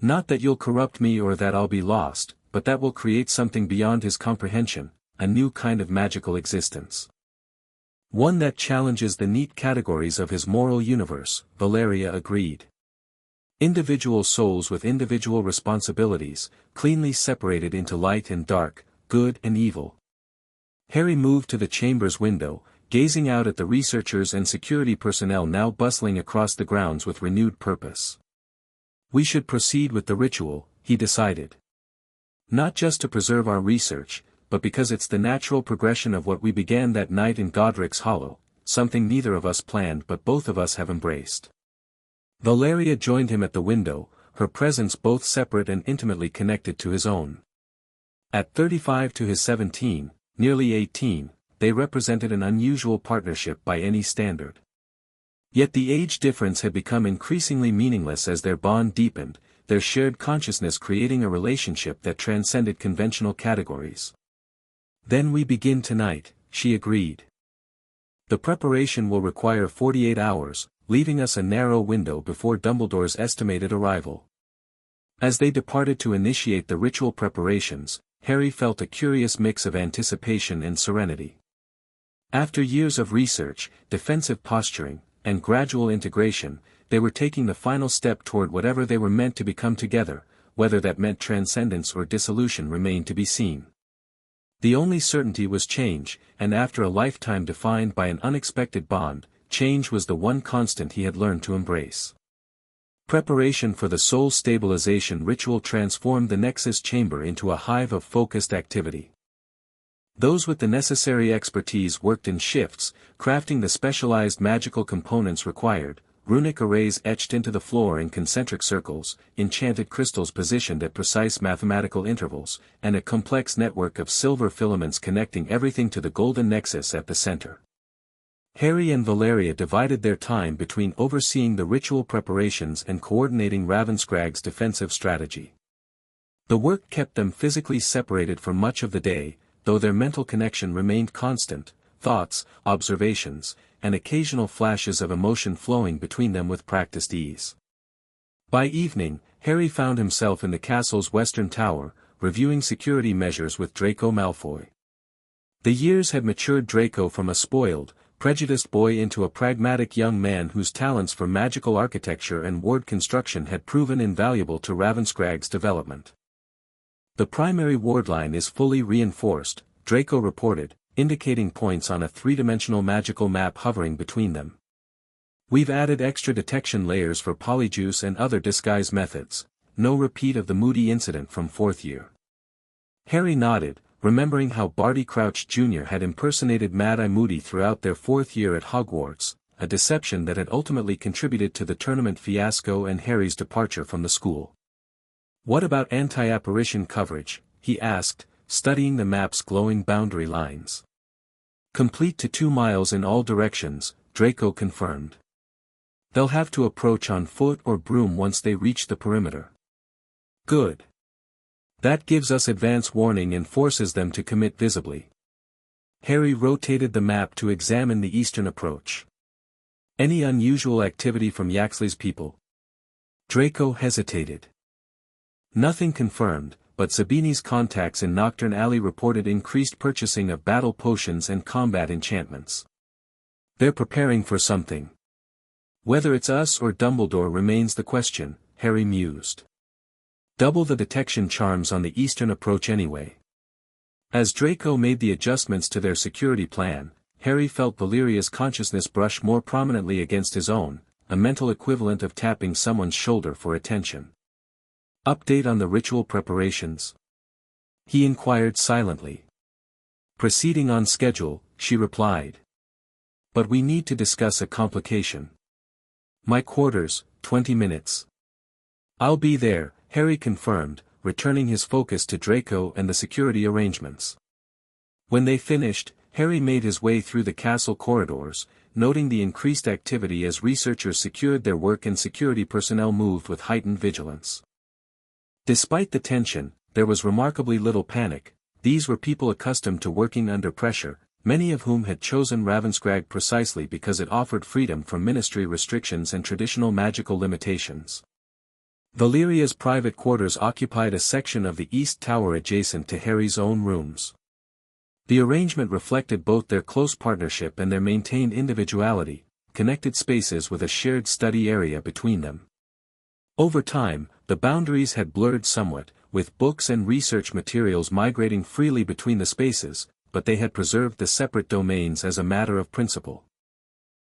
Not that you'll corrupt me or that I'll be lost, but that will create something beyond his comprehension, a new kind of magical existence. One that challenges the neat categories of his moral universe, Valeria agreed. Individual souls with individual responsibilities, cleanly separated into light and dark, good and evil. Harry moved to the chamber's window, gazing out at the researchers and security personnel now bustling across the grounds with renewed purpose. We should proceed with the ritual, he decided. Not just to preserve our research, but because it's the natural progression of what we began that night in Godric's Hollow, something neither of us planned but both of us have embraced. Valeria joined him at the window, her presence both separate and intimately connected to his own. At 35 to his 17, nearly 18, they represented an unusual partnership by any standard. Yet the age difference had become increasingly meaningless as their bond deepened, their shared consciousness creating a relationship that transcended conventional categories. Then we begin tonight, she agreed. The preparation will require 48 hours, leaving us a narrow window before Dumbledore's estimated arrival. As they departed to initiate the ritual preparations, Harry felt a curious mix of anticipation and serenity. After years of research, defensive posturing, and gradual integration, they were taking the final step toward whatever they were meant to become together, whether that meant transcendence or dissolution remained to be seen. The only certainty was change, and after a lifetime defined by an unexpected bond, change was the one constant he had learned to embrace. Preparation for the soul stabilization ritual transformed the Nexus Chamber into a hive of focused activity. Those with the necessary expertise worked in shifts, crafting the specialized magical components required, runic arrays etched into the floor in concentric circles, enchanted crystals positioned at precise mathematical intervals, and a complex network of silver filaments connecting everything to the golden nexus at the center. Harry and Valeria divided their time between overseeing the ritual preparations and coordinating Ravenscragg's defensive strategy. The work kept them physically separated for much of the day, though their mental connection remained constant, thoughts, observations, and occasional flashes of emotion flowing between them with practiced ease. By evening, Harry found himself in the castle's western tower, reviewing security measures with Draco Malfoy. The years had matured Draco from a spoiled, prejudiced boy into a pragmatic young man whose talents for magical architecture and ward construction had proven invaluable to Ravenscragg's development. The primary ward line is fully reinforced, Draco reported, indicating points on a three-dimensional magical map hovering between them. We've added extra detection layers for polyjuice and other disguise methods, no repeat of the Moody incident from fourth year. Harry nodded, remembering how Barty Crouch Jr. had impersonated Mad-Eye Moody throughout their fourth year at Hogwarts, a deception that had ultimately contributed to the tournament fiasco and Harry's departure from the school. What about anti-apparition coverage, he asked, studying the map's glowing boundary lines. Complete to 2 miles in all directions, Draco confirmed. They'll have to approach on foot or broom once they reach the perimeter. Good. That gives us advance warning and forces them to commit visibly. Harry rotated the map to examine the eastern approach. Any unusual activity from Yaxley's people? Draco hesitated. Nothing confirmed, but Sabini's contacts in Nocturne Alley reported increased purchasing of battle potions and combat enchantments. They're preparing for something. Whether it's us or Dumbledore remains the question, Harry mused. Double the detection charms on the eastern approach anyway. As Draco made the adjustments to their security plan, Harry felt Valeria's consciousness brush more prominently against his own, a mental equivalent of tapping someone's shoulder for attention. Update on the ritual preparations? He inquired silently. Proceeding on schedule, she replied. But we need to discuss a complication. My quarters, 20 minutes. I'll be there, Harry confirmed, returning his focus to Draco and the security arrangements. When they finished, Harry made his way through the castle corridors, noting the increased activity as researchers secured their work and security personnel moved with heightened vigilance. Despite the tension, there was remarkably little panic. These were people accustomed to working under pressure, many of whom had chosen Ravenscrag precisely because it offered freedom from ministry restrictions and traditional magical limitations. Valeria's private quarters occupied a section of the east tower adjacent to Harry's own rooms. The arrangement reflected both their close partnership and their maintained individuality, connected spaces with a shared study area between them. Over time, the boundaries had blurred somewhat, with books and research materials migrating freely between the spaces, but they had preserved the separate domains as a matter of principle.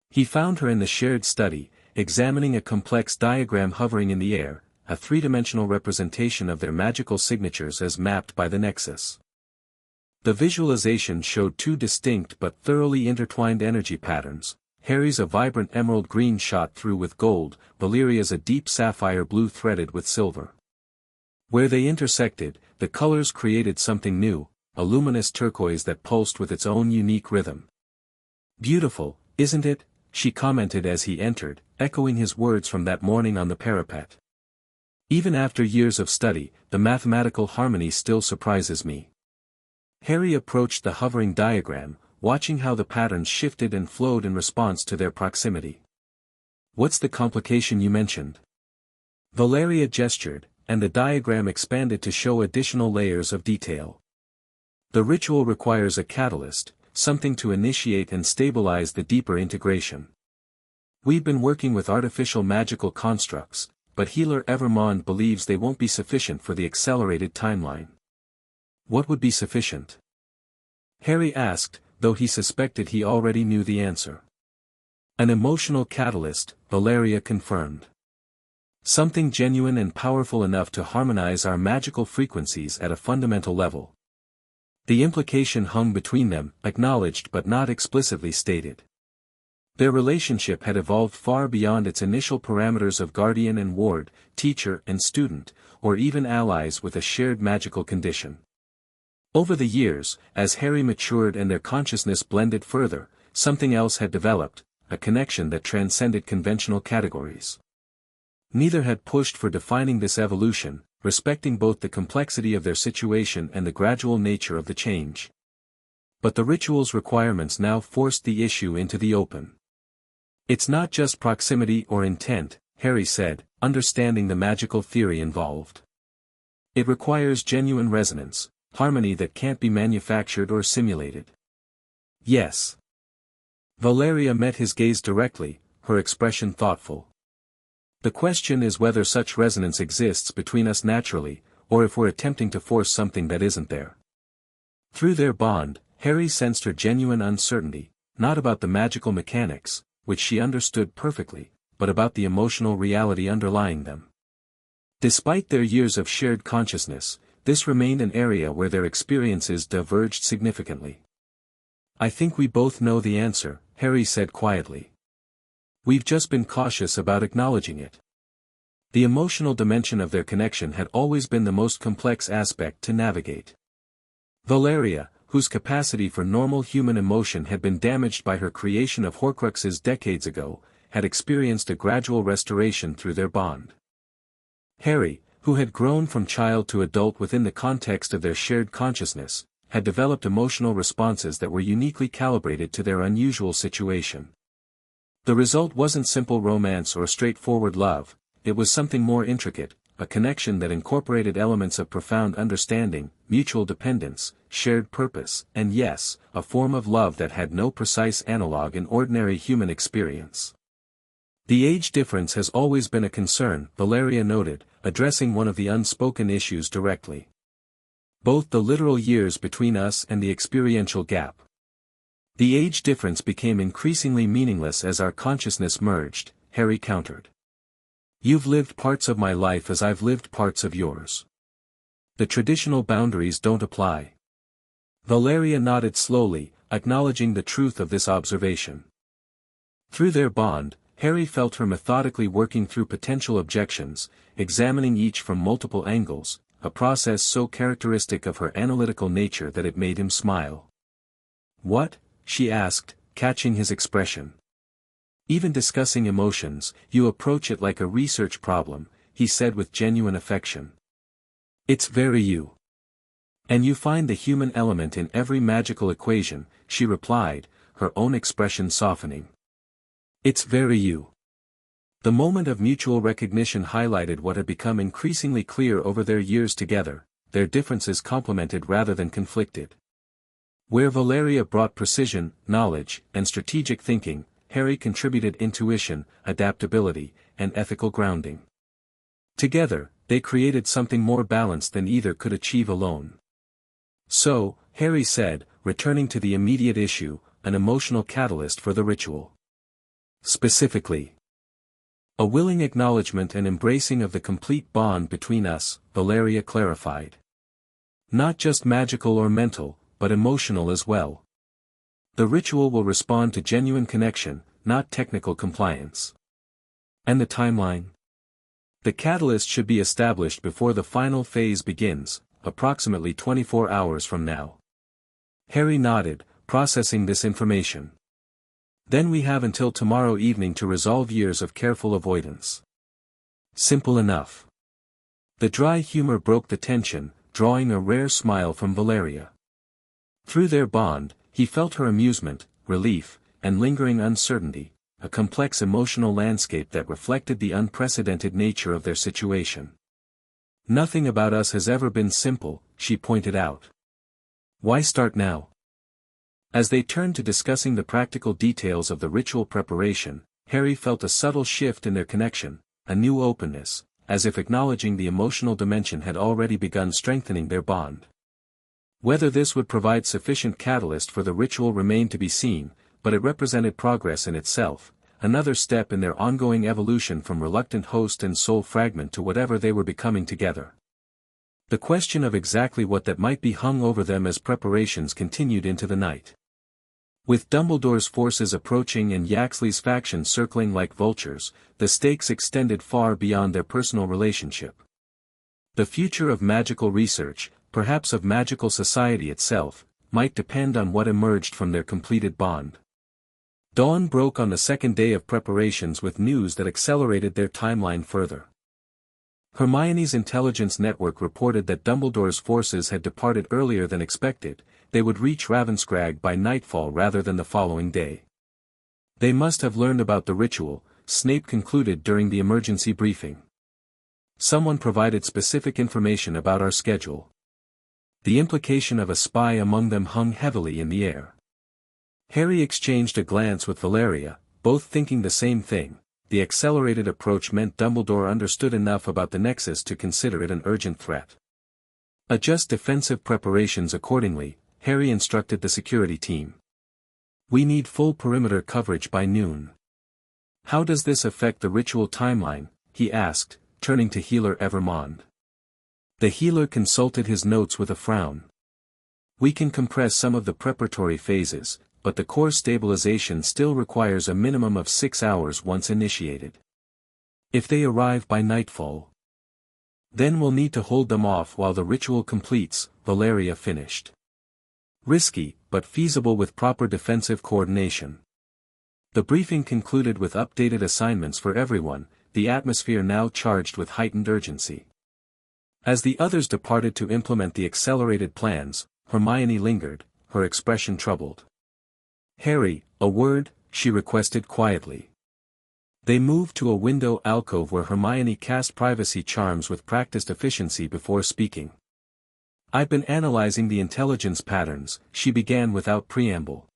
He found her in the shared study, examining a complex diagram hovering in the air, a three-dimensional representation of their magical signatures as mapped by the Nexus. The visualization showed two distinct but thoroughly intertwined energy patterns, Harry's a vibrant emerald green shot through with gold, Valeria's a deep sapphire blue threaded with silver. Where they intersected, the colors created something new, a luminous turquoise that pulsed with its own unique rhythm. Beautiful, isn't it? She commented as he entered, echoing his words from that morning on the parapet. Even after years of study, the mathematical harmony still surprises me. Harry approached the hovering diagram, watching how the patterns shifted and flowed in response to their proximity. What's the complication you mentioned? Valeria gestured, and the diagram expanded to show additional layers of detail. The ritual requires a catalyst, something to initiate and stabilize the deeper integration. We've been working with artificial magical constructs, but Healer Evermond believes they won't be sufficient for the accelerated timeline. What would be sufficient? Harry asked, though he suspected he already knew the answer. An emotional catalyst, Valeria confirmed. Something genuine and powerful enough to harmonize our magical frequencies at a fundamental level. The implication hung between them, acknowledged but not explicitly stated. Their relationship had evolved far beyond its initial parameters of guardian and ward, teacher and student, or even allies with a shared magical condition. Over the years, as Harry matured and their consciousness blended further, something else had developed, a connection that transcended conventional categories. Neither had pushed for defining this evolution, respecting both the complexity of their situation and the gradual nature of the change. But the ritual's requirements now forced the issue into the open. It's not just proximity or intent, Harry said, understanding the magical theory involved. It requires genuine resonance, harmony that can't be manufactured or simulated. Yes. Valeria met his gaze directly, her expression thoughtful. The question is whether such resonance exists between us naturally, or if we're attempting to force something that isn't there. Through their bond, Harry sensed her genuine uncertainty, not about the magical mechanics, which she understood perfectly, but about the emotional reality underlying them. Despite their years of shared consciousness, this remained an area where their experiences diverged significantly. I think we both know the answer, Harry said quietly. We've just been cautious about acknowledging it. The emotional dimension of their connection had always been the most complex aspect to navigate. Valeria, whose capacity for normal human emotion had been damaged by her creation of Horcruxes decades ago, had experienced a gradual restoration through their bond. Harry, who had grown from child to adult within the context of their shared consciousness, had developed emotional responses that were uniquely calibrated to their unusual situation. The result wasn't simple romance or straightforward love, it was something more intricate, a connection that incorporated elements of profound understanding, mutual dependence, shared purpose, and yes, a form of love that had no precise analog in ordinary human experience. The age difference has always been a concern, Valeria noted, addressing one of the unspoken issues directly. Both the literal years between us and the experiential gap. The age difference became increasingly meaningless as our consciousness merged, Harry countered. You've lived parts of my life as I've lived parts of yours. The traditional boundaries don't apply. Valeria nodded slowly, acknowledging the truth of this observation. Through their bond, Harry felt her methodically working through potential objections, examining each from multiple angles, a process so characteristic of her analytical nature that it made him smile. "What?" she asked, catching his expression. "Even discussing emotions, you approach it like a research problem," he said with genuine affection. "It's very you. And you find the human element in every magical equation," she replied, her own expression softening. "It's very you." The moment of mutual recognition highlighted what had become increasingly clear over their years together: their differences complemented rather than conflicted. Where Valeria brought precision, knowledge, and strategic thinking, Harry contributed intuition, adaptability, and ethical grounding. Together, they created something more balanced than either could achieve alone. "So," Harry said, returning to the immediate issue, "an emotional catalyst for the ritual." "Specifically, a willing acknowledgement and embracing of the complete bond between us," Valeria clarified. "Not just magical or mental, but emotional as well. The ritual will respond to genuine connection, not technical compliance." "And the timeline?" "The catalyst should be established before the final phase begins, approximately 24 hours from now." Harry nodded, processing this information. "Then we have until tomorrow evening to resolve years of careful avoidance." "Simple enough." The dry humor broke the tension, drawing a rare smile from Valeria. Through their bond, he felt her amusement, relief, and lingering uncertainty, a complex emotional landscape that reflected the unprecedented nature of their situation. "Nothing about us has ever been simple," she pointed out. "Why start now?" As they turned to discussing the practical details of the ritual preparation, Harry felt a subtle shift in their connection, a new openness, as if acknowledging the emotional dimension had already begun strengthening their bond. Whether this would provide sufficient catalyst for the ritual remained to be seen, but it represented progress in itself, another step in their ongoing evolution from reluctant host and soul fragment to whatever they were becoming together. The question of exactly what that might be hung over them as preparations continued into the night. With Dumbledore's forces approaching and Yaxley's faction circling like vultures, the stakes extended far beyond their personal relationship. The future of magical research, perhaps of magical society itself, might depend on what emerged from their completed bond. Dawn broke on the second day of preparations with news that accelerated their timeline further. Hermione's intelligence network reported that Dumbledore's forces had departed earlier than expected. They would reach Ravenscrag by nightfall rather than the following day. "They must have learned about the ritual," Snape concluded during the emergency briefing. "Someone provided specific information about our schedule." The implication of a spy among them hung heavily in the air. Harry exchanged a glance with Valeria, both thinking the same thing. The accelerated approach meant Dumbledore understood enough about the Nexus to consider it an urgent threat. "Adjust defensive preparations accordingly," Harry instructed the security team. "We need full perimeter coverage by noon." "How does this affect the ritual timeline?" he asked, turning to healer Evermond. The healer consulted his notes with a frown. "We can compress some of the preparatory phases, but the core stabilization still requires a minimum of 6 hours once initiated. If they arrive by nightfall, then we'll need to hold them off while the ritual completes," Valeria finished. "Risky, but feasible with proper defensive coordination." The briefing concluded with updated assignments for everyone, the atmosphere now charged with heightened urgency. As the others departed to implement the accelerated plans, Hermione lingered, her expression troubled. "Harry, a word," she requested quietly. They moved to a window alcove where Hermione cast privacy charms with practiced efficiency before speaking. "I've been analyzing the intelligence patterns," she began without preamble.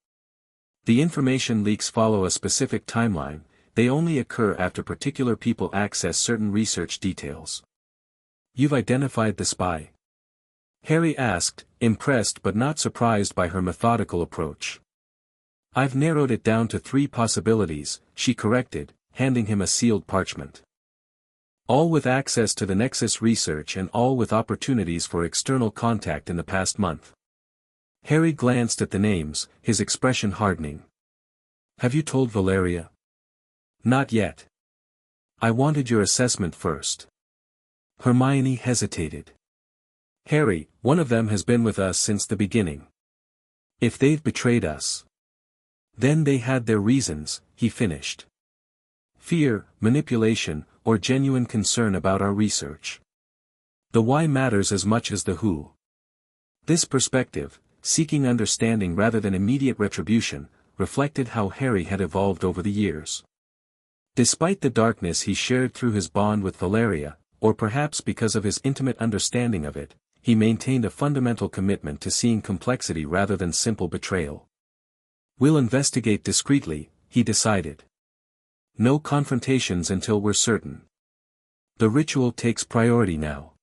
"The information leaks follow a specific timeline, they only occur after particular people access certain research details." "You've identified the spy?" Harry asked, impressed but not surprised by her methodical approach. "I've narrowed it down to 3 possibilities," she corrected, handing him a sealed parchment. All with access to the Nexus research and all with opportunities for external contact in the past month. Harry glanced at the names, his expression hardening. Have you told Valeria? Not yet. I wanted your assessment first. Hermione hesitated. Harry, one of them has been with us since the beginning. If they've betrayed us. Then they had their reasons, he finished. Fear, manipulation, or genuine concern about our research. The why matters as much as the who. This perspective, seeking understanding rather than immediate retribution, reflected how Harry had evolved over the years. Despite the darkness he shared through his bond with Valeria, or perhaps because of his intimate understanding of it, he maintained a fundamental commitment to seeing complexity rather than simple betrayal. We'll investigate discreetly, he decided. No confrontations until we're certain. The ritual takes priority now.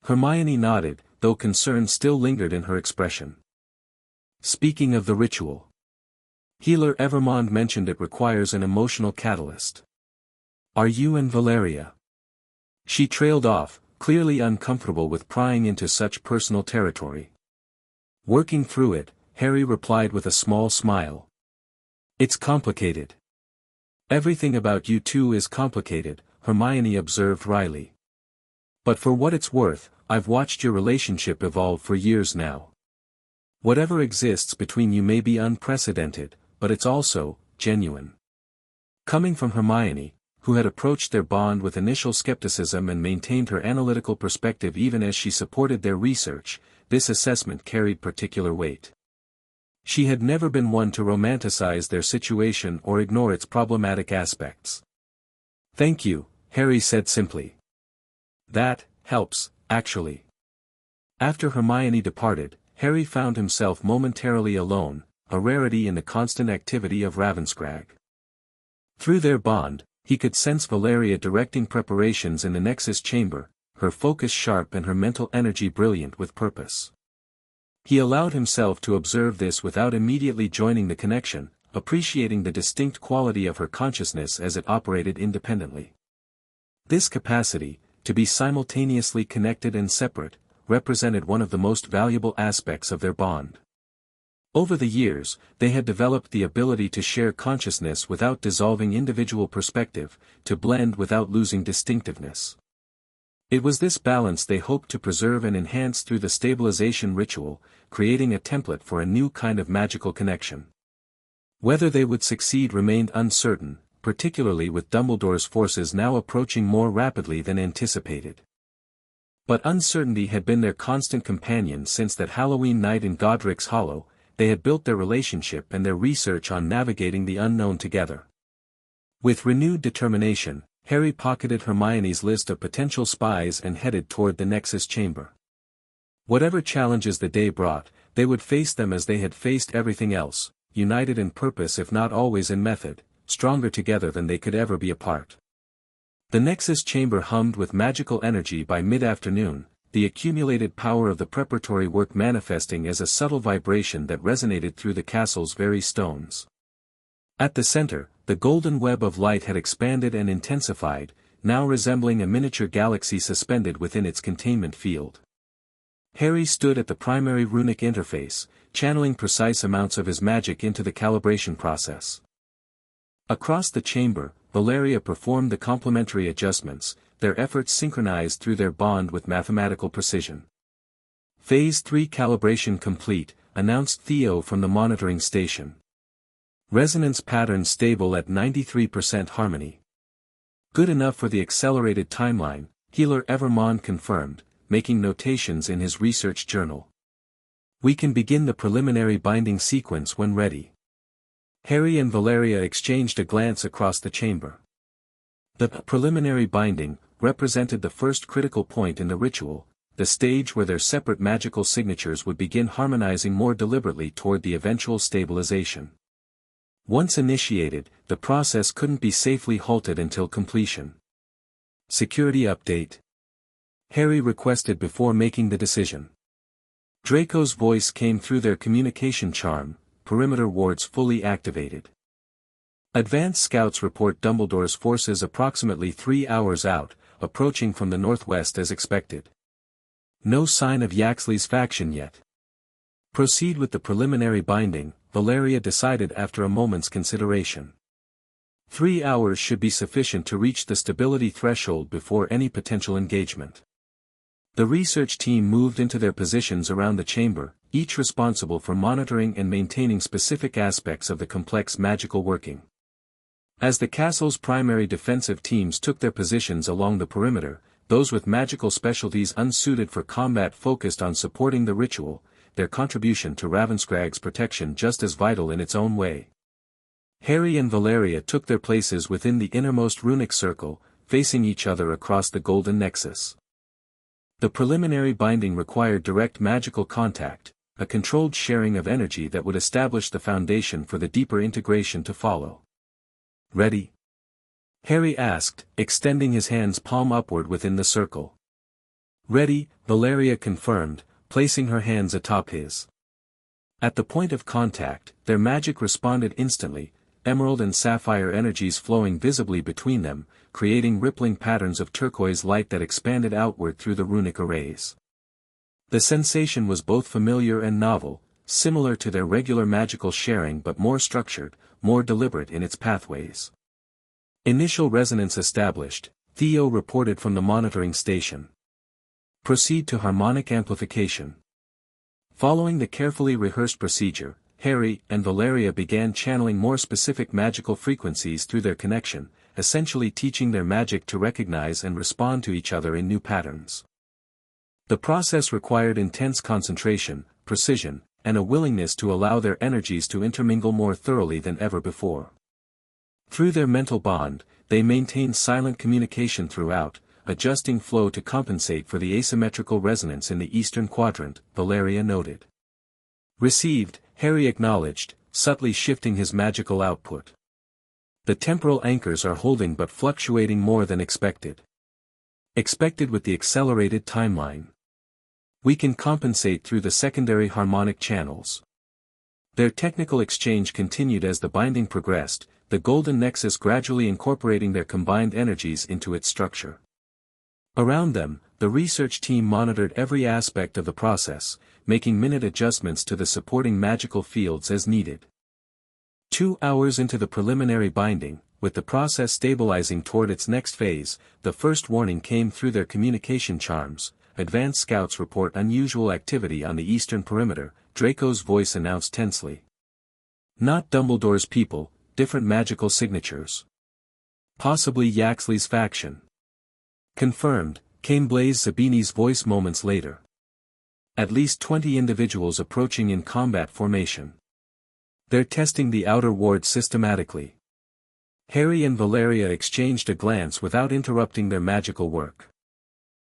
Hermione nodded, though concern still lingered in her expression. Speaking of the ritual. Healer Evermond mentioned it requires an emotional catalyst. Are you and Valeria? She trailed off, clearly uncomfortable with prying into such personal territory. Working through it, Harry replied with a small smile. It's complicated. Everything about you two is complicated, Hermione observed wryly. But for what it's worth, I've watched your relationship evolve for years now. Whatever exists between you may be unprecedented, but it's also genuine. Coming from Hermione, who had approached their bond with initial skepticism and maintained her analytical perspective even as she supported their research, this assessment carried particular weight. She had never been one to romanticize their situation or ignore its problematic aspects. Thank you, Harry said simply. That helps, actually. After Hermione departed, Harry found himself momentarily alone, a rarity in the constant activity of Ravenscrag. Through their bond, he could sense Valeria directing preparations in the Nexus chamber, her focus sharp and her mental energy brilliant with purpose. He allowed himself to observe this without immediately joining the connection, appreciating the distinct quality of her consciousness as it operated independently. This capacity, to be simultaneously connected and separate, represented one of the most valuable aspects of their bond. Over the years, they had developed the ability to share consciousness without dissolving individual perspective, to blend without losing distinctiveness. It was this balance they hoped to preserve and enhance through the stabilization ritual, creating a template for a new kind of magical connection. Whether they would succeed remained uncertain, particularly with Dumbledore's forces now approaching more rapidly than anticipated. But uncertainty had been their constant companion since that Halloween night in Godric's Hollow. They had built their relationship and their research on navigating the unknown together. With renewed determination, Harry pocketed Hermione's list of potential spies and headed toward the Nexus chamber. Whatever challenges the day brought, they would face them as they had faced everything else, united in purpose if not always in method, stronger together than they could ever be apart. The Nexus chamber hummed with magical energy by mid-afternoon, the accumulated power of the preparatory work manifesting as a subtle vibration that resonated through the castle's very stones. At the center, the golden web of light had expanded and intensified, now resembling a miniature galaxy suspended within its containment field. Harry stood at the primary runic interface, channeling precise amounts of his magic into the calibration process. Across the chamber, Valeria performed the complementary adjustments, their efforts synchronized through their bond with mathematical precision. Phase 3 calibration complete, announced Theo from the monitoring station. Resonance pattern stable at 93% harmony. Good enough for the accelerated timeline, Healer Evermond confirmed, making notations in his research journal. We can begin the preliminary binding sequence when ready. Harry and Valeria exchanged a glance across the chamber. The preliminary binding represented the first critical point in the ritual, the stage where their separate magical signatures would begin harmonizing more deliberately toward the eventual stabilization. Once initiated, the process couldn't be safely halted until completion. Security update. Harry requested before making the decision. Draco's voice came through their communication charm, perimeter wards fully activated. Advanced scouts report Dumbledore's forces approximately 3 hours out, approaching from the northwest as expected. No sign of Yaxley's faction yet. Proceed with the preliminary binding, Valeria decided after a moment's consideration. 3 hours should be sufficient to reach the stability threshold before any potential engagement. The research team moved into their positions around the chamber, each responsible for monitoring and maintaining specific aspects of the complex magical working. As the castle's primary defensive teams took their positions along the perimeter, those with magical specialties unsuited for combat focused on supporting the ritual, their contribution to Ravenscragg's protection just as vital in its own way. Harry and Valeria took their places within the innermost runic circle, facing each other across the golden nexus. The preliminary binding required direct magical contact, a controlled sharing of energy that would establish the foundation for the deeper integration to follow. "Ready?" Harry asked, extending his hands palm upward within the circle. "Ready," Valeria confirmed, placing her hands atop his. At the point of contact, their magic responded instantly, emerald and sapphire energies flowing visibly between them, creating rippling patterns of turquoise light that expanded outward through the runic arrays. The sensation was both familiar and novel, similar to their regular magical sharing but more structured, more deliberate in its pathways. Initial resonance established, Theo reported from the monitoring station. Proceed to harmonic amplification. Following the carefully rehearsed procedure, Harry and Valeria began channeling more specific magical frequencies through their connection, essentially teaching their magic to recognize and respond to each other in new patterns. The process required intense concentration, precision, and a willingness to allow their energies to intermingle more thoroughly than ever before. Through their mental bond, they maintained silent communication throughout, adjusting flow to compensate for the asymmetrical resonance in the eastern quadrant, Valeria noted. Received, Harry acknowledged, subtly shifting his magical output. The temporal anchors are holding but fluctuating more than expected. Expected with the accelerated timeline. We can compensate through the secondary harmonic channels. Their technical exchange continued as the binding progressed, the golden nexus gradually incorporating their combined energies into its structure. Around them, the research team monitored every aspect of the process, making minute adjustments to the supporting magical fields as needed. 2 hours into the preliminary binding, with the process stabilizing toward its next phase, the first warning came through their communication charms. Advanced scouts report unusual activity on the eastern perimeter, Draco's voice announced tensely. Not Dumbledore's people, different magical signatures. Possibly Yaxley's faction. Confirmed, came Blaise Zabini's voice moments later. At least 20 individuals approaching in combat formation. They're testing the outer ward systematically. Harry and Valeria exchanged a glance without interrupting their magical work.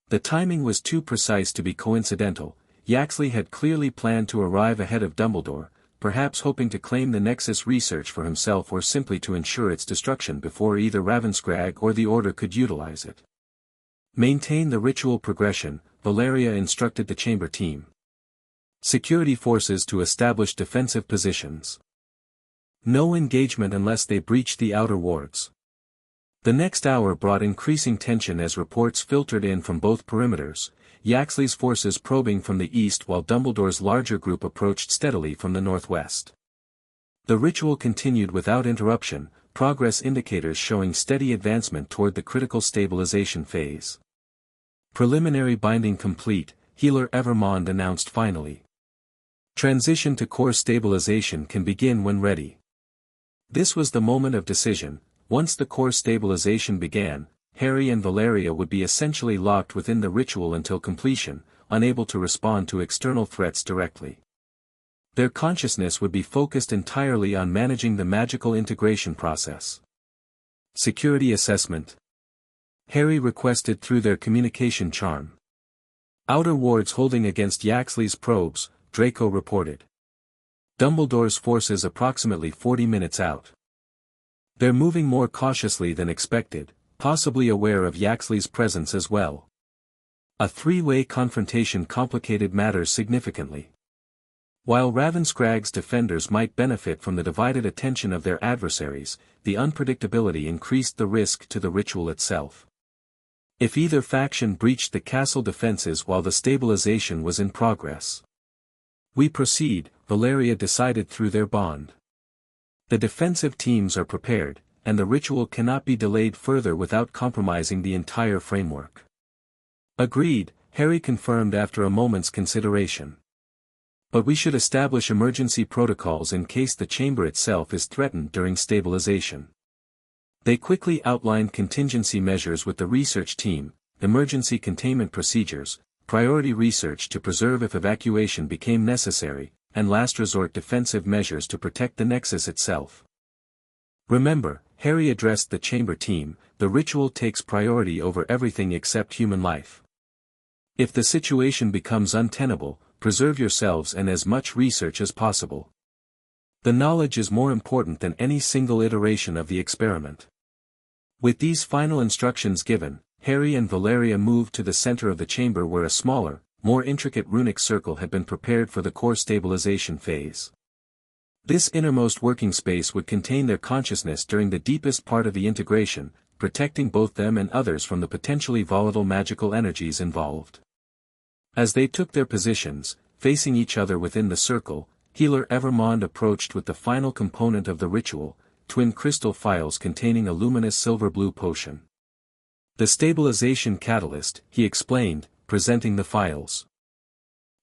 The timing was too precise to be coincidental. Yaxley had clearly planned to arrive ahead of Dumbledore, perhaps hoping to claim the Nexus research for himself or simply to ensure its destruction before either Ravenscrag or the Order could utilize it. Maintain the ritual progression, Valeria instructed the chamber team. Security forces to establish defensive positions. No engagement unless they breach the outer wards. The next hour brought increasing tension as reports filtered in from both perimeters, Yaxley's forces probing from the east while Dumbledore's larger group approached steadily from the northwest. The ritual continued without interruption, progress indicators showing steady advancement toward the critical stabilization phase. Preliminary binding complete, Healer Evermond announced finally. Transition to core stabilization can begin when ready. This was the moment of decision. Once the core stabilization began, Harry and Valeria would be essentially locked within the ritual until completion, unable to respond to external threats directly. Their consciousness would be focused entirely on managing the magical integration process. Security assessment. Harry requested through their communication charm. Outer wards holding against Yaxley's probes, Draco reported. Dumbledore's forces approximately 40 minutes out. They're moving more cautiously than expected, possibly aware of Yaxley's presence as well. A three-way confrontation complicated matters significantly. While Ravenscragg's defenders might benefit from the divided attention of their adversaries, the unpredictability increased the risk to the ritual itself. if either faction breached the castle defenses while the stabilization was in progress. We proceed, Valeria decided through their bond. The defensive teams are prepared, and the ritual cannot be delayed further without compromising the entire framework. Agreed, Harry confirmed after a moment's consideration. But we should establish emergency protocols in case the chamber itself is threatened during stabilization. They quickly outlined contingency measures with the research team, emergency containment procedures, priority research to preserve if evacuation became necessary, and last resort defensive measures to protect the nexus itself. Remember, Harry addressed the chamber team, the ritual takes priority over everything except human life. If the situation becomes untenable, preserve yourselves and as much research as possible. The knowledge is more important than any single iteration of the experiment. With these final instructions given, Harry and Valeria moved to the center of the chamber where a smaller, more intricate runic circle had been prepared for the core stabilization phase. This innermost working space would contain their consciousness during the deepest part of the integration, protecting both them and others from the potentially volatile magical energies involved. As they took their positions, facing each other within the circle, Healer Evermond approached with the final component of the ritual, twin crystal phials containing a luminous silver-blue potion. The stabilization catalyst, he explained, presenting the phials.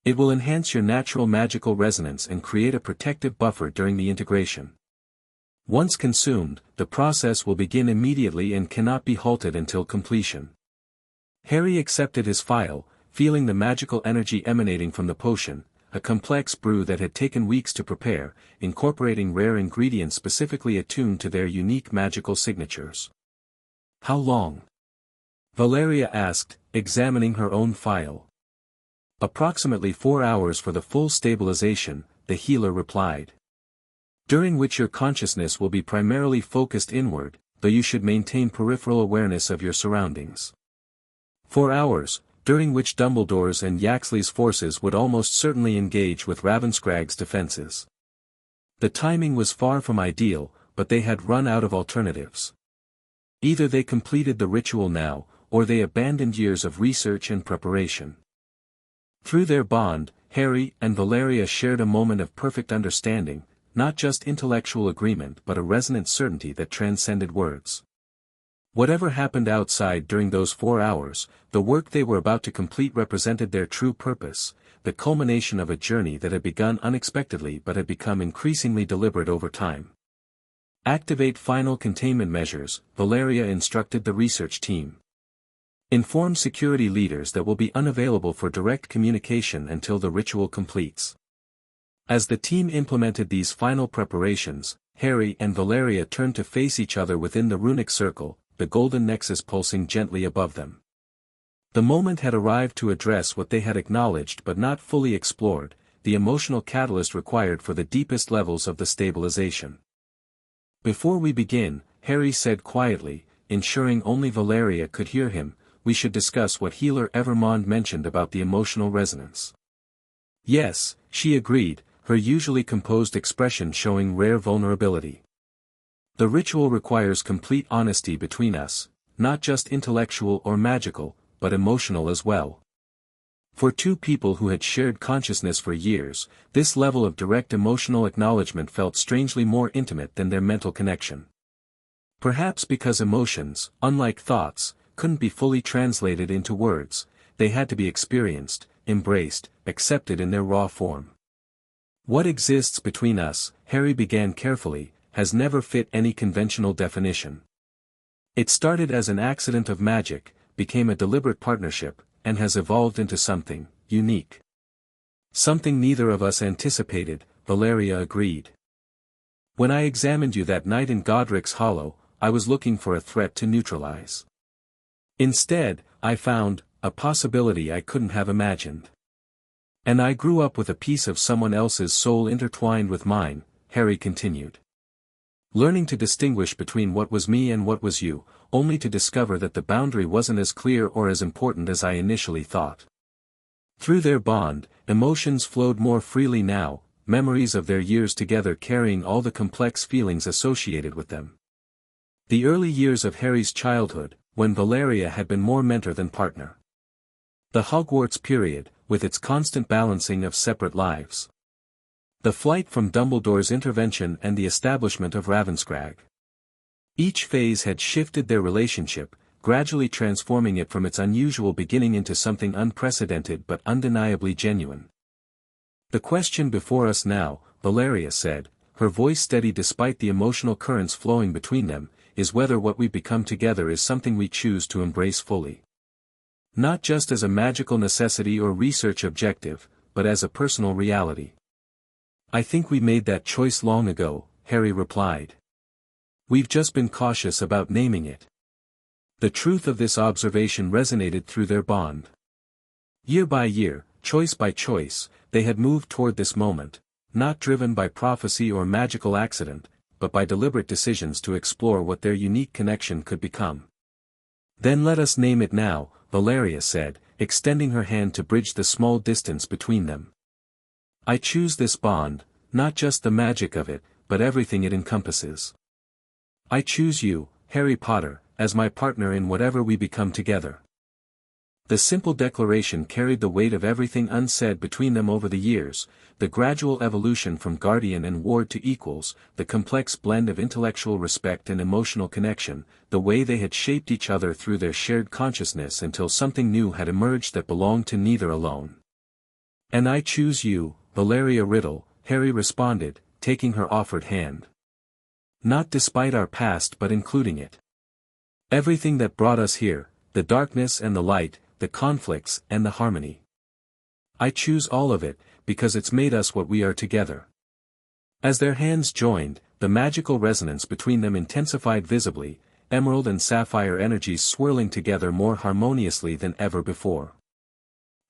It will enhance your natural magical resonance and create a protective buffer during the integration. Once consumed, the process will begin immediately and cannot be halted until completion. Harry accepted his phial, feeling the magical energy emanating from the potion, a complex brew that had taken weeks to prepare, incorporating rare ingredients specifically attuned to their unique magical signatures. How long? Valeria asked, examining her own phial. Approximately 4 hours for the full stabilization, the healer replied. During which your consciousness will be primarily focused inward, though you should maintain peripheral awareness of your surroundings. 4 hours, during which Dumbledore's and Yaxley's forces would almost certainly engage with Ravenscraig's defenses. The timing was far from ideal, but they had run out of alternatives. Either they completed the ritual now, or they abandoned years of research and preparation. Through their bond, Harry and Valeria shared a moment of perfect understanding, not just intellectual agreement but a resonant certainty that transcended words. Whatever happened outside during those 4 hours, the work they were about to complete represented their true purpose, the culmination of a journey that had begun unexpectedly but had become increasingly deliberate over time. Activate final containment measures, Valeria instructed the research team. Inform security leaders that will be unavailable for direct communication until the ritual completes. As the team implemented these final preparations, Harry and Valeria turned to face each other within the runic circle, the golden nexus pulsing gently above them. The moment had arrived to address what they had acknowledged but not fully explored, the emotional catalyst required for the deepest levels of the stabilization. Before we begin, Harry said quietly, ensuring only Valeria could hear him, we should discuss what Healer Evermond mentioned about the emotional resonance. Yes, she agreed, her usually composed expression showing rare vulnerability. The ritual requires complete honesty between us, not just intellectual or magical, but emotional as well. For two people who had shared consciousness for years, this level of direct emotional acknowledgement felt strangely more intimate than their mental connection. Perhaps because emotions, unlike thoughts, couldn't be fully translated into words, they had to be experienced, embraced, accepted in their raw form. What exists between us, Harry began carefully, has never fit any conventional definition. It started as an accident of magic, became a deliberate partnership, and has evolved into something unique. Something neither of us anticipated, Valeria agreed. When I examined you that night in Godric's Hollow, I was looking for a threat to neutralize. Instead, I found a possibility I couldn't have imagined. And I grew up with a piece of someone else's soul intertwined with mine, Harry continued. Learning to distinguish between what was me and what was you, only to discover that the boundary wasn't as clear or as important as I initially thought. Through their bond, emotions flowed more freely now, memories of their years together carrying all the complex feelings associated with them. The early years of Harry's childhood, when Valeria had been more mentor than partner. The Hogwarts period, with its constant balancing of separate lives. The flight from Dumbledore's intervention and the establishment of Ravenscrag. Each phase had shifted their relationship, gradually transforming it from its unusual beginning into something unprecedented but undeniably genuine. "The question before us now," Valeria said, her voice steady despite the emotional currents flowing between them, "is whether what we become together is something we choose to embrace fully. Not just as a magical necessity or research objective, but as a personal reality." "I think we made that choice long ago," Harry replied. "We've just been cautious about naming it." The truth of this observation resonated through their bond. Year by year, choice by choice, they had moved toward this moment, not driven by prophecy or magical accident, but by deliberate decisions to explore what their unique connection could become. "Then let us name it now," Valeria said, extending her hand to bridge the small distance between them. "I choose this bond, not just the magic of it, but everything it encompasses. I choose you, Harry Potter, as my partner in whatever we become together." The simple declaration carried the weight of everything unsaid between them over the years, the gradual evolution from guardian and ward to equals, the complex blend of intellectual respect and emotional connection, the way they had shaped each other through their shared consciousness until something new had emerged that belonged to neither alone. "And I choose you, Valeria Riddle," Harry responded, taking her offered hand. "Not despite our past but including it. Everything that brought us here, the darkness and the light, the conflicts and the harmony. I choose all of it, because it's made us what we are together." As their hands joined, the magical resonance between them intensified visibly, emerald and sapphire energies swirling together more harmoniously than ever before.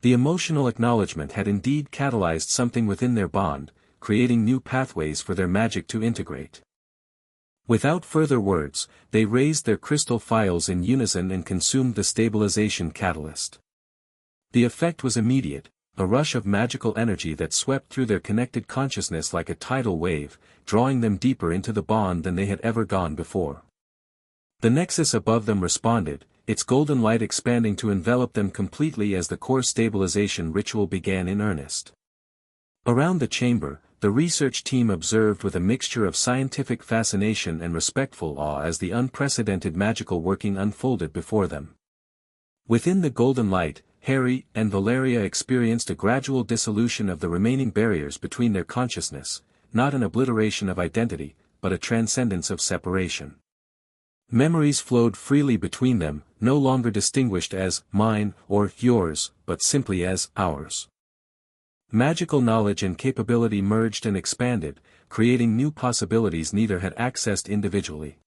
The emotional acknowledgement had indeed catalyzed something within their bond, creating new pathways for their magic to integrate. Without further words, they raised their crystal phials in unison and consumed the stabilization catalyst. The effect was immediate, a rush of magical energy that swept through their connected consciousness like a tidal wave, drawing them deeper into the bond than they had ever gone before. The nexus above them responded, its golden light expanding to envelop them completely as the core stabilization ritual began in earnest. Around the chamber, the research team observed with a mixture of scientific fascination and respectful awe as the unprecedented magical working unfolded before them. Within the golden light, Harry and Valeria experienced a gradual dissolution of the remaining barriers between their consciousness, not an obliteration of identity, but a transcendence of separation. Memories flowed freely between them, no longer distinguished as mine or yours, but simply as ours. Magical knowledge and capability merged and expanded, creating new possibilities neither had accessed individually.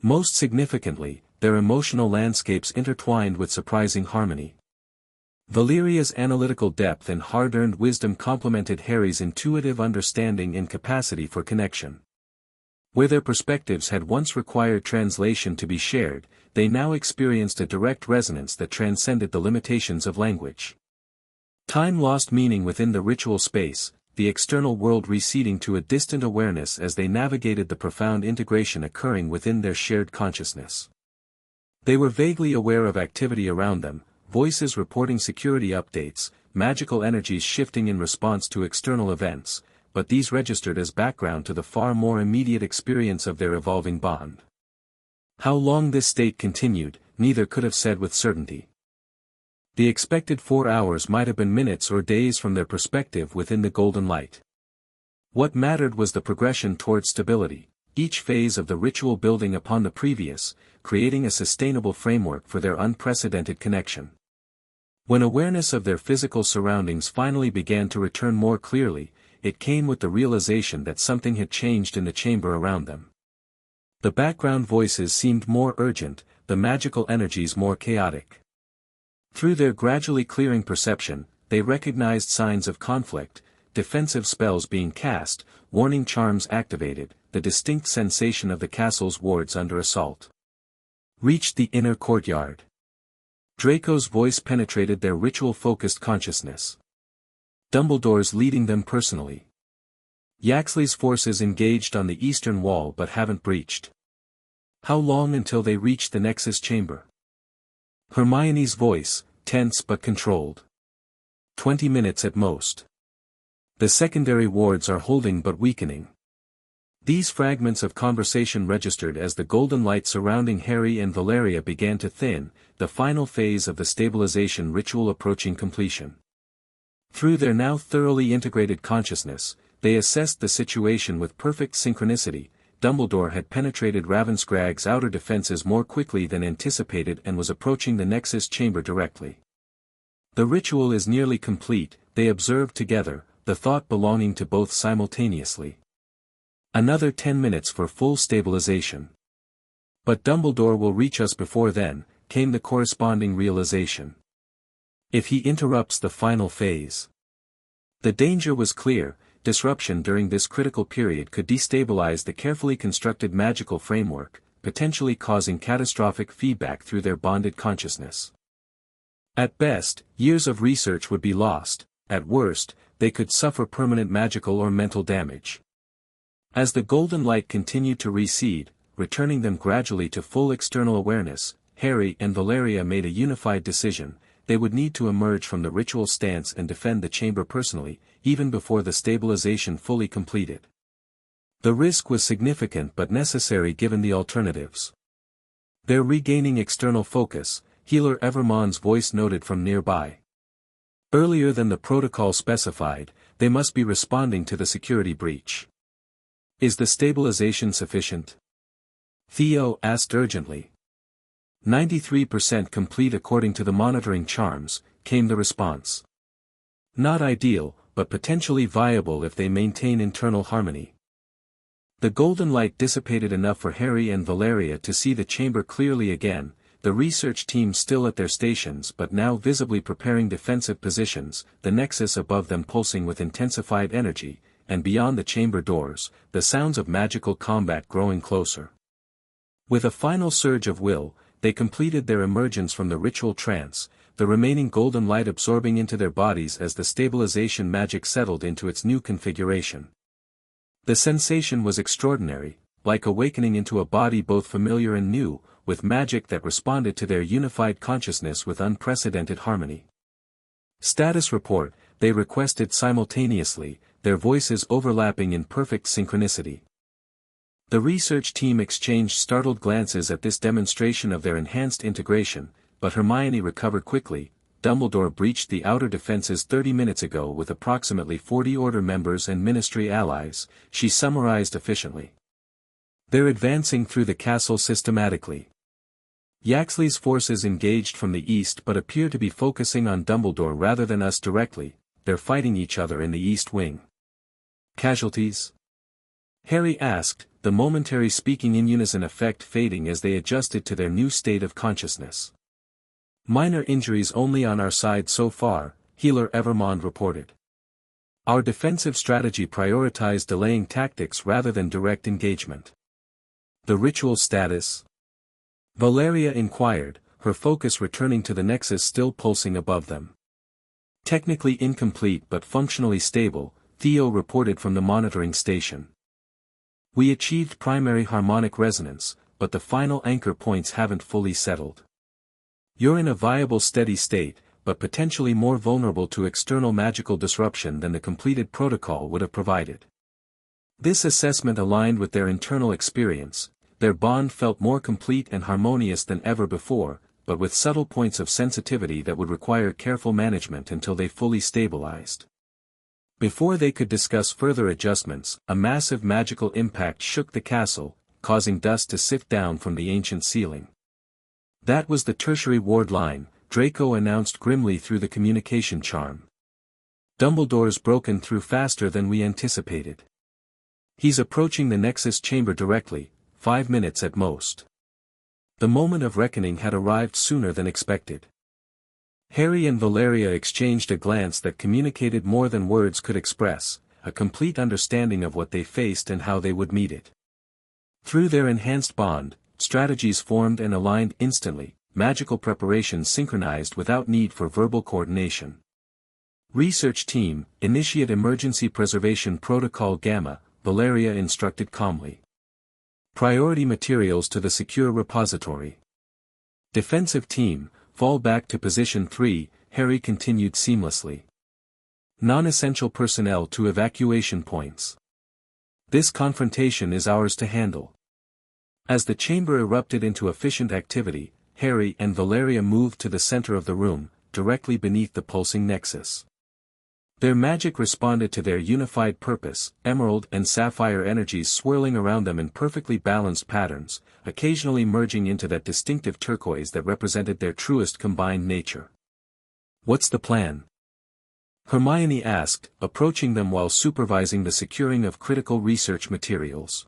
Most significantly, their emotional landscapes intertwined with surprising harmony. Valeria's analytical depth and hard-earned wisdom complemented Harry's intuitive understanding and capacity for connection. Where their perspectives had once required translation to be shared, they now experienced a direct resonance that transcended the limitations of language. Time lost meaning within the ritual space, the external world receding to a distant awareness as they navigated the profound integration occurring within their shared consciousness. They were vaguely aware of activity around them, voices reporting security updates, magical energies shifting in response to external events, but these registered as background to the far more immediate experience of their evolving bond. How long this state continued, neither could have said with certainty. The expected 4 hours might have been minutes or days from their perspective within the golden light. What mattered was the progression toward stability, each phase of the ritual building upon the previous, creating a sustainable framework for their unprecedented connection. When awareness of their physical surroundings finally began to return more clearly, it came with the realization that something had changed in the chamber around them. The background voices seemed more urgent, the magical energies more chaotic. Through their gradually clearing perception, they recognized signs of conflict, defensive spells being cast, warning charms activated, the distinct sensation of the castle's wards under assault. Reached the inner courtyard. Draco's voice penetrated their ritual-focused consciousness. Dumbledore's leading them personally. Yaxley's forces engaged on the eastern wall but haven't breached. How long until they reach the Nexus chamber? Hermione's voice, tense but controlled. 20 minutes at most. The secondary wards are holding but weakening. These fragments of conversation registered as the golden light surrounding Harry and Valeria began to thin, the final phase of the stabilization ritual approaching completion. Through their now thoroughly integrated consciousness, they assessed the situation with perfect synchronicity. Dumbledore had penetrated Ravenscragg's outer defenses more quickly than anticipated and was approaching the Nexus chamber directly. The ritual is nearly complete, they observed together, the thought belonging to both simultaneously. Another 10 minutes for full stabilization. But Dumbledore will reach us before then, came the corresponding realization. If he interrupts the final phase. The danger was clear. Disruption during this critical period could destabilize the carefully constructed magical framework, potentially causing catastrophic feedback through their bonded consciousness. At best, years of research would be lost, at worst, they could suffer permanent magical or mental damage. As the golden light continued to recede, returning them gradually to full external awareness, Harry and Valeria made a unified decision. They would need to emerge from the ritual stance and defend the chamber personally, even before the stabilization fully completed. The risk was significant but necessary given the alternatives. They're regaining external focus, Healer Evermond's voice noted from nearby. Earlier than the protocol specified, they must be responding to the security breach. Is the stabilization sufficient? Theo asked urgently. 93% complete according to the monitoring charms, came the response. Not ideal, but potentially viable if they maintain internal harmony. The golden light dissipated enough for Harry and Valeria to see the chamber clearly again, the research team still at their stations but now visibly preparing defensive positions, the nexus above them pulsing with intensified energy, and beyond the chamber doors, the sounds of magical combat growing closer. With a final surge of will, they completed their emergence from the ritual trance, the remaining golden light absorbing into their bodies as the stabilization magic settled into its new configuration. The sensation was extraordinary, like awakening into a body both familiar and new, with magic that responded to their unified consciousness with unprecedented harmony. Status report, they requested simultaneously, their voices overlapping in perfect synchronicity. The research team exchanged startled glances at this demonstration of their enhanced integration, but Hermione recovered quickly. Dumbledore breached the outer defenses 30 minutes ago with approximately 40 Order members and Ministry allies, she summarized efficiently. They're advancing through the castle systematically. Yaxley's forces engaged from the east but appear to be focusing on Dumbledore rather than us directly, they're fighting each other in the East Wing. Casualties? Harry asked, the momentary speaking in unison effect fading as they adjusted to their new state of consciousness. Minor injuries only on our side so far, Healer Evermond reported. Our defensive strategy prioritized delaying tactics rather than direct engagement. The ritual status? Valeria inquired, her focus returning to the nexus still pulsing above them. Technically incomplete but functionally stable, Theo reported from the monitoring station. We achieved primary harmonic resonance, but the final anchor points haven't fully settled. You're in a viable steady state, but potentially more vulnerable to external magical disruption than the completed protocol would have provided. This assessment aligned with their internal experience. Their bond felt more complete and harmonious than ever before, but with subtle points of sensitivity that would require careful management until they fully stabilized. Before they could discuss further adjustments, a massive magical impact shook the castle, causing dust to sift down from the ancient ceiling. That was the tertiary ward line, Draco announced grimly through the communication charm. Dumbledore's broken through faster than we anticipated. He's approaching the Nexus chamber directly, 5 minutes at most. The moment of reckoning had arrived sooner than expected. Harry and Valeria exchanged a glance that communicated more than words could express, a complete understanding of what they faced and how they would meet it. Through their enhanced bond, strategies formed and aligned instantly, magical preparations synchronized without need for verbal coordination. Research team, initiate emergency preservation protocol Gamma, Valeria instructed calmly. Priority materials to the secure repository. Defensive team, fall back to position 3, Harry continued seamlessly. Non-essential personnel to evacuation points. This confrontation is ours to handle. As the chamber erupted into efficient activity, Harry and Valeria moved to the center of the room, directly beneath the pulsing nexus. Their magic responded to their unified purpose, emerald and sapphire energies swirling around them in perfectly balanced patterns, occasionally merging into that distinctive turquoise that represented their truest combined nature. "What's the plan?" Hermione asked, approaching them while supervising the securing of critical research materials.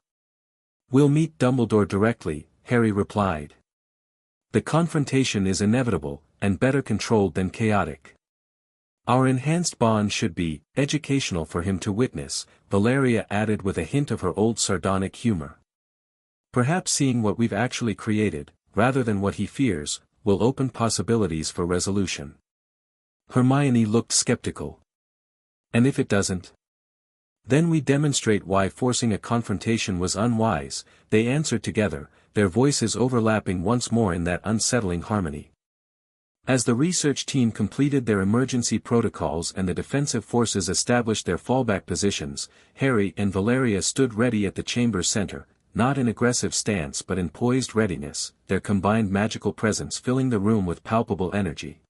"We'll meet Dumbledore directly," Harry replied. "The confrontation is inevitable, and better controlled than chaotic. Our enhanced bond should be educational for him to witness," Valeria added with a hint of her old sardonic humor. "Perhaps seeing what we've actually created, rather than what he fears, will open possibilities for resolution." Hermione looked skeptical. "And if it doesn't? Then we demonstrate why forcing a confrontation was unwise," they answered together, their voices overlapping once more in that unsettling harmony. As the research team completed their emergency protocols and the defensive forces established their fallback positions, Harry and Valeria stood ready at the chamber's center, not in aggressive stance but in poised readiness, their combined magical presence filling the room with palpable energy.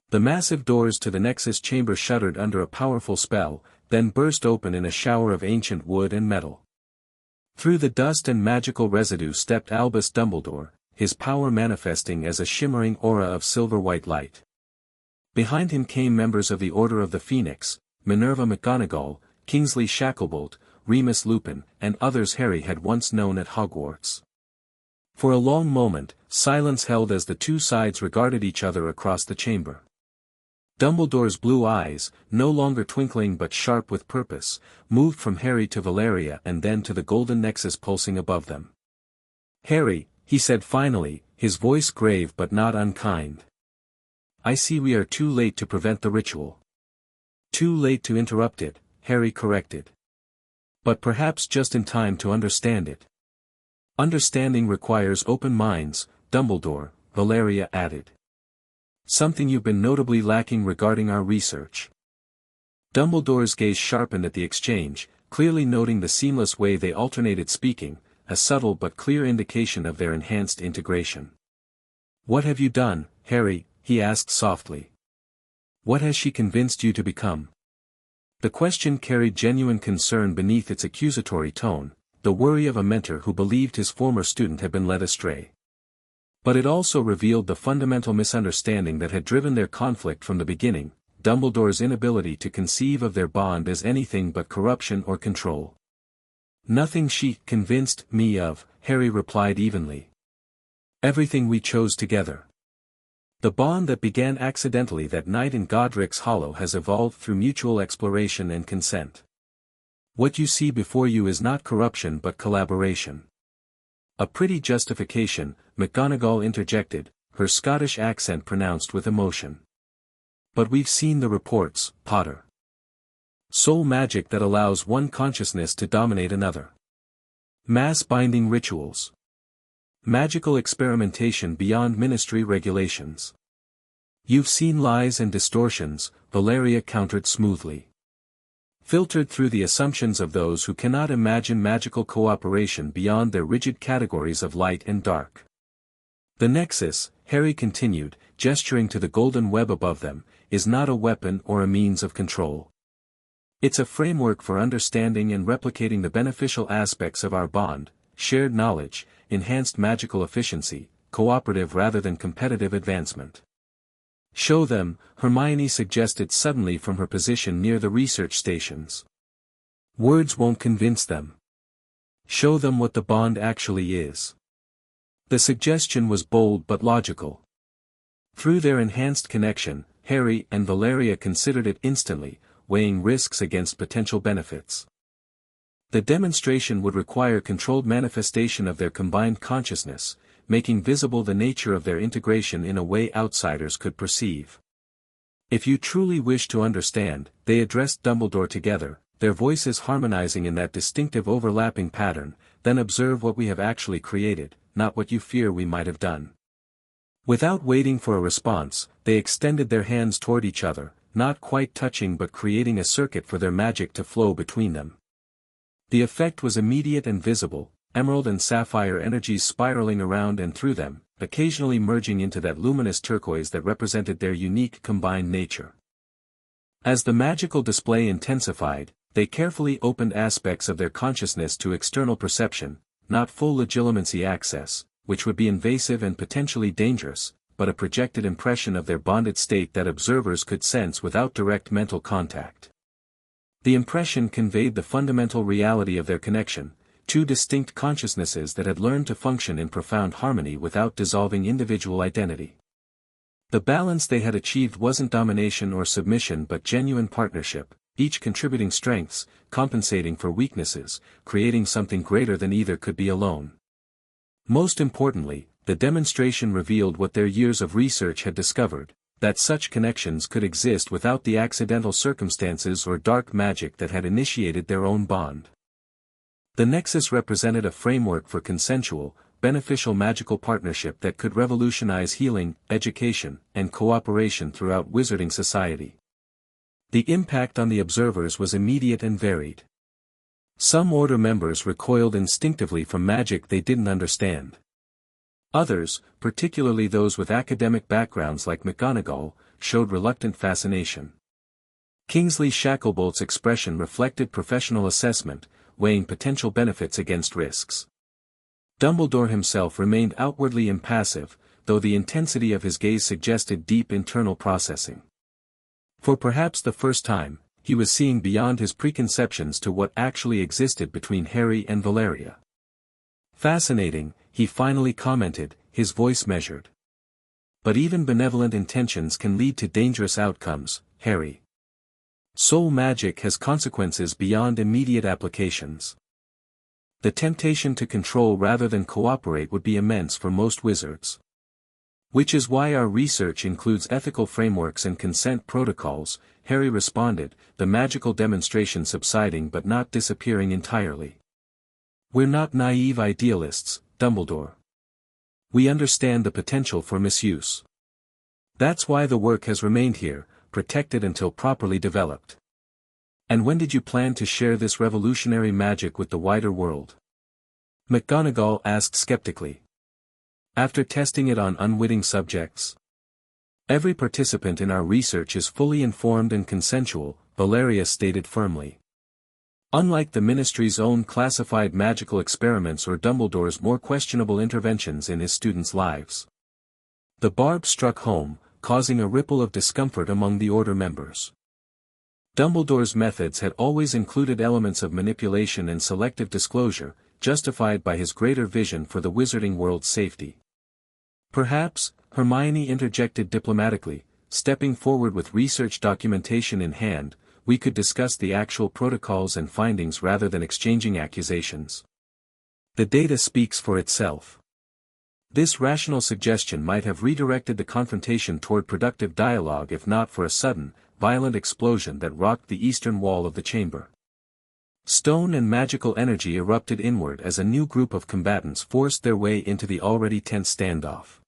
The massive doors to the Nexus chamber shuddered under a powerful spell, then burst open in a shower of ancient wood and metal. Through the dust and magical residue stepped Albus Dumbledore, his power manifesting as a shimmering aura of silver-white light. Behind him came members of the Order of the Phoenix, Minerva McGonagall, Kingsley Shacklebolt, Remus Lupin, and others Harry had once known at Hogwarts. For a long moment, silence held as the two sides regarded each other across the chamber. Dumbledore's blue eyes, no longer twinkling but sharp with purpose, moved from Harry to Valeria and then to the golden nexus pulsing above them. "Harry," he said finally, his voice grave but not unkind. "I see we are too late to prevent the ritual." "Too late to interrupt it," Harry corrected. "But perhaps just in time to understand it." "Understanding requires open minds, Dumbledore," Valeria added. "Something you've been notably lacking regarding our research." Dumbledore's gaze sharpened at the exchange, clearly noting the seamless way they alternated speaking, a subtle but clear indication of their enhanced integration. "What have you done, Harry?" he asked softly. "What has she convinced you to become?" The question carried genuine concern beneath its accusatory tone, the worry of a mentor who believed his former student had been led astray. But it also revealed the fundamental misunderstanding that had driven their conflict from the beginning, Dumbledore's inability to conceive of their bond as anything but corruption or control. "Nothing she convinced me of," Harry replied evenly. "Everything we chose together. The bond that began accidentally that night in Godric's Hollow has evolved through mutual exploration and consent. What you see before you is not corruption but collaboration." "A pretty justification," McGonagall interjected, her Scottish accent pronounced with emotion. "But we've seen the reports, Potter. Soul magic that allows one consciousness to dominate another. Mass-binding rituals. Magical experimentation beyond ministry regulations. You've seen lies and distortions," Valeria countered smoothly. "Filtered through the assumptions of those who cannot imagine magical cooperation beyond their rigid categories of light and dark. The Nexus," Harry continued, gesturing to the golden web above them, "is not a weapon or a means of control. It's a framework for understanding and replicating the beneficial aspects of our bond, shared knowledge, enhanced magical efficiency, cooperative rather than competitive advancement." "Show them," Hermione suggested suddenly from her position near the research stations. "Words won't convince them. Show them what the bond actually is." The suggestion was bold but logical. Through their enhanced connection, Harry and Valeria considered it instantly, weighing risks against potential benefits. The demonstration would require controlled manifestation of their combined consciousness, making visible the nature of their integration in a way outsiders could perceive. "If you truly wish to understand," they addressed Dumbledore together, their voices harmonizing in that distinctive overlapping pattern, then observe what we have actually created, not what you fear we might have done." Without waiting for a response, they extended their hands toward each other, not quite touching but creating a circuit for their magic to flow between them. The effect was immediate and visible, emerald and sapphire energies spiraling around and through them, occasionally merging into that luminous turquoise that represented their unique combined nature. As the magical display intensified, they carefully opened aspects of their consciousness to external perception, not full legitimacy access, which would be invasive and potentially dangerous, but a projected impression of their bonded state that observers could sense without direct mental contact. The impression conveyed the fundamental reality of their connection, two distinct consciousnesses that had learned to function in profound harmony without dissolving individual identity. The balance they had achieved wasn't domination or submission but genuine partnership, each contributing strengths, compensating for weaknesses, creating something greater than either could be alone. Most importantly, the demonstration revealed what their years of research had discovered, that such connections could exist without the accidental circumstances or dark magic that had initiated their own bond. The nexus represented a framework for consensual, beneficial magical partnership that could revolutionize healing, education, and cooperation throughout wizarding society. The impact on the observers was immediate and varied. Some order members recoiled instinctively from magic they didn't understand. Others, particularly those with academic backgrounds like McGonagall, showed reluctant fascination. Kingsley Shacklebolt's expression reflected professional assessment, weighing potential benefits against risks. Dumbledore himself remained outwardly impassive, though the intensity of his gaze suggested deep internal processing. For perhaps the first time, he was seeing beyond his preconceptions to what actually existed between Harry and Valeria. "Fascinating," he finally commented, his voice measured. "But even benevolent intentions can lead to dangerous outcomes, Harry. Soul magic has consequences beyond immediate applications. The temptation to control rather than cooperate would be immense for most wizards. Which is why our research includes ethical frameworks and consent protocols," Harry responded, the magical demonstration subsiding but not disappearing entirely. "We're not naive idealists, Dumbledore. We understand the potential for misuse. That's why the work has remained here, protected until properly developed." "And when did you plan to share this revolutionary magic with the wider world?" McGonagall asked skeptically. "After testing it on unwitting subjects. Every participant in our research is fully informed and consensual," Valeria stated firmly. "Unlike the Ministry's own classified magical experiments or Dumbledore's more questionable interventions in his students' lives." The barb struck home, causing a ripple of discomfort among the Order members. Dumbledore's methods had always included elements of manipulation and selective disclosure, justified by his greater vision for the wizarding world's safety. "Perhaps," Hermione interjected diplomatically, stepping forward with research documentation in hand, "we could discuss the actual protocols and findings rather than exchanging accusations. The data speaks for itself." This rational suggestion might have redirected the confrontation toward productive dialogue if not for a sudden, violent explosion that rocked the eastern wall of the chamber. Stone and magical energy erupted inward as a new group of combatants forced their way into the already tense standoff.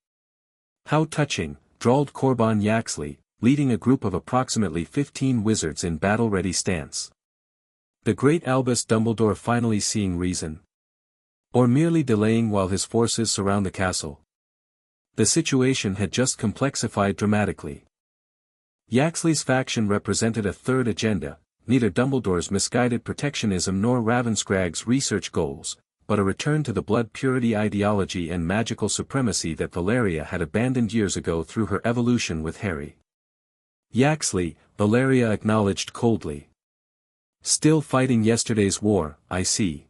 "How touching," drawled Corban Yaxley, leading a group of approximately 15 wizards in battle-ready stance. The great Albus Dumbledore finally seeing reason? Or merely delaying while his forces surround the castle? The situation had just complexified dramatically. Yaxley's faction represented a third agenda, neither Dumbledore's misguided protectionism nor Ravenscraig's research goals, but a return to the blood purity ideology and magical supremacy that Valeria had abandoned years ago through her evolution with Harry. "Yaxley," Valeria acknowledged coldly. "Still fighting yesterday's war, I see."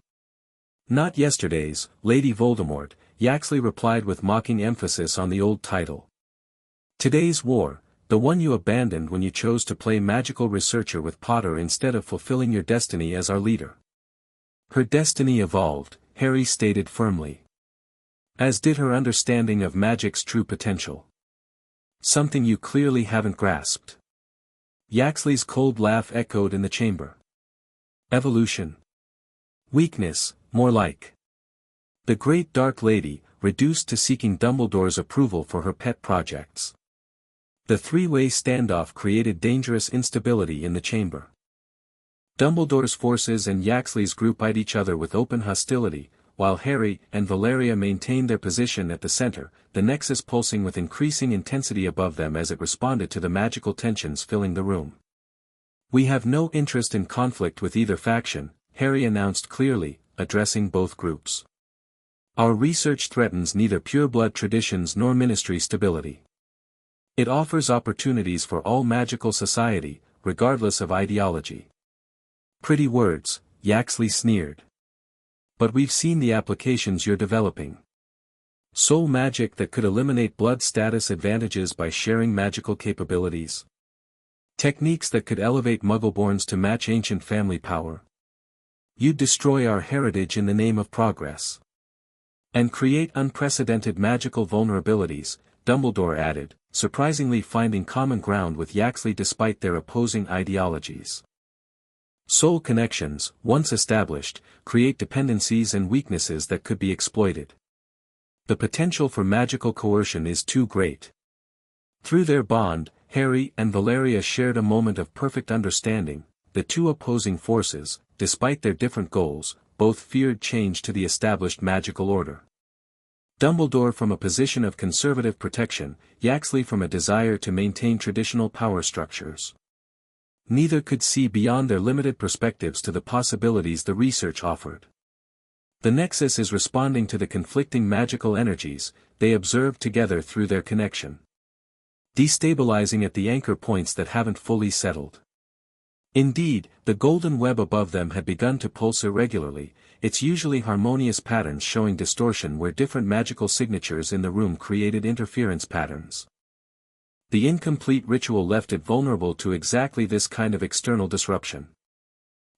"Not yesterday's, Lady Voldemort," Yaxley replied with mocking emphasis on the old title. "Today's war, the one you abandoned when you chose to play magical researcher with Potter instead of fulfilling your destiny as our leader." "Her destiny evolved," Harry stated firmly. "As did her understanding of magic's true potential. Something you clearly haven't grasped." Yaxley's cold laugh echoed in the chamber. "Evolution. Weakness, more like." The Great Dark Lady, reduced to seeking Dumbledore's approval for her pet projects. The three-way standoff created dangerous instability in the chamber. Dumbledore's forces and Yaxley's group eyed each other with open hostility, while Harry and Valeria maintained their position at the center, the nexus pulsing with increasing intensity above them as it responded to the magical tensions filling the room. "We have no interest in conflict with either faction," Harry announced clearly, addressing both groups. "Our research threatens neither pureblood traditions nor ministry stability. It offers opportunities for all magical society, regardless of ideology." "Pretty words," Yaxley sneered. "But we've seen the applications you're developing. Soul magic that could eliminate blood status advantages by sharing magical capabilities. Techniques that could elevate Muggleborns to match ancient family power. You'd destroy our heritage in the name of progress. And create unprecedented magical vulnerabilities," Dumbledore added, surprisingly finding common ground with Yaxley despite their opposing ideologies. "Soul connections, once established, create dependencies and weaknesses that could be exploited. The potential for magical coercion is too great." Through their bond, Harry and Valeria shared a moment of perfect understanding. The two opposing forces, despite their different goals, both feared change to the established magical order. Dumbledore from a position of conservative protection, Yaxley from a desire to maintain traditional power structures. Neither could see beyond their limited perspectives to the possibilities the research offered. The Nexus is responding to the conflicting magical energies they observed together through their connection. Destabilizing at the anchor points that haven't fully settled. Indeed, the golden web above them had begun to pulse irregularly, its usually harmonious patterns showing distortion where different magical signatures in the room created interference patterns. The incomplete ritual left it vulnerable to exactly this kind of external disruption.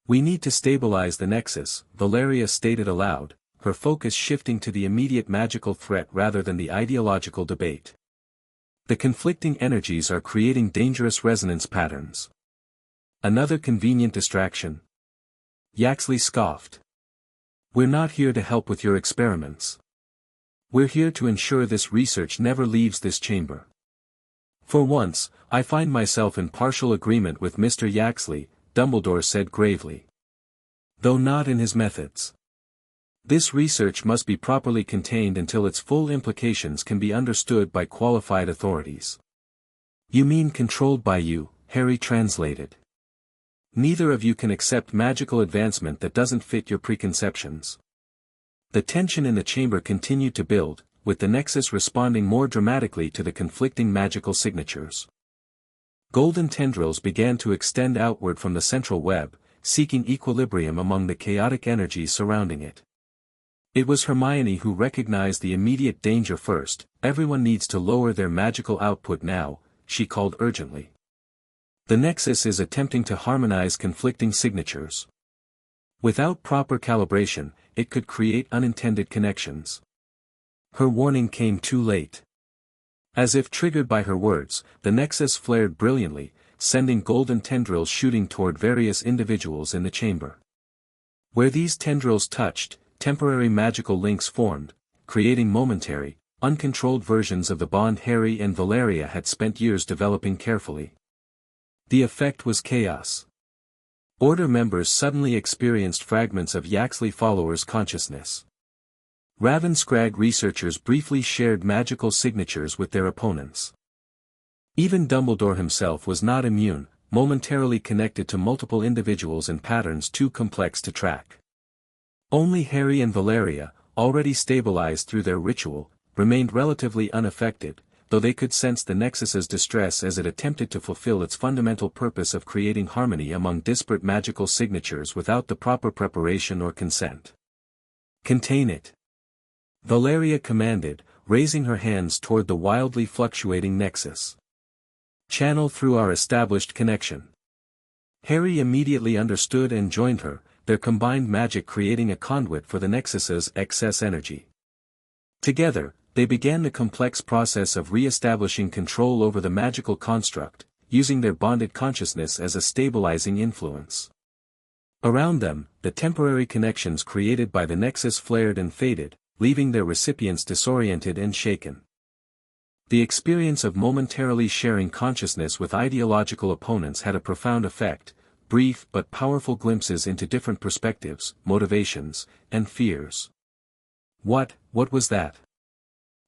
"We need to stabilize the Nexus," Valeria stated aloud, her focus shifting to the immediate magical threat rather than the ideological debate. "The conflicting energies are creating dangerous resonance patterns." "Another convenient distraction?" Yaxley scoffed. "We're not here to help with your experiments. We're here to ensure this research never leaves this chamber." "For once, I find myself in partial agreement with Mr. Yaxley," Dumbledore said gravely. "Though not in his methods. This research must be properly contained until its full implications can be understood by qualified authorities." "You mean controlled by you," Harry translated. "Neither of you can accept magical advancement that doesn't fit your preconceptions." The tension in the chamber continued to build, with the Nexus responding more dramatically to the conflicting magical signatures. Golden tendrils began to extend outward from the central web, seeking equilibrium among the chaotic energies surrounding it. It was Hermione who recognized the immediate danger first. "Everyone needs to lower their magical output now," she called urgently. "The Nexus is attempting to harmonize conflicting signatures. Without proper calibration, it could create unintended connections." Her warning came too late. As if triggered by her words, the Nexus flared brilliantly, sending golden tendrils shooting toward various individuals in the chamber. Where these tendrils touched, temporary magical links formed, creating momentary, uncontrolled versions of the bond Harry and Valeria had spent years developing carefully. The effect was chaos. Order members suddenly experienced fragments of Yaxley followers' consciousness. Ravenscrag researchers briefly shared magical signatures with their opponents. Even Dumbledore himself was not immune, momentarily connected to multiple individuals in patterns too complex to track. Only Harry and Valeria, already stabilized through their ritual, remained relatively unaffected, though they could sense the Nexus's distress as it attempted to fulfill its fundamental purpose of creating harmony among disparate magical signatures without the proper preparation or consent. "Contain it," Valeria commanded, raising her hands toward the wildly fluctuating Nexus. "Channel through our established connection." Harry immediately understood and joined her, their combined magic creating a conduit for the Nexus's excess energy. Together, they began the complex process of re-establishing control over the magical construct, using their bonded consciousness as a stabilizing influence. Around them, the temporary connections created by the Nexus flared and faded, leaving their recipients disoriented and shaken. The experience of momentarily sharing consciousness with ideological opponents had a profound effect, brief but powerful glimpses into different perspectives, motivations, and fears. What was that?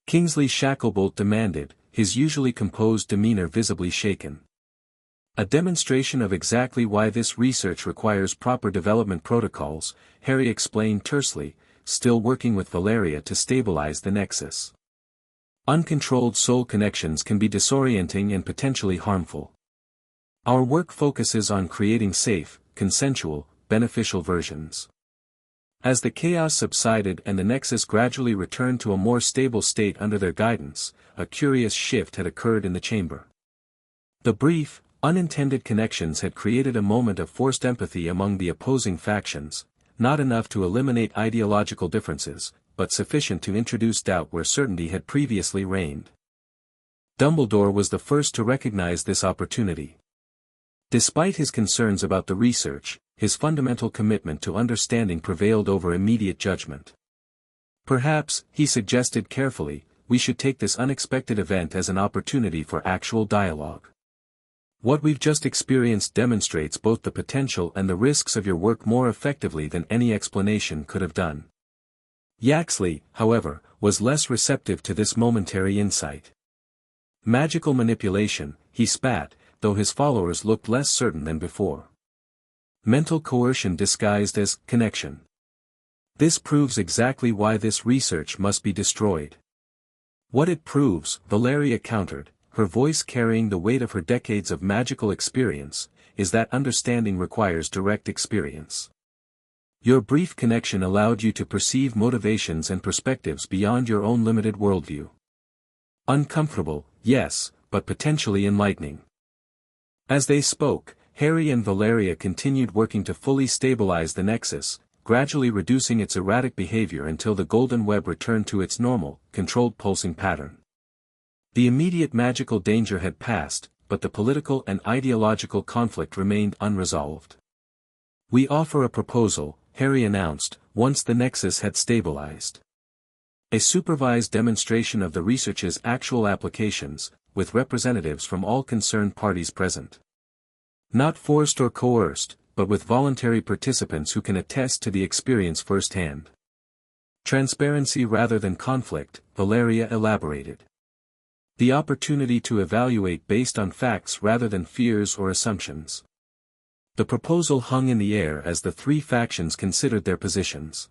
Kingsley Shacklebolt demanded, his usually composed demeanor visibly shaken. A demonstration of exactly why this research requires proper development protocols, Harry explained tersely, still working with Valeria to stabilize the nexus. Uncontrolled soul connections can be disorienting and potentially harmful. Our work focuses on creating safe, consensual, beneficial versions. As the chaos subsided and the nexus gradually returned to a more stable state under their guidance, a curious shift had occurred in the chamber. The brief, unintended connections had created a moment of forced empathy among the opposing factions, not enough to eliminate ideological differences, but sufficient to introduce doubt where certainty had previously reigned. Dumbledore was the first to recognize this opportunity. Despite his concerns about the research, his fundamental commitment to understanding prevailed over immediate judgment. Perhaps, he suggested carefully, we should take this unexpected event as an opportunity for actual dialogue. What we've just experienced demonstrates both the potential and the risks of your work more effectively than any explanation could have done. Yaxley, however, was less receptive to this momentary insight. Magical manipulation, he spat, though his followers looked less certain than before. Mental coercion disguised as connection. This proves exactly why this research must be destroyed. What it proves, Valeria countered, her voice carrying the weight of her decades of magical experience, is that understanding requires direct experience. Your brief connection allowed you to perceive motivations and perspectives beyond your own limited worldview. Uncomfortable, yes, but potentially enlightening. As they spoke, Harry and Valeria continued working to fully stabilize the nexus, gradually reducing its erratic behavior until the golden web returned to its normal, controlled pulsing pattern. The immediate magical danger had passed, but the political and ideological conflict remained unresolved. We offer a proposal, Harry announced, once the nexus had stabilized. A supervised demonstration of the research's actual applications, with representatives from all concerned parties present. Not forced or coerced, but with voluntary participants who can attest to the experience firsthand. Transparency rather than conflict, Valeria elaborated. The opportunity to evaluate based on facts rather than fears or assumptions. The proposal hung in the air as the three factions considered their positions.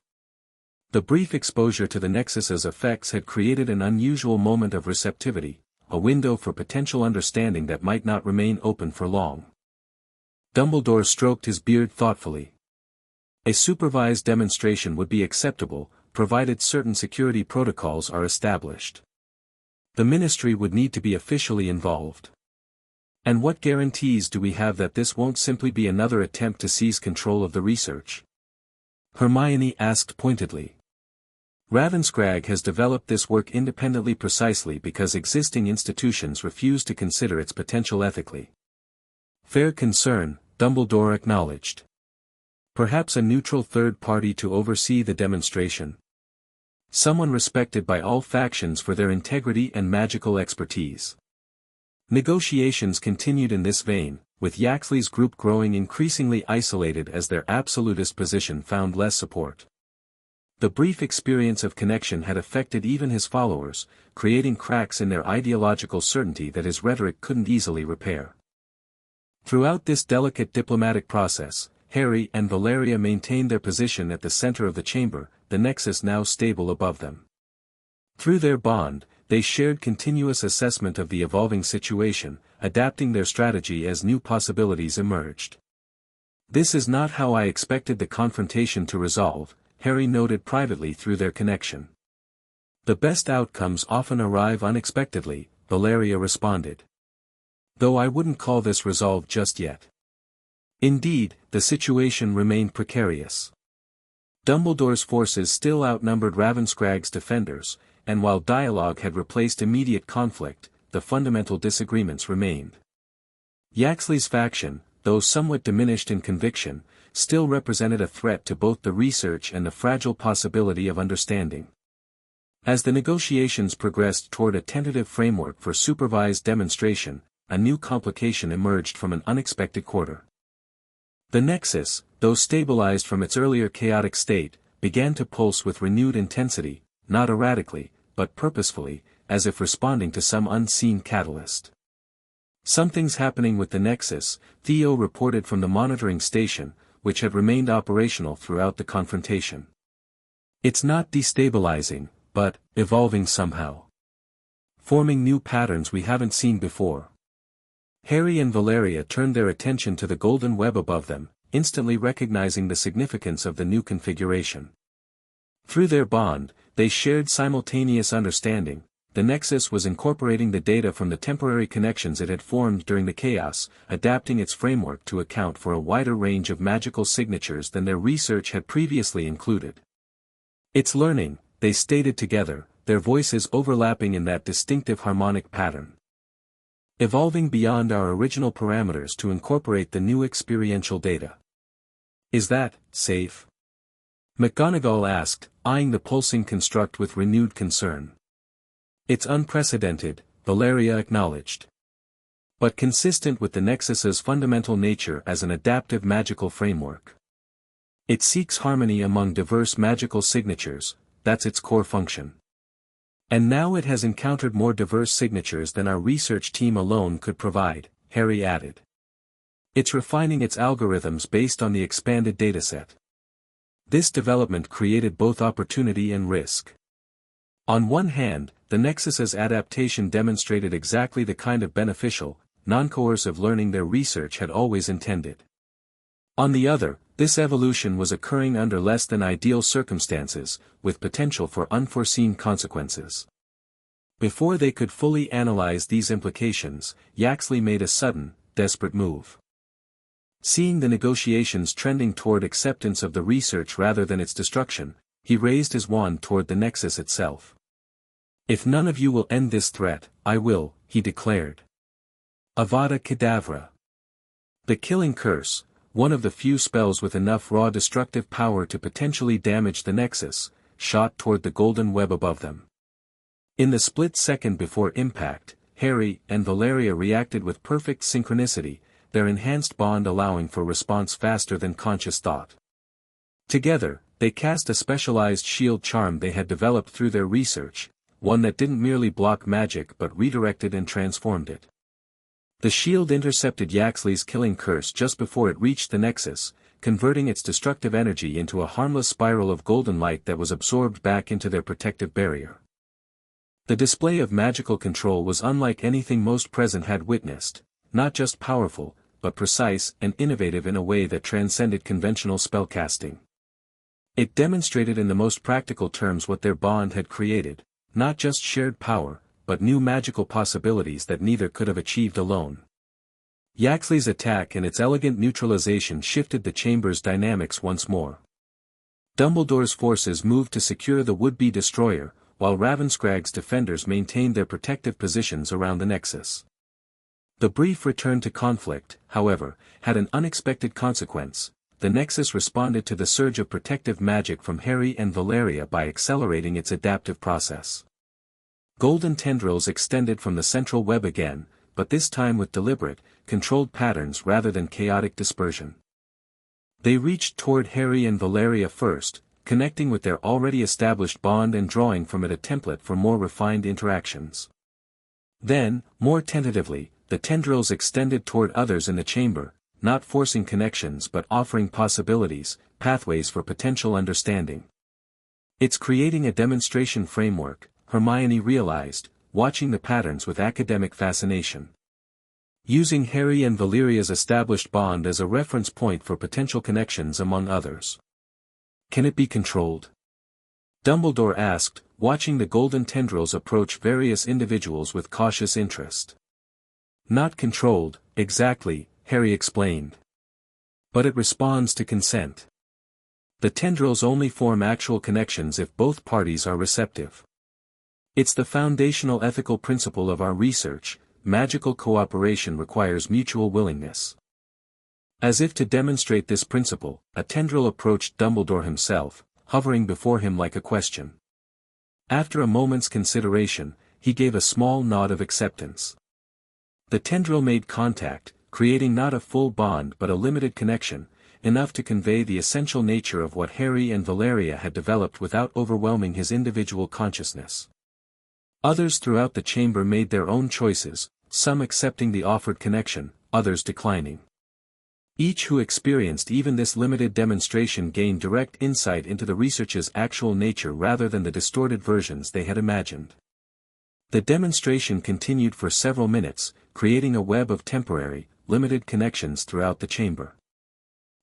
The brief exposure to the Nexus's effects had created an unusual moment of receptivity, a window for potential understanding that might not remain open for long. Dumbledore stroked his beard thoughtfully. A supervised demonstration would be acceptable, provided certain security protocols are established. The Ministry would need to be officially involved. And what guarantees do we have that this won't simply be another attempt to seize control of the research? Hermione asked pointedly. Ravenscrag has developed this work independently precisely because existing institutions refuse to consider its potential ethically. Fair concern, Dumbledore acknowledged. Perhaps a neutral third party to oversee the demonstration. Someone respected by all factions for their integrity and magical expertise. Negotiations continued in this vein, with Yaxley's group growing increasingly isolated as their absolutist position found less support. The brief experience of connection had affected even his followers, creating cracks in their ideological certainty that his rhetoric couldn't easily repair. Throughout this delicate diplomatic process, Harry and Valeria maintained their position at the center of the chamber, the nexus now stable above them. Through their bond, they shared continuous assessment of the evolving situation, adapting their strategy as new possibilities emerged. This is not how I expected the confrontation to resolve, Harry noted privately through their connection. The best outcomes often arrive unexpectedly, Valeria responded. Though I wouldn't call this resolved just yet. Indeed, the situation remained precarious. Dumbledore's forces still outnumbered Ravenscrag's defenders, and while dialogue had replaced immediate conflict, the fundamental disagreements remained. Yaxley's faction, though somewhat diminished in conviction, still represented a threat to both the research and the fragile possibility of understanding. As the negotiations progressed toward a tentative framework for supervised demonstration, a new complication emerged from an unexpected quarter. The Nexus, though stabilized from its earlier chaotic state, began to pulse with renewed intensity, not erratically, but purposefully, as if responding to some unseen catalyst. "Something's happening with the Nexus," Theo reported from the monitoring station, which had remained operational throughout the confrontation. "It's not destabilizing, but evolving somehow. Forming new patterns we haven't seen before." Harry and Valeria turned their attention to the golden web above them, instantly recognizing the significance of the new configuration. Through their bond, they shared simultaneous understanding. The Nexus was incorporating the data from the temporary connections it had formed during the chaos, adapting its framework to account for a wider range of magical signatures than their research had previously included. "It's learning," they stated together, their voices overlapping in that distinctive harmonic pattern. "Evolving beyond our original parameters to incorporate the new experiential data. Is that safe?" McGonagall asked, eyeing the pulsing construct with renewed concern. "It's unprecedented," Valeria acknowledged. "But consistent with the Nexus's fundamental nature as an adaptive magical framework. It seeks harmony among diverse magical signatures, that's its core function. And now it has encountered more diverse signatures than our research team alone could provide," Harry added. "It's refining its algorithms based on the expanded dataset." This development created both opportunity and risk. On one hand, the Nexus's adaptation demonstrated exactly the kind of beneficial, non-coercive learning their research had always intended. On the other, this evolution was occurring under less than ideal circumstances, with potential for unforeseen consequences. Before they could fully analyze these implications, Yaxley made a sudden, desperate move. Seeing the negotiations trending toward acceptance of the research rather than its destruction, he raised his wand toward the Nexus itself. "If none of you will end this threat, I will," he declared. Avada Kedavra. The Killing Curse, one of the few spells with enough raw destructive power to potentially damage the Nexus, shot toward the golden web above them. In the split second before impact, Harry and Valeria reacted with perfect synchronicity, their enhanced bond allowing for response faster than conscious thought. Together, they cast a specialized shield charm they had developed through their research, one that didn't merely block magic but redirected and transformed it. The shield intercepted Yaxley's killing curse just before it reached the Nexus, converting its destructive energy into a harmless spiral of golden light that was absorbed back into their protective barrier. The display of magical control was unlike anything most present had witnessed, not just powerful, but precise and innovative in a way that transcended conventional spellcasting. It demonstrated in the most practical terms what their bond had created, not just shared power, but new magical possibilities that neither could have achieved alone. Yaxley's attack and its elegant neutralization shifted the chamber's dynamics once more. Dumbledore's forces moved to secure the would-be destroyer, while Ravenscragg's defenders maintained their protective positions around the Nexus. The brief return to conflict, however, had an unexpected consequence. The Nexus responded to the surge of protective magic from Harry and Valeria by accelerating its adaptive process. Golden tendrils extended from the central web again, but this time with deliberate, controlled patterns rather than chaotic dispersion. They reached toward Harry and Valeria first, connecting with their already established bond and drawing from it a template for more refined interactions. Then, more tentatively, the tendrils extended toward others in the chamber, not forcing connections but offering possibilities, pathways for potential understanding. "It's creating a demonstration framework," Hermione realized, watching the patterns with academic fascination. "Using Harry and Valeria's established bond as a reference point for potential connections among others. Can it be controlled?" Dumbledore asked, watching the golden tendrils approach various individuals with cautious interest. "Not controlled, exactly," Harry explained. "But it responds to consent. The tendrils only form actual connections if both parties are receptive. It's the foundational ethical principle of our research. Magical cooperation requires mutual willingness." As if to demonstrate this principle, a tendril approached Dumbledore himself, hovering before him like a question. After a moment's consideration, he gave a small nod of acceptance. The tendril made contact, creating not a full bond but a limited connection, enough to convey the essential nature of what Harry and Valeria had developed without overwhelming his individual consciousness. Others throughout the chamber made their own choices, some accepting the offered connection, others declining. Each who experienced even this limited demonstration gained direct insight into the research's actual nature rather than the distorted versions they had imagined. The demonstration continued for several minutes, creating a web of temporary, limited connections throughout the chamber.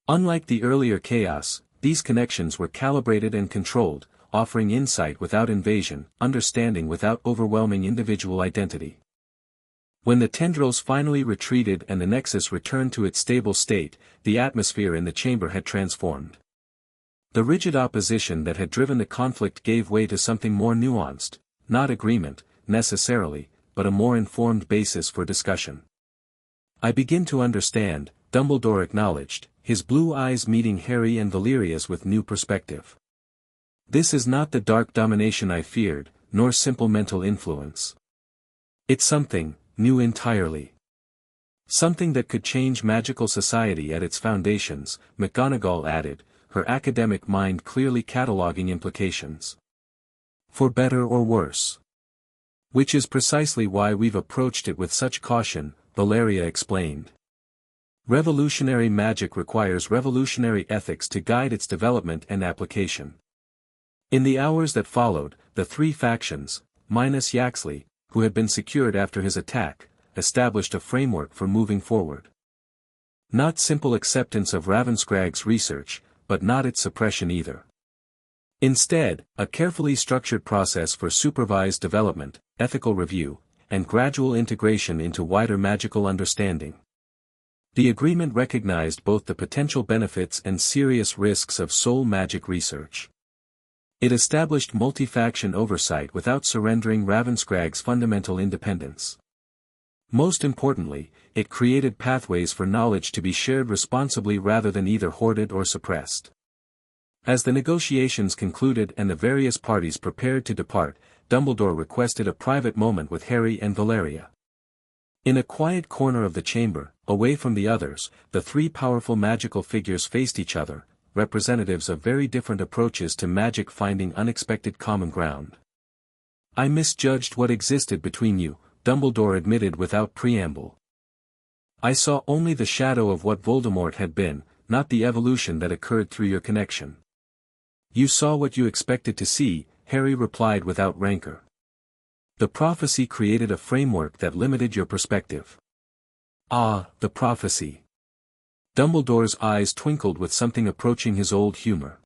Unlike the earlier chaos, these connections were calibrated and controlled, offering insight without invasion, understanding without overwhelming individual identity. When the tendrils finally retreated and the nexus returned to its stable state, the atmosphere in the chamber had transformed. The rigid opposition that had driven the conflict gave way to something more nuanced, not agreement, necessarily, but a more informed basis for discussion. "I begin to understand," Dumbledore acknowledged, his blue eyes meeting Harry and Valeria's with new perspective. "This is not the dark domination I feared, nor simple mental influence. It's something new entirely. Something that could change magical society at its foundations," McGonagall added, her academic mind clearly cataloging implications. "For better or worse. Which is precisely why we've approached it with such caution," Valeria explained. "Revolutionary magic requires revolutionary ethics to guide its development and application." In the hours that followed, the three factions, minus Yaxley, who had been secured after his attack, established a framework for moving forward. Not simple acceptance of Ravenscraig's research, but not its suppression either. Instead, a carefully structured process for supervised development, ethical review, and gradual integration into wider magical understanding. The agreement recognized both the potential benefits and serious risks of soul magic research. It established multi-faction oversight without surrendering Ravenscraig's fundamental independence. Most importantly, it created pathways for knowledge to be shared responsibly rather than either hoarded or suppressed. As the negotiations concluded and the various parties prepared to depart, Dumbledore requested a private moment with Harry and Valeria. In a quiet corner of the chamber, away from the others, the three powerful magical figures faced each other, representatives of very different approaches to magic finding unexpected common ground. "I misjudged what existed between you," Dumbledore admitted without preamble. "I saw only the shadow of what Voldemort had been, not the evolution that occurred through your connection." "You saw what you expected to see," Harry replied without rancor. "The prophecy created a framework that limited your perspective." "Ah, the prophecy." Dumbledore's eyes twinkled with something approaching his old humor.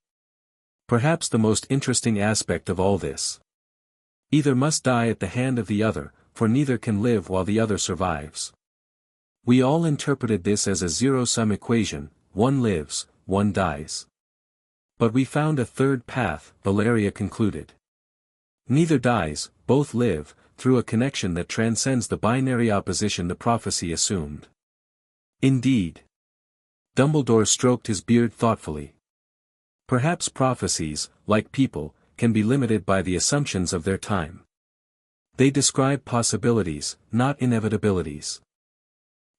"Perhaps the most interesting aspect of all this. Either must die at the hand of the other, for neither can live while the other survives. We all interpreted this as a zero-sum equation, one lives, one dies. But we found a third path," Valeria concluded. "Neither dies, both live, through a connection that transcends the binary opposition the prophecy assumed." "Indeed." Dumbledore stroked his beard thoughtfully. "Perhaps prophecies, like people, can be limited by the assumptions of their time. They describe possibilities, not inevitabilities."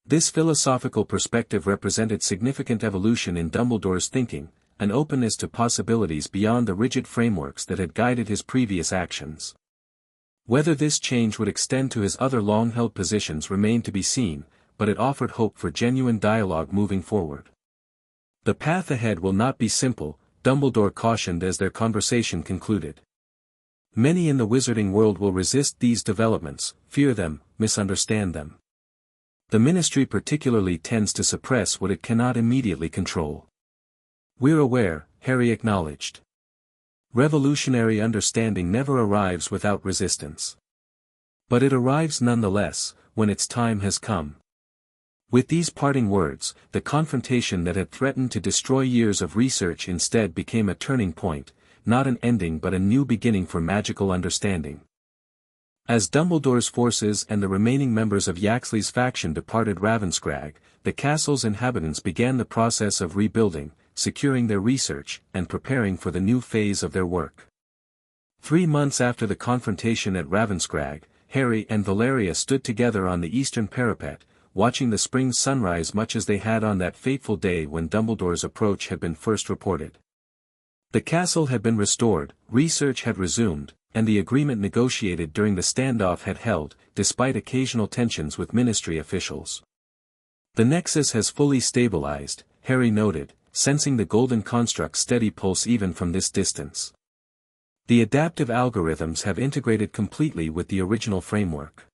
This philosophical perspective represented significant evolution in Dumbledore's thinking, an openness to possibilities beyond the rigid frameworks that had guided his previous actions. Whether this change would extend to his other long-held positions remained to be seen, but it offered hope for genuine dialogue moving forward. "The path ahead will not be simple," Dumbledore cautioned as their conversation concluded. "Many in the wizarding world will resist these developments, fear them, misunderstand them. The Ministry particularly tends to suppress what it cannot immediately control." "We're aware," Harry acknowledged. "Revolutionary understanding never arrives without resistance. But it arrives nonetheless, when its time has come." With these parting words, the confrontation that had threatened to destroy years of research instead became a turning point, not an ending but a new beginning for magical understanding. As Dumbledore's forces and the remaining members of Yaxley's faction departed Ravenscraig, the castle's inhabitants began the process of rebuilding, securing their research, and preparing for the new phase of their work. 3 months after the confrontation at Ravenscrag, Harry and Valeria stood together on the eastern parapet, watching the spring sunrise much as they had on that fateful day when Dumbledore's approach had been first reported. The castle had been restored, research had resumed, and the agreement negotiated during the standoff had held, despite occasional tensions with ministry officials. The nexus has fully stabilized, Harry noted, sensing the golden construct's steady pulse even from this distance. The adaptive algorithms have integrated completely with the original framework,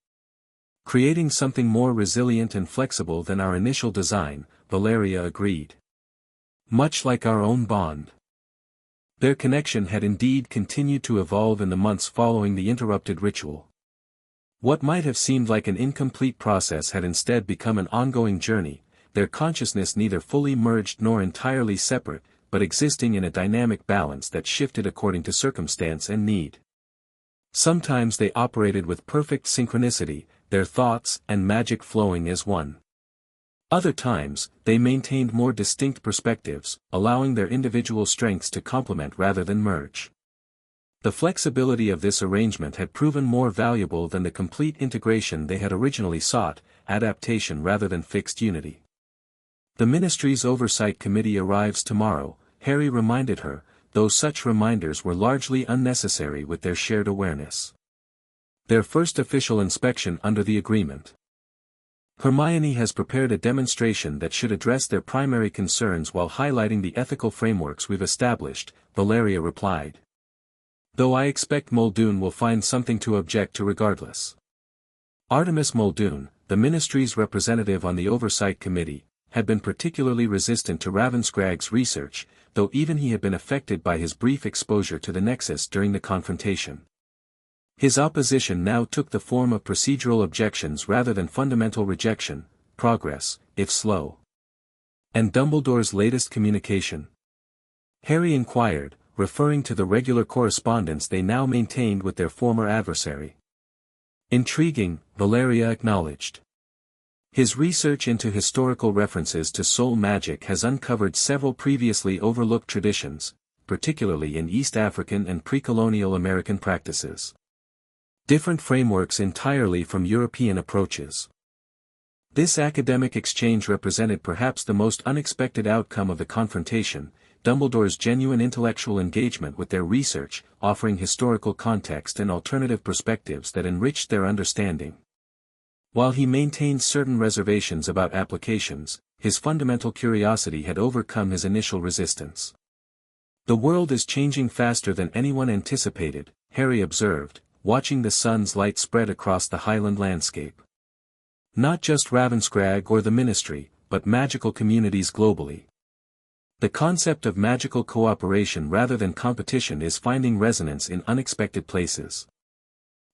creating something more resilient and flexible than our initial design, Valeria agreed. Much like our own bond. Their connection had indeed continued to evolve in the months following the interrupted ritual. What might have seemed like an incomplete process had instead become an ongoing journey, their consciousness neither fully merged nor entirely separate, but existing in a dynamic balance that shifted according to circumstance and need. Sometimes they operated with perfect synchronicity, their thoughts and magic flowing as one. Other times, they maintained more distinct perspectives, allowing their individual strengths to complement rather than merge. The flexibility of this arrangement had proven more valuable than the complete integration they had originally sought, adaptation rather than fixed unity. The Ministry's Oversight Committee arrives tomorrow, Harry reminded her, though such reminders were largely unnecessary with their shared awareness. Their first official inspection under the agreement. Hermione has prepared a demonstration that should address their primary concerns while highlighting the ethical frameworks we've established, Valeria replied. Though I expect Muldoon will find something to object to regardless. Artemis Muldoon, the Ministry's representative on the Oversight Committee, had been particularly resistant to Ravenscrag's research, though even he had been affected by his brief exposure to the Nexus during the confrontation. His opposition now took the form of procedural objections rather than fundamental rejection, progress, if slow. And Dumbledore's latest communication? Harry inquired, referring to the regular correspondence they now maintained with their former adversary. Intriguing, Valeria acknowledged. His research into historical references to soul magic has uncovered several previously overlooked traditions, particularly in East African and pre-colonial American practices. Different frameworks entirely from European approaches. This academic exchange represented perhaps the most unexpected outcome of the confrontation, Dumbledore's genuine intellectual engagement with their research, offering historical context and alternative perspectives that enriched their understanding. While he maintained certain reservations about applications, his fundamental curiosity had overcome his initial resistance. The world is changing faster than anyone anticipated, Harry observed, watching the sun's light spread across the highland landscape. Not just Ravenscrag or the Ministry, but magical communities globally. The concept of magical cooperation rather than competition is finding resonance in unexpected places.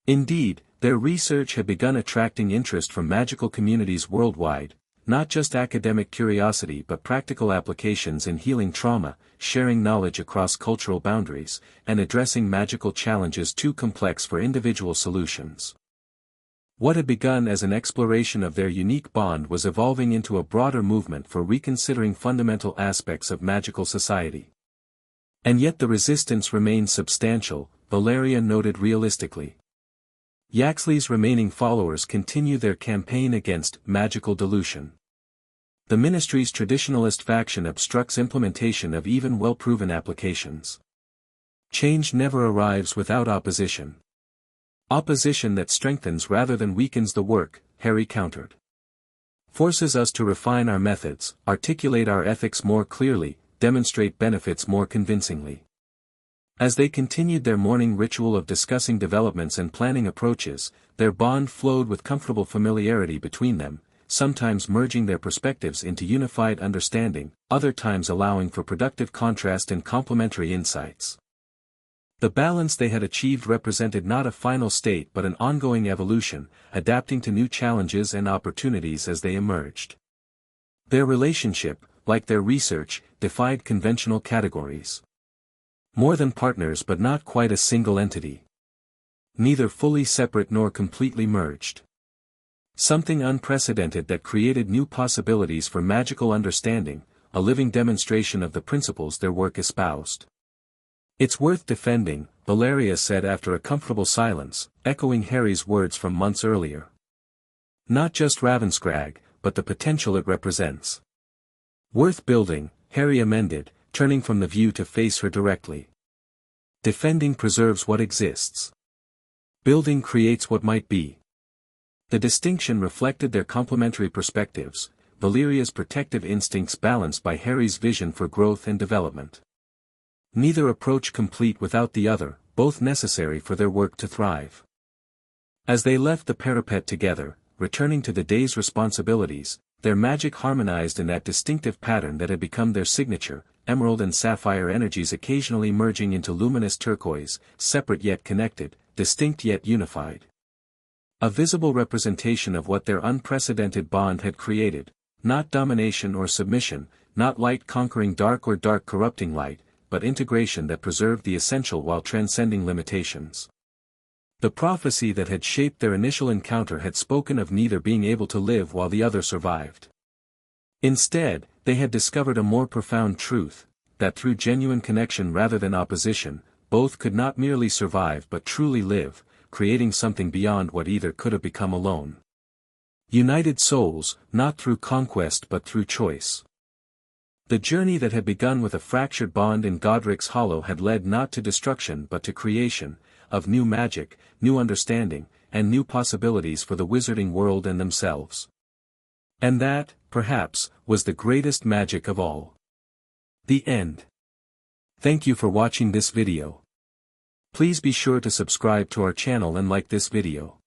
Indeed, their research had begun attracting interest from magical communities worldwide, not just academic curiosity but practical applications in healing trauma, sharing knowledge across cultural boundaries, and addressing magical challenges too complex for individual solutions. What had begun as an exploration of their unique bond was evolving into a broader movement for reconsidering fundamental aspects of magical society. And yet the resistance remained substantial, Valeria noted realistically. Yaxley's remaining followers continue their campaign against magical dilution. The Ministry's traditionalist faction obstructs implementation of even well-proven applications. Change never arrives without opposition. Opposition that strengthens rather than weakens the work, Harry countered. Forces us to refine our methods, articulate our ethics more clearly, demonstrate benefits more convincingly. As they continued their morning ritual of discussing developments and planning approaches, their bond flowed with comfortable familiarity between them, sometimes merging their perspectives into unified understanding, other times allowing for productive contrast and complementary insights. The balance they had achieved represented not a final state but an ongoing evolution, adapting to new challenges and opportunities as they emerged. Their relationship, like their research, defied conventional categories. More than partners but not quite a single entity. Neither fully separate nor completely merged. Something unprecedented that created new possibilities for magical understanding, a living demonstration of the principles their work espoused. It's worth defending, Valeria said after a comfortable silence, echoing Harry's words from months earlier. Not just Ravenscrag, but the potential it represents. Worth building, Harry amended, turning from the view to face her directly. Defending preserves what exists. Building creates what might be. The distinction reflected their complementary perspectives, Valeria's protective instincts balanced by Harry's vision for growth and development. Neither approach complete without the other, both necessary for their work to thrive. As they left the parapet together, returning to the day's responsibilities, their magic harmonized in that distinctive pattern that had become their signature, emerald and sapphire energies occasionally merging into luminous turquoise, separate yet connected, distinct yet unified. A visible representation of what their unprecedented bond had created, not domination or submission, not light conquering dark or dark corrupting light, but integration that preserved the essential while transcending limitations. The prophecy that had shaped their initial encounter had spoken of neither being able to live while the other survived. Instead, they had discovered a more profound truth, that through genuine connection rather than opposition, both could not merely survive but truly live, creating something beyond what either could have become alone. United souls, not through conquest but through choice. The journey that had begun with a fractured bond in Godric's Hollow had led not to destruction but to creation, of new magic, new understanding, and new possibilities for the wizarding world and themselves. And that, perhaps, was the greatest magic of all. The end. Thank you for watching this video. Please be sure to subscribe to our channel and like this video.